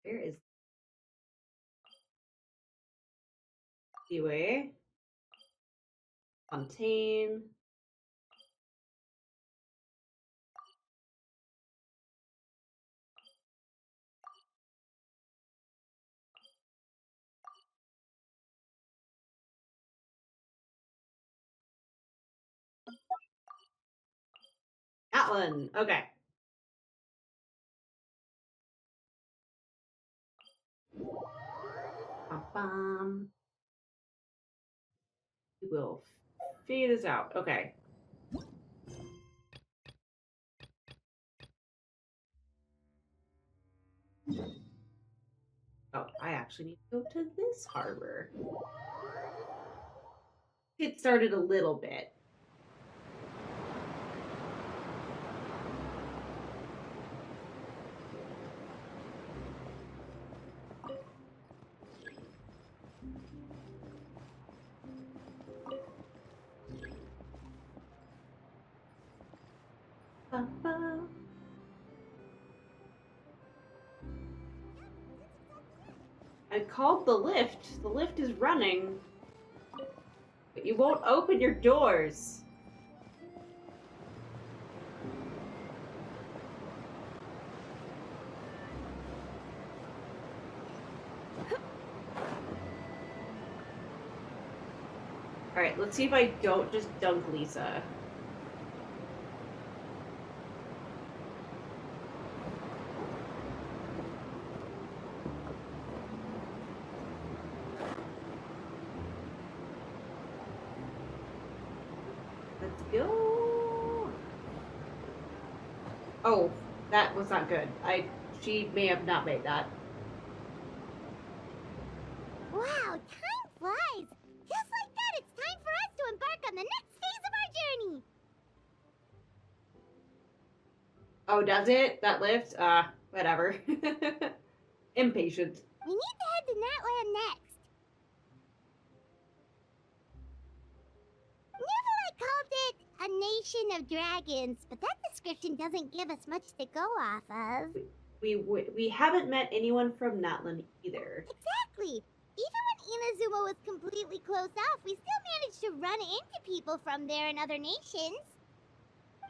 is... Seaway. Fontaine. Natlan. Okay. Bum. We will figure this out. Okay. Oh, I actually need to go to this harbor. It started a little bit. I called the lift. The lift is running. But you won't open your doors. Alright, let's see if I don't just dunk Lisa. Let's go. Oh, that was not good. She may have not made that. Wow, time flies! Just like that, it's time for us to embark on the next phase of our journey! Oh, does it? That lift? Whatever. Impatient. We need to head to Natlan next. Neverland called it a nation of dragons, but that description doesn't give us much to go off of. We haven't met anyone from Natlan either. Exactly. Even when Inazuma was completely closed off, we still managed to run into people from there and other nations.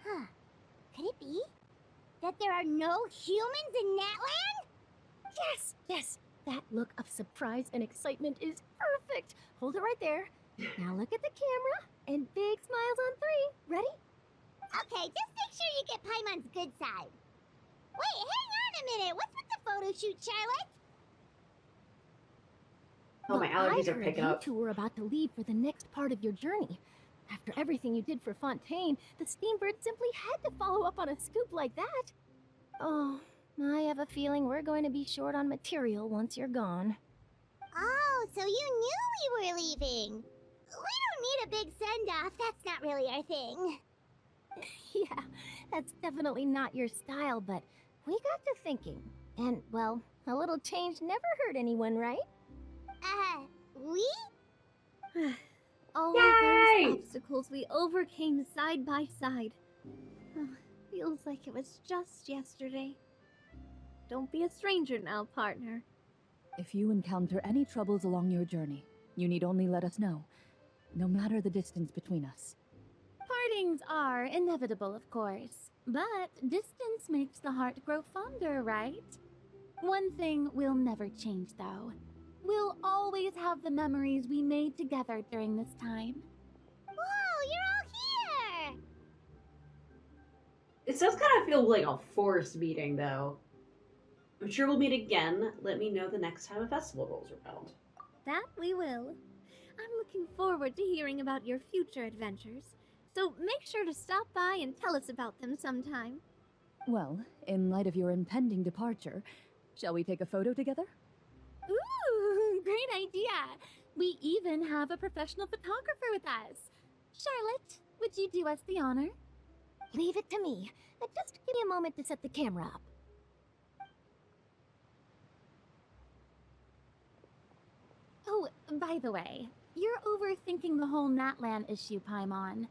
Huh. Could it be that there are no humans in Natlan? Yes, yes. That look of surprise and excitement is perfect. Hold it right there. Now look at the camera and big smiles on 3. Ready? Okay, just make sure you get Paimon's good side. Wait, hang on a minute. What's with the photo shoot, Charlotte? Oh, my allergies are picking up. You two were about to leave for the next part of your journey. After everything you did for Fontaine, the Steambird simply had to follow up on a scoop like that. Oh, I have a feeling we're going to be short on material once you're gone. Oh, so you knew we were leaving. We don't need a big send-off. That's not really our thing. Yeah, that's definitely not your style, but we got to thinking. And, well, a little change never hurt anyone, right? We? All Yay! of those obstacles we overcame side by side. Oh, feels like it was just yesterday. Don't be a stranger now, partner. If you encounter any troubles along your journey, you need only let us know, no matter the distance between us. Parting! things are inevitable, of course. But distance makes the heart grow fonder, right? One thing will never change, though. We'll always have the memories we made together during this time. Whoa, you're all here! It does kind of feel like a forced meeting, though. I'm sure we'll meet again. Let me know the next time a festival rolls around. That we will. I'm looking forward to hearing about your future adventures, so make sure to stop by and tell us about them sometime. Well, in light of your impending departure, shall we take a photo together? Ooh, great idea! We even have a professional photographer with us. Charlotte, would you do us the honor? Leave it to me. Just give me a moment to set the camera up. Oh, by the way, you're overthinking the whole Natlan issue, Paimon.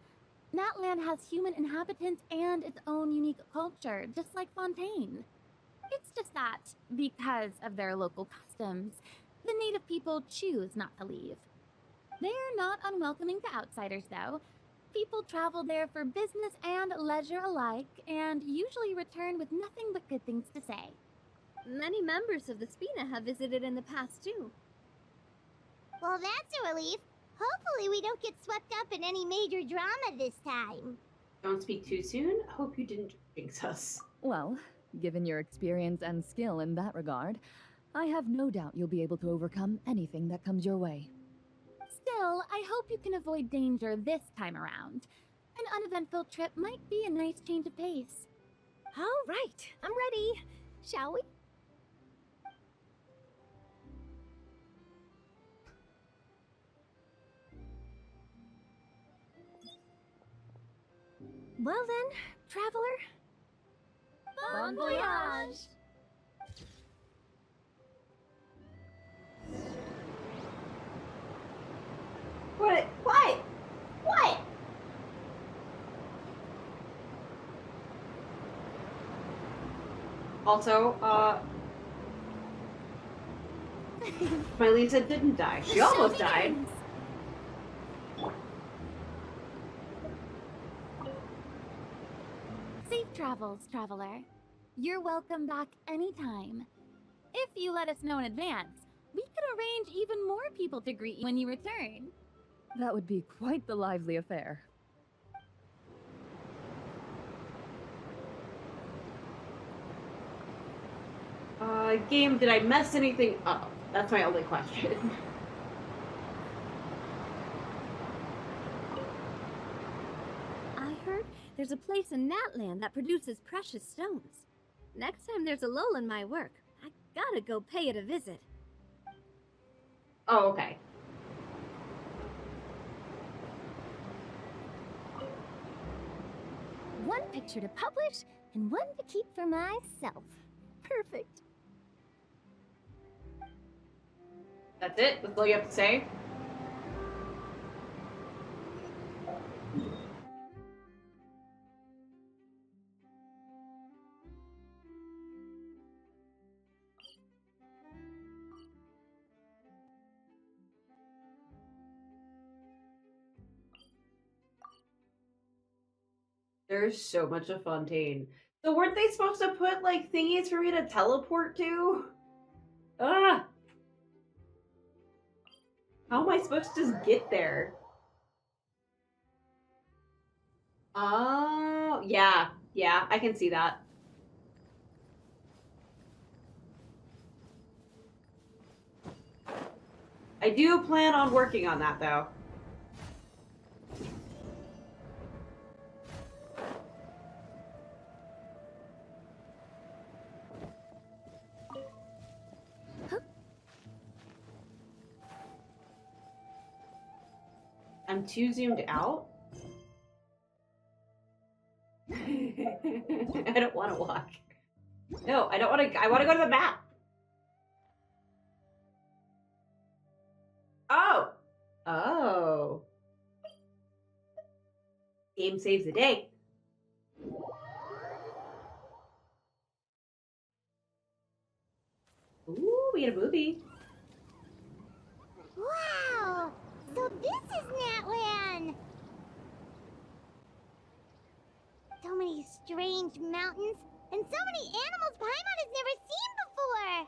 Natlan has human inhabitants and its own unique culture, just like Fontaine. It's just that, because of their local customs, the native people choose not to leave. They're not unwelcoming to outsiders, though. People travel there for business and leisure alike, and usually return with nothing but good things to say. Many members of the Spina have visited in the past, too. Well, that's a relief. Hopefully we don't get swept up in any major drama this time. Don't speak too soon. Hope you didn't jinx us. Well, given your experience and skill in that regard, I have no doubt you'll be able to overcome anything that comes your way. Still, I hope you can avoid danger this time around. An uneventful trip might be a nice change of pace. All right, I'm ready. Shall we? Well then, traveler. Bon voyage! What? What? What? Also, my Lisa didn't die. She almost died. Safe travels, traveler. You're welcome back anytime. If you let us know in advance, we could arrange even more people to greet you when you return. That would be quite the lively affair. Game, did I mess anything up? That's my only question. I heard there's a place in Natlan that produces precious stones. Next time there's a lull in my work, I gotta go pay it a visit. Oh, okay. One picture to publish and one to keep for myself. Perfect. That's it? That's all you have to say? There's so much of Fontaine. So weren't they supposed to put, like, thingies for me to teleport to? Ah! How am I supposed to just get there? Oh, yeah. Yeah, I can see that. I do plan on working on that, though. I'm too zoomed out. I don't want to walk. No, I don't want to. I want to go to the map. Oh. Oh. Game saves the day. Ooh, we get a movie. Wow! So this is Natlan! these strange mountains, and so many animals Paimon has never seen before.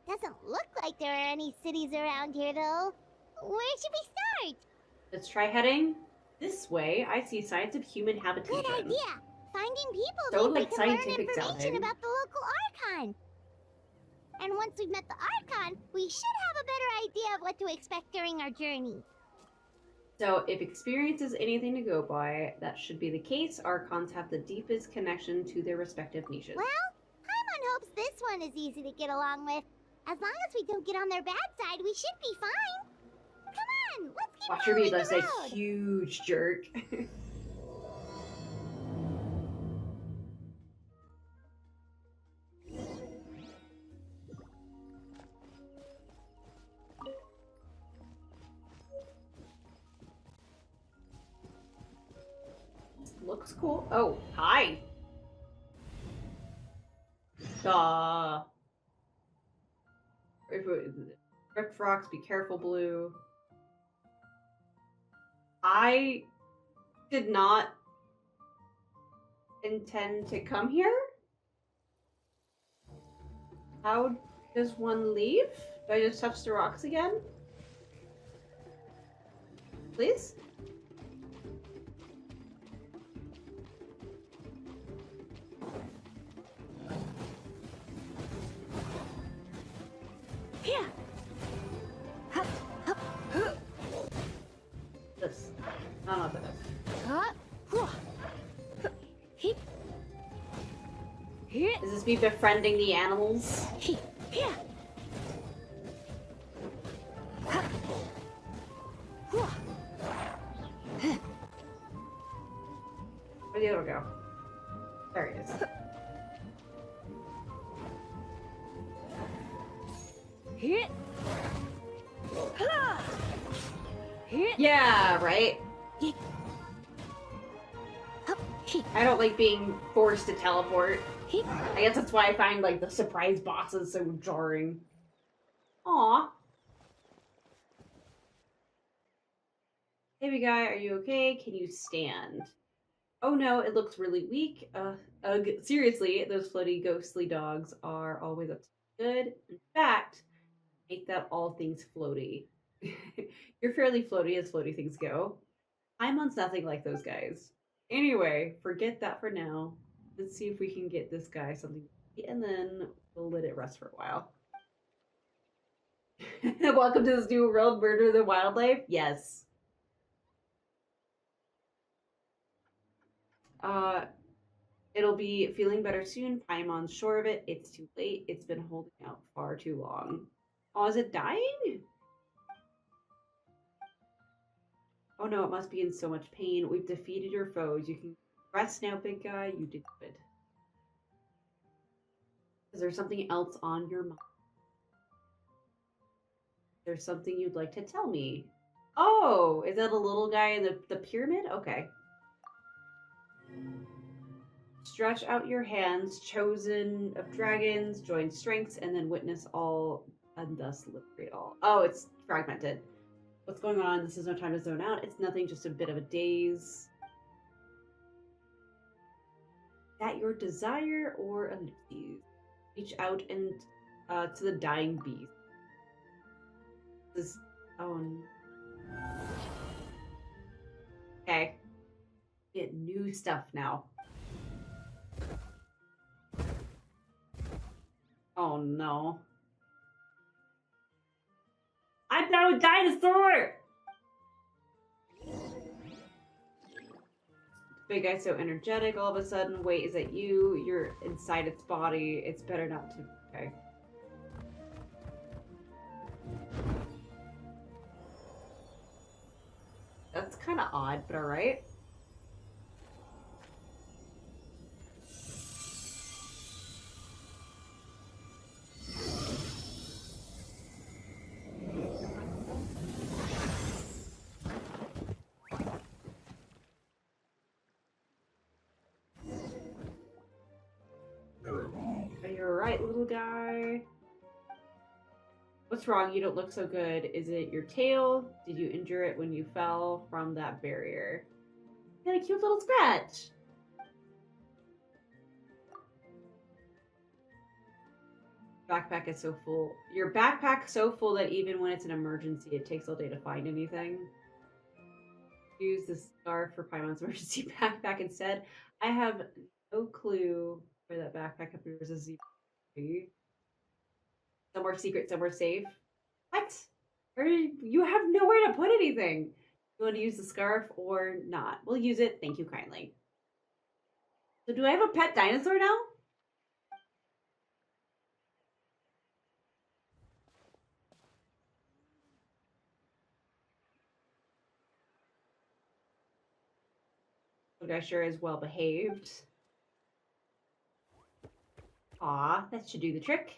Doesn't look like there are any cities around here, though. Where should we start? Let's try heading this way. I see signs of human habitation. Good idea. Finding people So, means like, we can learn scientific information sounding. about the local Archon. And once we've met the Archon, we should have a better idea of what to expect during our journey. So, if experience is anything to go by, that should be the case. Archons have the deepest connection to their respective niches. Well, Paimon hopes this one is easy to get along with. As long as we don't get on their bad side, we should be fine. Come on, let's keep Watch her be following like the a road. huge jerk. Looks cool. Oh, hi. Rift rocks, be careful, Blue. I did not intend to come here. How does one leave? Do I just touch the rocks again? Please? Here. This. No, not this. Is this me befriending the animals? Where'd the other go? There he is. Yeah, right? I don't like being forced to teleport. I guess that's why I find, like, the surprise bosses so jarring. Aw. Baby guy, are you okay? Can you stand? Oh no, it looks really weak. Seriously, those floaty, ghostly dogs are always up to good. In fact, make that all things floaty. You're fairly floaty as floaty things go. Paimon's nothing like those guys. Anyway, forget that for now. Let's see if we can get this guy something to eat, and then we'll let it rest for a while. Welcome to this new world, Murder the Wildlife? Yes. It'll be feeling better soon. Paimon's sure of it. It's too late. It's been holding out far too long. Oh, is it dying? Oh no, it must be in so much pain. We've defeated your foes. You can rest now, big guy. You did good. Is there something else on your mind? There's something you'd like to tell me. Oh, is that a little guy in the pyramid? Okay. Stretch out your hands, chosen of dragons, join strengths, and then witness all, and thus liberate all. Oh, it's fragmented. What's going on? This is no time to zone out. It's nothing, just a bit of a daze. Is that your desire or ellipses? Reach out and to the dying beast. This is okay. Get new stuff now. Oh no. I'm now a dinosaur! Big guy's so energetic all of a sudden. Wait, is that you? You're inside its body. It's better not to. Okay. That's kind of odd, but alright. Are you alright, little guy? What's wrong? You don't look so good. Is it your tail? Did you injure it when you fell from that barrier? Got a cute little scratch. Backpack is so full. Your backpack's so full that even when it's an emergency, it takes all day to find anything. Use the scarf for Paimon's emergency backpack instead. I have no clue where that backpack appears as zebra. Somewhere secret, somewhere safe. What? You have nowhere to put anything. You want to use the scarf or not? We'll use it. Thank you kindly. So do I have a pet dinosaur now? The guy sure is well behaved. Aw, that should do the trick.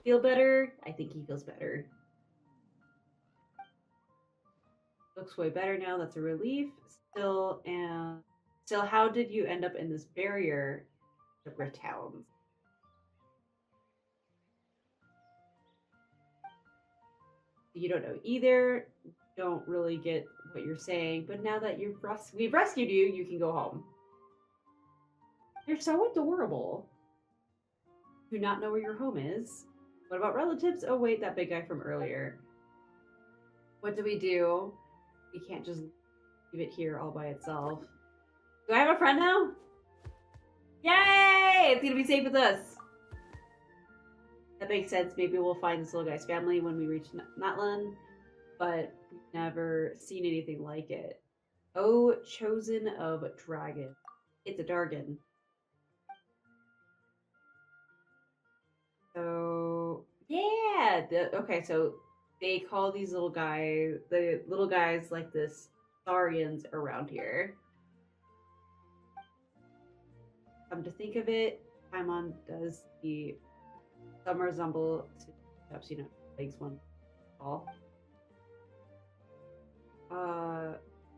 Feel better? I think he feels better. Looks way better now. That's a relief. Still, how did you end up in this barrier of the towns? You don't know either. Don't really get what you're saying, but now that we've rescued you, you can go home. You're so adorable. Do not know where your home is. What about relatives? Oh wait, that big guy from earlier. What do? We can't just leave it here all by itself. Do I have a friend now? Yay! It's gonna be safe with us. That makes sense. Maybe we'll find this little guy's family when we reach Natlan, but we've never seen anything like it. Oh, chosen of dragon. It's a Dargon. So, yeah. Okay, so they call these little guys, the little guys like this, Saurians around here. Come to think of it, Paimon does some resemble to perhaps, legs one fall.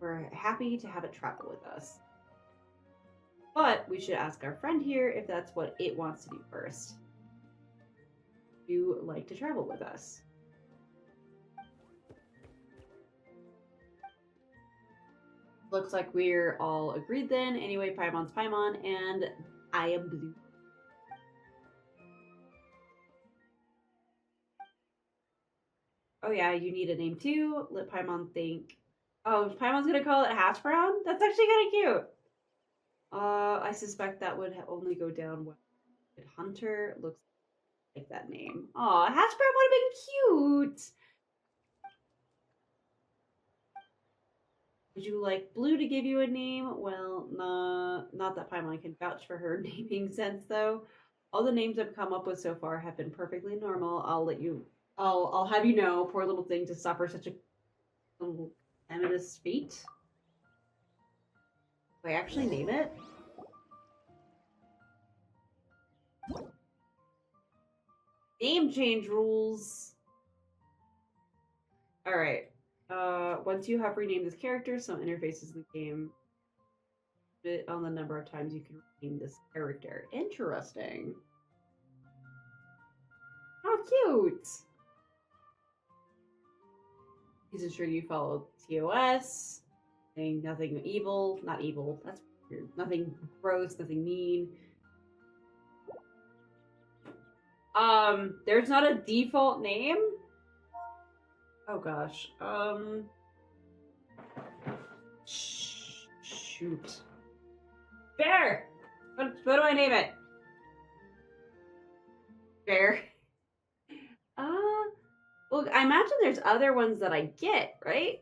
We're happy to have it travel with us. But we should ask our friend here if that's what it wants to do first. Do you like to travel with us? Looks like we're all agreed then. Anyway, Paimon's Paimon, and I am Blue. Oh yeah, you need a name too. Let Paimon think. Oh, Paimon's gonna call it Hash Brown? That's actually kind of cute. I suspect that would only go down well. Hunter looks like that name. Aw, Hash Brown would have been cute. Would you like Blue to give you a name? Well, not that Paimon can vouch for her naming sense, though. All the names I've come up with so far have been perfectly normal. I'll have you know, poor little thing to suffer such a calamitous fate. Do I actually name it? Name change rules. Alright. Once you have renamed this character, some interfaces in the game bit on the number of times you can rename this character. Interesting. How cute! Please ensure you follow TOS. Saying nothing evil. Not evil. That's weird. Nothing gross, nothing mean. There's not a default name? Oh gosh. Shoot. Bear! What do I name it? Bear. Well, I imagine there's other ones that I get, right?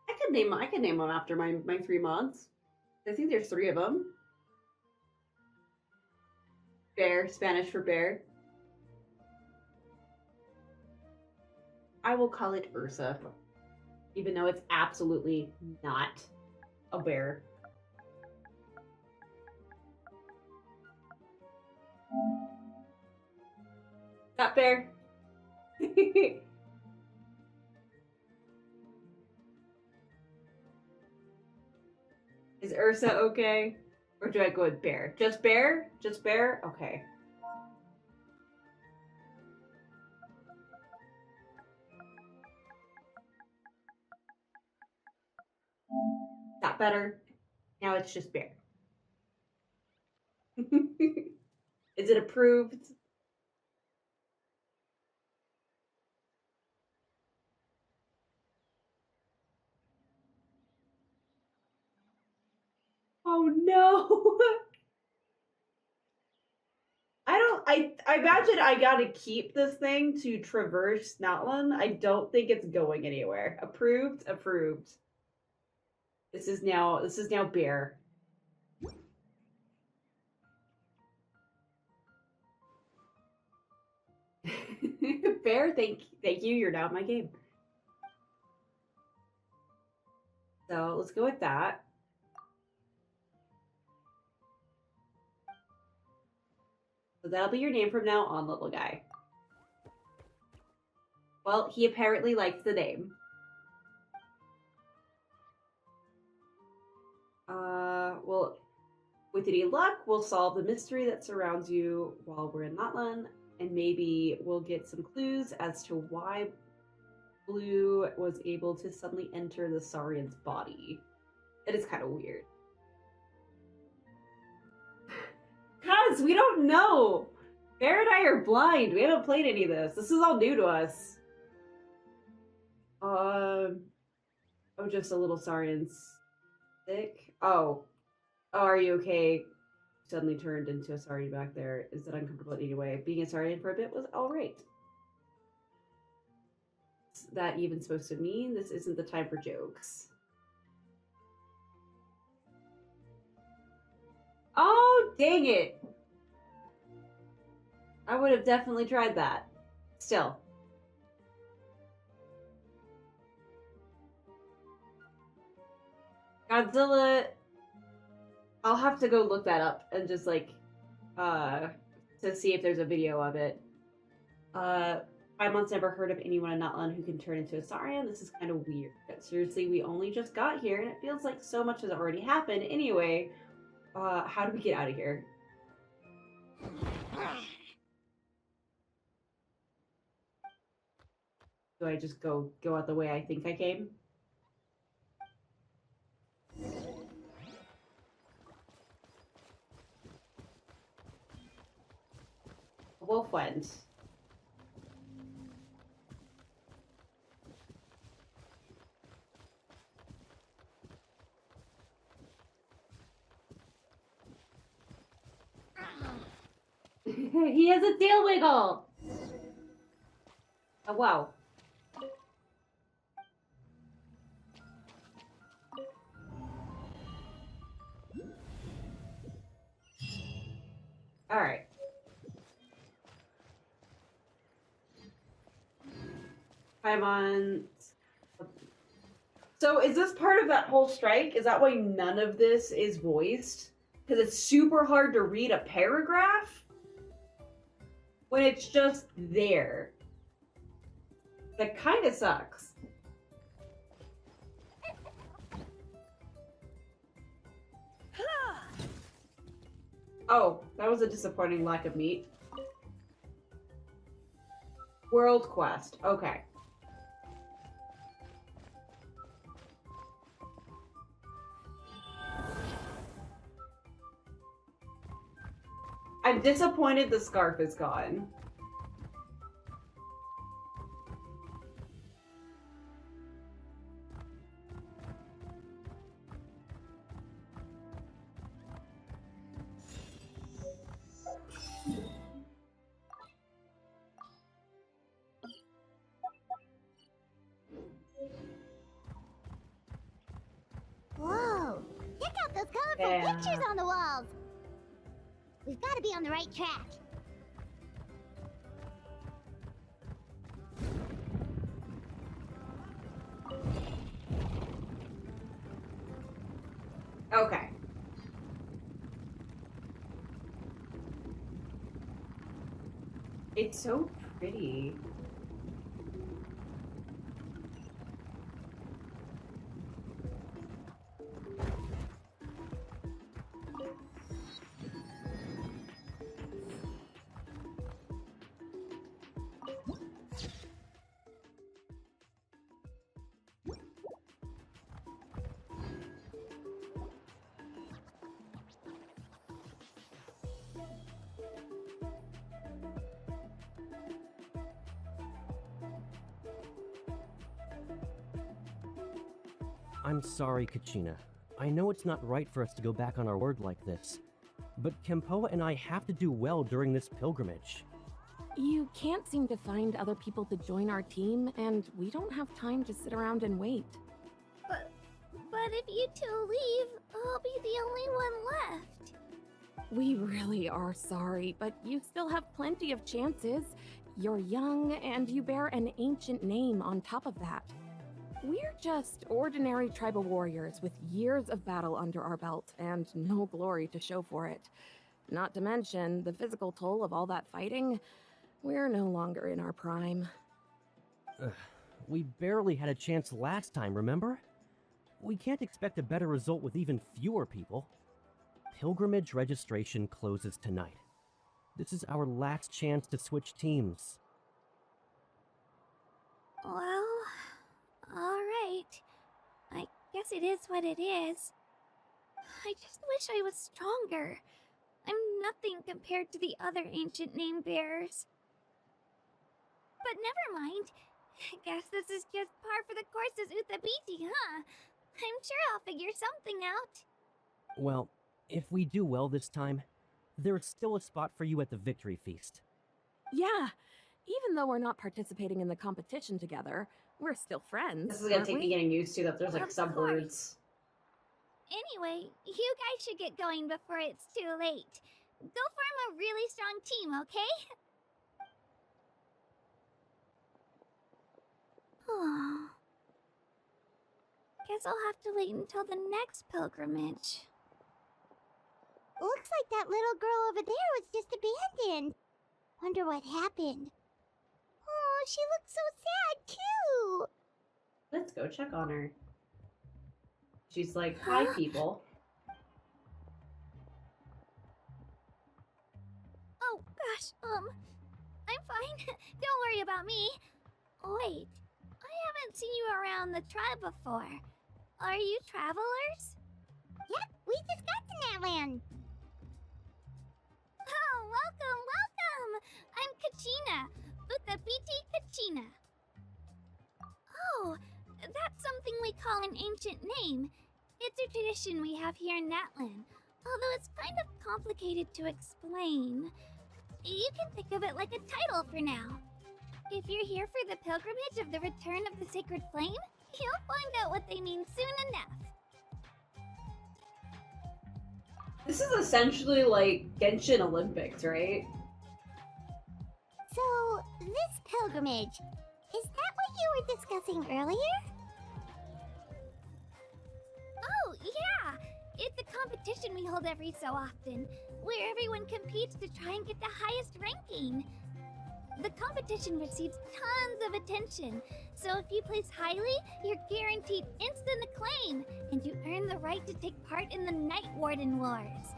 I can name them after my 3 months. I think there's 3 of them. Bear, Spanish for bear. I will call it Ursa, even though it's absolutely not a bear. Not fair. Is Ursa okay? Or do I go with bear? Just bear? Just bear? Okay. better. Now it's just bear. Is it approved? Oh no. I imagine I gotta keep this thing to traverse Natlan. I don't think it's going anywhere. Approved, approved. This is now bear. Bear, thank you, you're now in my game. So let's go with that. So that'll be your name from now on, little guy. Well, he apparently likes the name. Well, with any luck, we'll solve the mystery that surrounds you while we're in Natlan, and maybe we'll get some clues as to why Blue was able to suddenly enter the Saurian's body. It is kind of weird. Cuz, we don't know! Bear and I are blind. We haven't played any of this. This is all new to us. Oh, just a little Saurian sick. Oh, are you okay? Suddenly turned into a Saurian back there. Is that uncomfortable anyway? Being a Saurian for a bit was alright. What's that even supposed to mean? This isn't the time for jokes. Oh, dang it! I would have definitely tried that. Still. Godzilla... I'll have to go look that up and just, like, to see if there's a video of it. 5 months never heard of anyone in Natlan who can turn into a Saurian. This is kind of weird. But seriously, we only just got here, and it feels like so much has already happened. Anyway, how do we get out of here? Do I just go out the way I think I came? A wolf went. He has a tail wiggle! Oh, wow. Alright. Paimon. So is this part of that whole strike? Is that why none of this is voiced? Because it's super hard to read a paragraph? When it's just there. That kind of sucks. Oh, that was a disappointing lack of meat. World Quest. Okay. I'm disappointed the scarf is gone. Whoa! Check out those colorful pictures on the walls! We've got to be on the right track. Okay. It's so pretty. I'm sorry, Kachina. I know it's not right for us to go back on our word like this, but Kempoa and I have to do well during this pilgrimage. You can't seem to find other people to join our team, and we don't have time to sit around and wait. But if you two leave, I'll be the only one left. We really are sorry, but you still have plenty of chances. You're young, and you bear an ancient name on top of that. We're just ordinary tribal warriors with years of battle under our belt, and no glory to show for it. Not to mention the physical toll of all that fighting. We're no longer in our prime. We barely had a chance last time, remember? We can't expect a better result with even fewer people. Pilgrimage registration closes tonight. This is our last chance to switch teams. Well, alright. I guess it is what it is. I just wish I was stronger. I'm nothing compared to the other ancient name bearers. But never mind. Guess this is just par for the course as Uthabiti, huh? I'm sure I'll figure something out. Well, if we do well this time, there is still a spot for you at the victory feast. Yeah, even though we're not participating in the competition together, we're still friends. This is gonna take me getting used to that there's like some words. Anyway, you guys should get going before it's too late. Go form a really strong team, okay? Guess I'll have to wait until the next pilgrimage. Looks like that little girl over there was just abandoned. Wonder what happened. Oh, she looks so sad, too. Let's go check on her. She's like, hi, people. Oh, gosh, I'm fine. Don't worry about me. Wait, I haven't seen you around the tribe before. Are you travelers? Yep, we just got to Natlan. Oh, welcome! I'm Kachina, Uthabiti Kachina. Oh, that's something we call an ancient name. It's a tradition we have here in Natlan, although it's kind of complicated to explain. You can think of it like a title for now. If you're here for the pilgrimage of the return of the sacred flame, you'll find out what they mean soon enough. This is essentially like Genshin Olympics, right? So, this pilgrimage, is that what you were discussing earlier? Oh, yeah! It's a competition we hold every so often, where everyone competes to try and get the highest ranking. The competition receives tons of attention, so if you place highly, you're guaranteed instant acclaim, and you earn the right to take part in the Night Warden Wars.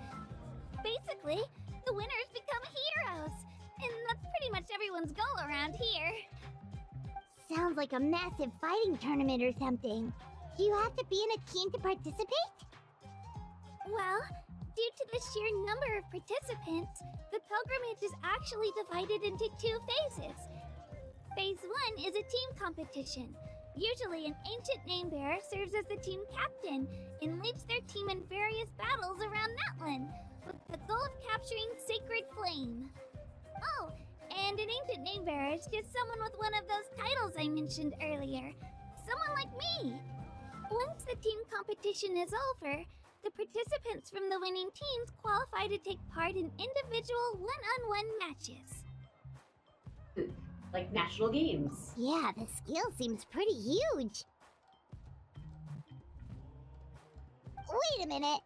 Basically, the winners become heroes, and that's pretty much everyone's goal around here. Sounds like a massive fighting tournament or something. Do you have to be in a team to participate? Well, due to the sheer number of participants, the pilgrimage is actually divided into 2 phases. Phase 1 is a team competition. Usually an ancient name bearer serves as the team captain and leads their team in various battles around Natlan, with the goal of capturing Sacred Flame. Oh, and an ancient name bearer is just someone with one of those titles I mentioned earlier. Someone like me. Once the team competition is over, the participants from the winning teams qualify to take part in individual one-on-one matches. Like national games. Yeah, the skill seems pretty huge. Wait a minute.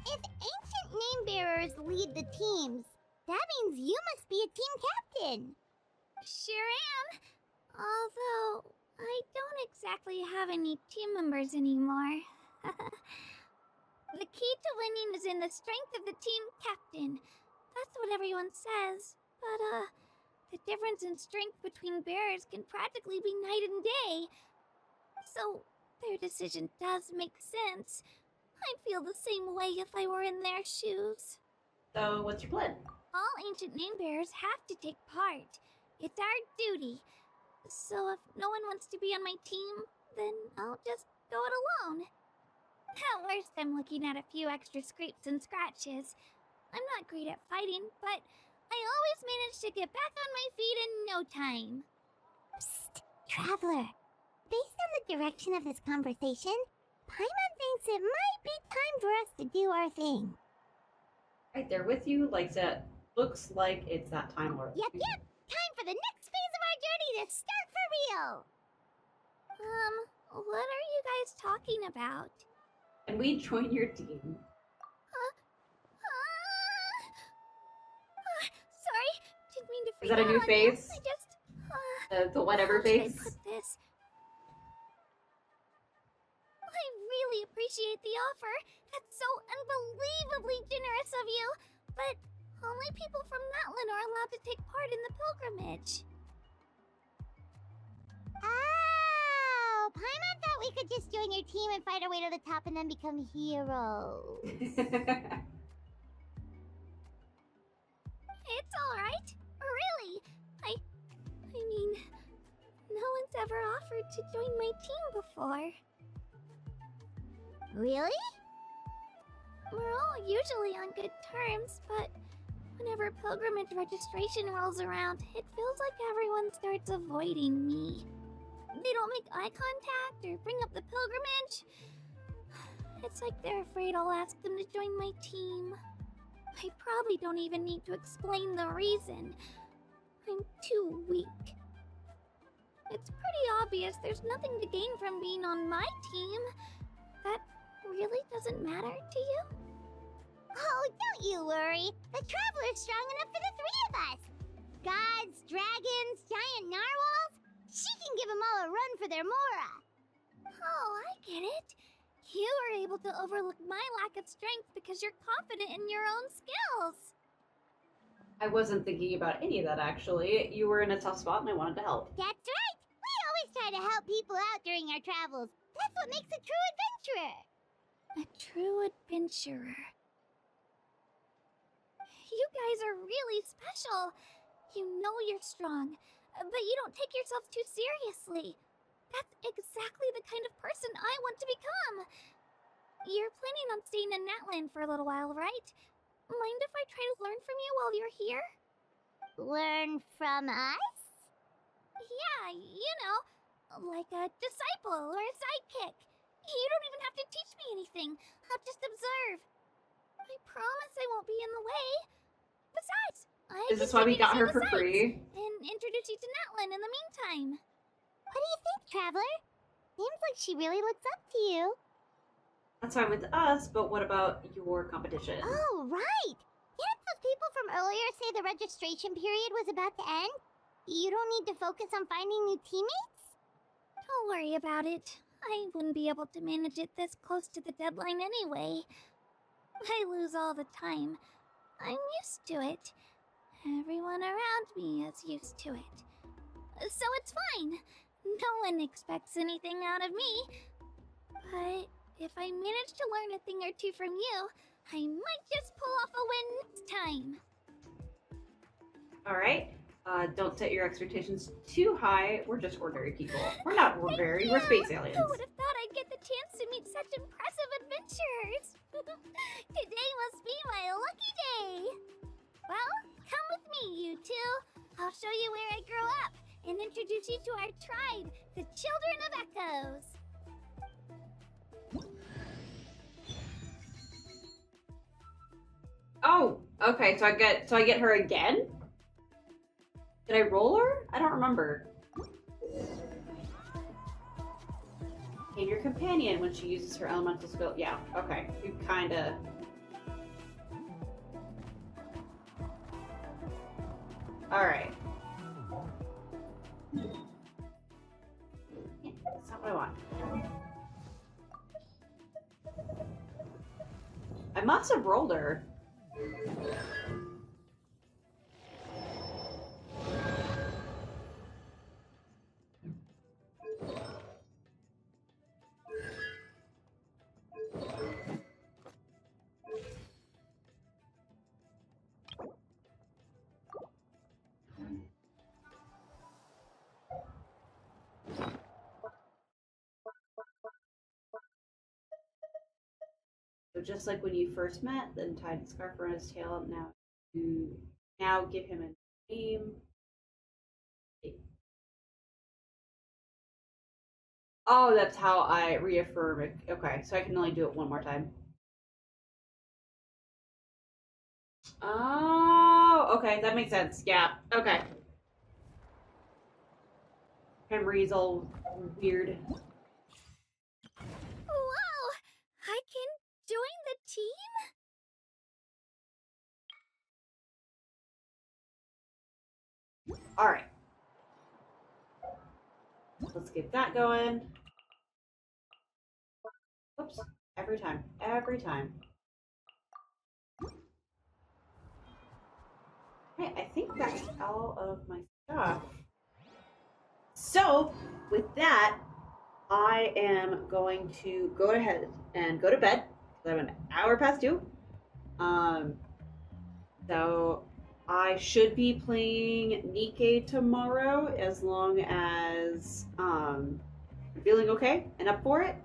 If ancient name bearers lead the teams, that means you must be a team captain. Sure am. Although, I don't exactly have any team members anymore. The key to winning is in the strength of the team captain. That's what everyone says. But, the difference in strength between bearers can practically be night and day. So, their decision does make sense. I'd feel the same way if I were in their shoes. So, what's your plan? All ancient name bearers have to take part. It's our duty. So if no one wants to be on my team, then I'll just go it alone. At worst, I'm looking at a few extra scrapes and scratches. I'm not great at fighting, but I always manage to get back on my feet in no time. Psst, Traveler. Based on the direction of this conversation, Paimon thinks it might be time for us to do our thing. Right there with you, like that. Looks like it's that time already. Yep. Time for the next phase of our journey to start for real. What are you guys talking about? Can we join your team? Sorry, didn't mean to Is freak that a out new on phase? you. I just, The whatever how should I phase? put this? I really appreciate the offer. That's so unbelievably generous of you. But only people from Natlan are allowed to take part in the pilgrimage. Oh, Paimon thought we could just join your team and fight our way to the top and then become heroes. It's alright. Really. I mean, no one's ever offered to join my team before. Really? We're all usually on good terms, but whenever pilgrimage registration rolls around, it feels like everyone starts avoiding me. They don't make eye contact or bring up the pilgrimage. It's like they're afraid I'll ask them to join my team. I probably don't even need to explain the reason. I'm too weak. It's pretty obvious there's nothing to gain from being on my team. That really doesn't matter to you? Oh, don't you worry. The Traveler's strong enough for the three of us. Gods, dragons, giant narwhals. She can give them all a run for their Mora. Oh, I get it. You were able to overlook my lack of strength because you're confident in your own skills. I wasn't thinking about any of that, actually. You were in a tough spot and I wanted to help. That's right. We always try to help people out during our travels. That's what makes a true adventurer. A true adventurer. You guys are really special. You know you're strong, but you don't take yourself too seriously. That's exactly the kind of person I want to become. You're planning on staying in Natlan for a little while, right? Mind if I try to learn from you while you're here? Learn from us? Yeah, you know, like a disciple or a sidekick. You don't even have to teach me anything. I'll just observe. I promise I won't be in the way. Besides, I Is this why we got her for free? And introduce you to Natlan in the meantime. What do you think, Traveler? Seems like she really looks up to you. That's fine with us, but what about your competition? Oh, right! Didn't those people from earlier say the registration period was about to end? You don't need to focus on finding new teammates? Don't worry about it. I wouldn't be able to manage it this close to the deadline anyway. I lose all the time. I'm used to it. Everyone around me is used to it. So it's fine. No one expects anything out of me. But if I manage to learn a thing or two from you, I might just pull off a win next time. Alright. Don't set your expectations too high. We're just ordinary people. We're not ordinary, we're space aliens. Who would have thought I'd get the chance to meet such impressive adventurers? Today must be my lucky day. Well, come with me, you two. I'll show you where I grew up and introduce you to our tribe, the Children of Echoes. Oh, okay, so I get her again? Did I roll her? I don't remember. And your companion when she uses her elemental skill. Yeah, okay. You kinda. Alright. Yeah, that's not what I want. I must have rolled her. So just like when you first met, then tied the scarf around his tail. Now you give him a name. Oh, that's how I reaffirm it. Okay, so I can only do it one more time. Oh, okay, that makes sense. Yeah, okay. Memory's all weird. Wow! I can join the team? Alright. Let's get that going. Whoops. Every time. Every time. Right, I think that's all of my stuff. So, with that, I am going to go ahead and go to bed. I'm an hour past due. So I should be playing Nikke tomorrow as long as I'm feeling okay and up for it.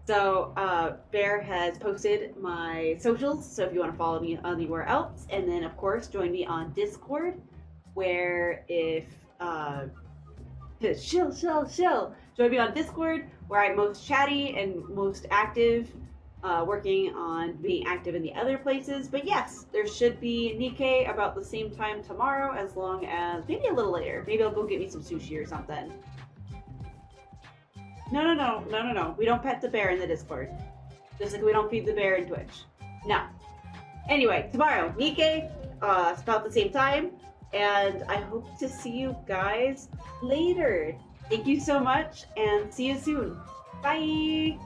So Bear has posted my socials, so if you want to follow me anywhere else, and then of course join me on Discord, where if join me on Discord, where I'm most chatty and most active, working on being active in the other places. But yes, there should be Nikke about the same time tomorrow, as long as maybe a little later. Maybe I'll go get me some sushi or something. No. We don't pet the bear in the Discord. Just like we don't feed the bear in Twitch. No. Anyway, tomorrow, Nikke, it's about the same time. And I hope to see you guys later. Thank you so much, and see you soon. Bye!